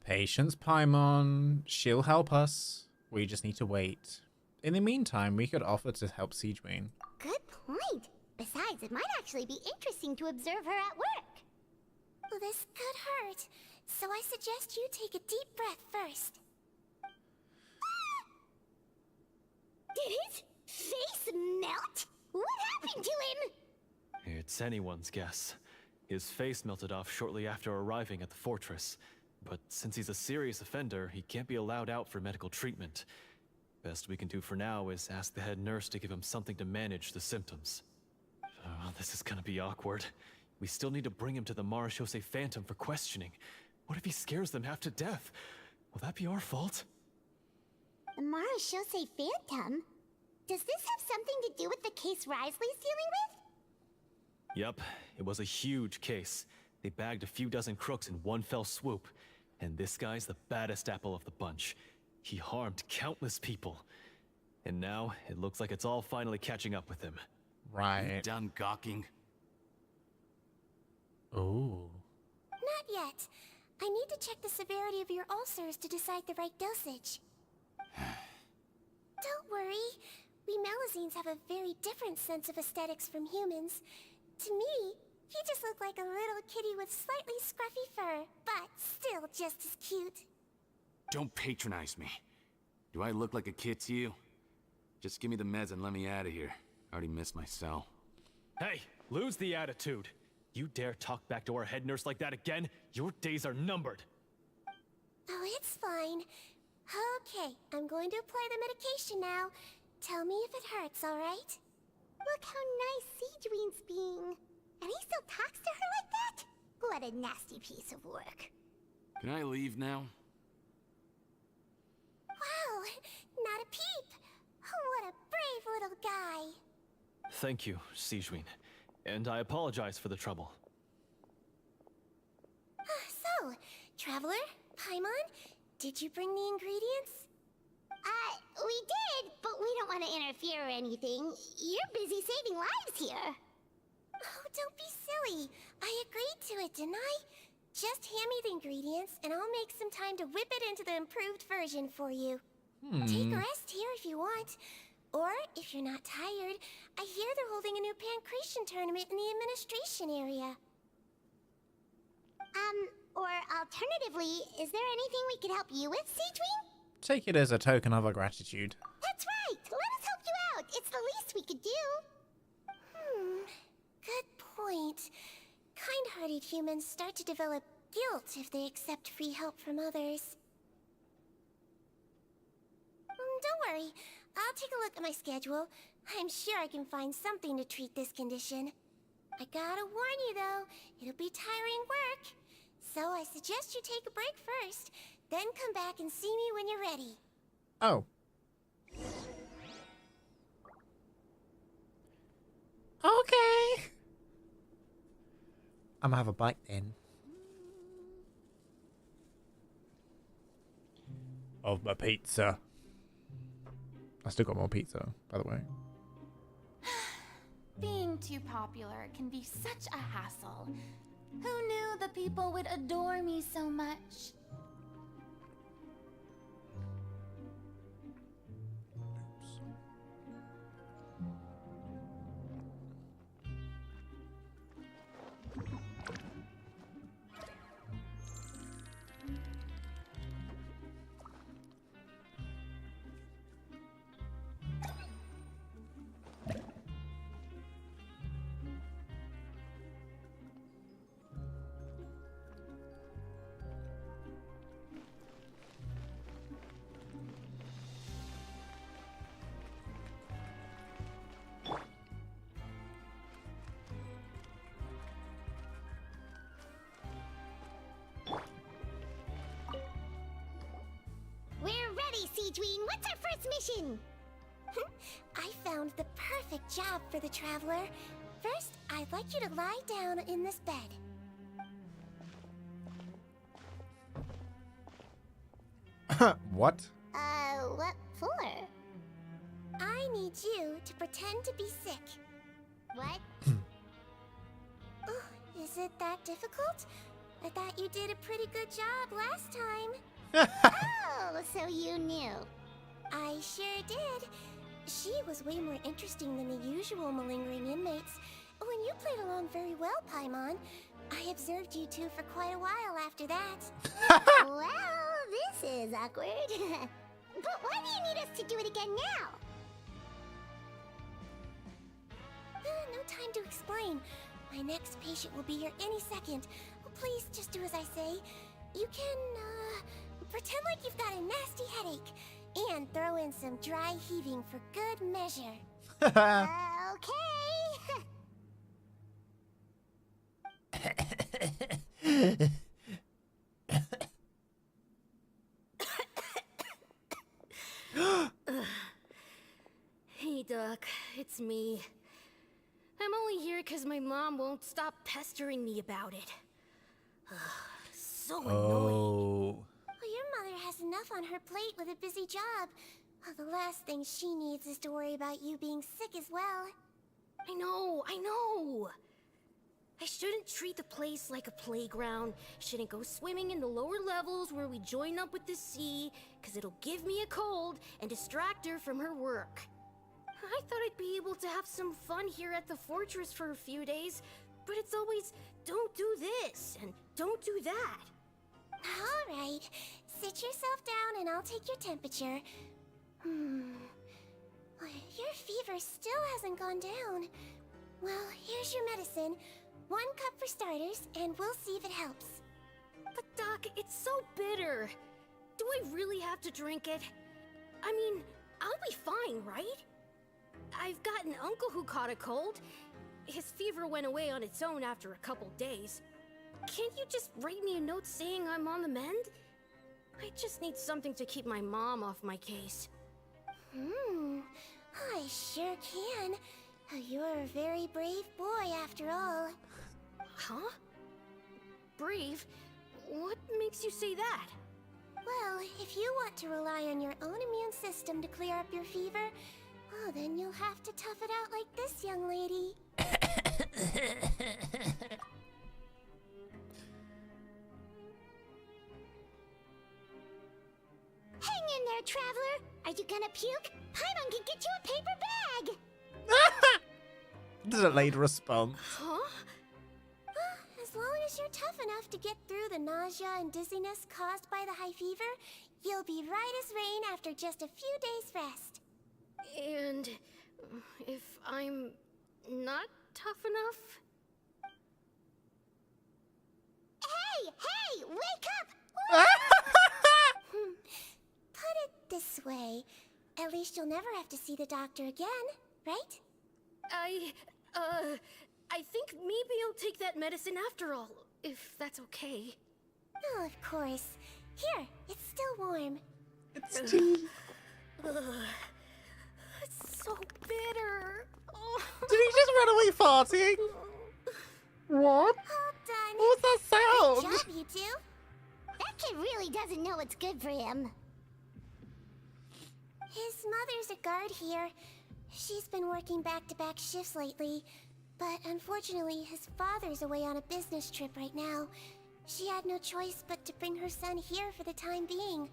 Patience, Paimon. She'll help us. We just need to wait. In the meantime, we could offer to help Sigewinne. Good point. Besides, it might actually be interesting to observe her at work. Well, this could hurt, so I suggest you take a deep breath first. Did his face melt? What happened to him? It's anyone's guess. His face melted off shortly after arriving at the fortress. But since he's a serious offender, he can't be allowed out for medical treatment. Best we can do for now is ask the head nurse to give him something to manage the symptoms. This is gonna be awkward. We still need to bring him to the Marechaussee Phantom for questioning. What if he scares them half to death? Will that be our fault? The Marechaussee Phantom? Does this have something to do with the case Wrightsley's dealing with? Yep, it was a huge case. They bagged a few dozen crooks in one fell swoop. And this guy's the baddest apple of the bunch. He harmed countless people. And now, it looks like it's all finally catching up with him. Right. You done gawking? Ooh. Not yet. I need to check the severity of your ulcers to decide the right dosage. Don't worry. We Melazines have a very different sense of aesthetics from humans. To me, he just looked like a little kitty with slightly scruffy fur, but still just as cute. Don't patronize me. Do I look like a kid to you? Just give me the meds and let me out of here. I already missed my cell. Hey, lose the attitude. You dare talk back to our head nurse like that again, your days are numbered. Oh, it's fine. Okay, I'm going to apply the medication now. Tell me if it hurts, alright? Look how nice Sigewinne's being. And he still talks to her like that? What a nasty piece of work. Can I leave now? Wow, not a peep. What a brave little guy. Thank you, Sigewinne. And I apologize for the trouble. So, Traveler, Paimon, did you bring the ingredients? We did, but we don't want to interfere or anything. You're busy saving lives here. Oh, don't be silly. I agreed to it, didn't I? Just hand me the ingredients, and I'll make some time to whip it into the improved version for you. Take a rest here if you want. Or, if you're not tired, I hear they're holding a new pancreation tournament in the administration area. Or alternatively, is there anything we could help you with, Sigewinne? Take it as a token of our gratitude. That's right! Let us help you out! It's the least we could do! Good point. Kind-hearted humans start to develop guilt if they accept free help from others. Don't worry. I'll take a look at my schedule. I'm sure I can find something to treat this condition. I gotta warn you though, it'll be tiring work. So I suggest you take a break first, then come back and see me when you're ready. Oh. Okay. I'm gonna have a bite then. Of my pizza. I still got more pizza, by the way. Being too popular can be such a hassle. Who knew the people would adore me so much? Sigewinne, what's our first mission? I found the perfect job for the Traveler. First, I'd like you to lie down in this bed. What? What for? I need you to pretend to be sick. What? Oh, is it that difficult? I thought you did a pretty good job last time. Oh, so you knew. I sure did. She was way more interesting than the usual malingering inmates. When you played along very well, Paimon, I observed you two for quite a while after that. Well, this is awkward. But why do you need us to do it again now? No time to explain. My next patient will be here any second. Please just do as I say. You can, pretend like you've got a nasty headache. And throw in some dry heaving for good measure. Okay. Hey, Doc. It's me. I'm only here because my mom won't stop pestering me about it. So annoying. Oh. Well, your mother has enough on her plate with a busy job. Well, the last thing she needs is to worry about you being sick as well. I know. I shouldn't treat the place like a playground. Shouldn't go swimming in the lower levels where we join up with the sea, because it'll give me a cold and distract her from her work. I thought I'd be able to have some fun here at the fortress for a few days, but it's always, don't do this and don't do that. All right, sit yourself down and I'll take your temperature. Your fever still hasn't gone down. Well, here's your medicine. 1 cup for starters, and we'll see if it helps. But Doc, it's so bitter. Do I really have to drink it? I mean, I'll be fine, right? I've got an uncle who caught a cold. His fever went away on its own after a couple days. Can't you just write me a note saying I'm on the mend? I just need something to keep my mom off my case. I sure can. You're a very brave boy after all. Huh? Brave? What makes you say that? Well, if you want to rely on your own immune system to clear up your fever, well, then you'll have to tough it out like this young lady. Hang in there, traveler! Are you gonna puke? Paimon can get you a paper bag! Delayed response. Huh? As long as you're tough enough to get through the nausea and dizziness caused by the high fever, you'll be right as rain after just a few days' rest. And if I'm not tough enough? Hey! Wake up! Put it this way. At least you'll never have to see the doctor again, right? I think maybe I'll take that medicine after all, if that's okay. Oh, of course. Here, it's still warm. It's tea. It's so bitter. Oh. Did he just run away farting? What? All done. What was that sound? Good job, you two. That kid really doesn't know what's good for him. His mother's a guard here. She's been working back-to-back shifts lately, but unfortunately his father's away on a business trip right now. She had no choice but to bring her son here for the time being.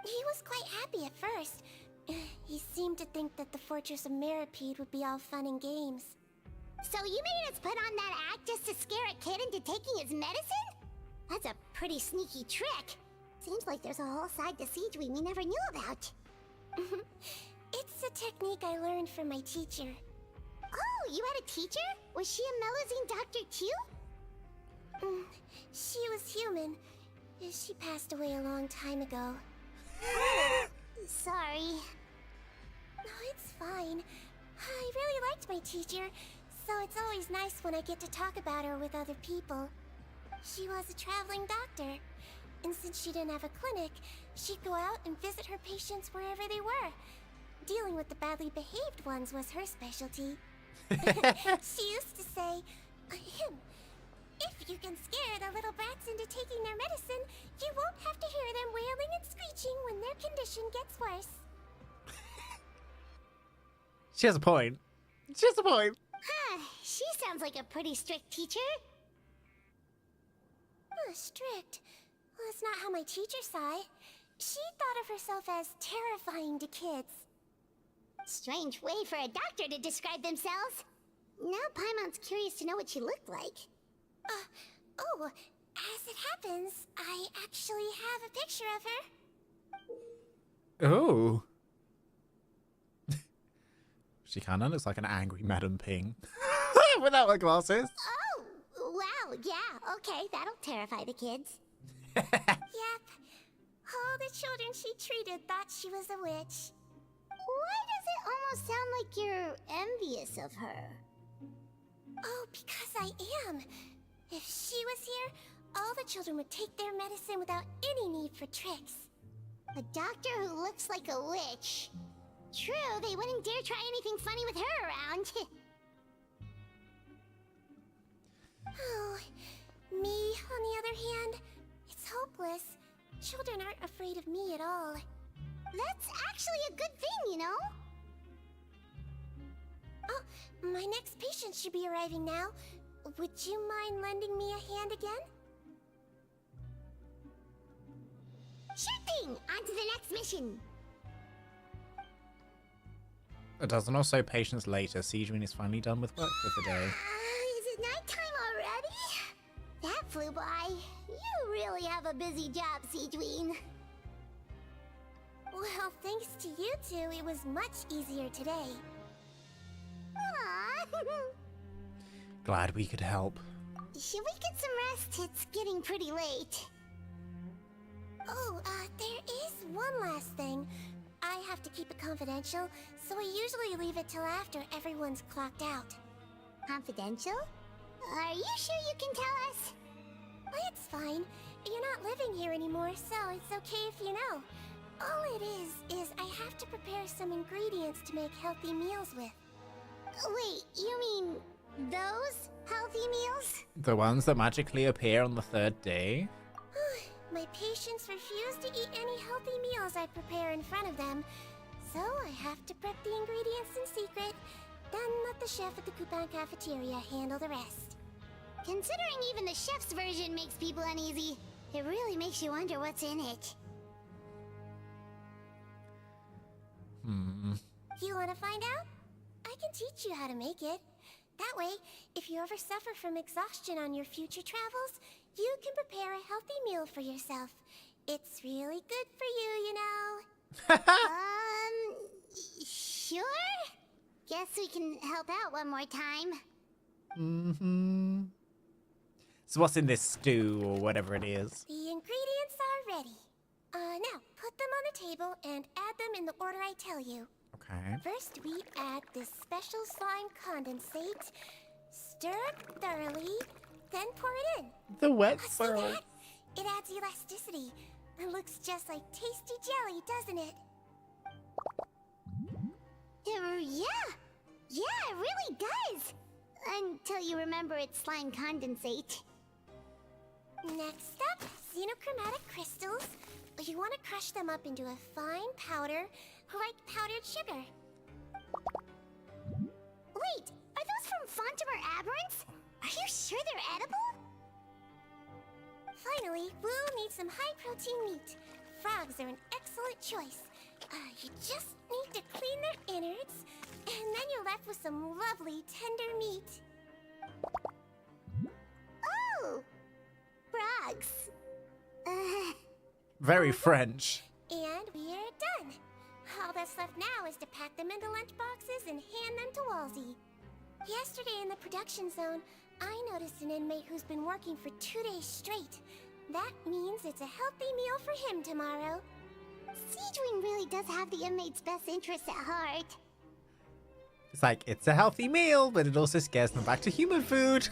He was quite happy at first. He seemed to think that the Fortress of Meropide would be all fun and games. So you made us put on that act just to scare a kid into taking his medicine? That's a pretty sneaky trick. Seems like there's a whole side to Sigewinne we never knew about. It's a technique I learned from my teacher. Oh, you had a teacher? Was she a Mellowsine doctor too? She was human. She passed away a long time ago. Sorry. No, it's fine. I really liked my teacher, so it's always nice when I get to talk about her with other people. She was a traveling doctor, and since she didn't have a clinic, she'd go out and visit her patients wherever they were. Dealing with the badly behaved ones was her specialty. She used to say, if you can scare the little brats into taking their medicine, you won't have to hear them wailing and screeching when their condition gets worse. She has a point. She has a point. She sounds like a pretty strict teacher. Strict? Well, that's not how my teacher saw it. She thought of herself as terrifying to kids. Strange way for a doctor to describe themselves. Now Paimon's curious to know what she looked like. As it happens, I actually have a picture of her. Oh. She kinda looks like an angry Madam Ping. Without her glasses. Oh, wow, yeah, okay, that'll terrify the kids. Yep. All the children she treated thought she was a witch. Why does it almost sound like you're envious of her? Oh, because I am. If she was here, all the children would take their medicine without any need for tricks. A doctor who looks like a witch. True, they wouldn't dare try anything funny with her around. Oh, me, on the other hand, it's hopeless. Children aren't afraid of me at all. That's actually a good thing, you know? Oh, my next patient should be arriving now. Would you mind lending me a hand again? Sure thing! On to the next mission! A dozen or so patients later, Sigewinne is finally done with work for the day. Is it nighttime already? That flew by. You really have a busy job, Sigewinne. Well, Well, thanks to you two, it was much easier today. Aww. Glad we could help. Should we get some rest? It's getting pretty late. Oh, there is one last thing. I have to keep it confidential, so I usually leave it till after everyone's clocked out. Confidential? Are you sure you can tell us? It's fine. You're not living here anymore, so it's okay if you know. All it is I have to prepare some ingredients to make healthy meals with. Wait, you mean those healthy meals? The ones that magically appear on the 3rd day? My patients refuse to eat any healthy meals I prepare in front of them, so I have to prep the ingredients in secret, then let the chef at the Coupon cafeteria handle the rest. Considering even the chef's version makes people uneasy, it really makes you wonder what's in it. You want to find out? I can teach you how to make it. That way, if you ever suffer from exhaustion on your future travels, you can prepare a healthy meal for yourself. It's really good for you, you know. Sure? Guess we can help out one more time. So what's in this stew or whatever it is? The ingredients are ready. Now, put them on the table and add them in the order I tell you. Okay. First, we add this special slime condensate, stir it thoroughly, then pour it in. The wet See swirl. that? It adds elasticity. It looks just like tasty jelly, doesn't it? Yeah, it really does. Until you remember it's slime condensate. Next up, xenochromatic crystals. You want to crush them up into a fine powder, like powdered sugar. Wait, are those from Fontimer Aberrants? Are you sure they're edible? Finally, we'll need some high-protein meat. Frogs are an excellent choice. You just need to clean their innards, and then you're left with some lovely, tender meat. Oh! Frogs. Very French. And we're done. All that's left now is to pack them into lunch boxes and hand them to Walsey. Yesterday in the production zone, I noticed an inmate who's been working for 2 days straight. That means it's a healthy meal for him tomorrow. Sigewinne really does have the inmate's best interests at heart. It's like, it's a healthy meal, but it also scares them back to human food.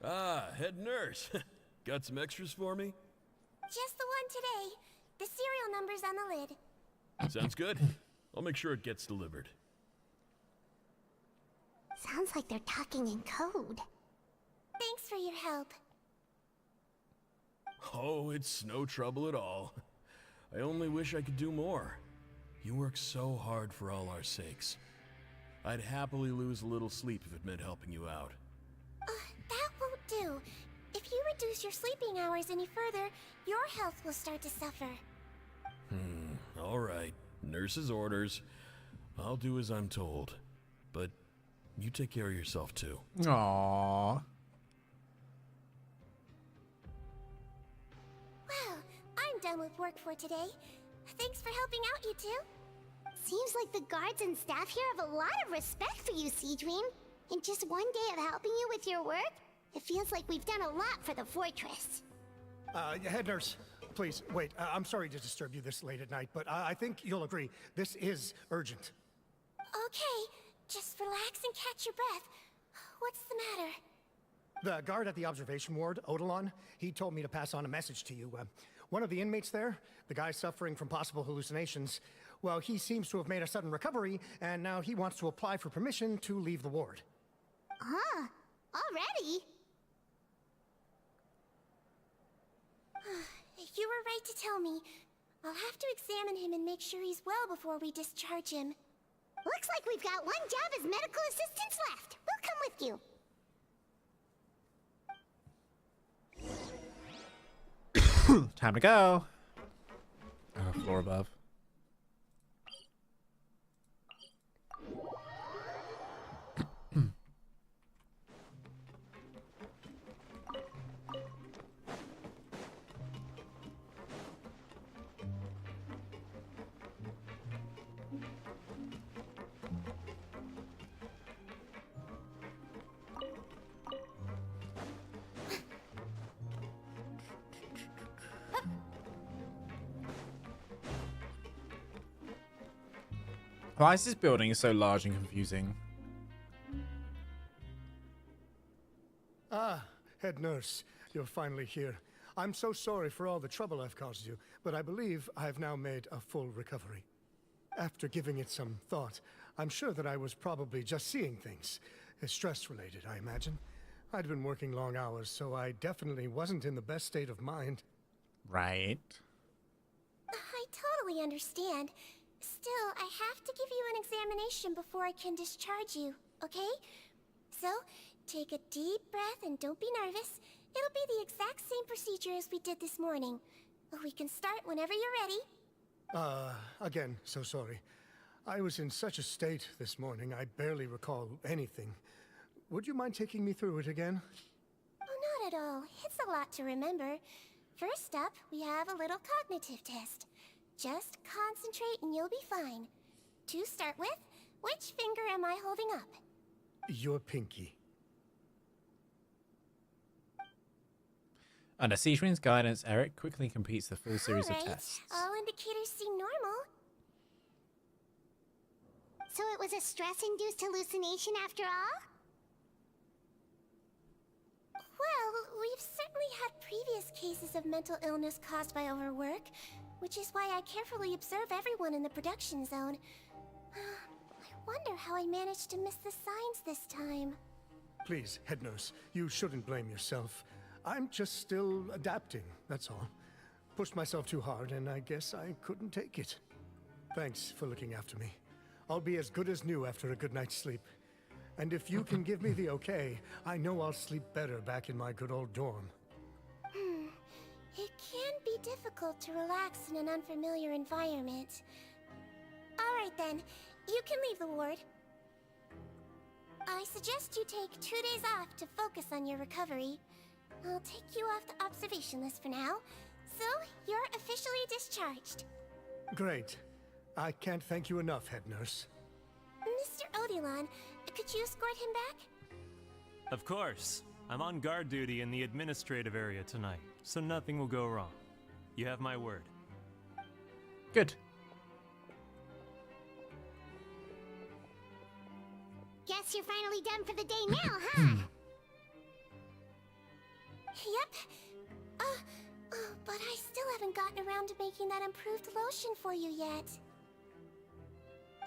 Ah, head nurse. Got some extras for me? Just the one today. The serial number's on the lid. Sounds good. I'll make sure it gets delivered. Sounds like they're talking in code. Thanks for your help. Oh, it's no trouble at all. I only wish I could do more. You work so hard for all our sakes. I'd happily lose a little sleep if it meant helping you out. That won't do. If you reduce your sleeping hours any further, your health will start to suffer. All right. Nurse's orders. I'll do as I'm told. But you take care of yourself too. Aww. Well, I'm done with work for today. Thanks for helping out, you two. Seems like the guards and staff here have a lot of respect for you, Sigewinne. In just one day of helping you with your work, it feels like we've done a lot for the fortress. Head nurse, please, wait. I'm sorry to disturb you this late at night, but I think you'll agree, this is urgent. Okay, just relax and catch your breath. What's the matter? The guard at the observation ward, Odilon, he told me to pass on a message to you. One of the inmates there, the guy suffering from possible hallucinations, well, he seems to have made a sudden recovery, and now he wants to apply for permission to leave the ward. Huh? Already? You were right to tell me. I'll have to examine him and make sure he's well before we discharge him. Looks like we've got one job as medical assistants left. We'll come with you. Time to go. Floor above. Why is this building so large and confusing? Ah, head nurse, you're finally here. I'm so sorry for all the trouble I've caused you, but I believe I've now made a full recovery. After giving it some thought, I'm sure that I was probably just seeing things. Stress-related, I imagine. I'd been working long hours, so I definitely wasn't in the best state of mind. Right. I totally understand. Still, I have to give you an examination before I can discharge you, okay? So, take a deep breath and don't be nervous. It'll be the exact same procedure as we did this morning. We can start whenever you're ready. Again, so sorry. I was in such a state this morning, I barely recall anything. Would you mind taking me through it again? Oh, not at all. It's a lot to remember. First up, we have a little cognitive test. Just concentrate and you'll be fine. To start with, which finger am I holding up? Your pinky. Under Sigewinne's guidance, Eric quickly completes the full series of tests. All indicators seem normal. So it was a stress-induced hallucination after all? Well, we've certainly had previous cases of mental illness caused by overwork, which is why I carefully observe everyone in the production zone. I wonder how I managed to miss the signs this time. Please, head nurse, you shouldn't blame yourself. I'm just still adapting, that's all. Pushed myself too hard, and I guess I couldn't take it. Thanks for looking after me. I'll be as good as new after a good night's sleep. And if you can give me the okay, I know I'll sleep better back in my good old dorm. It can be difficult to relax in an unfamiliar environment. Alright then, you can leave the ward. I suggest you take 2 days off to focus on your recovery. I'll take you off the observation list for now, so you're officially discharged. Great. I can't thank you enough, head nurse. Mr. Odilon, could you escort him back? Of course. I'm on guard duty in the administrative area tonight, so nothing will go wrong. You have my word. Good. Guess you're finally done for the day now, huh? Yep. But I still haven't gotten around to making that improved lotion for you yet.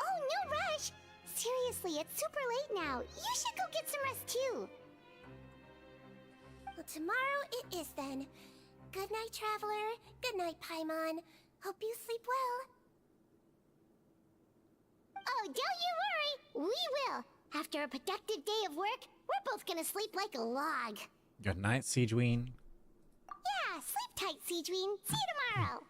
Oh, no rush! Seriously, it's super late now. You should go get some rest too. Well, tomorrow it is then. Good night, Traveler. Good night, Paimon. Hope you sleep well. Oh, don't you worry. We will. After a productive day of work, we're both gonna sleep like a log. Good night, Sigewinne. Yeah, sleep tight, Sigewinne. See you tomorrow.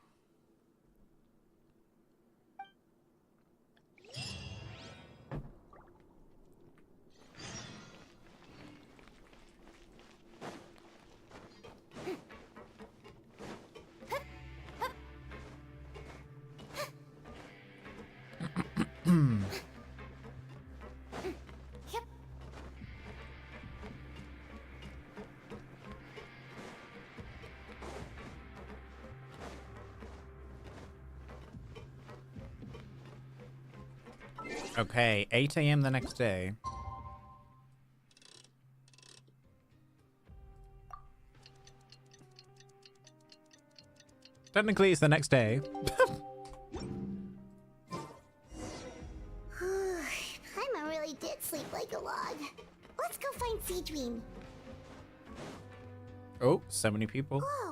Okay, 8 a.m. the next day. Technically, it's the next day. Paimon really did sleep like a log. Let's go find Sigewinne. Oh, so many people. Whoa!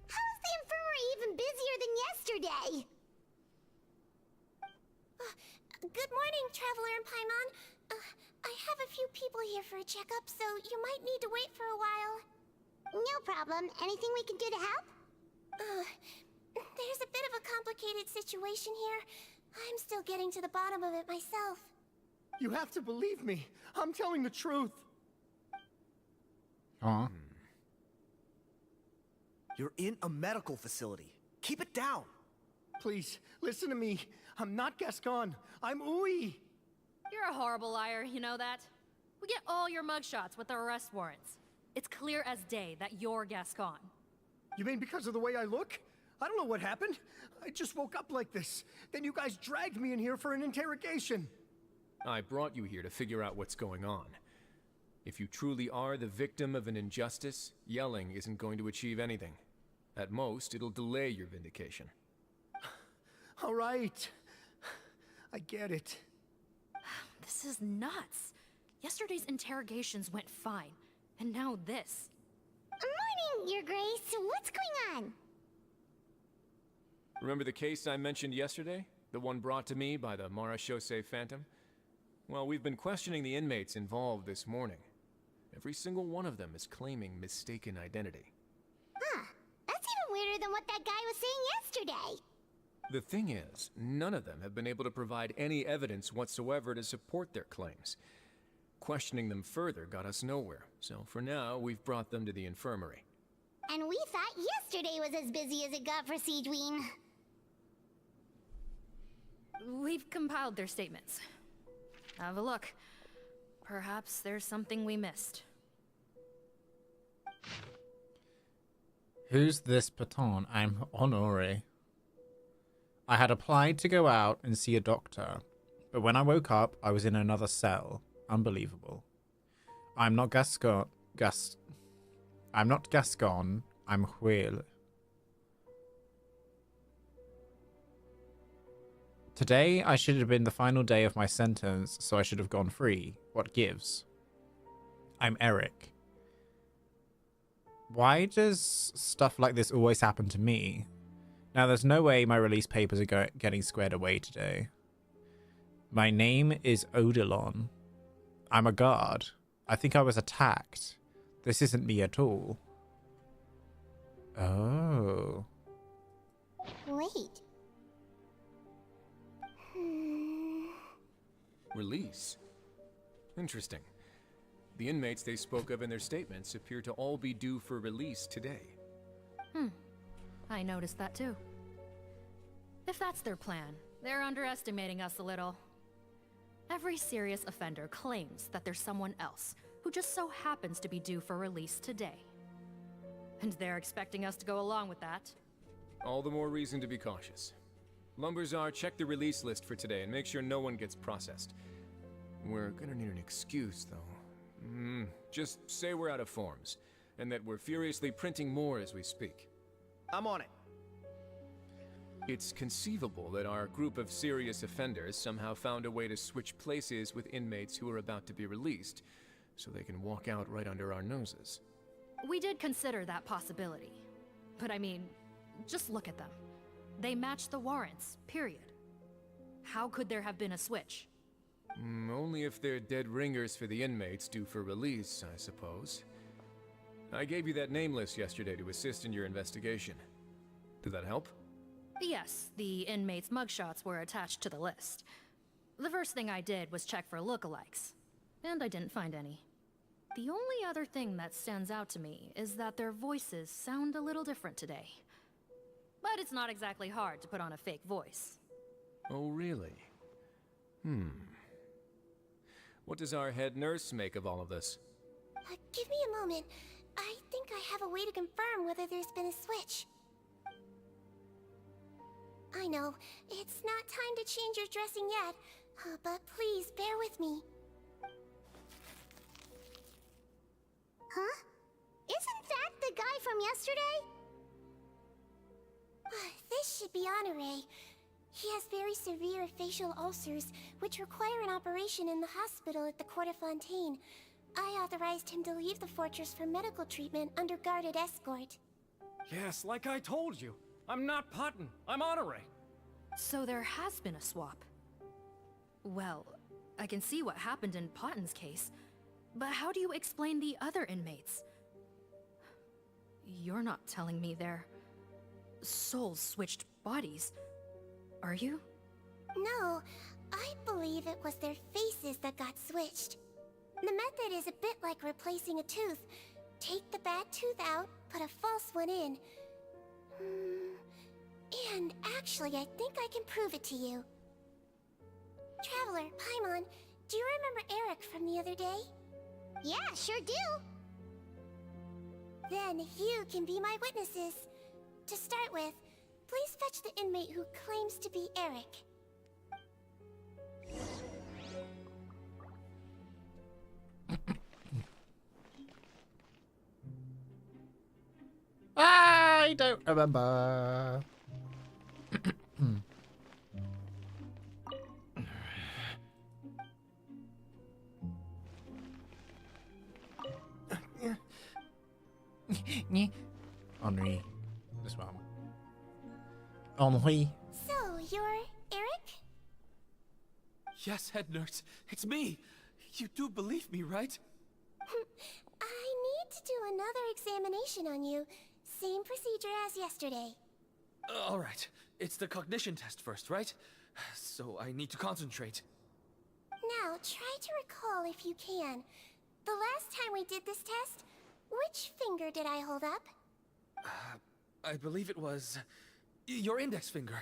How is the infirmary even busier than yesterday? Good morning, Traveler and Paimon. I have a few people here for a checkup, so you might need to wait for a while. No problem. Anything we can do to help? There's a bit of a complicated situation here. I'm still getting to the bottom of it myself. You have to believe me. I'm telling the truth. Aw. You're in a medical facility. Keep it down. Please, listen to me. I'm not Gascon. I'm Uy. You're a horrible liar, you know that? We get all your mugshots with the arrest warrants. It's clear as day that you're Gascon. You mean because of the way I look? I don't know what happened. I just woke up like this. Then you guys dragged me in here for an interrogation. I brought you here to figure out what's going on. If you truly are the victim of an injustice, yelling isn't going to achieve anything. At most, it'll delay your vindication. All right. I get it. This is nuts. Yesterday's interrogations went fine, and now this. Morning, Your Grace. What's going on? Remember the case I mentioned yesterday? The one brought to me by the Marachose Phantom? Well, we've been questioning the inmates involved this morning. Every single one of them is claiming mistaken identity. Huh. That's even weirder than what that guy was saying yesterday. The thing is, none of them have been able to provide any evidence whatsoever to support their claims. Questioning them further got us nowhere, so for now, we've brought them to the infirmary. And we thought yesterday was as busy as it got for Sigewinne. We've compiled their statements. Have a look. Perhaps there's something we missed. Who's this Paton? I'm Honore. I had applied to go out and see a doctor, but when I woke up, I was in another cell. Unbelievable. I'm not Gascon. I'm not Gascon. I'm Huil. Today, I should have been the final day of my sentence, so I should have gone free. What gives? I'm Eric. Why does stuff like this always happen to me? Now, there's no way my release papers are getting squared away today. My name is Odilon. I'm a guard. I think I was attacked. This isn't me at all. Oh. Wait. Release? Interesting. The inmates they spoke of in their statements appear to all be due for release today. I noticed that too. If that's their plan, they're underestimating us a little. Every serious offender claims that there's someone else who just so happens to be due for release today. And they're expecting us to go along with that. All the more reason to be cautious. Lumberzar, check the release list for today and make sure no one gets processed. We're gonna need an excuse, though. Just say we're out of forms, and that we're furiously printing more as we speak. I'm on it. It's conceivable that our group of serious offenders somehow found a way to switch places with inmates who are about to be released, so they can walk out right under our noses. We did consider that possibility. But I mean, just look at them. They match the warrants, period. How could there have been a switch? Only if they're dead ringers for the inmates due for release, I suppose. I gave you that name list yesterday to assist in your investigation. Did that help? Yes, the inmates' mugshots were attached to the list. The first thing I did was check for lookalikes, and I didn't find any. The only other thing that stands out to me is that their voices sound a little different today. But it's not exactly hard to put on a fake voice. Oh, really? What does our head nurse make of all of this? Give me a moment. I think I have a way to confirm whether there's been a switch. I know, it's not time to change your dressing yet, but please bear with me. Huh? Isn't that the guy from yesterday? This should be Honore. He has very severe facial ulcers, which require an operation in the hospital at the Court of Fontaine. I authorized him to leave the fortress for medical treatment under guarded escort. Yes, like I told you. I'm not Putton. I'm Honore. So there has been a swap. Well, I can see what happened in Potten's case, but how do you explain the other inmates? You're not telling me their souls switched bodies, are you? No, I believe it was their faces that got switched. The method is a bit like replacing a tooth. Take the bad tooth out, put a false one in. And actually, I think I can prove it to you. Traveler, Paimon, do you remember Eric from the other day? Yeah, sure do. Then you can be my witnesses. To start with, please fetch the inmate who claims to be Eric. I don't remember. Henri. This one. Henri. So, you're Eric? Yes, head nurse. It's me. You do believe me, right? I need to do another examination on you. Same procedure as yesterday. All right. It's the cognition test first, right? So I need to concentrate. Now, try to recall if you can. The last time we did this test, which finger did I hold up? I believe it was your index finger.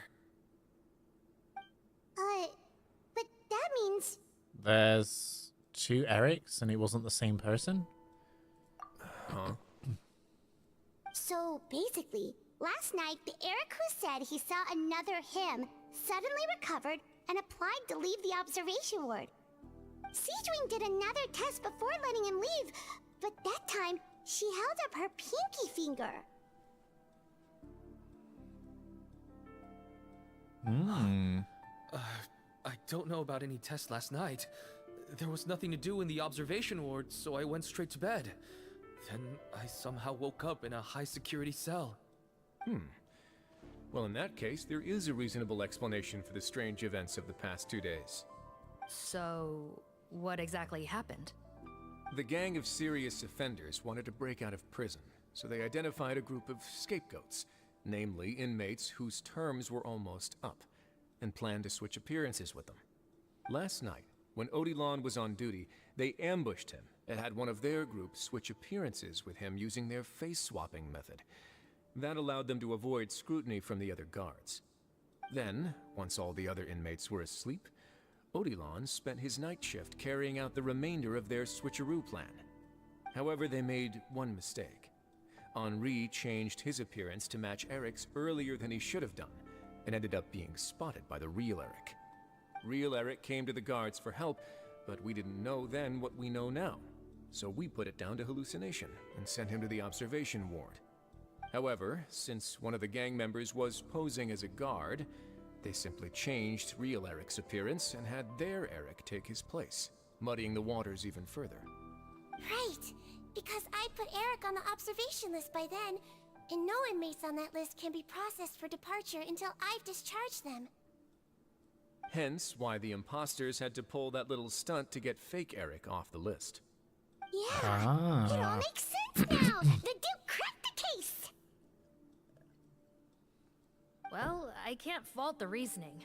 But that means... There's 2 Erics and it wasn't the same person? Huh? So basically, last night the Eric who said he saw another him suddenly recovered and applied to leave the observation ward. Sigewinne did another test before letting him leave, but that time she held up her pinky finger. I don't know about any test last night. There was nothing to do in the observation ward, so I went straight to bed. Then I somehow woke up in a high-security cell. Well, in that case, there is a reasonable explanation for the strange events of the past 2 days. So, what exactly happened? The gang of serious offenders wanted to break out of prison, so they identified a group of scapegoats, namely inmates whose terms were almost up, and planned to switch appearances with them. Last night, when Odilon was on duty, they ambushed him and had one of their group switch appearances with him using their face-swapping method. That allowed them to avoid scrutiny from the other guards. Then, once all the other inmates were asleep, Odilon spent his night shift carrying out the remainder of their switcheroo plan. However, they made one mistake. Henri changed his appearance to match Eric's earlier than he should have done, and ended up being spotted by the real Eric. Real Eric came to the guards for help, but we didn't know then what we know now. So we put it down to hallucination and sent him to the observation ward. However, since one of the gang members was posing as a guard, they simply changed real Eric's appearance and had their Eric take his place, muddying the waters even further. Right, because I put Eric on the observation list by then, and no inmates on that list can be processed for departure until I've discharged them. Hence why the imposters had to pull that little stunt to get fake Eric off the list. Yeah, it all makes sense now! The Duke cracked the case! Well, I can't fault the reasoning.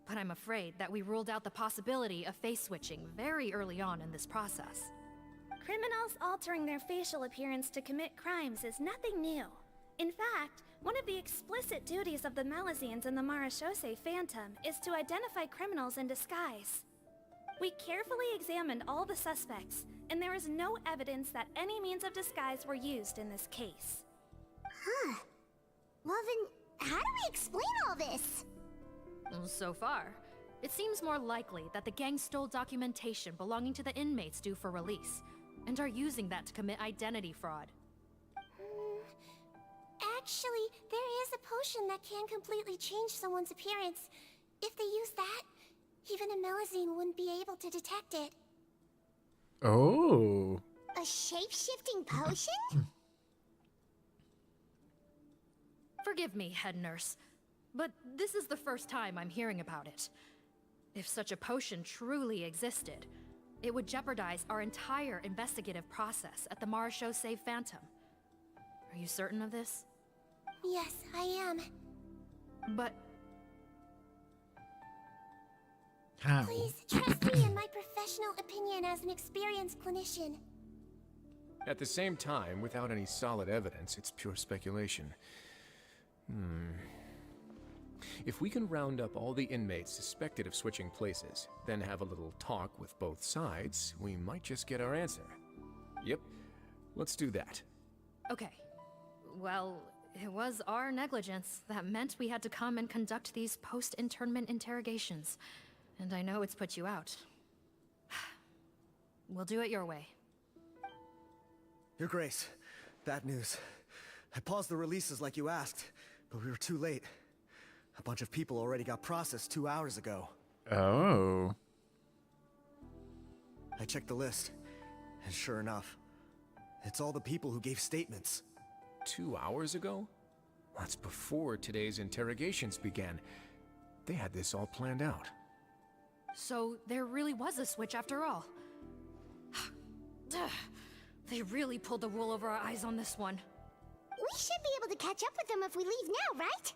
But I'm afraid that we ruled out the possibility of face switching very early on in this process. Criminals altering their facial appearance to commit crimes is nothing new. In fact, one of the explicit duties of the Malazines in the Marachose Phantom is to identify criminals in disguise. We carefully examined all the suspects, and there is no evidence that any means of disguise were used in this case. Huh. Well then, how do we explain all this? So far, it seems more likely that the gang stole documentation belonging to the inmates due for release, and are using that to commit identity fraud. Actually, there is a potion that can completely change someone's appearance. If they use that, even a Melazine wouldn't be able to detect it. Oh. A shape-shifting potion? Forgive me, head nurse, but this is the first time I'm hearing about it. If such a potion truly existed, it would jeopardize our entire investigative process at the Marechaussee Phantom. Are you certain of this? Yes, I am. But... How? Please trust me in my professional opinion as an experienced clinician. At the same time, without any solid evidence, it's pure speculation. If we can round up all the inmates suspected of switching places, then have a little talk with both sides, we might just get our answer. Yep, let's do that. Okay. Well, it was our negligence that meant we had to come and conduct these post-internment interrogations. And I know it's put you out. We'll do it your way. Your Grace, bad news. I paused the releases like you asked, but we were too late. A bunch of people already got processed 2 hours ago. Oh. I checked the list, and sure enough, it's all the people who gave statements. 2 hours ago? That's before today's interrogations began. They had this all planned out. So there really was a switch after all. They really pulled the wool over our eyes on this one. We should be able to catch up with them if we leave now, right?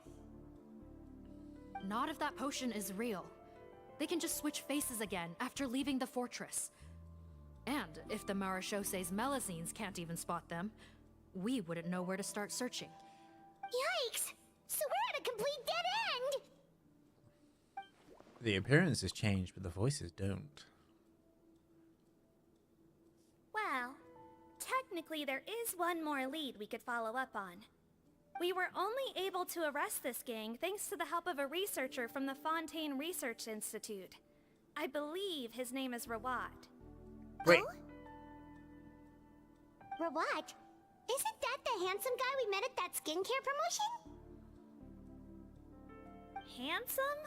Not if that potion is real. They can just switch faces again after leaving the fortress. And if the Marechaussee's Melusines can't even spot them, we wouldn't know where to start searching. Yikes! So we're at a complete dead end! The appearances change, but the voices don't. Well, technically there is one more lead we could follow up on. We were only able to arrest this gang thanks to the help of a researcher from the Fontaine Research Institute. I believe his name is Rawat. Wait. Rawat? Isn't that the handsome guy we met at that skincare promotion? Handsome?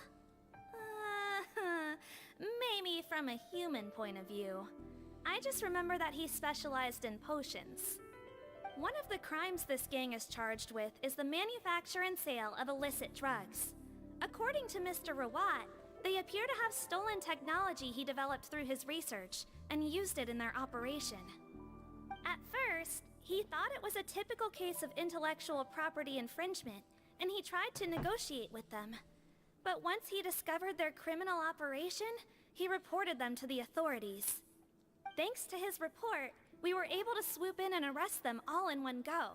Maybe from a human point of view. I just remember that he specialized in potions. One of the crimes this gang is charged with is the manufacture and sale of illicit drugs. According to Mr. Rawat, they appear to have stolen technology he developed through his research and used it in their operation. At first, he thought it was a typical case of intellectual property infringement, and he tried to negotiate with them. But once he discovered their criminal operation, he reported them to the authorities. Thanks to his report, we were able to swoop in and arrest them all in one go.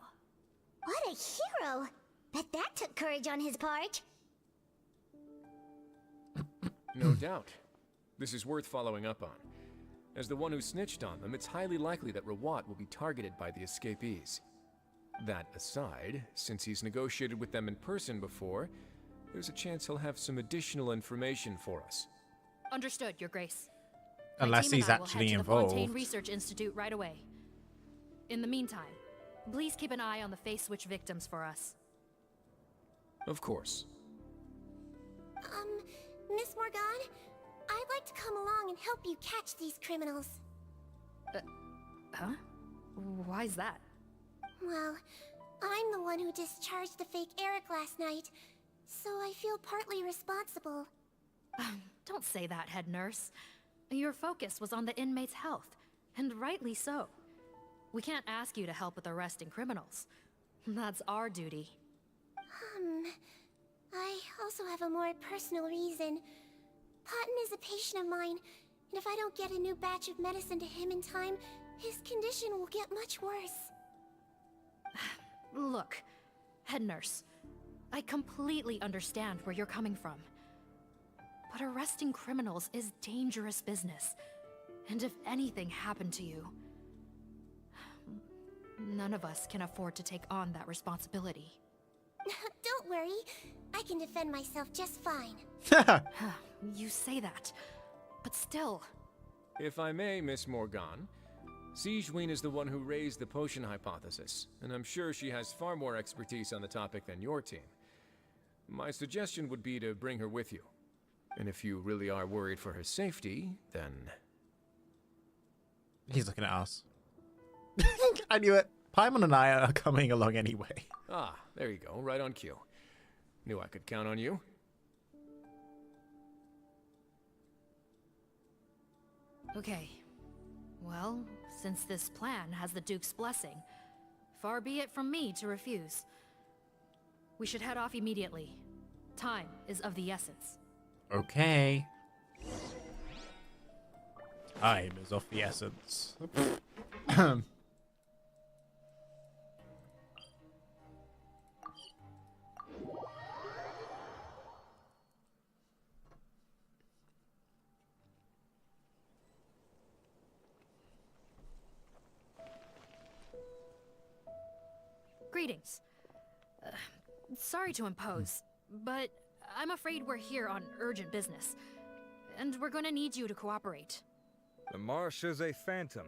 What a hero! Bet that took courage on his part. No doubt. This is worth following up on. As the one who snitched on them, it's highly likely that Rawat will be targeted by the escapees. That aside, since he's negotiated with them in person before, there's a chance he'll have some additional information for us. Understood, Your Grace. Unless he's actually The involved. Fontaine Research Institute right away. In the meantime, please keep an eye on the face switch victims for us. Of course. Miss Morgan, I'd like to come along and help you catch these criminals. Huh? Why's that? Well, I'm the one who discharged the fake Eric last night, so I feel partly responsible. Don't say that, head nurse. Your focus was on the inmate's health, and rightly so. We can't ask you to help with arresting criminals. That's our duty. I also have a more personal reason. Cotton is a patient of mine, and if I don't get a new batch of medicine to him in time, his condition will get much worse. Look, head nurse, I completely understand where you're coming from. But arresting criminals is dangerous business. And if anything happened to you, none of us can afford to take on that responsibility. Don't worry, I can defend myself just fine. You say that, but still. If I may, Miss Morgan, Sigewinne is the one who raised the potion hypothesis, and I'm sure she has far more expertise on the topic than your team. My suggestion would be to bring her with you. And if you really are worried for her safety, then... He's looking at us. I knew it. Paimon and I are coming along anyway. Ah, there you go, right on cue. Knew I could count on you. Okay. Well, since this plan has the Duke's blessing, far be it from me to refuse. We should head off immediately. Time is of the essence. Okay. Time is of the essence. Greetings. Sorry to impose, but I'm afraid we're here on urgent business, and we're gonna need you to cooperate. The Marechaussee Phantom.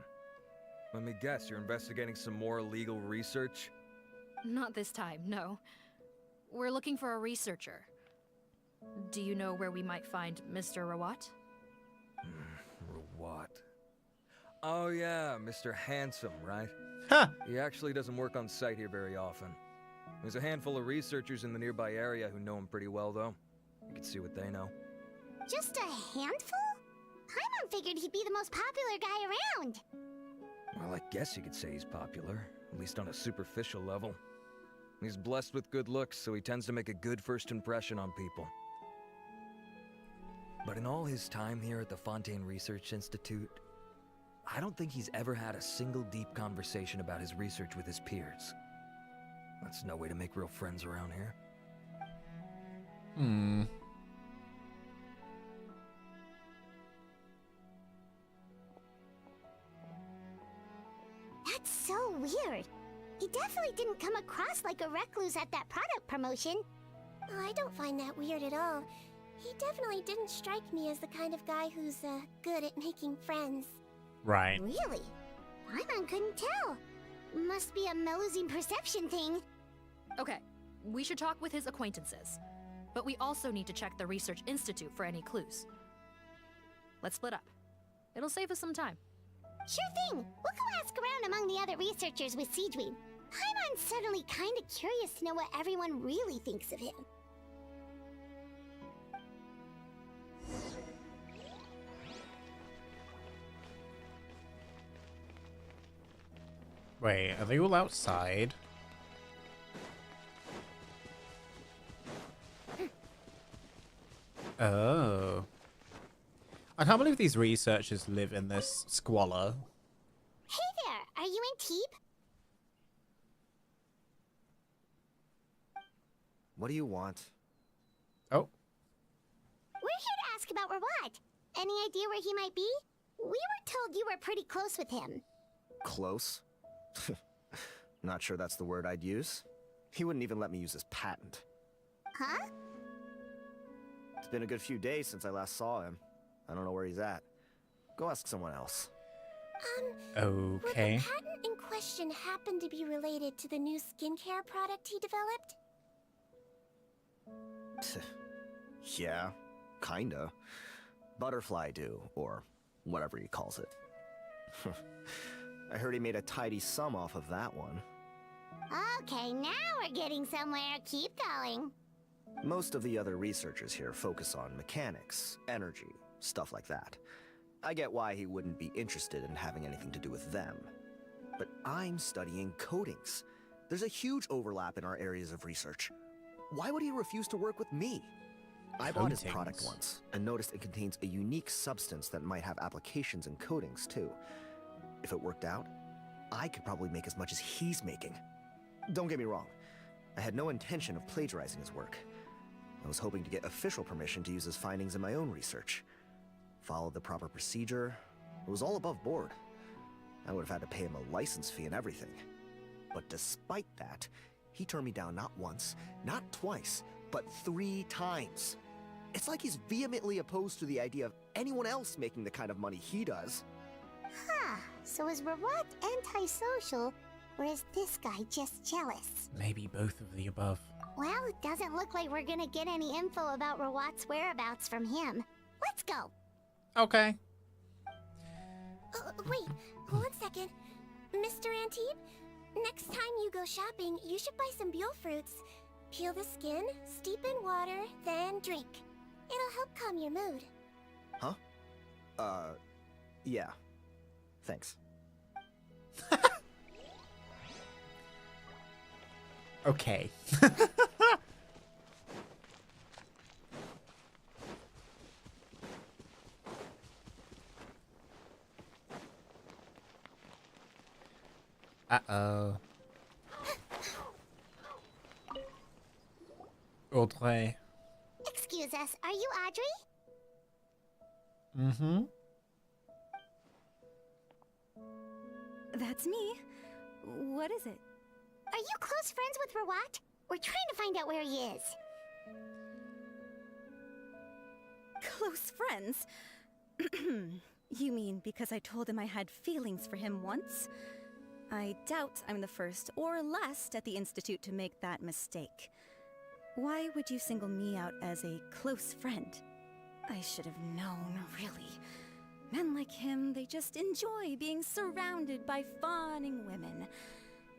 Let me guess, you're investigating some more illegal research? Not this time, no. We're looking for a researcher. Do you know where we might find Mr. Rawat? Rawat. Oh yeah, Mr. Handsome, right? Huh. He actually doesn't work on site here very often. There's a handful of researchers in the nearby area who know him pretty well, though. You can see what they know. Just a handful? Paimon figured he'd be the most popular guy around. Well, I guess you could say he's popular, at least on a superficial level. He's blessed with good looks, so he tends to make a good first impression on people. But in all his time here at the Fontaine Research Institute, I don't think he's ever had a single deep conversation about his research with his peers. That's no way to make real friends around here. That's so weird. He definitely didn't come across like a recluse at that product promotion. Oh, I don't find that weird at all. He definitely didn't strike me as the kind of guy who's good at making friends. Right. Really? Paimon couldn't tell. Must be a Melusine perception thing. Okay, we should talk with his acquaintances. But we also need to check the Research Institute for any clues. Let's split up. It'll save us some time. Sure thing. We'll go ask around among the other researchers with Sigewinne. Paimon's suddenly kinda curious to know what everyone really thinks of him. Wait, are they all outside? Oh. I can't believe these researchers live in this squalor. Hey there, are you in Teeb? What do you want? Oh. We're here to ask about Rawat. Any idea where he might be? We were told you were pretty close with him. Close? Not sure that's the word I'd use. He wouldn't even let me use his patent. Huh? It's been a good few days since I last saw him. I don't know where he's at. Go ask someone else. Okay. Would the patent in question happen to be related to the new skincare product he developed? Yeah, kinda. Butterfly dew, or whatever he calls it. I heard he made a tidy sum off of that one. Okay, now we're getting somewhere. Keep going. Most of the other researchers here focus on mechanics, energy, stuff like that. I get why he wouldn't be interested in having anything to do with them. But I'm studying coatings. There's a huge overlap in our areas of research. Why would he refuse to work with me? I bought his product once, and noticed it contains a unique substance that might have applications in coatings, too. If it worked out, I could probably make as much as he's making. Don't get me wrong, I had no intention of plagiarizing his work. I was hoping to get official permission to use his findings in my own research. Followed the proper procedure. It was all above board. I would have had to pay him a license fee and everything. But despite that, he turned me down not once, not twice, but 3 times. It's like he's vehemently opposed to the idea of anyone else making the kind of money he does. Huh, so is Rawat antisocial, or is this guy just jealous? Maybe both of the above. Well, it doesn't look like we're gonna get any info about Rawat's whereabouts from him. Let's go. Okay. Wait, 1 second. Mr. Antibes, next time you go shopping, you should buy some Buell fruits. Peel the skin, steep in water, then drink. It'll help calm your mood. Huh? Yeah. Thanks. Okay. Uh-oh. Audrey. Excuse us, are you Audrey? Mm-hmm. That's me. What is it? Are you close friends with Rawat? We're trying to find out where he is. Close friends? You mean because I told him I had feelings for him once? I doubt I'm the first or last at the Institute to make that mistake. Why would you single me out as a close friend? I should have known, really. Men like him, they just enjoy being surrounded by fawning women.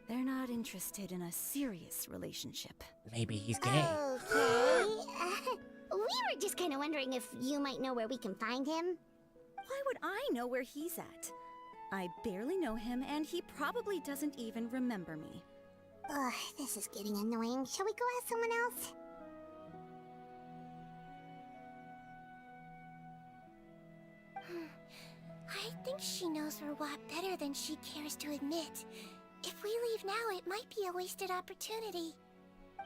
They're not interested in a serious relationship. Maybe he's gay. Okay. We were just kind of wondering if you might know where we can find him. Why would I know where he's at? I barely know him, and he probably doesn't even remember me. Ugh, this is getting annoying. Shall we go ask someone else? I think she knows Rawat better than she cares to admit. If we leave now, it might be a wasted opportunity.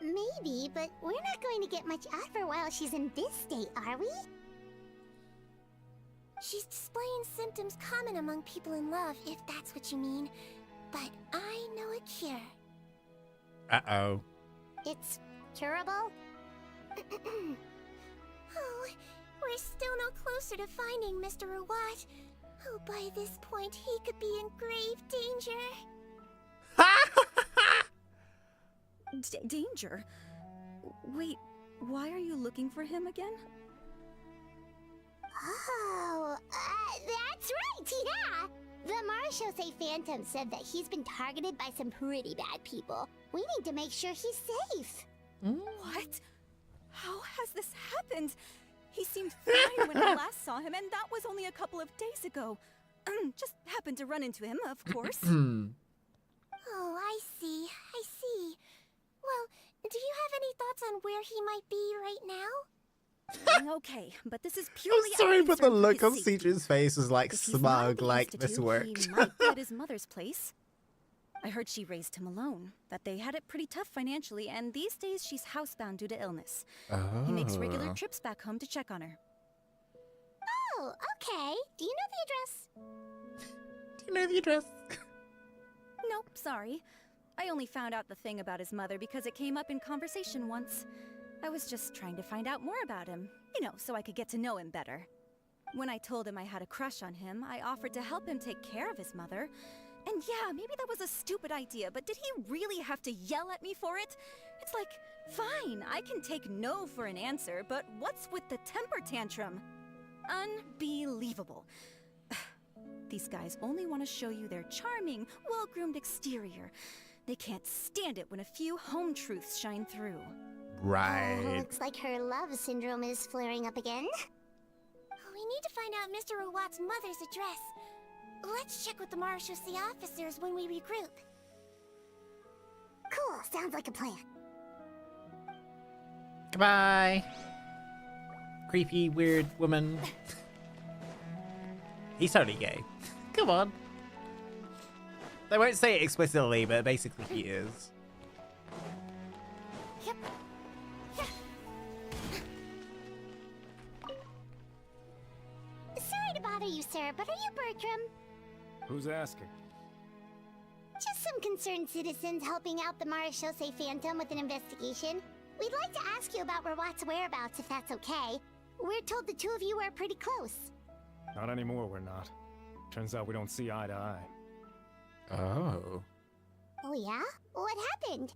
Maybe, but we're not going to get much out of her while she's in this state, are we? She's displaying symptoms common among people in love, if that's what you mean. But I know a cure. Uh-oh. It's curable? Oh, we're still no closer to finding Mr. Rawat. Oh, by this point, he could be in grave danger. Danger? Wait, why are you looking for him again? Oh, that's right, yeah! The Marishose Phantom said that he's been targeted by some pretty bad people. We need to make sure he's safe. What? How has this happened? He seemed fine when I last saw him, and that was only a couple of days ago. Just happened to run into him, of course. Oh, I see. I see. Well, do you have any thoughts on where he might be right now? Okay, but this is purely. I'm sorry, but the look on safety. Siju's face is like If he's not at smug, the like this Institute, worked. He might be at his mother's place. I heard she raised him alone, that they had it pretty tough financially, and these days she's housebound due to illness. He makes regular Oh. trips back home to check on her. Oh, okay. Do you know the address? Do you know the address? Nope, sorry. I only found out the thing about his mother because it came up in conversation once. I was just trying to find out more about him, you know, so I could get to know him better. When I told him I had a crush on him, I offered to help him take care of his mother. And yeah, maybe that was a stupid idea, but did he really have to yell at me for it? It's like, fine, I can take no for an answer, but what's with the temper tantrum? Unbelievable. These guys only want to show you their charming, well-groomed exterior. They can't stand it when a few home truths shine through. Right. Looks like her love syndrome is flaring up again. We need to find out Mr. Rawat's mother's address. Let's check with the Marishose officers when we regroup. Cool, sounds like a plan. Goodbye. Creepy, weird woman. He's totally gay. Come on. They won't say it explicitly, but basically he is. Yep. Sorry to bother you, sir, but are you Bertram? Who's asking? Just some concerned citizens helping out the Marishose Phantom with an investigation. We'd like to ask you about Rawat's whereabouts, if that's okay. We're told the two of you are pretty close. Not anymore, we're not. Turns out we don't see eye to eye. Oh. Oh yeah? What happened?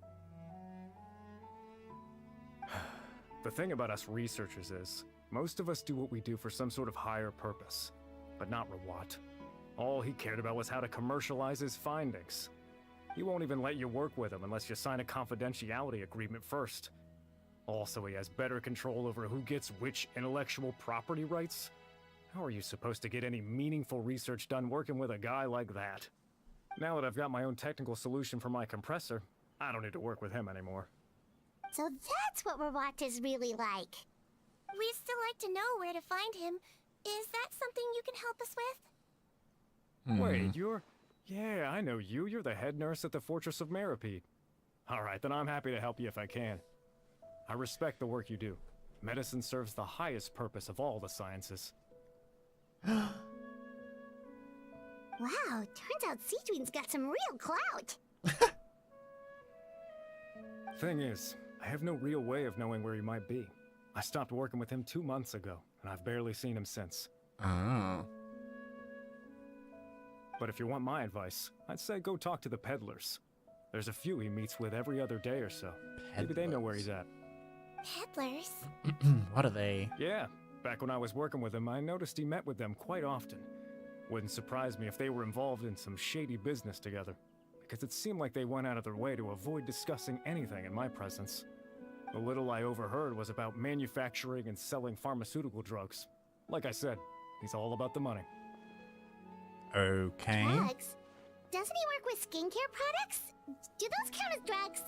The thing about us researchers is, most of us do what we do for some sort of higher purpose. But not Rawat. All he cared about was how to commercialize his findings. He won't even let you work with him unless you sign a confidentiality agreement first. Also, he has better control over who gets which intellectual property rights. How are you supposed to get any meaningful research done working with a guy like that? Now that I've got my own technical solution for my compressor, I don't need to work with him anymore. So that's what Rawat is really like. We'd still like to know where to find him. Is that something you can help us with? Wait, you're... Yeah, I know you. You're the head nurse at the Fortress of Meripede. Alright, then I'm happy to help you if I can. I respect the work you do. Medicine serves the highest purpose of all the sciences. Wow, turns out Sigewinne's got some real clout. Thing is, I have no real way of knowing where he might be. I stopped working with him 2 months ago, and I've barely seen him since. Oh. But if you want my advice, I'd say go talk to the peddlers. There's a few he meets with every other day or so. Maybe they know where he's at. Peddlers? What are they? Yeah, back when I was working with him, I noticed he met with them quite often. Wouldn't surprise me if they were involved in some shady business together, because it seemed like they went out of their way to avoid discussing anything in my presence. The little I overheard was about manufacturing and selling pharmaceutical drugs. Like I said, he's all about the money. Okay. Drugs? Doesn't he work with skincare products? Do those count as drugs?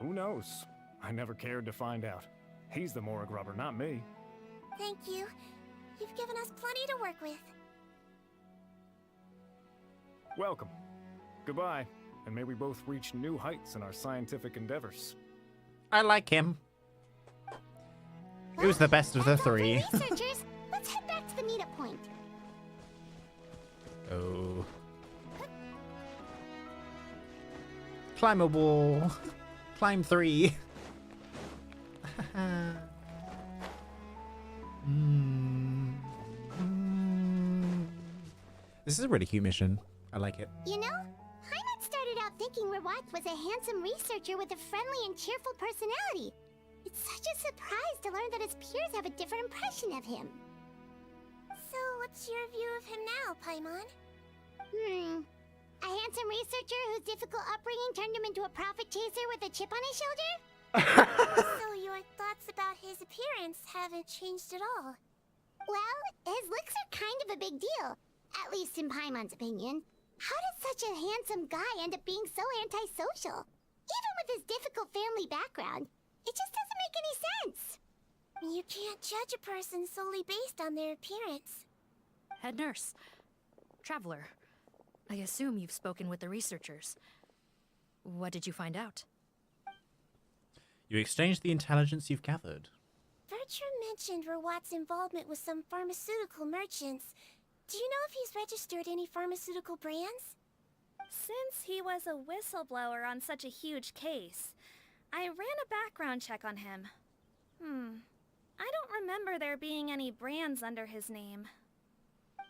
Who knows? I never cared to find out. He's the Morag rubber, not me. Thank you. You've given us plenty to work with. Welcome. Goodbye, and may we both reach new heights in our scientific endeavors. I like him. He was the best of the three. Researchers, let's head back to the meetup point. Oh. Climb a wall. Climb 3. This is a really cute mission. I like it. You know, Paimon started out thinking Rawat was a handsome researcher with a friendly and cheerful personality. It's such a surprise to learn that his peers have a different impression of him. So, what's your view of him now, Paimon? A handsome researcher whose difficult upbringing turned him into a profit chaser with a chip on his shoulder? So your thoughts about his appearance haven't changed at all? Well, his looks are kind of a big deal. At least in Paimon's opinion. How does such a handsome guy end up being so antisocial? Even with his difficult family background, it just doesn't make any sense. You can't judge a person solely based on their appearance. Head nurse. Traveler. I assume you've spoken with the researchers. What did you find out? You exchanged the intelligence you've gathered. Bertram mentioned Rawat's involvement with some pharmaceutical merchants. Do you know if he's registered any pharmaceutical brands? Since he was a whistleblower on such a huge case, I ran a background check on him. I don't remember there being any brands under his name.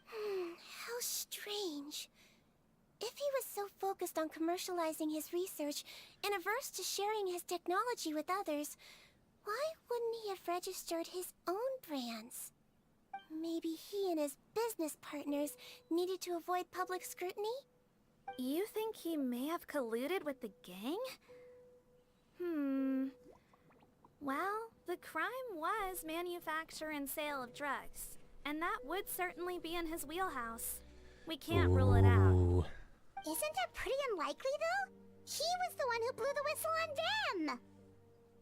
How strange. If he was so focused on commercializing his research and averse to sharing his technology with others, why wouldn't he have registered his own brands? Maybe he and his business partners needed to avoid public scrutiny? You think he may have colluded with the gang? Well, the crime was manufacture and sale of drugs, and that would certainly be in his wheelhouse. We can't rule it out. Isn't that pretty unlikely, though? He was the one who blew the whistle on them!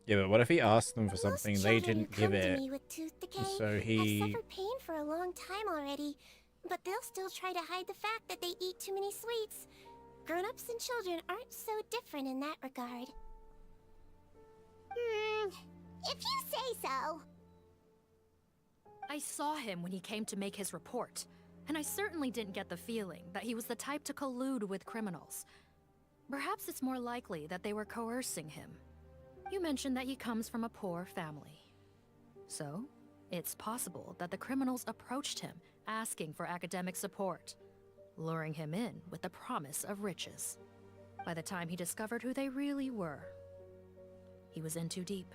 Yeah, but what if he asked them for something, they Children didn't who give come to it, me with tooth decay so have he... suffered pain for a long time already, but they'll still try to hide the fact that they eat too many sweets. Grown-ups and children aren't so different in that regard. If you say so. I saw him when he came to make his report, and I certainly didn't get the feeling that he was the type to collude with criminals. Perhaps it's more likely that they were coercing him. You mentioned that he comes from a poor family. So, it's possible that the criminals approached him, asking for academic support, luring him in with the promise of riches. By the time he discovered who they really were, he was in too deep.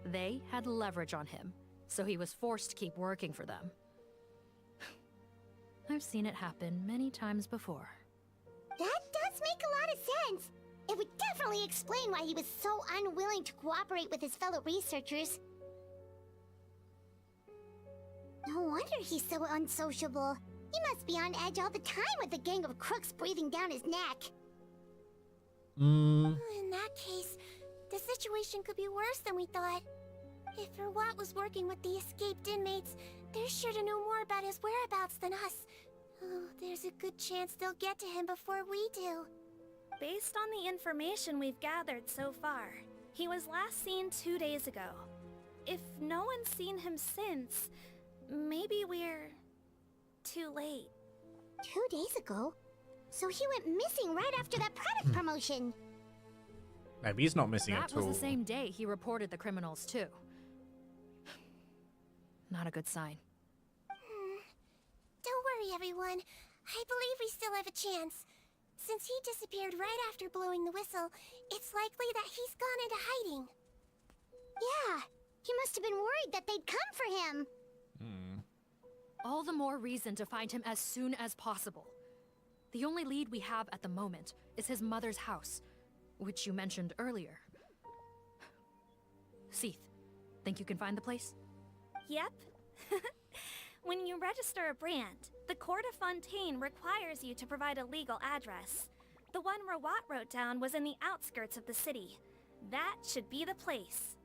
They had leverage on him, so he was forced to keep working for them. I've seen it happen many times before. That does make a lot of sense. It would definitely explain why he was so unwilling to cooperate with his fellow researchers. No wonder he's so unsociable. He must be on edge all the time with a gang of crooks breathing down his neck. In that case, the situation could be worse than we thought. If Rawat was working with the escaped inmates, they're sure to know more about his whereabouts than us. Oh, there's a good chance they'll get to him before we do. Based on the information we've gathered so far, he was last seen 2 days ago. If no one's seen him since, maybe we're too late. 2 days ago? So he went missing right after that product promotion. Maybe he's not missing at That was all. the same day he reported the criminals, too. Not a good sign. Don't worry, everyone. I believe we still have a chance. Since he disappeared right after blowing the whistle, it's likely that he's gone into hiding. Yeah, he must have been worried that they'd come for him. All the more reason to find him as soon as possible. The only lead we have at the moment is his mother's house, which you mentioned earlier. Seath, think you can find the place? Yep. When you register a brand, the Court of Fontaine requires you to provide a legal address. The one Rawat wrote down was in the outskirts of the city. That should be the place.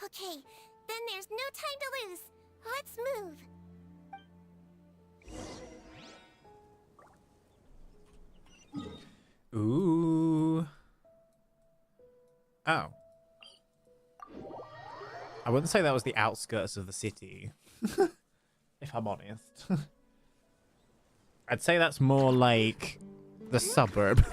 Okay, then there's no time to lose. Let's move. Ooh. Oh. I wouldn't say that was the outskirts of the city, if I'm honest. I'd say that's more like the suburb.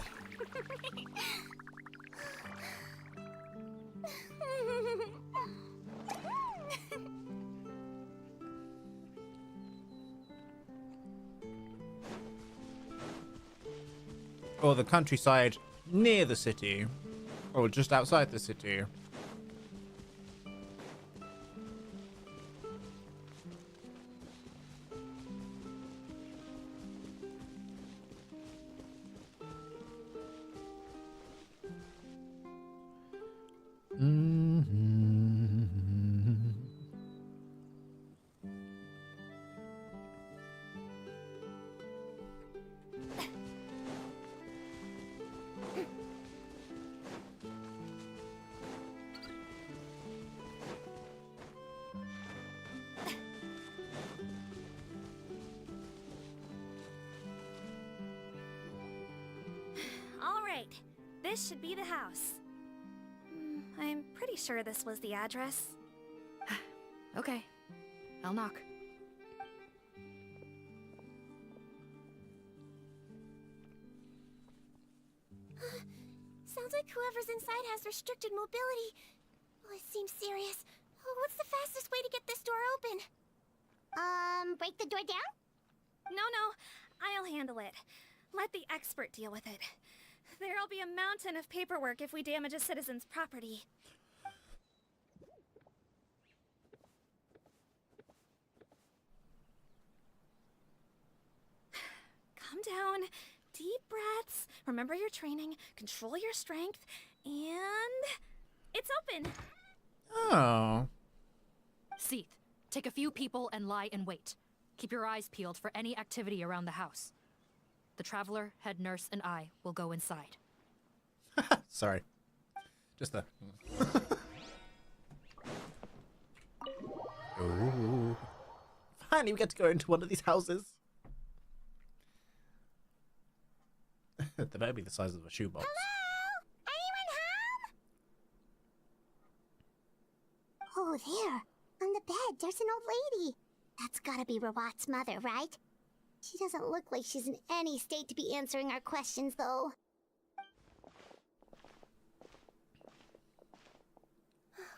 Or the countryside near the city. Or just outside the city. This should be the house. I'm pretty sure this was the address. Okay, I'll knock. Sounds like whoever's inside has restricted mobility. Oh, it seems serious. Oh, what's the fastest way to get this door open? Break the door down? No, I'll handle it. Let the expert deal with it. There'll be a mountain of paperwork if we damage a citizen's property. Calm down. Deep breaths. Remember your training. Control your strength. And... it's open! Oh. Seath, take a few people and lie in wait. Keep your eyes peeled for any activity around the house. The Traveler, Head Nurse, and I will go inside. Sorry. Just the... Ooh. Finally, we get to go into one of these houses. They better be the size of a shoebox. Oh, there. On the bed, there's an old lady. That's gotta be Rawat's mother, right? She doesn't look like she's in any state to be answering our questions, though.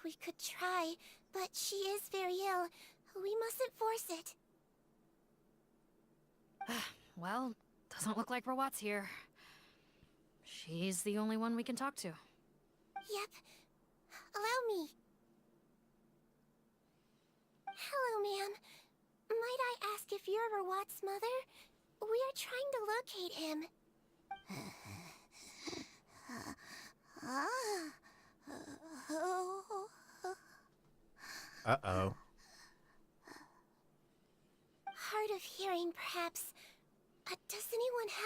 We could try, but she is very ill. We mustn't force it. Well, doesn't look like Rawat's here. She's the only one we can talk to. Yep. Allow me. Hello, ma'am. Might I ask if you're Rawat's mother? We are trying to locate him. Uh-oh.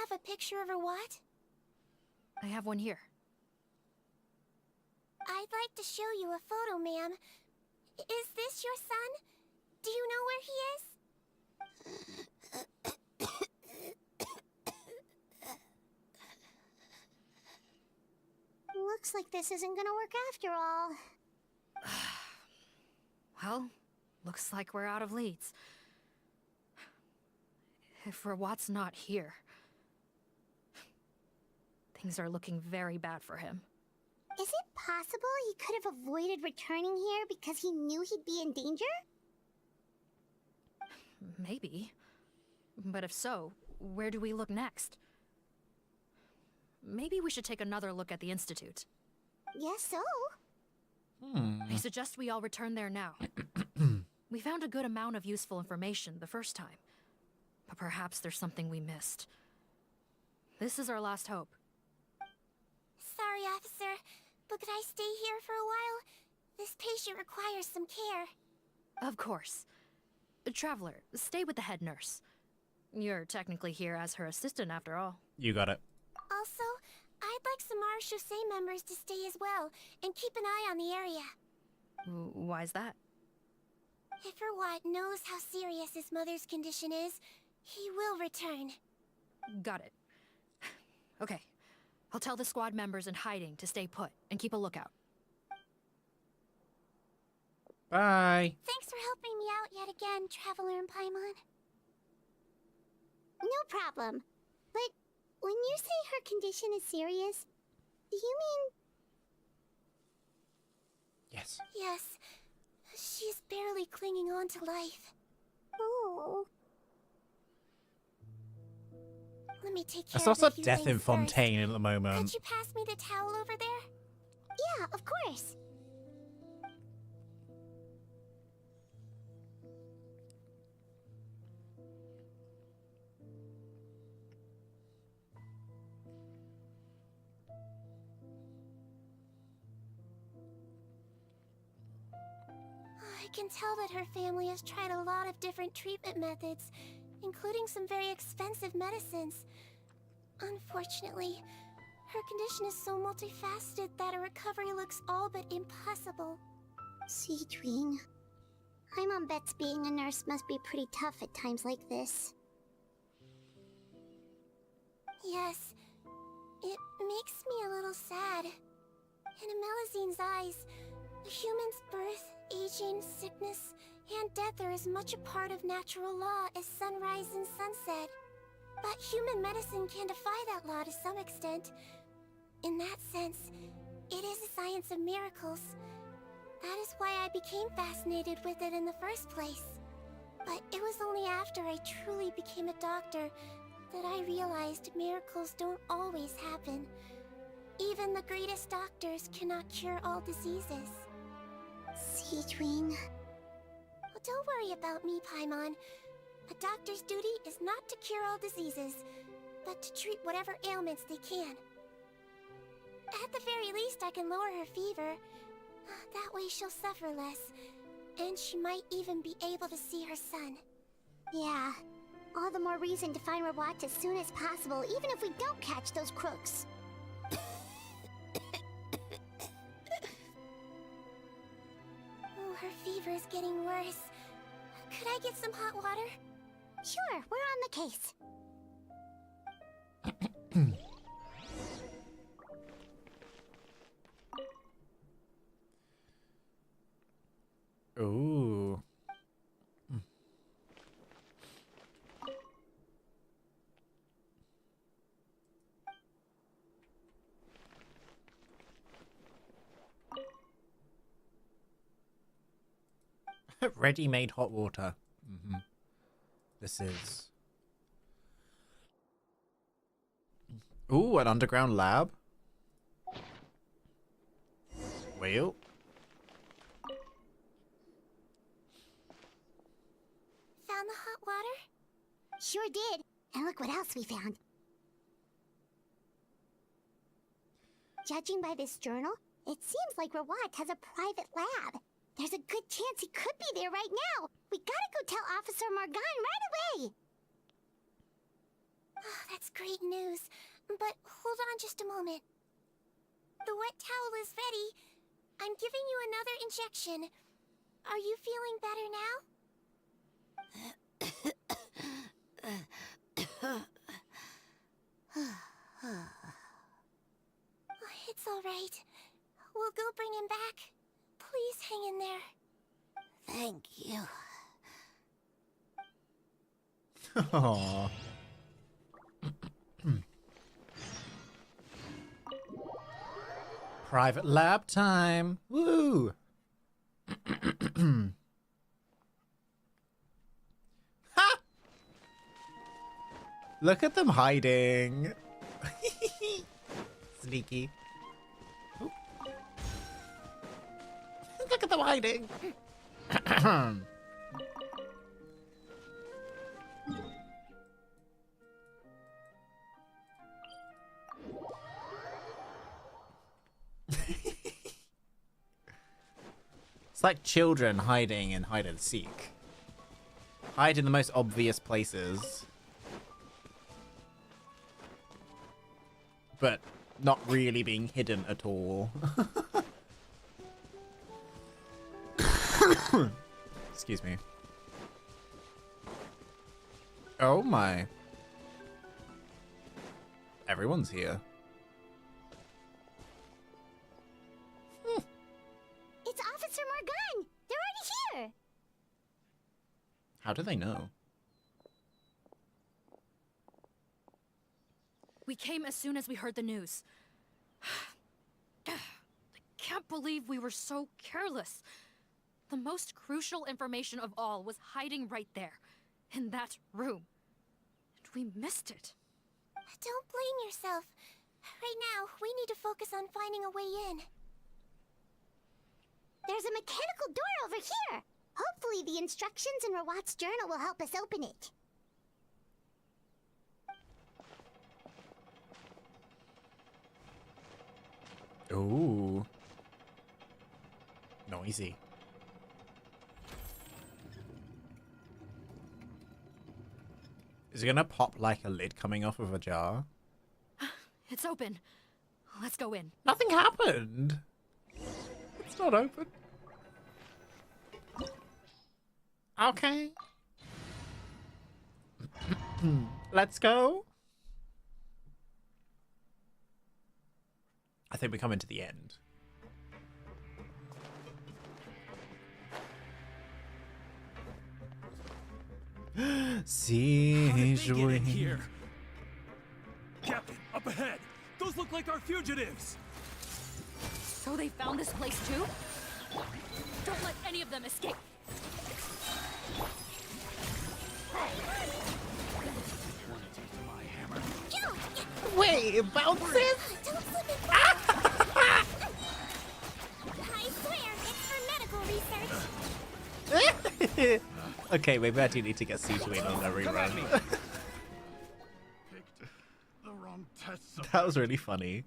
have a picture of her what? I have one here. I'd like to show you a photo, ma'am. Is this your son? Do you know where he is? Looks like this isn't gonna work after all. Well, looks like we're out of leads. If Rawat's not here, things are looking very bad for him. Is it possible he could have avoided returning here because he knew he'd be in danger? Maybe. But if so, where do we look next? Maybe we should take another look at the Institute. Yes, so. I suggest we all return there now. We found a good amount of useful information the first time. But perhaps there's something we missed. This is our last hope. Sorry, officer, but could I stay here for a while? This patient requires some care. Of course. Traveler, stay with the head nurse. You're technically here as her assistant after all. You got it. Also, I'd like some Marechaussee members to stay as well, and keep an eye on the area. Why's that? If Rawat knows how serious his mother's condition is, he will return. Got it. Okay. I'll tell the squad members in hiding to stay put and keep a lookout. Bye. Thanks for helping me out yet again, Traveler and Paimon. No problem. But when you say her condition is serious, do you mean... Yes. Yes. She's barely clinging on to life. Oh. Let me take care There's of also a few death in things first. Fontaine at the moment. Could you pass me the towel over there? Yeah, of course. I can tell that her family has tried a lot of different treatment methods, including some very expensive medicines. Unfortunately, her condition is so multifaceted that a recovery looks all but impossible. Sigewinne. Paimon bets being a nurse must be pretty tough at times like this. Yes, it makes me a little sad. In Amelizine's eyes, a human's birth, aging, sickness, and death are as much a part of natural law as sunrise and sunset. But human medicine can defy that law to some extent. In that sense, it is a science of miracles. That is why I became fascinated with it in the first place. But it was only after I truly became a doctor that I realized miracles don't always happen. Even the greatest doctors cannot cure all diseases. Sigewinne. Well, don't worry about me, Paimon. A doctor's duty is not to cure all diseases, but to treat whatever ailments they can. At the very least, I can lower her fever. That way she'll suffer less, and she might even be able to see her son. Yeah, all the more reason to find Rawat as soon as possible, even if we don't catch those crooks. Oh, her fever is getting worse. Could I get some hot water? Sure, we're on the case. Ooh. Ready-made hot water. This is... Ooh, an underground lab. Well. Found the hot water? Sure did. And look what else we found. Judging by this journal, it seems like Rawat has a private lab. There's a good chance he could be there right now. We gotta go tell Officer Morgan right away. Oh, that's great news. But hold on just a moment. The wet towel is ready. I'm giving you another injection. Are you feeling better now? It's all right. We'll go bring him back. Please hang in there. Thank you. Aww. Private lab time. Woo! Ha! Look at them hiding. Sneaky. Oop. Look at them hiding. It's like children hiding in hide and seek. Hide in the most obvious places. But not really being hidden at all. Excuse me. Oh my. Everyone's here. It's Officer Morgan! They're already here! How do they know? We came as soon as we heard the news. I can't believe we were so careless. The most crucial information of all was hiding right there, in that room. And we missed it. Don't blame yourself. Right now, we need to focus on finding a way in. There's a mechanical door over here! Hopefully the instructions in Rawat's journal will help us open it. Ooh. Noisy. Is it gonna pop like a lid coming off of a jar? It's open. Let's go in. Nothing happened. It's not open. Okay. Let's go. I think we come into the end. Sigewinne here. Captain, up ahead. Those look like our fugitives. So they found this place too? Don't let any of them escape. Wait, it bounces? Don't slip and fall. I swear, it's for medical research. Okay, maybe I do need to get Sigewinne on a rerun. The wrong test. That was really funny.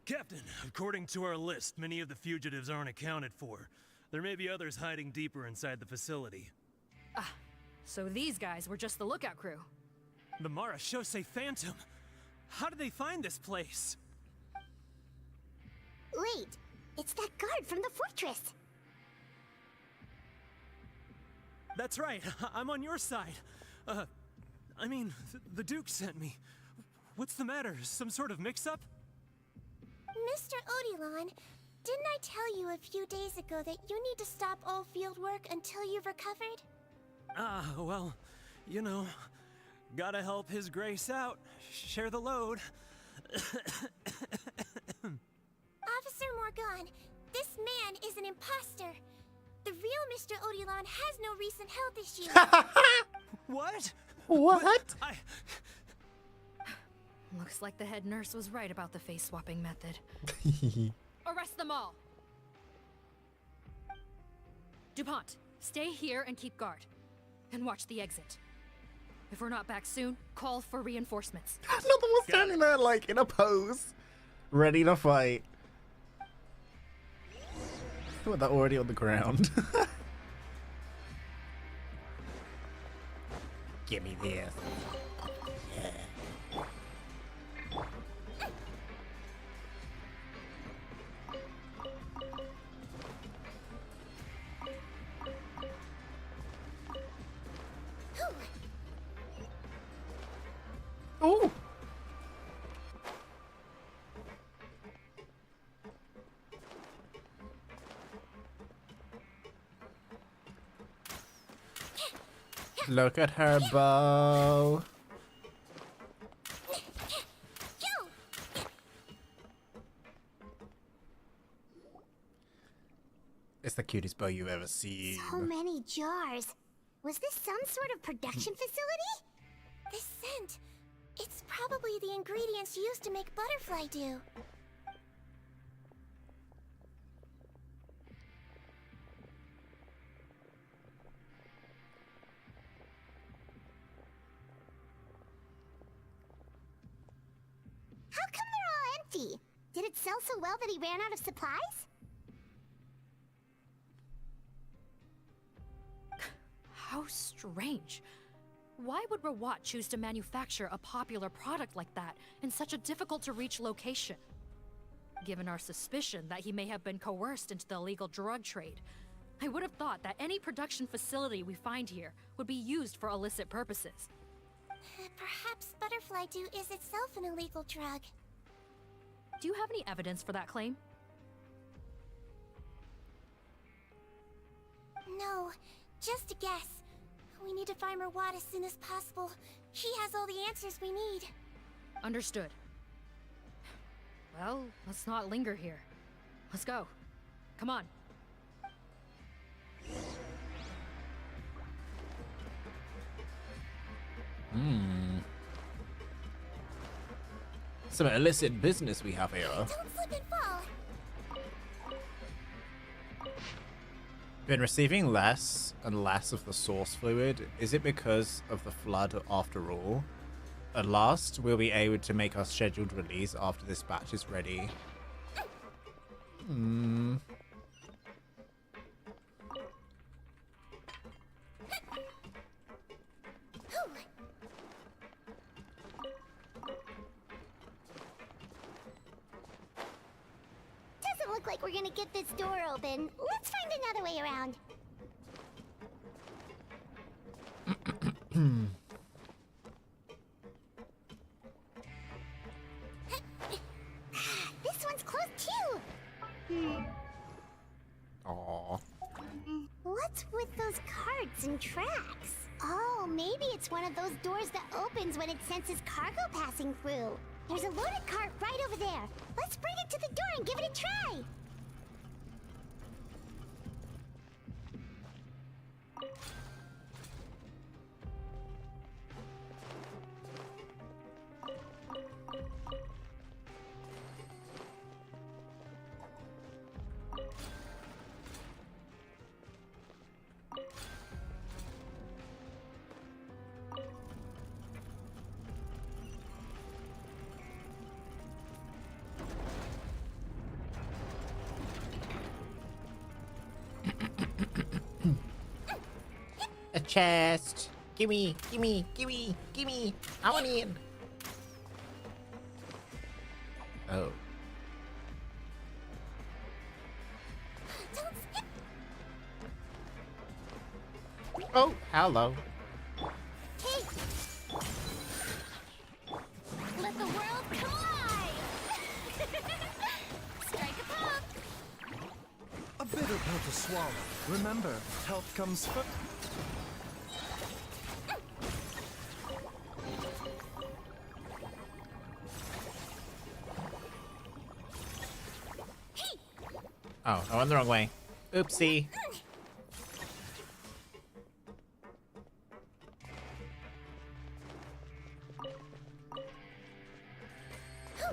Captain, according to our list, many of the fugitives aren't accounted for. There may be others hiding deeper inside the facility. Ah, so these guys were just the lookout crew. The Marashose Phantom. How did they find this place? Wait, it's that guard from the fortress. That's right. I'm on your side. I mean, the Duke sent me. What's the matter? Some sort of mix-up? Mr. Odilon, didn't I tell you a few days ago that you need to stop all field work until you've recovered? Ah, well, you know, gotta help His Grace out. Share the load. Officer Morgan, this man is an imposter. The real Mr. Odilon has no recent health issues. What? What? Looks like the head nurse was right about the face-swapping method. Arrest them all! DuPont, stay here and keep guard. And watch the exit. If we're not back soon, call for reinforcements. Another one standing there like in a pose, ready to fight. They're already on the ground. Give me this. Ooh. Look at her bow. It's the cutest bow you've ever seen. So many jars. Was this some sort of production facility? This scent. It's probably the ingredients used to make butterfly dew. How come they're all empty? Did it sell so well that he ran out of supplies? How strange. Why would Rawat choose to manufacture a popular product like that in such a difficult-to-reach location? Given our suspicion that he may have been coerced into the illegal drug trade, I would have thought that any production facility we find here would be used for illicit purposes. Perhaps butterfly dew is itself an illegal drug. Do you have any evidence for that claim? No, just a guess. We need to find Rawat as soon as possible. He has all the answers we need. Understood. Well, let's not linger here. Let's go. Come on. Some illicit business we have here. Don't slip and fall. Been receiving less and less of the source fluid. Is it because of the flood after all? At last, we'll be able to make our scheduled release after this batch is ready. Doesn't look like we're gonna get this door open. Let's find another way around. This one's closed too. Aww. What's with those carts and tracks? Oh, maybe it's one of those doors that opens when it senses cargo passing through. There's a loaded cart right over there. Let's bring it to the door and give it a try. A chest. Gimme, gimme, gimme, gimme. I want in. Oh. Oh, hello. Let the world collide! Strike a pop! A bitter pill to swallow. Remember, health comes first. Oh, I went the wrong way. Oopsie.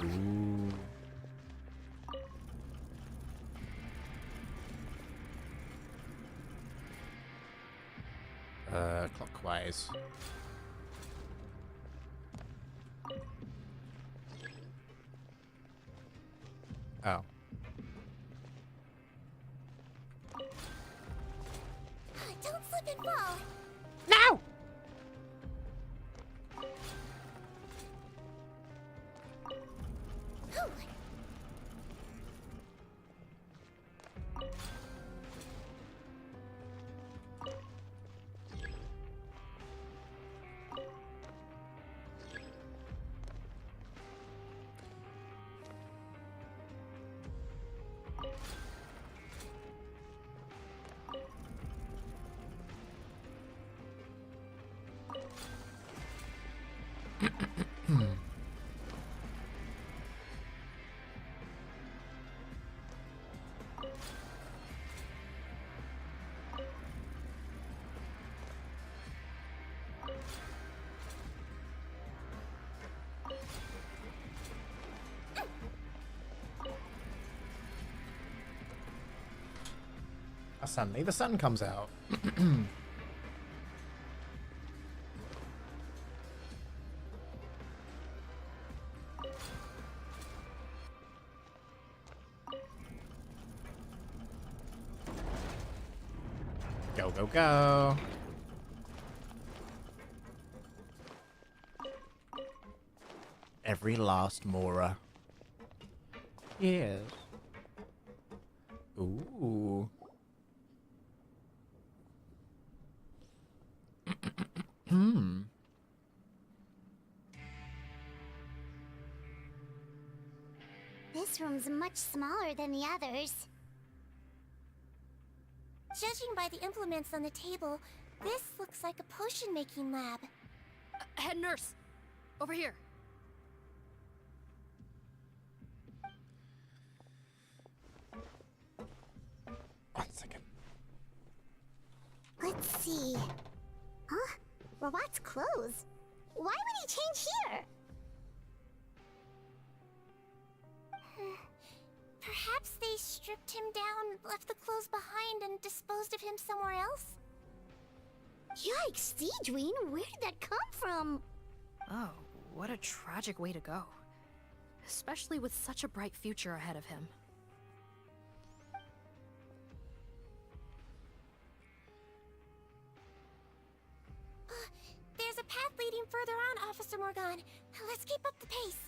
Ooh. Clockwise. Oh. Don't slip and fall! No! Suddenly the sun comes out. Go, go, go. Every last Mora. Yes. Ooh. This room's much smaller than the others. Judging by the implements on the table, this looks like a potion-making lab. Head nurse, over here. One second. Let's see. Huh? Robot's clothes. Why would he change here? Perhaps they stripped him down, left the clothes behind, and disposed of him somewhere else? Yikes, Sigewinne, where did that come from? Oh, what a tragic way to go. Especially with such a bright future ahead of him. There's a path leading further on, Officer Morgan. Let's keep up the pace.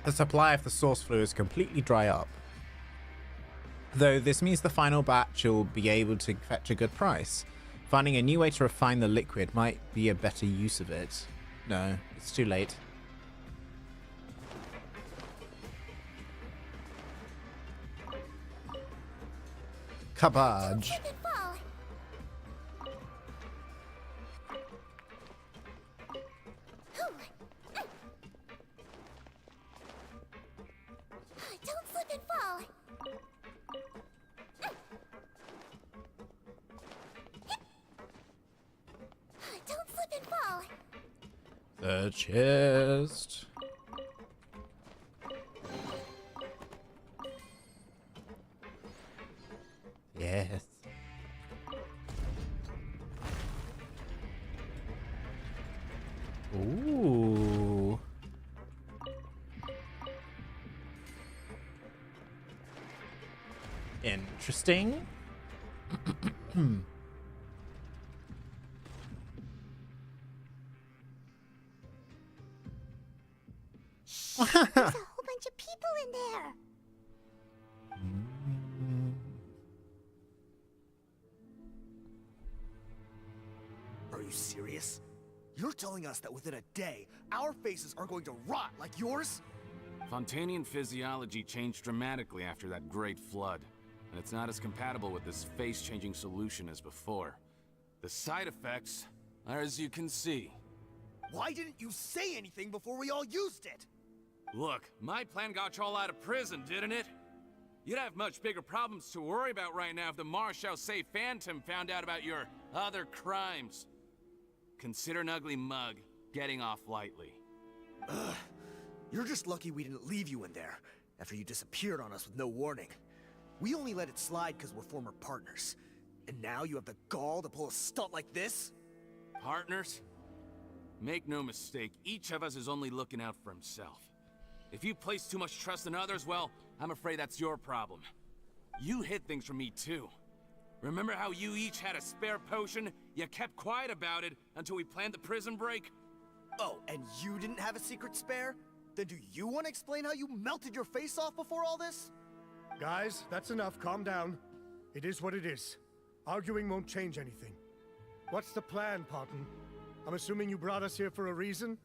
The supply of the source fluids completely dry up. Though this means the final batch will be able to fetch a good price. Finding a new way to refine the liquid might be a better use of it. No, it's too late. Cabbage. Don't slip and fall. Don't slip and fall. The chest. Yes. Ooh. Interesting. There's a whole bunch of people in there. Are you serious? You're telling us that within a day, our faces are going to rot like yours? Fontanian physiology changed dramatically after that great flood, and it's not as compatible with this face-changing solution as before. The side effects are as you can see. Why didn't you say anything before we all used it? Look, my plan got you all out of prison, didn't it? You'd have much bigger problems to worry about right now if the Marshal Say Phantom found out about your other crimes. Consider an ugly mug getting off lightly. Ugh. You're just lucky we didn't leave you in there after you disappeared on us with no warning. We only let it slide because we're former partners. And now you have the gall to pull a stunt like this? Partners? Make no mistake, each of us is only looking out for himself. If you place too much trust in others, well, I'm afraid that's your problem. You hid things from me too. Remember how you each had a spare potion? You kept quiet about it until we planned the prison break? Oh, and you didn't have a secret spare? Then do you want to explain how you melted your face off before all this? Guys, that's enough. Calm down. It is what it is. Arguing won't change anything. What's the plan, Parton? I'm assuming you brought us here for a reason?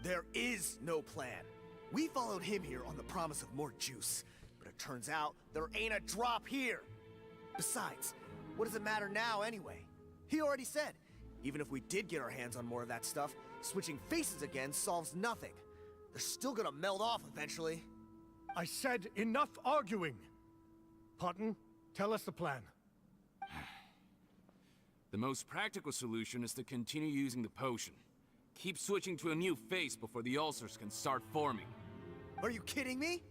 There is no plan. We followed him here on the promise of more juice, but it turns out there ain't a drop here. Besides, what does it matter now anyway? He already said, even if we did get our hands on more of that stuff, switching faces again solves nothing. They're still gonna melt off eventually. I said enough arguing! Parton, tell us the plan. The most practical solution is to continue using the potion. Keep switching to a new face before the ulcers can start forming. Are you kidding me?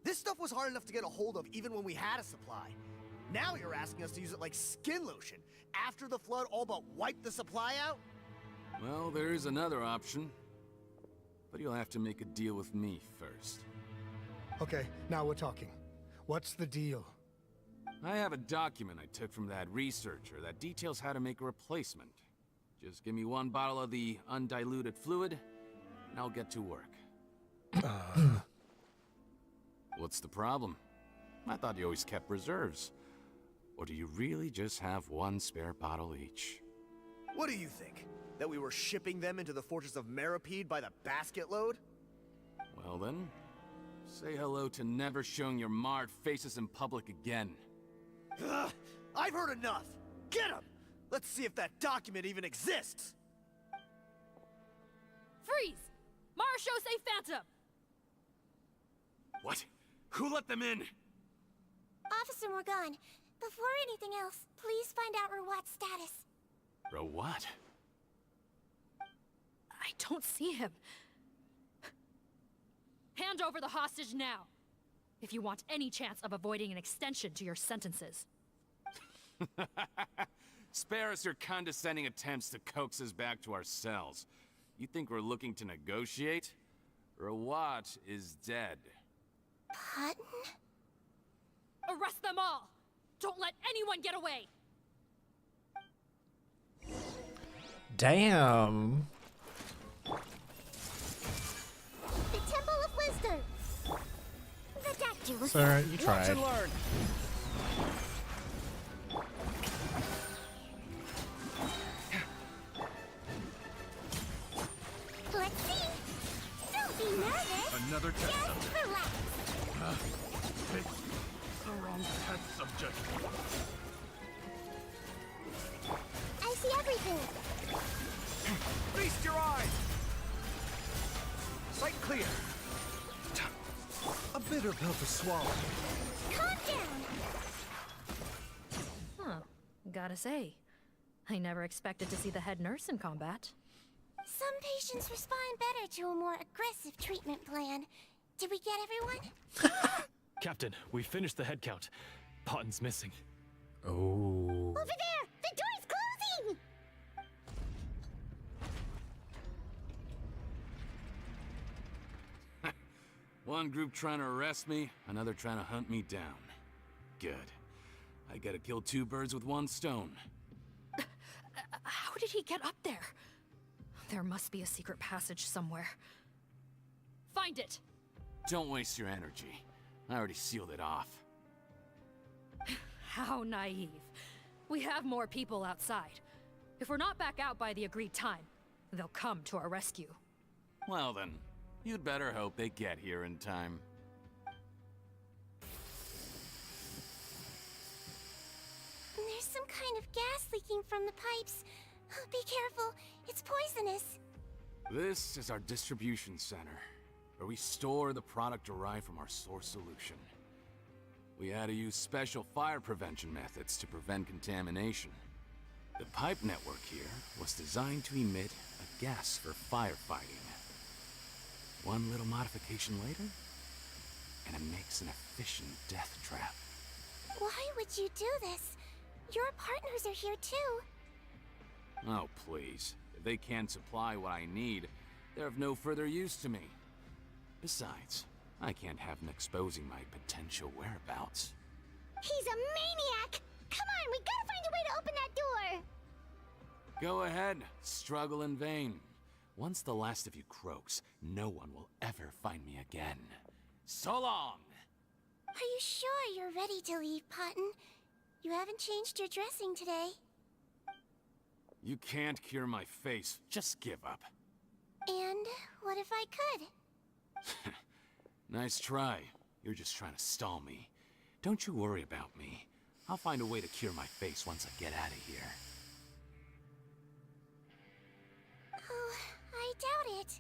This stuff was hard enough to get a hold of even when we had a supply. Now you're asking us to use it like skin lotion, after the flood all but wiped the supply out? Well, there is another option. But you'll have to make a deal with me first. Okay, now we're talking. What's the deal? I have a document I took from that researcher that details how to make a replacement. Just give me one bottle of the undiluted fluid, and I'll get to work. What's the problem? I thought you always kept reserves. Or do you really just have one spare bottle each? What do you think? That we were shipping them into the fortress of Meripede by the basket load? Well then, say hello to never showing your marred faces in public again. Ugh, I've heard enough! Get him! Let's see if that document even exists! Freeze! Marshosei Phantom! What? Who let them in? Officer Morgan, before anything else, please find out Rawat's status. Rawat? I don't see him. Hand over the hostage now, if you want any chance of avoiding an extension to your sentences. Spare us your condescending attempts to coax us back to our cells. You think we're looking to negotiate? Rawat is dead. Parton? Arrest them all! Don't let anyone get away! Damn. The Temple of Wisdom! The doctor was... Sir, you Watch tried. and learn! Let's see! Don't be nervous! Another test Just subject. relax! It's the wrong test subject. I see everything! Feast your eyes! Sight clear. A bitter pill to swallow. Calm down! Huh. Gotta say, I never expected to see the head nurse in combat. Some patients respond better to a more aggressive treatment plan. Did we get everyone? Captain, we finished the head count. Potton's missing. Oh. Over there! The door's closing! One group trying to arrest me, another trying to hunt me down. Good. I gotta kill two birds with one stone. How did he get up there? There must be a secret passage somewhere. Find it! Don't waste your energy. I already sealed it off. How naive. We have more people outside. If we're not back out by the agreed time, they'll come to our rescue. Well then, you'd better hope they get here in time. There's some kind of gas leaking from the pipes. Be careful, it's poisonous. This is our distribution center, where we store the product derived from our source solution. We had to use special fire prevention methods to prevent contamination. The pipe network here was designed to emit a gas for firefighting. One little modification later, and it makes an efficient death trap. Why would you do this? Your partners are here too. Oh, please. If they can't supply what I need, they're of no further use to me. Besides, I can't have them exposing my potential whereabouts. He's a maniac! Come on, we gotta find a way to open that door! Go ahead, struggle in vain. Once the last of you croaks, no one will ever find me again. So long! Are you sure you're ready to leave, Potton? You haven't changed your dressing today. You can't cure my face. Just give up. And what if I could? Nice try. You're just trying to stall me. Don't you worry about me. I'll find a way to cure my face once I get out of here. Oh, I doubt it.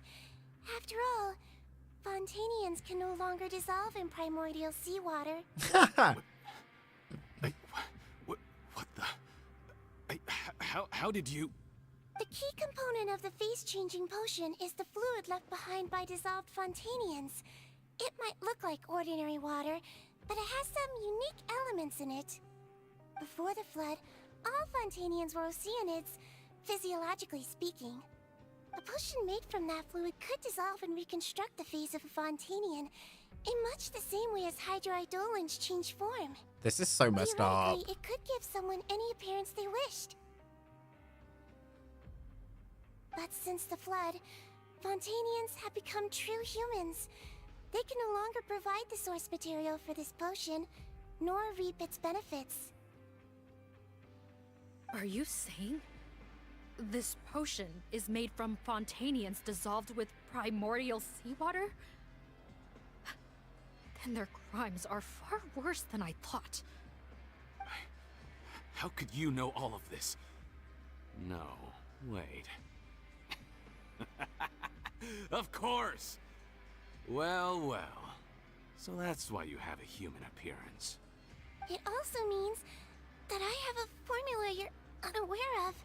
After all, Fontanians can no longer dissolve in primordial seawater. What the... How did you... The key component of the face-changing potion is the fluid left behind by dissolved Fontanians. It might look like ordinary water, but it has some unique elements in it. Before the flood, all Fontanians were oceanids, physiologically speaking. A potion made from that fluid could dissolve and reconstruct the face of a Fontanian in much the same way as hydroidolins change form. This is so messed up. Theoretically, it could give someone any appearance they wished. But since the flood, Fontanians have become true humans. They can no longer provide the source material for this potion, nor reap its benefits. Are you saying this potion is made from Fontanians dissolved with primordial seawater? Then their crimes are far worse than I thought. How could you know all of this? No, wait. Of course! Well, well. So that's why you have a human appearance. It also means that I have a formula you're unaware of.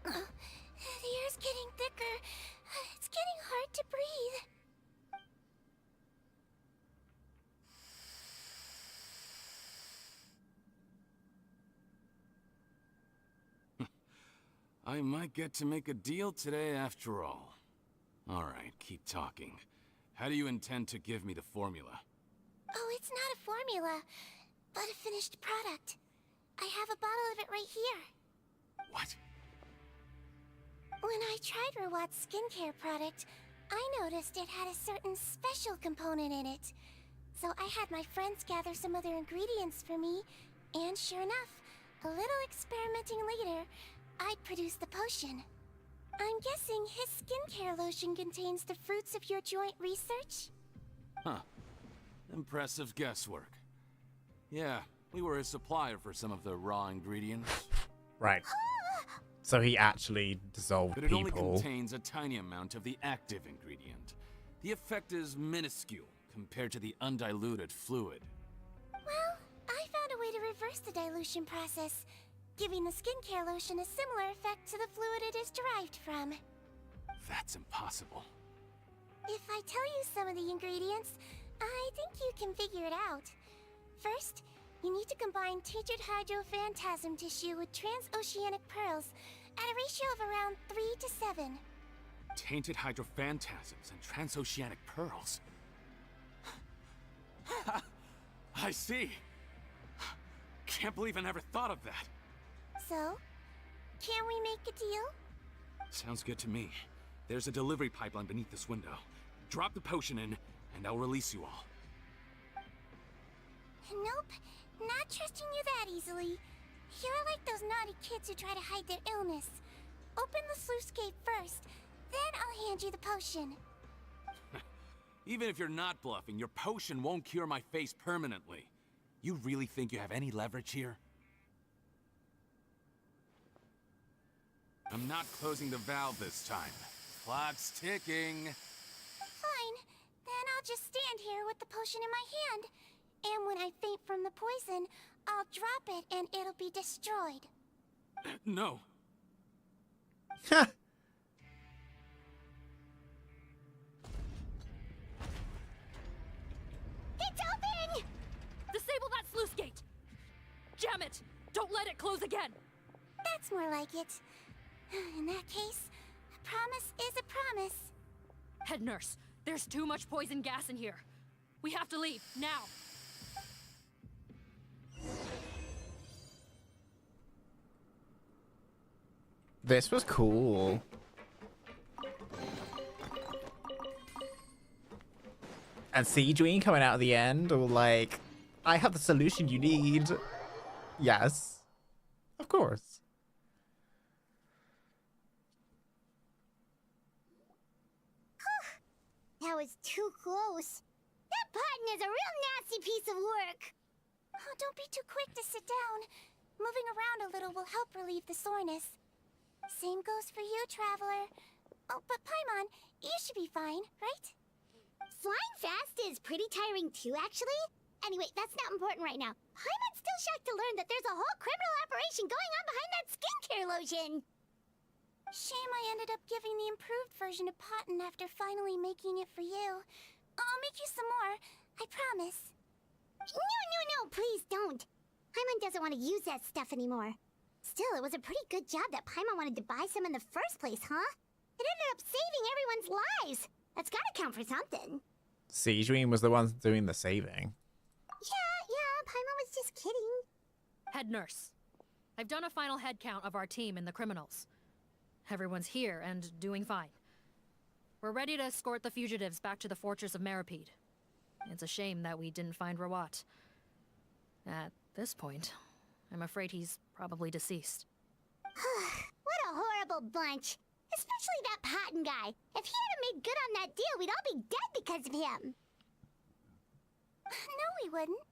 The air's getting thicker. It's getting hard to breathe. I might get to make a deal today after all. Alright, keep talking. How do you intend to give me the formula? Oh, it's not a formula, but a finished product. I have a bottle of it right here. What? When I tried Rawat's skincare product, I noticed it had a certain special component in it. So I had my friends gather some other ingredients for me, and sure enough, a little experimenting later, I'd produced the potion. I'm guessing his skincare lotion contains the fruits of your joint research? Huh. Impressive guesswork. Yeah, we were a supplier for some of the raw ingredients. Right. So he actually dissolved But it only people. contains a tiny amount of the active ingredient. The effect is minuscule compared to the undiluted fluid. Well, I found a way to reverse the dilution process, giving the skincare lotion a similar effect to the fluid it is derived from. That's impossible. If I tell you some of the ingredients, I think you can figure it out. First, you need to combine tainted hydrophantasm tissue with transoceanic pearls at a ratio of around 3 to 7. Tainted hydrophantasms and transoceanic pearls. I see. Can't believe I never thought of that. So, can we make a deal? Sounds good to me. There's a delivery pipeline beneath this window. Drop the potion in, and I'll release you all. Nope, not trusting you that easily. You're like those naughty kids who try to hide their illness. Open the sluice gate first, then I'll hand you the potion. Even if you're not bluffing, your potion won't cure my face permanently. You really think you have any leverage here? I'm not closing the valve this time. Clock's ticking. Fine, then I'll just stand here with the potion in my hand. And when I faint from the poison, I'll drop it and it'll be destroyed. No. It's open! Disable that sluice gate! Jam it! Don't let it close again! That's more like it. In that case, a promise is a promise. Head nurse, there's too much poison gas in here. We have to leave, now! This was cool. And Sigewinne coming out at the end, or like, I have the solution you need. Yes, of course. That was too close. That button is a real nasty piece of work. Oh, don't be too quick to sit down. Moving around a little will help relieve the soreness. Same goes for you, Traveler. Oh, but Paimon, you should be fine, right? Flying fast is pretty tiring too, actually. Anyway, that's not important right now. Paimon's still shocked to learn that there's a whole criminal operation going on behind that skincare lotion. Shame I ended up giving the improved version to Potten after finally making it for you. I'll make you some more, I promise. No, please don't. Paimon doesn't want to use that stuff anymore. Still, it was a pretty good job that Paimon wanted to buy some in the first place, huh? It ended up saving everyone's lives. That's gotta count for something. Sigewinne was the one doing the saving. Yeah, Paimon was just kidding. Head nurse, I've done a final head count of our team and the criminals. Everyone's here and doing fine. We're ready to escort the fugitives back to the fortress of Meripede. It's a shame that we didn't find Rawat. At this point, I'm afraid he's probably deceased. What a horrible bunch. Especially that Potten guy. If he hadn't made good on that deal, we'd all be dead because of him. No, we wouldn't.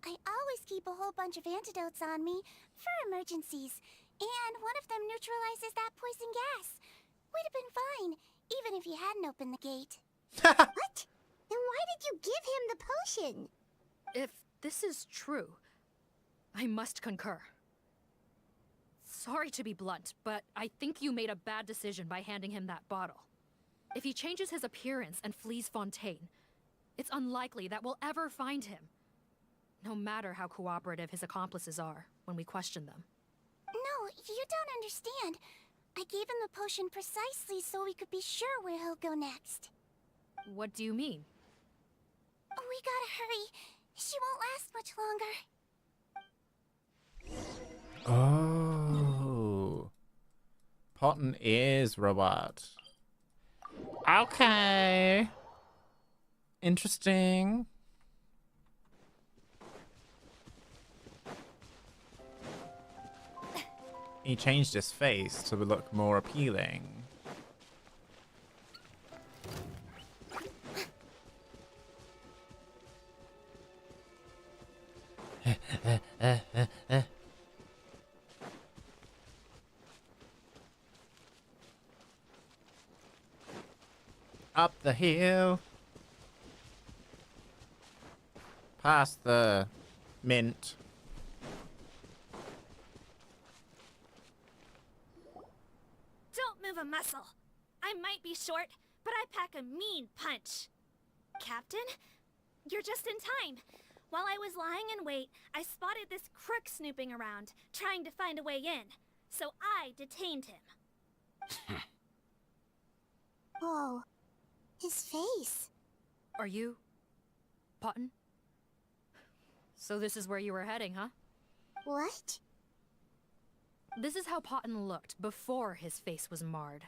I always keep a whole bunch of antidotes on me for emergencies. And one of them neutralizes that poison gas. We'd have been fine, even if you hadn't opened the gate. What? Then why did you give him the potion? If this is true, I must concur. Sorry to be blunt, but I think you made a bad decision by handing him that bottle. If he changes his appearance and flees Fontaine, it's unlikely that we'll ever find him. No matter how cooperative his accomplices are when we question them. No, you don't understand. I gave him the potion precisely so we could be sure where he'll go next. What do you mean? We gotta hurry. She won't last much longer. Oh. Potten is robot. Okay. Interesting. He changed his face to look more appealing. Up the hill. Past the mint. Don't move a muscle. I might be short, but I pack a mean punch. Captain, you're just in time. While I was lying in wait, I spotted this crook snooping around, trying to find a way in. So I detained him. Whoa. His face. Are you... Potten? So this is where you were heading, huh? What? This is how Potten looked before his face was marred.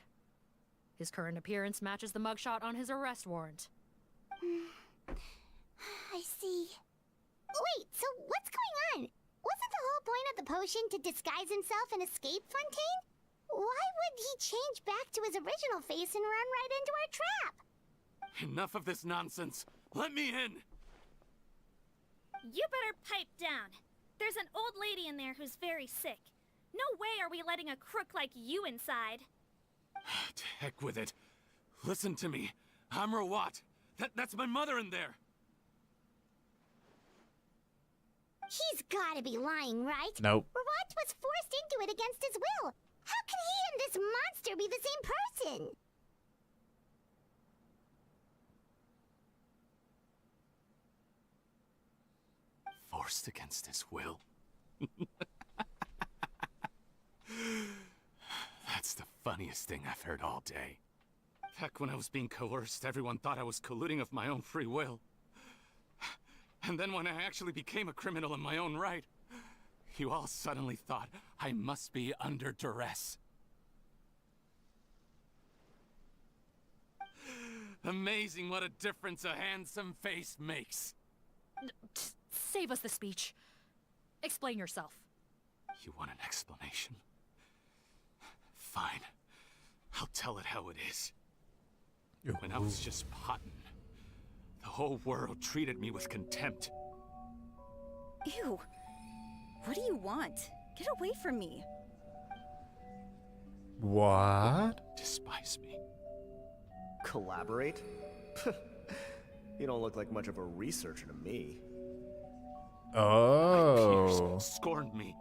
His current appearance matches the mugshot on his arrest warrant. I see. Wait, so what's going on? Wasn't the whole point of the potion to disguise himself and escape Fontaine? Why would he change back to his original face and run right into our trap? Enough of this nonsense. Let me in. You better pipe down. There's an old lady in there who's very sick. No way are we letting a crook like you inside. To heck with it. Listen to me. I'm Rawat. That's my mother in there. He's gotta be lying, right? Nope. Rawat was forced into it against his will. How can he and this monster be the same person? Forced against his will. That's the funniest thing I've heard all day. Heck, when I was being coerced, everyone thought I was colluding of my own free will. And then when I actually became a criminal in my own right, you all suddenly thought I must be under duress. Amazing what a difference a handsome face makes. Save us the speech. Explain yourself. You want an explanation? Fine. I'll tell it how it is. When I was just potting, the whole world treated me with contempt. Ew. What do you want? Get away from me. What? Despise me. Collaborate? You don't look like much of a researcher to me. Oh. My peers scorned me.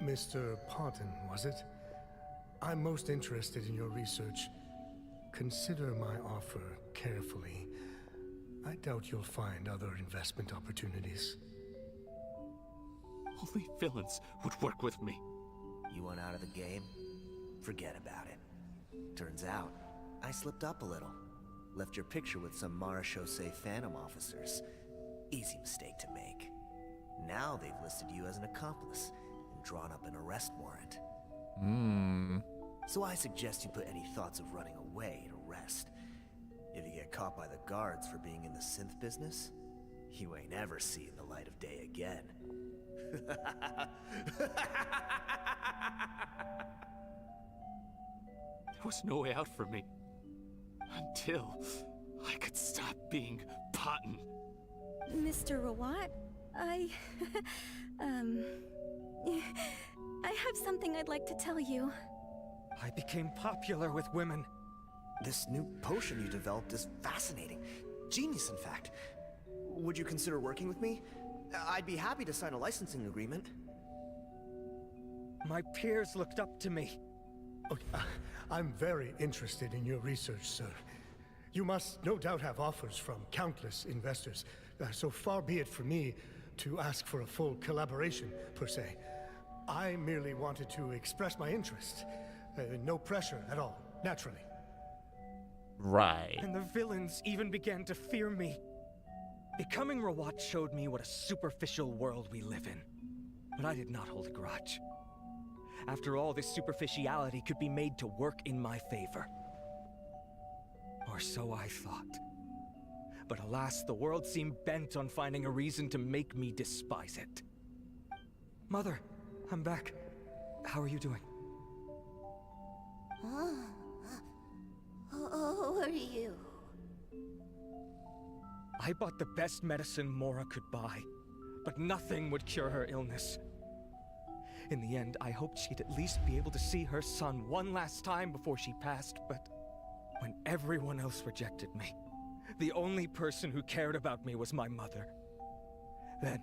Mr. Parton, was it? I'm most interested in your research. Consider my offer carefully. I doubt you'll find other investment opportunities. Only villains would work with me. You want out of the game? Forget about it. Turns out, I slipped up a little. Left your picture with some Marechaussee Phantom officers. Easy mistake to make. Now they've listed you as an accomplice and drawn up an arrest warrant. So I suggest you put any thoughts of running away to rest. If you get caught by the guards for being in the synth business, you ain't ever seeing the light of day again. There was no way out for me. Until I could stop being Potton. Mr. Rawat, I have something I'd like to tell you. I became popular with women. This new potion you developed is fascinating. Genius, in fact. Would you consider working with me? I'd be happy to sign a licensing agreement. My peers looked up to me. Okay, I'm very interested in your research, sir. You must no doubt have offers from countless investors. So far be it from me to ask for a full collaboration, per se. I merely wanted to express my interest. No pressure at all, naturally. Right. And the villains even began to fear me. Becoming Rawat showed me what a superficial world we live in. But I did not hold a grudge. After all, this superficiality could be made to work in my favor. Or so I thought. But alas, the world seemed bent on finding a reason to make me despise it. Mother, I'm back. How are you doing? Who are you? I bought the best medicine Mora could buy, but nothing would cure her illness. In the end, I hoped she'd at least be able to see her son one last time before she passed, but when everyone else rejected me, the only person who cared about me was my mother. Then,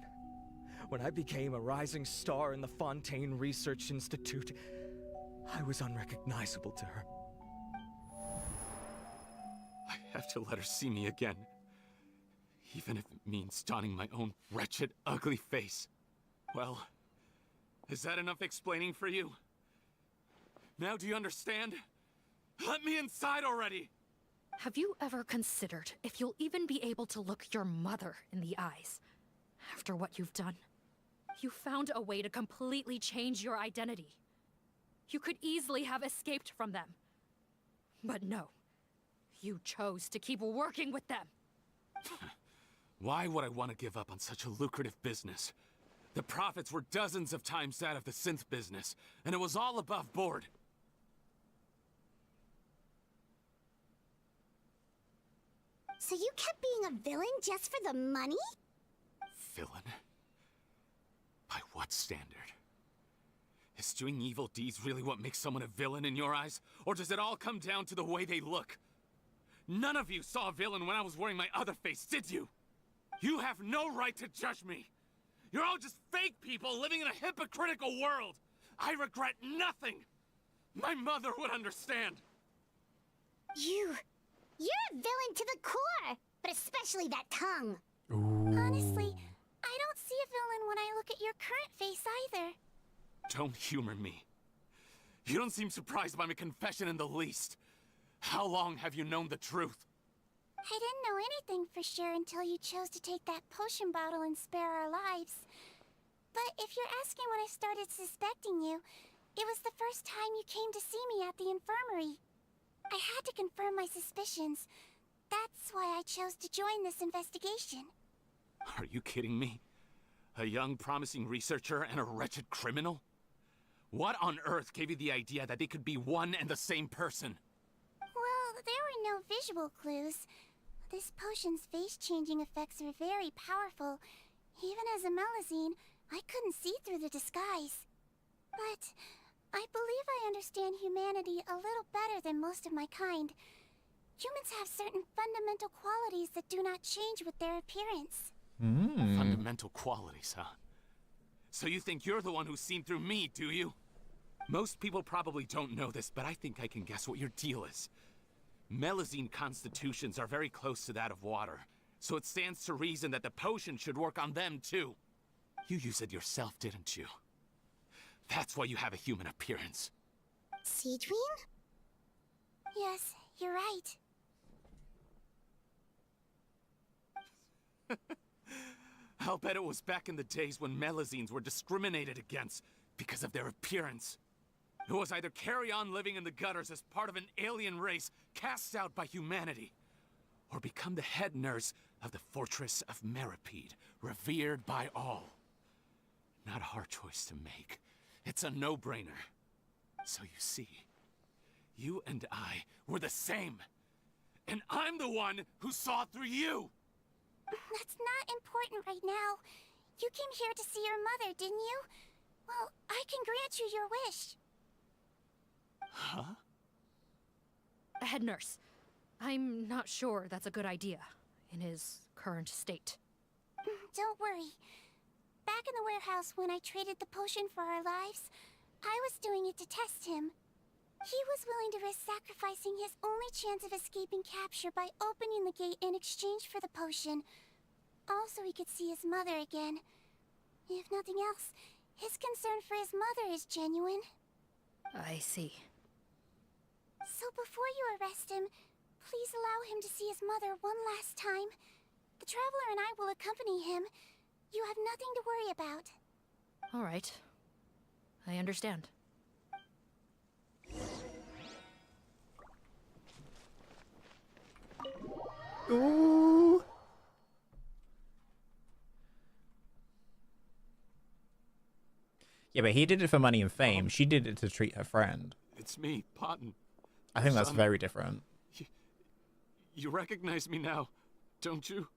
when I became a rising star in the Fontaine Research Institute, I was unrecognizable to her. I have to let her see me again. Even if it means donning my own wretched, ugly face. Well, is that enough explaining for you? Now do you understand? Let me inside already! Have you ever considered if you'll even be able to look your mother in the eyes after what you've done? You found a way to completely change your identity. You could easily have escaped from them. But no, you chose to keep working with them. Why would I want to give up on such a lucrative business? The profits were dozens of times that of the synth business, and it was all above board. So you kept being a villain just for the money? Villain? By what standard? Is doing evil deeds really what makes someone a villain in your eyes? Or does it all come down to the way they look? None of you saw a villain when I was wearing my other face, did you? You have no right to judge me! You're all just fake people living in a hypocritical world! I regret nothing! My mother would understand! You're a villain to the core! But especially that tongue! Honestly, I don't see a villain when I look at your current face either. Don't humor me. You don't seem surprised by my confession in the least. How long have you known the truth? I didn't know anything for sure until you chose to take that potion bottle and spare our lives. But if you're asking when I started suspecting you, it was the first time you came to see me at the infirmary. I had to confirm my suspicions, That's why I chose to join this investigation. Are you kidding me? A young, promising researcher and a wretched criminal? What on earth gave you the idea that they could be one and the same person? Well, there were no visual clues. This potion's face-changing effects are very powerful. Even as a Melusine, I couldn't see through the disguise. But I believe I understand humanity a little better than most of my kind. Humans have certain fundamental qualities that do not change with their appearance. Fundamental qualities, huh? So you think you're the one who's seen through me, do you? Most people probably don't know this, but I think I can guess what your deal is. Melusine constitutions are very close to that of water, so it stands to reason that the potion should work on them too. You used it yourself, didn't you? That's why you have a human appearance. Sigewinne? Yes, you're right. I'll bet it was back in the days when Melusines were discriminated against because of their appearance. It was either carry on living in the gutters as part of an alien race cast out by humanity, or become the head nurse of the Fortress of Meripede, revered by all. Not a hard choice to make. It's a no-brainer. So you see, you and I were the same. And I'm the one who saw through you! That's not important right now. You came here to see your mother, didn't you? Well, I can grant you your wish. Huh? Head nurse, I'm not sure that's a good idea in his current state. Don't worry. Back in the warehouse when I traded the potion for our lives, I was doing it to test him. He was willing to risk sacrificing his only chance of escaping capture by opening the gate in exchange for the potion. Also, he could see his mother again. If nothing else, his concern for his mother is genuine. I see. So before you arrest him, please allow him to see his mother one last time. The Traveler and I will accompany him. You have nothing to worry about. All right. I understand. Ooh. Yeah, but he did it for money and fame. She did it to treat her friend. It's me, Potton. I think that's Son. very different. You recognize me now, don't you?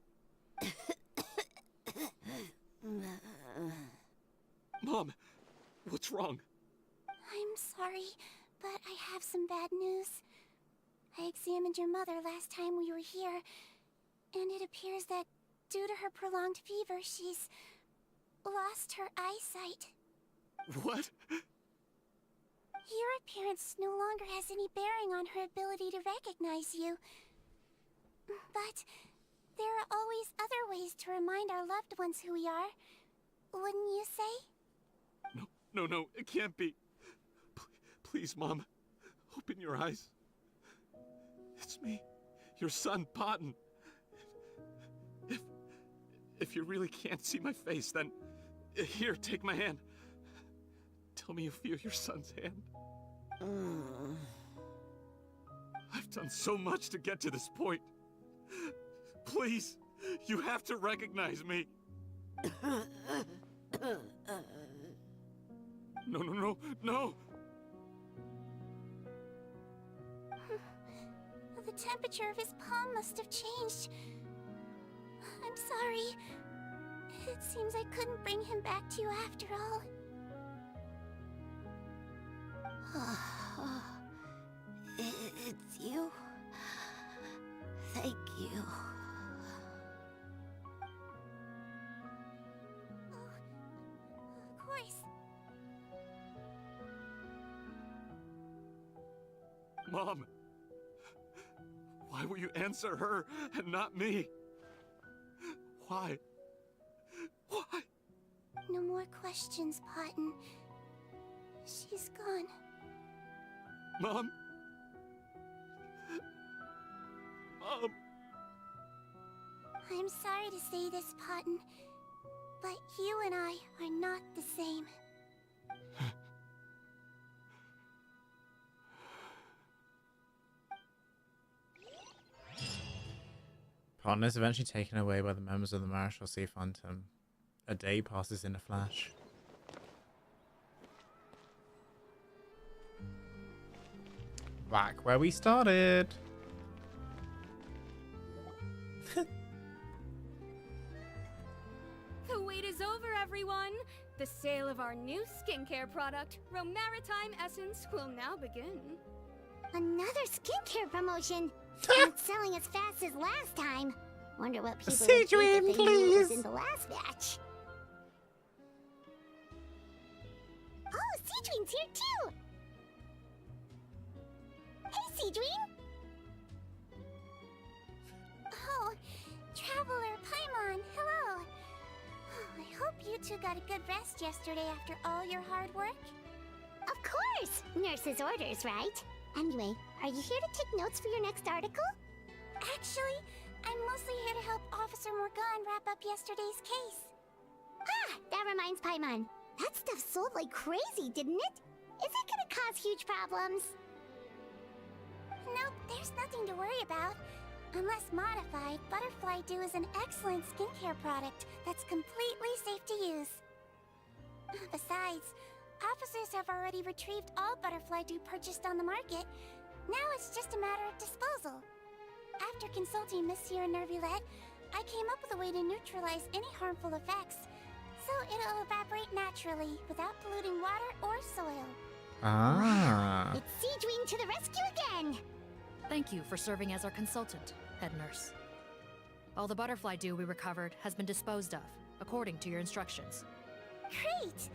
Mom, what's wrong? I'm sorry, but I have some bad news. I examined your mother last time we were here, and it appears that due to her prolonged fever, she's lost her eyesight. What? Your appearance no longer has any bearing on her ability to recognize you. But there are always other ways to remind our loved ones who we are. Wouldn't you say? No, it can't be. Please, Mom, open your eyes. It's me, your son, Potton. If you really can't see my face, then here, take my hand. Tell me you feel your son's hand. I've done so much to get to this point. Please, you have to recognize me. No. The temperature of his palm must have changed. I'm sorry. It seems I couldn't bring him back to you after all. It's you. Thank you. Of course. Mom, why will you answer her and not me? Why? No more questions, Potton. She's gone. Mom? Mom? I'm sorry to say this, Potton, but you and I are not the same. Pond is eventually taken away by the members of the Marshal Sea Phantom. A day passes in a flash. Back where we started. The wait is over, everyone! The sale of our new skincare product, Romaritime Essence, will now begin. Another skincare promotion! Not selling as fast as last time. Wonder what people would think Sigewinne, if they knew it was please. in the last batch. Oh, Sigewinne's here too! Hey, Sigewinne! Oh, Traveler Paimon, hello. Oh, I hope you two got a good rest yesterday after all your hard work. Of course! Nurse's orders, right? Anyway, are you here to take notes for your next article? Actually, I'm mostly here to help Officer Morgan wrap up yesterday's case. Ah, that reminds Paimon. That stuff sold like crazy, didn't it? Is it gonna cause huge problems? Nope, there's nothing to worry about. Unless modified, Butterfly Dew is an excellent skincare product that's completely safe to use. Besides, officers have already retrieved all Butterfly Dew purchased on the market. Now it's just a matter of disposal. After consulting Monsieur Nervulette, I came up with a way to neutralize any harmful effects, so it'll evaporate naturally without polluting water or soil. Ah. It's Sigewinne to the rescue again! Thank you for serving as our consultant, head nurse. All the butterfly dew we recovered has been disposed of, according to your instructions. Great!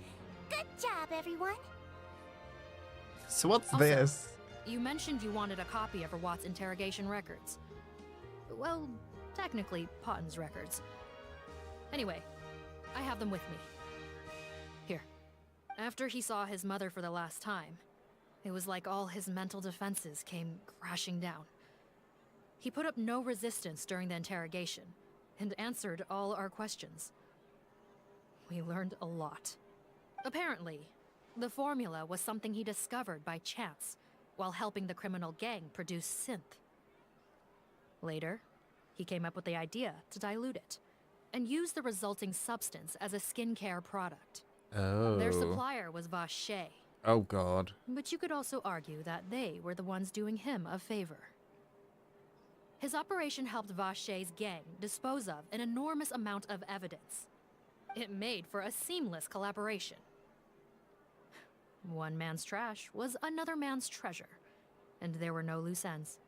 Good job, everyone! So what's Also, this? You mentioned you wanted a copy of Rawat's interrogation records. Well, technically, Potten's records. Anyway, I have them with me. Here. After he saw his mother for the last time, it was like all his mental defenses came crashing down. He put up no resistance during the interrogation, and answered all our questions. We learned a lot. Apparently, the formula was something he discovered by chance, while helping the criminal gang produce synth. Later, he came up with the idea to dilute it, and use the resulting substance as a skincare product. Oh. Their supplier was Vache, Oh god. but you could also argue that they were the ones doing him a favor. His operation helped Vache's gang dispose of an enormous amount of evidence. It made for a seamless collaboration. One man's trash was another man's treasure, and there were no loose ends.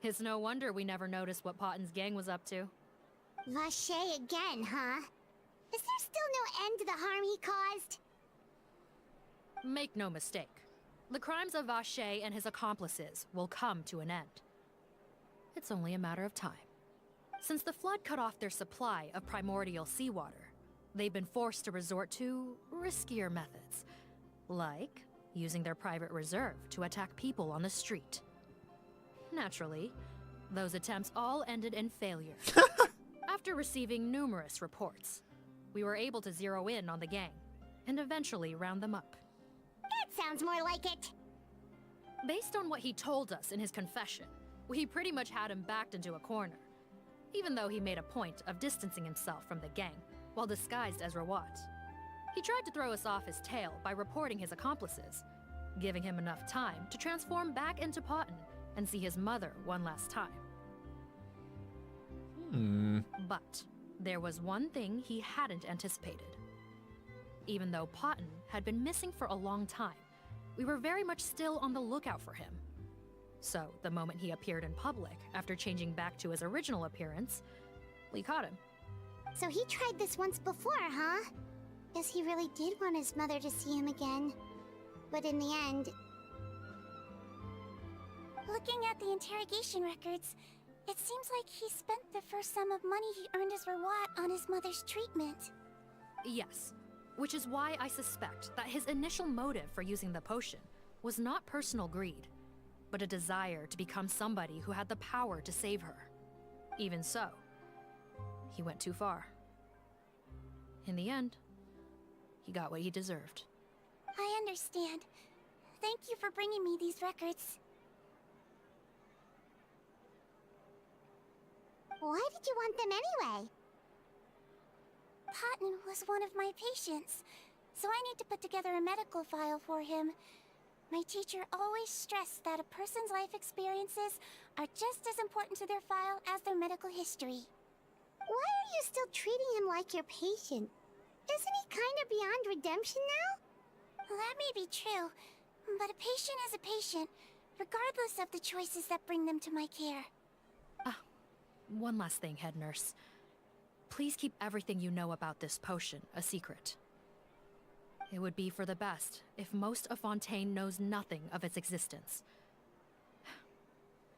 It's no wonder we never noticed what Potten's gang was up to. Vache again, huh? Is there still no end to the harm he caused? Make no mistake, the crimes of Vache and his accomplices will come to an end. It's only a matter of time. Since the flood cut off their supply of primordial seawater, they've been forced to resort to riskier methods, like using their private reserve to attack people on the street. Naturally, those attempts all ended in failure. After receiving numerous reports, we were able to zero in on the gang, and eventually round them up. That sounds more like it. Based on what he told us in his confession, we pretty much had him backed into a corner, even though he made a point of distancing himself from the gang while disguised as Rawat. He tried to throw us off his tail by reporting his accomplices, giving him enough time to transform back into Potten and see his mother one last time. But there was one thing he hadn't anticipated. Even though Potten had been missing for a long time, we were very much still on the lookout for him. So, the moment he appeared in public, after changing back to his original appearance, we caught him. So he tried this once before, huh? Guess he really did want his mother to see him again. But in the end... Looking at the interrogation records, it seems like he spent the first sum of money he earned as Rawat on his mother's treatment. Yes, which is why I suspect that his initial motive for using the potion was not personal greed, but a desire to become somebody who had the power to save her. Even so, he went too far. In the end, he got what he deserved. I understand. Thank you for bringing me these records. Why did you want them anyway? Patton was one of my patients, so I need to put together a medical file for him. My teacher always stressed that a person's life experiences are just as important to their file as their medical history. Why are you still treating him like your patient? Isn't he kind of beyond redemption now? That may be true, but a patient is a patient, regardless of the choices that bring them to my care. One last thing, head nurse. Please keep everything you know about this potion a secret. It would be for the best if most of Fontaine knows nothing of its existence.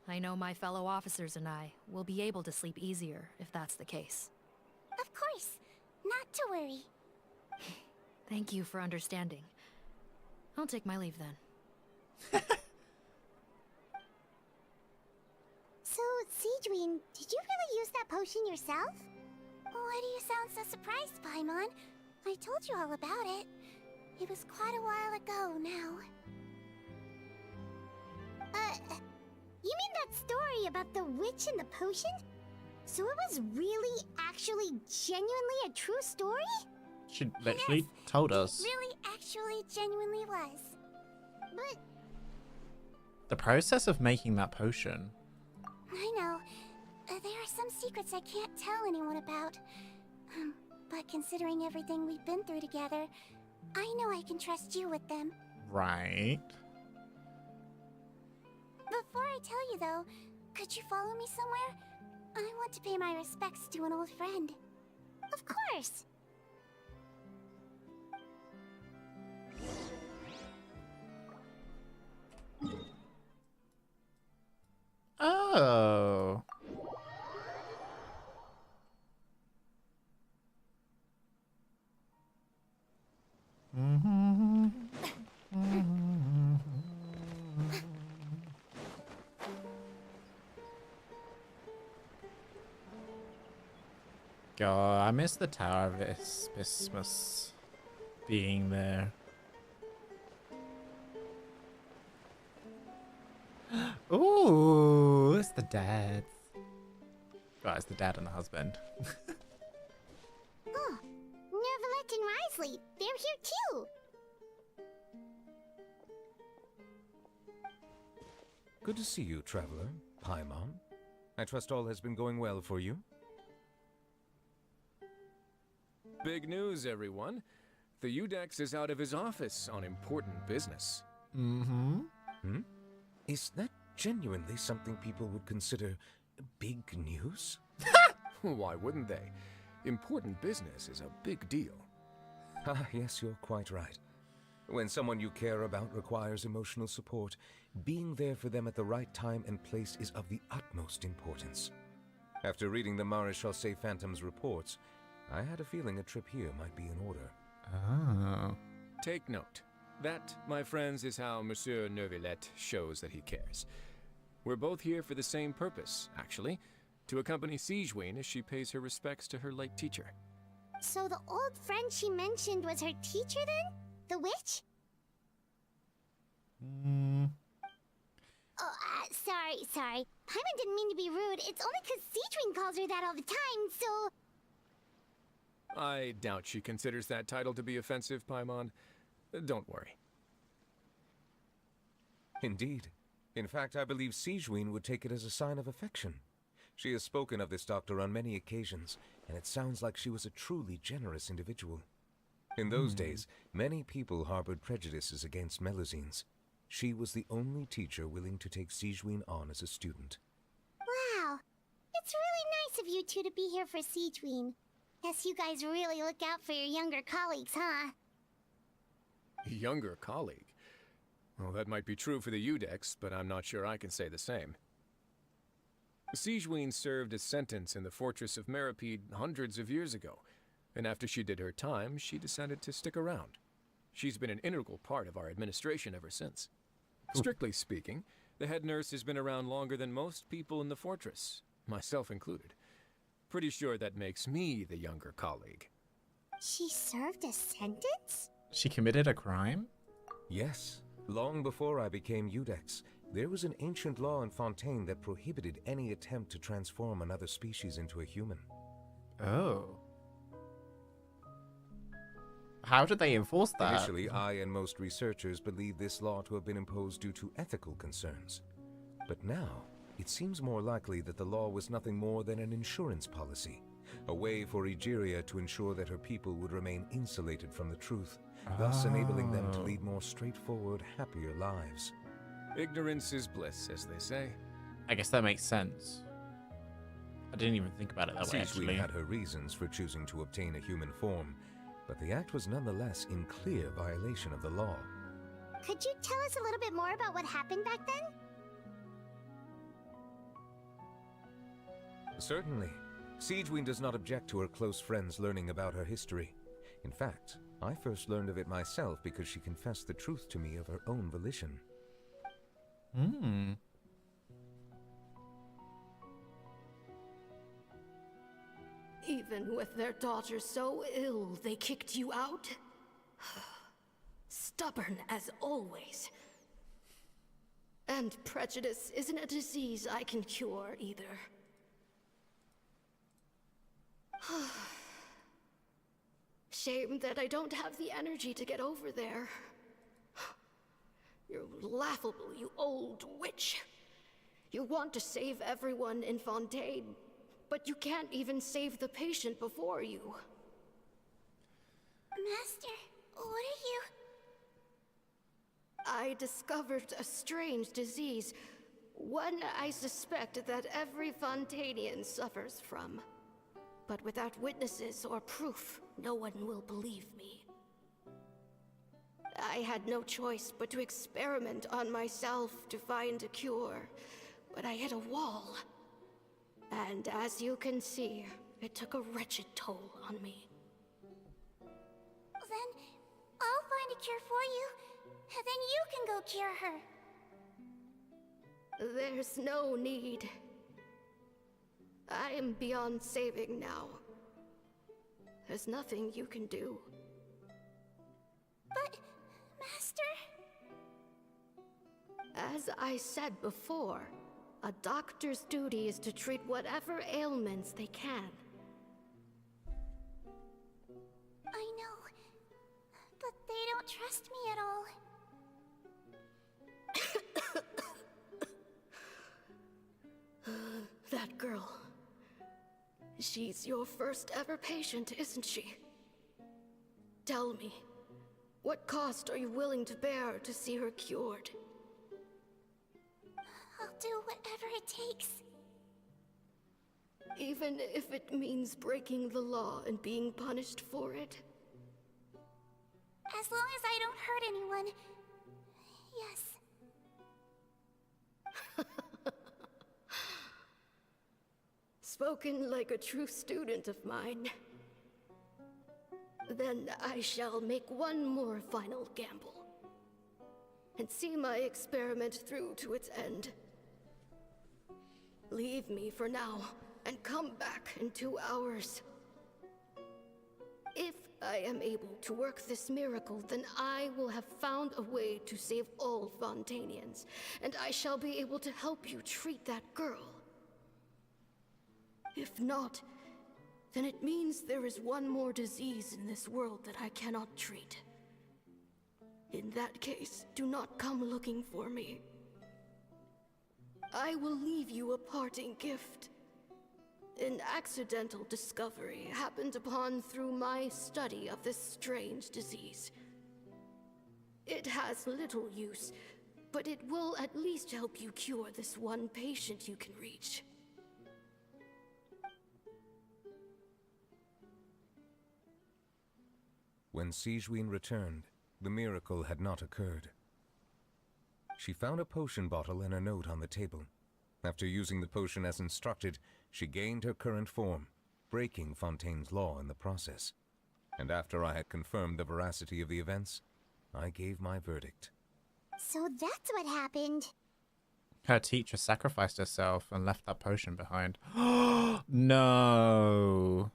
I know my fellow officers and I will be able to sleep easier if that's the case. Of course. Not to worry. Thank you for understanding. I'll take my leave then. So, Sigewinne, did you really use that potion yourself? Why do you sound so surprised, Paimon? I told you all about it. It was quite a while ago now. You mean that story about the witch and the potion? So it was really, actually, genuinely a true story? She literally told us. It really, actually, genuinely was. But The process of making that potion. I know. There are some secrets I can't tell anyone about. But considering everything we've been through together, I know I can trust you with them. Right. Before I tell you though, could you follow me somewhere? I want to pay my respects to an old friend. Of course! Oh. God, I miss the Tower of Isthmus being there. Ooh, it's the dad. Oh, it's the dad and the husband. Oh, Nervalette and Risley, they're here too! Good to see you, traveler. Paimon. I trust all has been going well for you. Big news, everyone. The Voydec is out of his office on important business. Mm-hmm. Is that genuinely something people would consider big news? Why wouldn't they? Important business is a big deal. Ah, yes, you're quite right. When someone you care about requires emotional support, being there for them at the right time and place is of the utmost importance. After reading the Maréchal Phantom's reports, I had a feeling a trip here might be in order. Oh. Take note. That, my friends, is how Monsieur Nervalette shows that he cares. We're both here for the same purpose, actually, to accompany Sigewinne as she pays her respects to her late teacher. So the old friend she mentioned was her teacher then? The witch? Oh, sorry. Paimon didn't mean to be rude. It's only because Sigewinne calls her that all the time, so... I doubt she considers that title to be offensive, Paimon. Don't worry. Indeed. In fact, I believe Sigewinne would take it as a sign of affection. She has spoken of this doctor on many occasions, and it sounds like she was a truly generous individual. In those days, many people harbored prejudices against Melusines. She was the only teacher willing to take Sigewinne on as a student. Wow. It's really nice of you two to be here for Sigewinne. Guess you guys really look out for your younger colleagues, huh? Younger colleague? Well, that might be true for the Voydec, but I'm not sure I can say the same. Sigewinne served a sentence in the fortress of Meripede hundreds of years ago, and after she did her time, she decided to stick around. She's been an integral part of our administration ever since. Strictly speaking, the head nurse has been around longer than most people in the fortress, myself included. Pretty sure that makes me the younger colleague. She served a sentence? She committed a crime? Yes. Long before I became Voydec, There was an ancient law in Fontaine that prohibited any attempt to transform another species into a human. Oh. How did they enforce that? Initially, I and most researchers believed this law to have been imposed due to ethical concerns. But now, it seems more likely that the law was nothing more than an insurance policy, a way for Egeria to ensure that her people would remain insulated from the truth, thus enabling them to lead more straightforward, happier lives. Ignorance is bliss, as they say. I guess that makes sense. I didn't even think about it that way, actually. Sigewinne had her reasons for choosing to obtain a human form, but the act was nonetheless in clear violation of the law. Could you tell us a little bit more about what happened back then? Certainly. Sigewinne does not object to her close friends learning about her history. In fact, I first learned of it myself because she confessed the truth to me of her own volition. Hmm. Even with their daughter so ill, they kicked you out? Stubborn as always. And prejudice isn't a disease I can cure either. Shame that I don't have the energy to get over there. You're laughable, you old witch. You want to save everyone in Fontaine, but you can't even save the patient before you. Master, what are you? I discovered a strange disease, one I suspect that every Fontainian suffers from. But without witnesses or proof, no one will believe me. I had no choice but to experiment on myself to find a cure, but I hit a wall. And as you can see, it took a wretched toll on me. Then I'll find a cure for you, and then you can go cure her. There's no need. I am beyond saving now. There's nothing you can do. But, Master... As I said before, a doctor's duty is to treat whatever ailments they can. I know, but they don't trust me at all. That girl. She's your first ever patient, isn't she? Tell me, what cost are you willing to bear to see her cured? I'll do whatever it takes. Even if it means breaking the law and being punished for it? As long as I don't hurt anyone. Yes. Spoken like a true student of mine. Then I shall make one more final gamble. And see my experiment through to its end. Leave me for now, and come back in 2 hours. If I am able to work this miracle, then I will have found a way to save all Fontainians, and I shall be able to help you treat that girl. If not, then it means there is one more disease in this world that I cannot treat. In that case, do not come looking for me. I will leave you a parting gift. An accidental discovery happened upon through my study of this strange disease. It has little use, but it will at least help you cure this one patient you can reach. When Sigewinne returned, the miracle had not occurred. She found a potion bottle and a note on the table. After using the potion as instructed, she gained her current form, breaking Fontaine's law in the process. And after I had confirmed the veracity of the events, I gave my verdict. So that's what happened. Her teacher sacrificed herself and left that potion behind. No.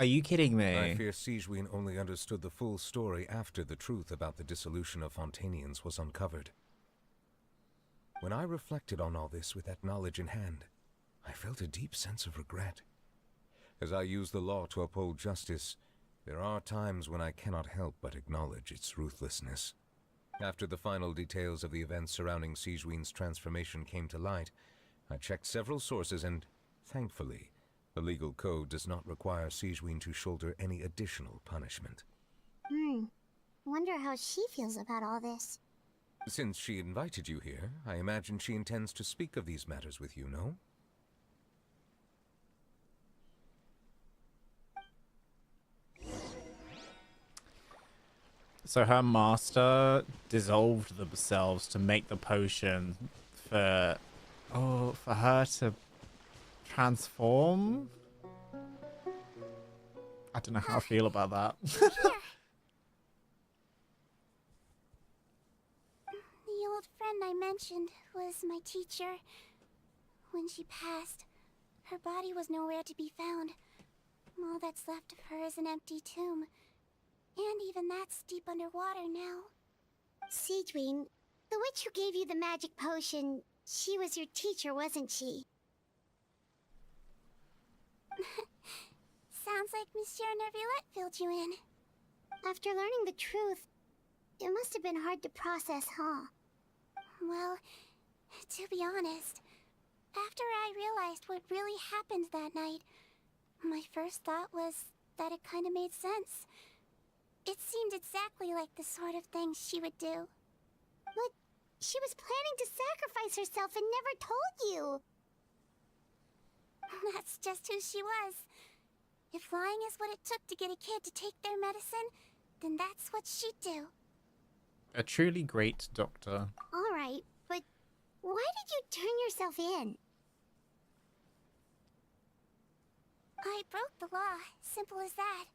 Are you kidding me? I fear Sigewinne only understood the full story after the truth about the dissolution of Fontanians was uncovered. When I reflected on all this with that knowledge in hand, I felt a deep sense of regret. As I use the law to uphold justice, there are times when I cannot help but acknowledge its ruthlessness. After the final details of the events surrounding Sigewinne's transformation came to light, I checked several sources and, thankfully, the legal code does not require Sigewinne to shoulder any additional punishment. Wonder how she feels about all this. Since she invited you here, I imagine she intends to speak of these matters with you, no? So her master dissolved themselves to make the potion for her to transform? I don't know how I feel about that. The old friend I mentioned was my teacher. When she passed, her body was nowhere to be found. All that's left of her is an empty tomb. And even that's deep underwater now. Sigewinne, the witch who gave you the magic potion, she was your teacher, wasn't she? Sounds like Monsieur Neuvillette filled you in. After learning the truth, it must have been hard to process, huh? Well, to be honest, after I realized what really happened that night, my first thought was that it kind of made sense. It seemed exactly like the sort of thing she would do. But she was planning to sacrifice herself and never told you. That's just who she was. If lying is what it took to get a kid to take their medicine, then that's what she'd do. A truly great doctor. Alright, but why did you turn yourself in? I broke the law, simple as that.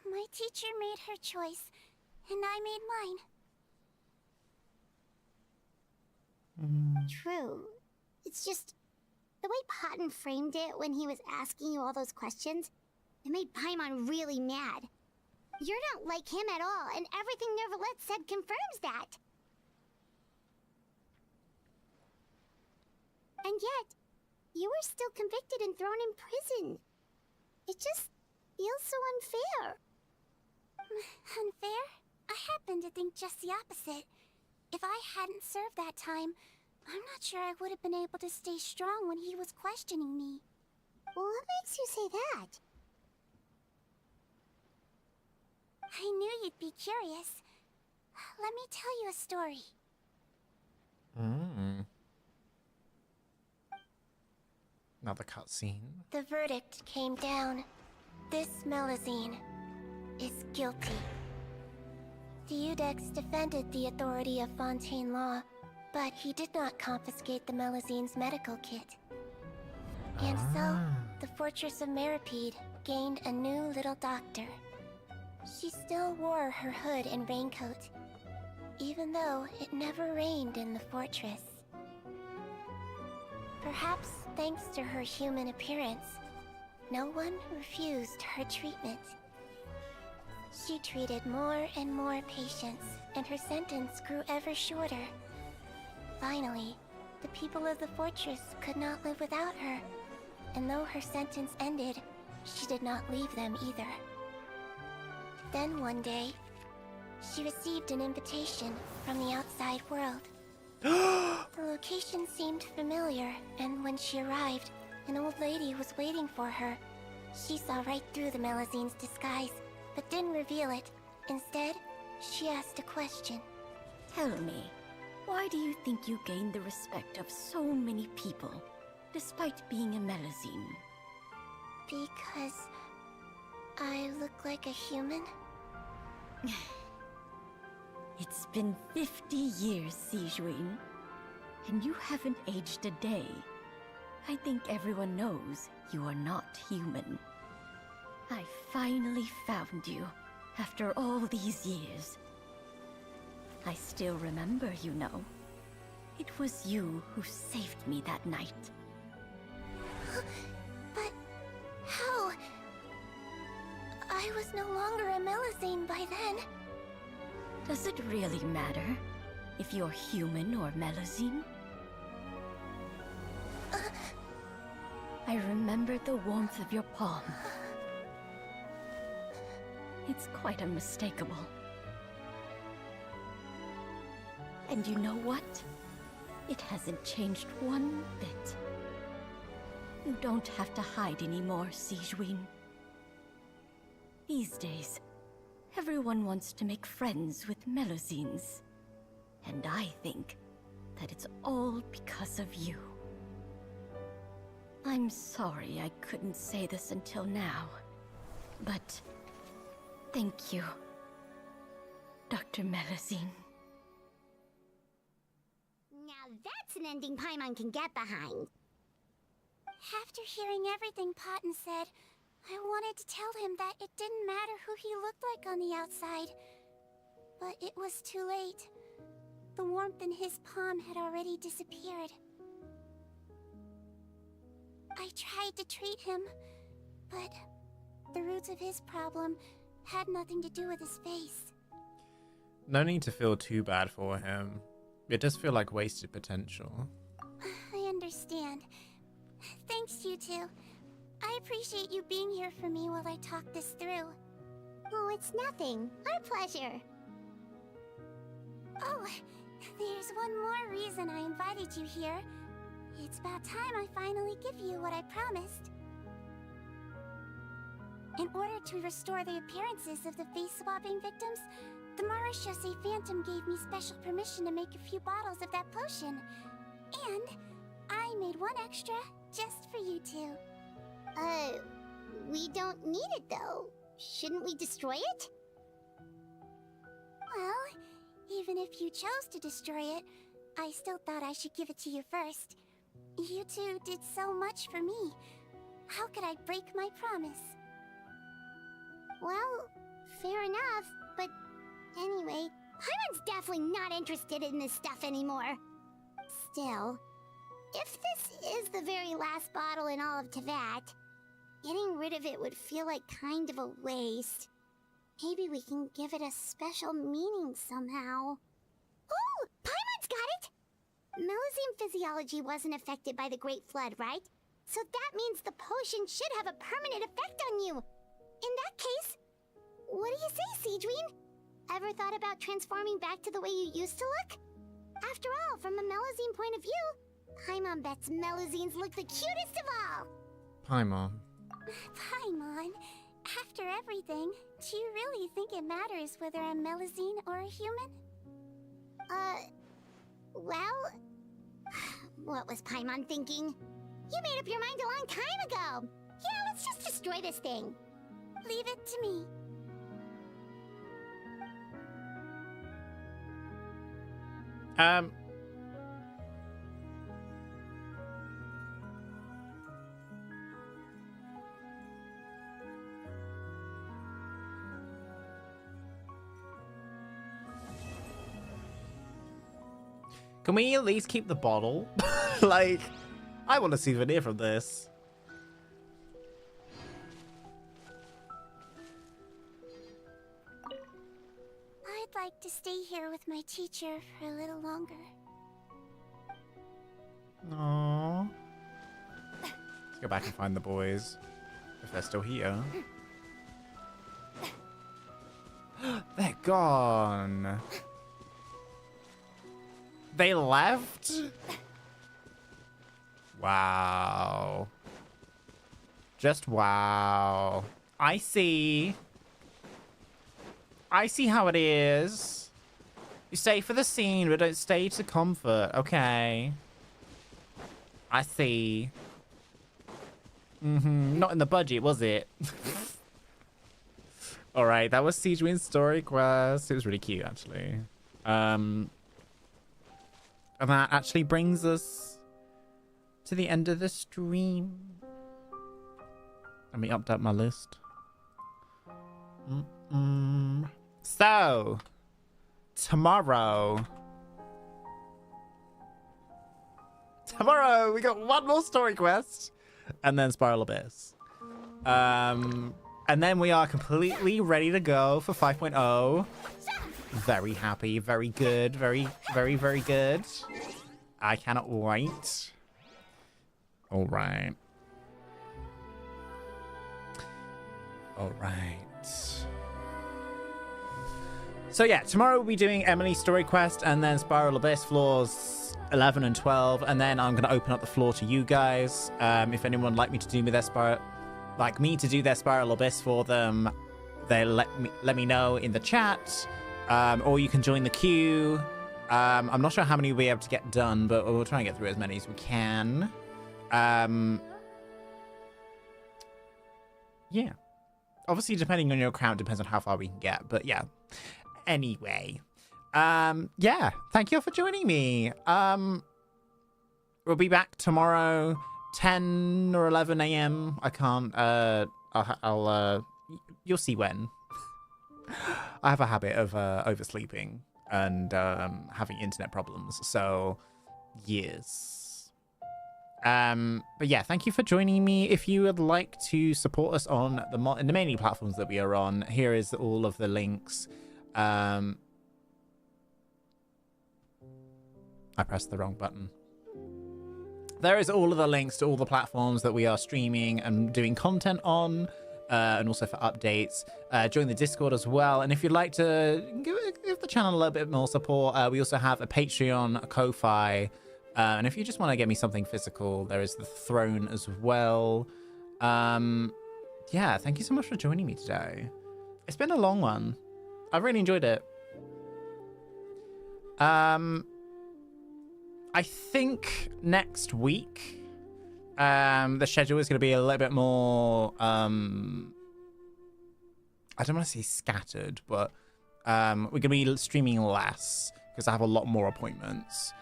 My teacher made her choice, and I made mine. True. It's just the way Potton framed it when he was asking you all those questions, it made Paimon really mad. You're not like him at all, and everything Neuvillette said confirms that. And yet, you were still convicted and thrown in prison. It just feels so unfair. Unfair? I happen to think just the opposite. If I hadn't served that time, I'm not sure I would have been able to stay strong when he was questioning me. What makes you say that? I knew you'd be curious. Let me tell you a story. Another cutscene. The verdict came down. This Melusine is guilty. Voydec defended the authority of Fontaine law, but he did not confiscate the Melusine's medical kit. And so, the Fortress of Meripede gained a new little doctor. She still wore her hood and raincoat, even though it never rained in the fortress. Perhaps thanks to her human appearance, no one refused her treatment. She treated more and more patients, and her sentence grew ever shorter. Finally, the people of the fortress could not live without her, and though her sentence ended, she did not leave them either. Then one day, she received an invitation from the outside world. The location seemed familiar, and when she arrived, an old lady was waiting for her. She saw right through the Melusine's disguise, but didn't reveal it. Instead, she asked a question. Tell me, why do you think you gained the respect of so many people, despite being a Melusine? Because I look like a human? It's been 50 years, Sigewinne, and you haven't aged a day. I think everyone knows you are not human. I finally found you, after all these years. I still remember, you know. It was you who saved me that night. But how? I was no longer a Melusine by then. Does it really matter if you're human or Melusine? I remember the warmth of your palm. It's quite unmistakable. And you know what? It hasn't changed one bit. You don't have to hide anymore, Sigewinne. These days, everyone wants to make friends with Melusines. And I think that it's all because of you. I'm sorry I couldn't say this until now, but thank you, Dr. Melusine. Now that's an ending Paimon can get behind. After hearing everything Paten said, I wanted to tell him that it didn't matter who he looked like on the outside. But it was too late. The warmth in his palm had already disappeared. I tried to treat him, but the roots of his problem had nothing to do with his face. No need to feel too bad for him. It does feel like wasted potential. I understand. Thanks, you two. I appreciate you being here for me while I talk this through. Oh, it's nothing. Our pleasure. Oh, there's one more reason I invited you here. It's about time I finally give you what I promised. In order to restore the appearances of the face-swapping victims, the Marechaussee Phantom gave me special permission to make a few bottles of that potion. And I made one extra just for you two. We don't need it though. Shouldn't we destroy it? Well, even if you chose to destroy it, I still thought I should give it to you first. You two did so much for me. How could I break my promise? Well, fair enough, but anyway, Paimon's definitely not interested in this stuff anymore. Still, if this is the very last bottle in all of Teyvat, getting rid of it would feel like kind of a waste. Maybe we can give it a special meaning somehow. Oh, Paimon's got it! Melusine physiology wasn't affected by the Great Flood, right? So that means the potion should have a permanent effect on you. In that case, what do you say, Sigewinne? Ever thought about transforming back to the way you used to look? After all, from a Melusine point of view, Paimon bets Melusines look the cutest of all. Paimon. Paimon, after everything, do you really think it matters whether I'm Melusine or a human? Well, what was Paimon thinking? You made up your mind a long time ago. Yeah, let's just destroy this thing. Leave it to me. Can we at least keep the bottle? Like, I want a souvenir from this. I'd like to stay here with my teacher for a little longer. Aww. Let's go back and find the boys. If they're still here. They're gone. They left? Wow. Just wow. I see. I see how it is. You stay for the scene, but don't stay to comfort. Okay. I see. Not in the budget, was it? Alright, that was Sigewinne's story quest. It was really cute, actually. And that actually brings us to the end of the stream. Let me update my list. So, tomorrow we got one more story quest, and then Spiral Abyss. And And then we are completely ready to go for 5.0. Very happy, very good, very, very, very good. I cannot wait. All right. All right. So yeah, tomorrow we'll be doing Emily's story quest and then Spiral Abyss floors 11 and 12, and then I'm going to open up the floor to you guys. If anyone would like me to do their Spiral Abyss for them, they let me know in the chat, or you can join the queue. I'm not sure how many we'll be able to get done, but we'll try and get through as many as we can. Yeah. Obviously, depending on your account, depends on how far we can get. But yeah. Anyway. Yeah. Thank you all for joining me. We'll be back tomorrow, 10 or 11 a.m. I can't. I'll you'll see when. I have a habit of oversleeping and having internet problems. So, yes. But yeah, thank you for joining me. If you would like to support us on the many platforms that we are on, here is all of the links. I pressed the wrong button. There is all of the links to all the platforms that we are streaming and doing content on, and also for updates. Join the Discord as well. And if you'd like to give the channel a little bit more support, we also have a Patreon, a Ko-Fi. And if you just want to get me something physical, there is the throne as well. Yeah, thank you so much for joining me today. It's been a long one. I've really enjoyed it. I think next week, the schedule is going to be a little bit more, I don't want to say scattered, but we're going to be streaming less because I have a lot more appointments.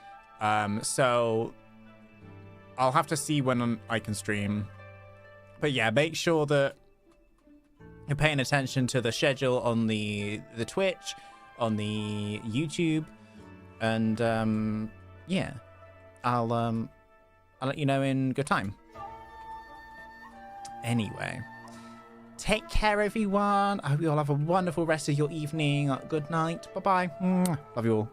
So I'll have to see when I can stream. But yeah, make sure that you're paying attention to the schedule on the Twitch, on the YouTube, and yeah, I'll let you know in good time. Anyway, take care, everyone. I hope you all have a wonderful rest of your evening. Good night. Bye bye. Love you all.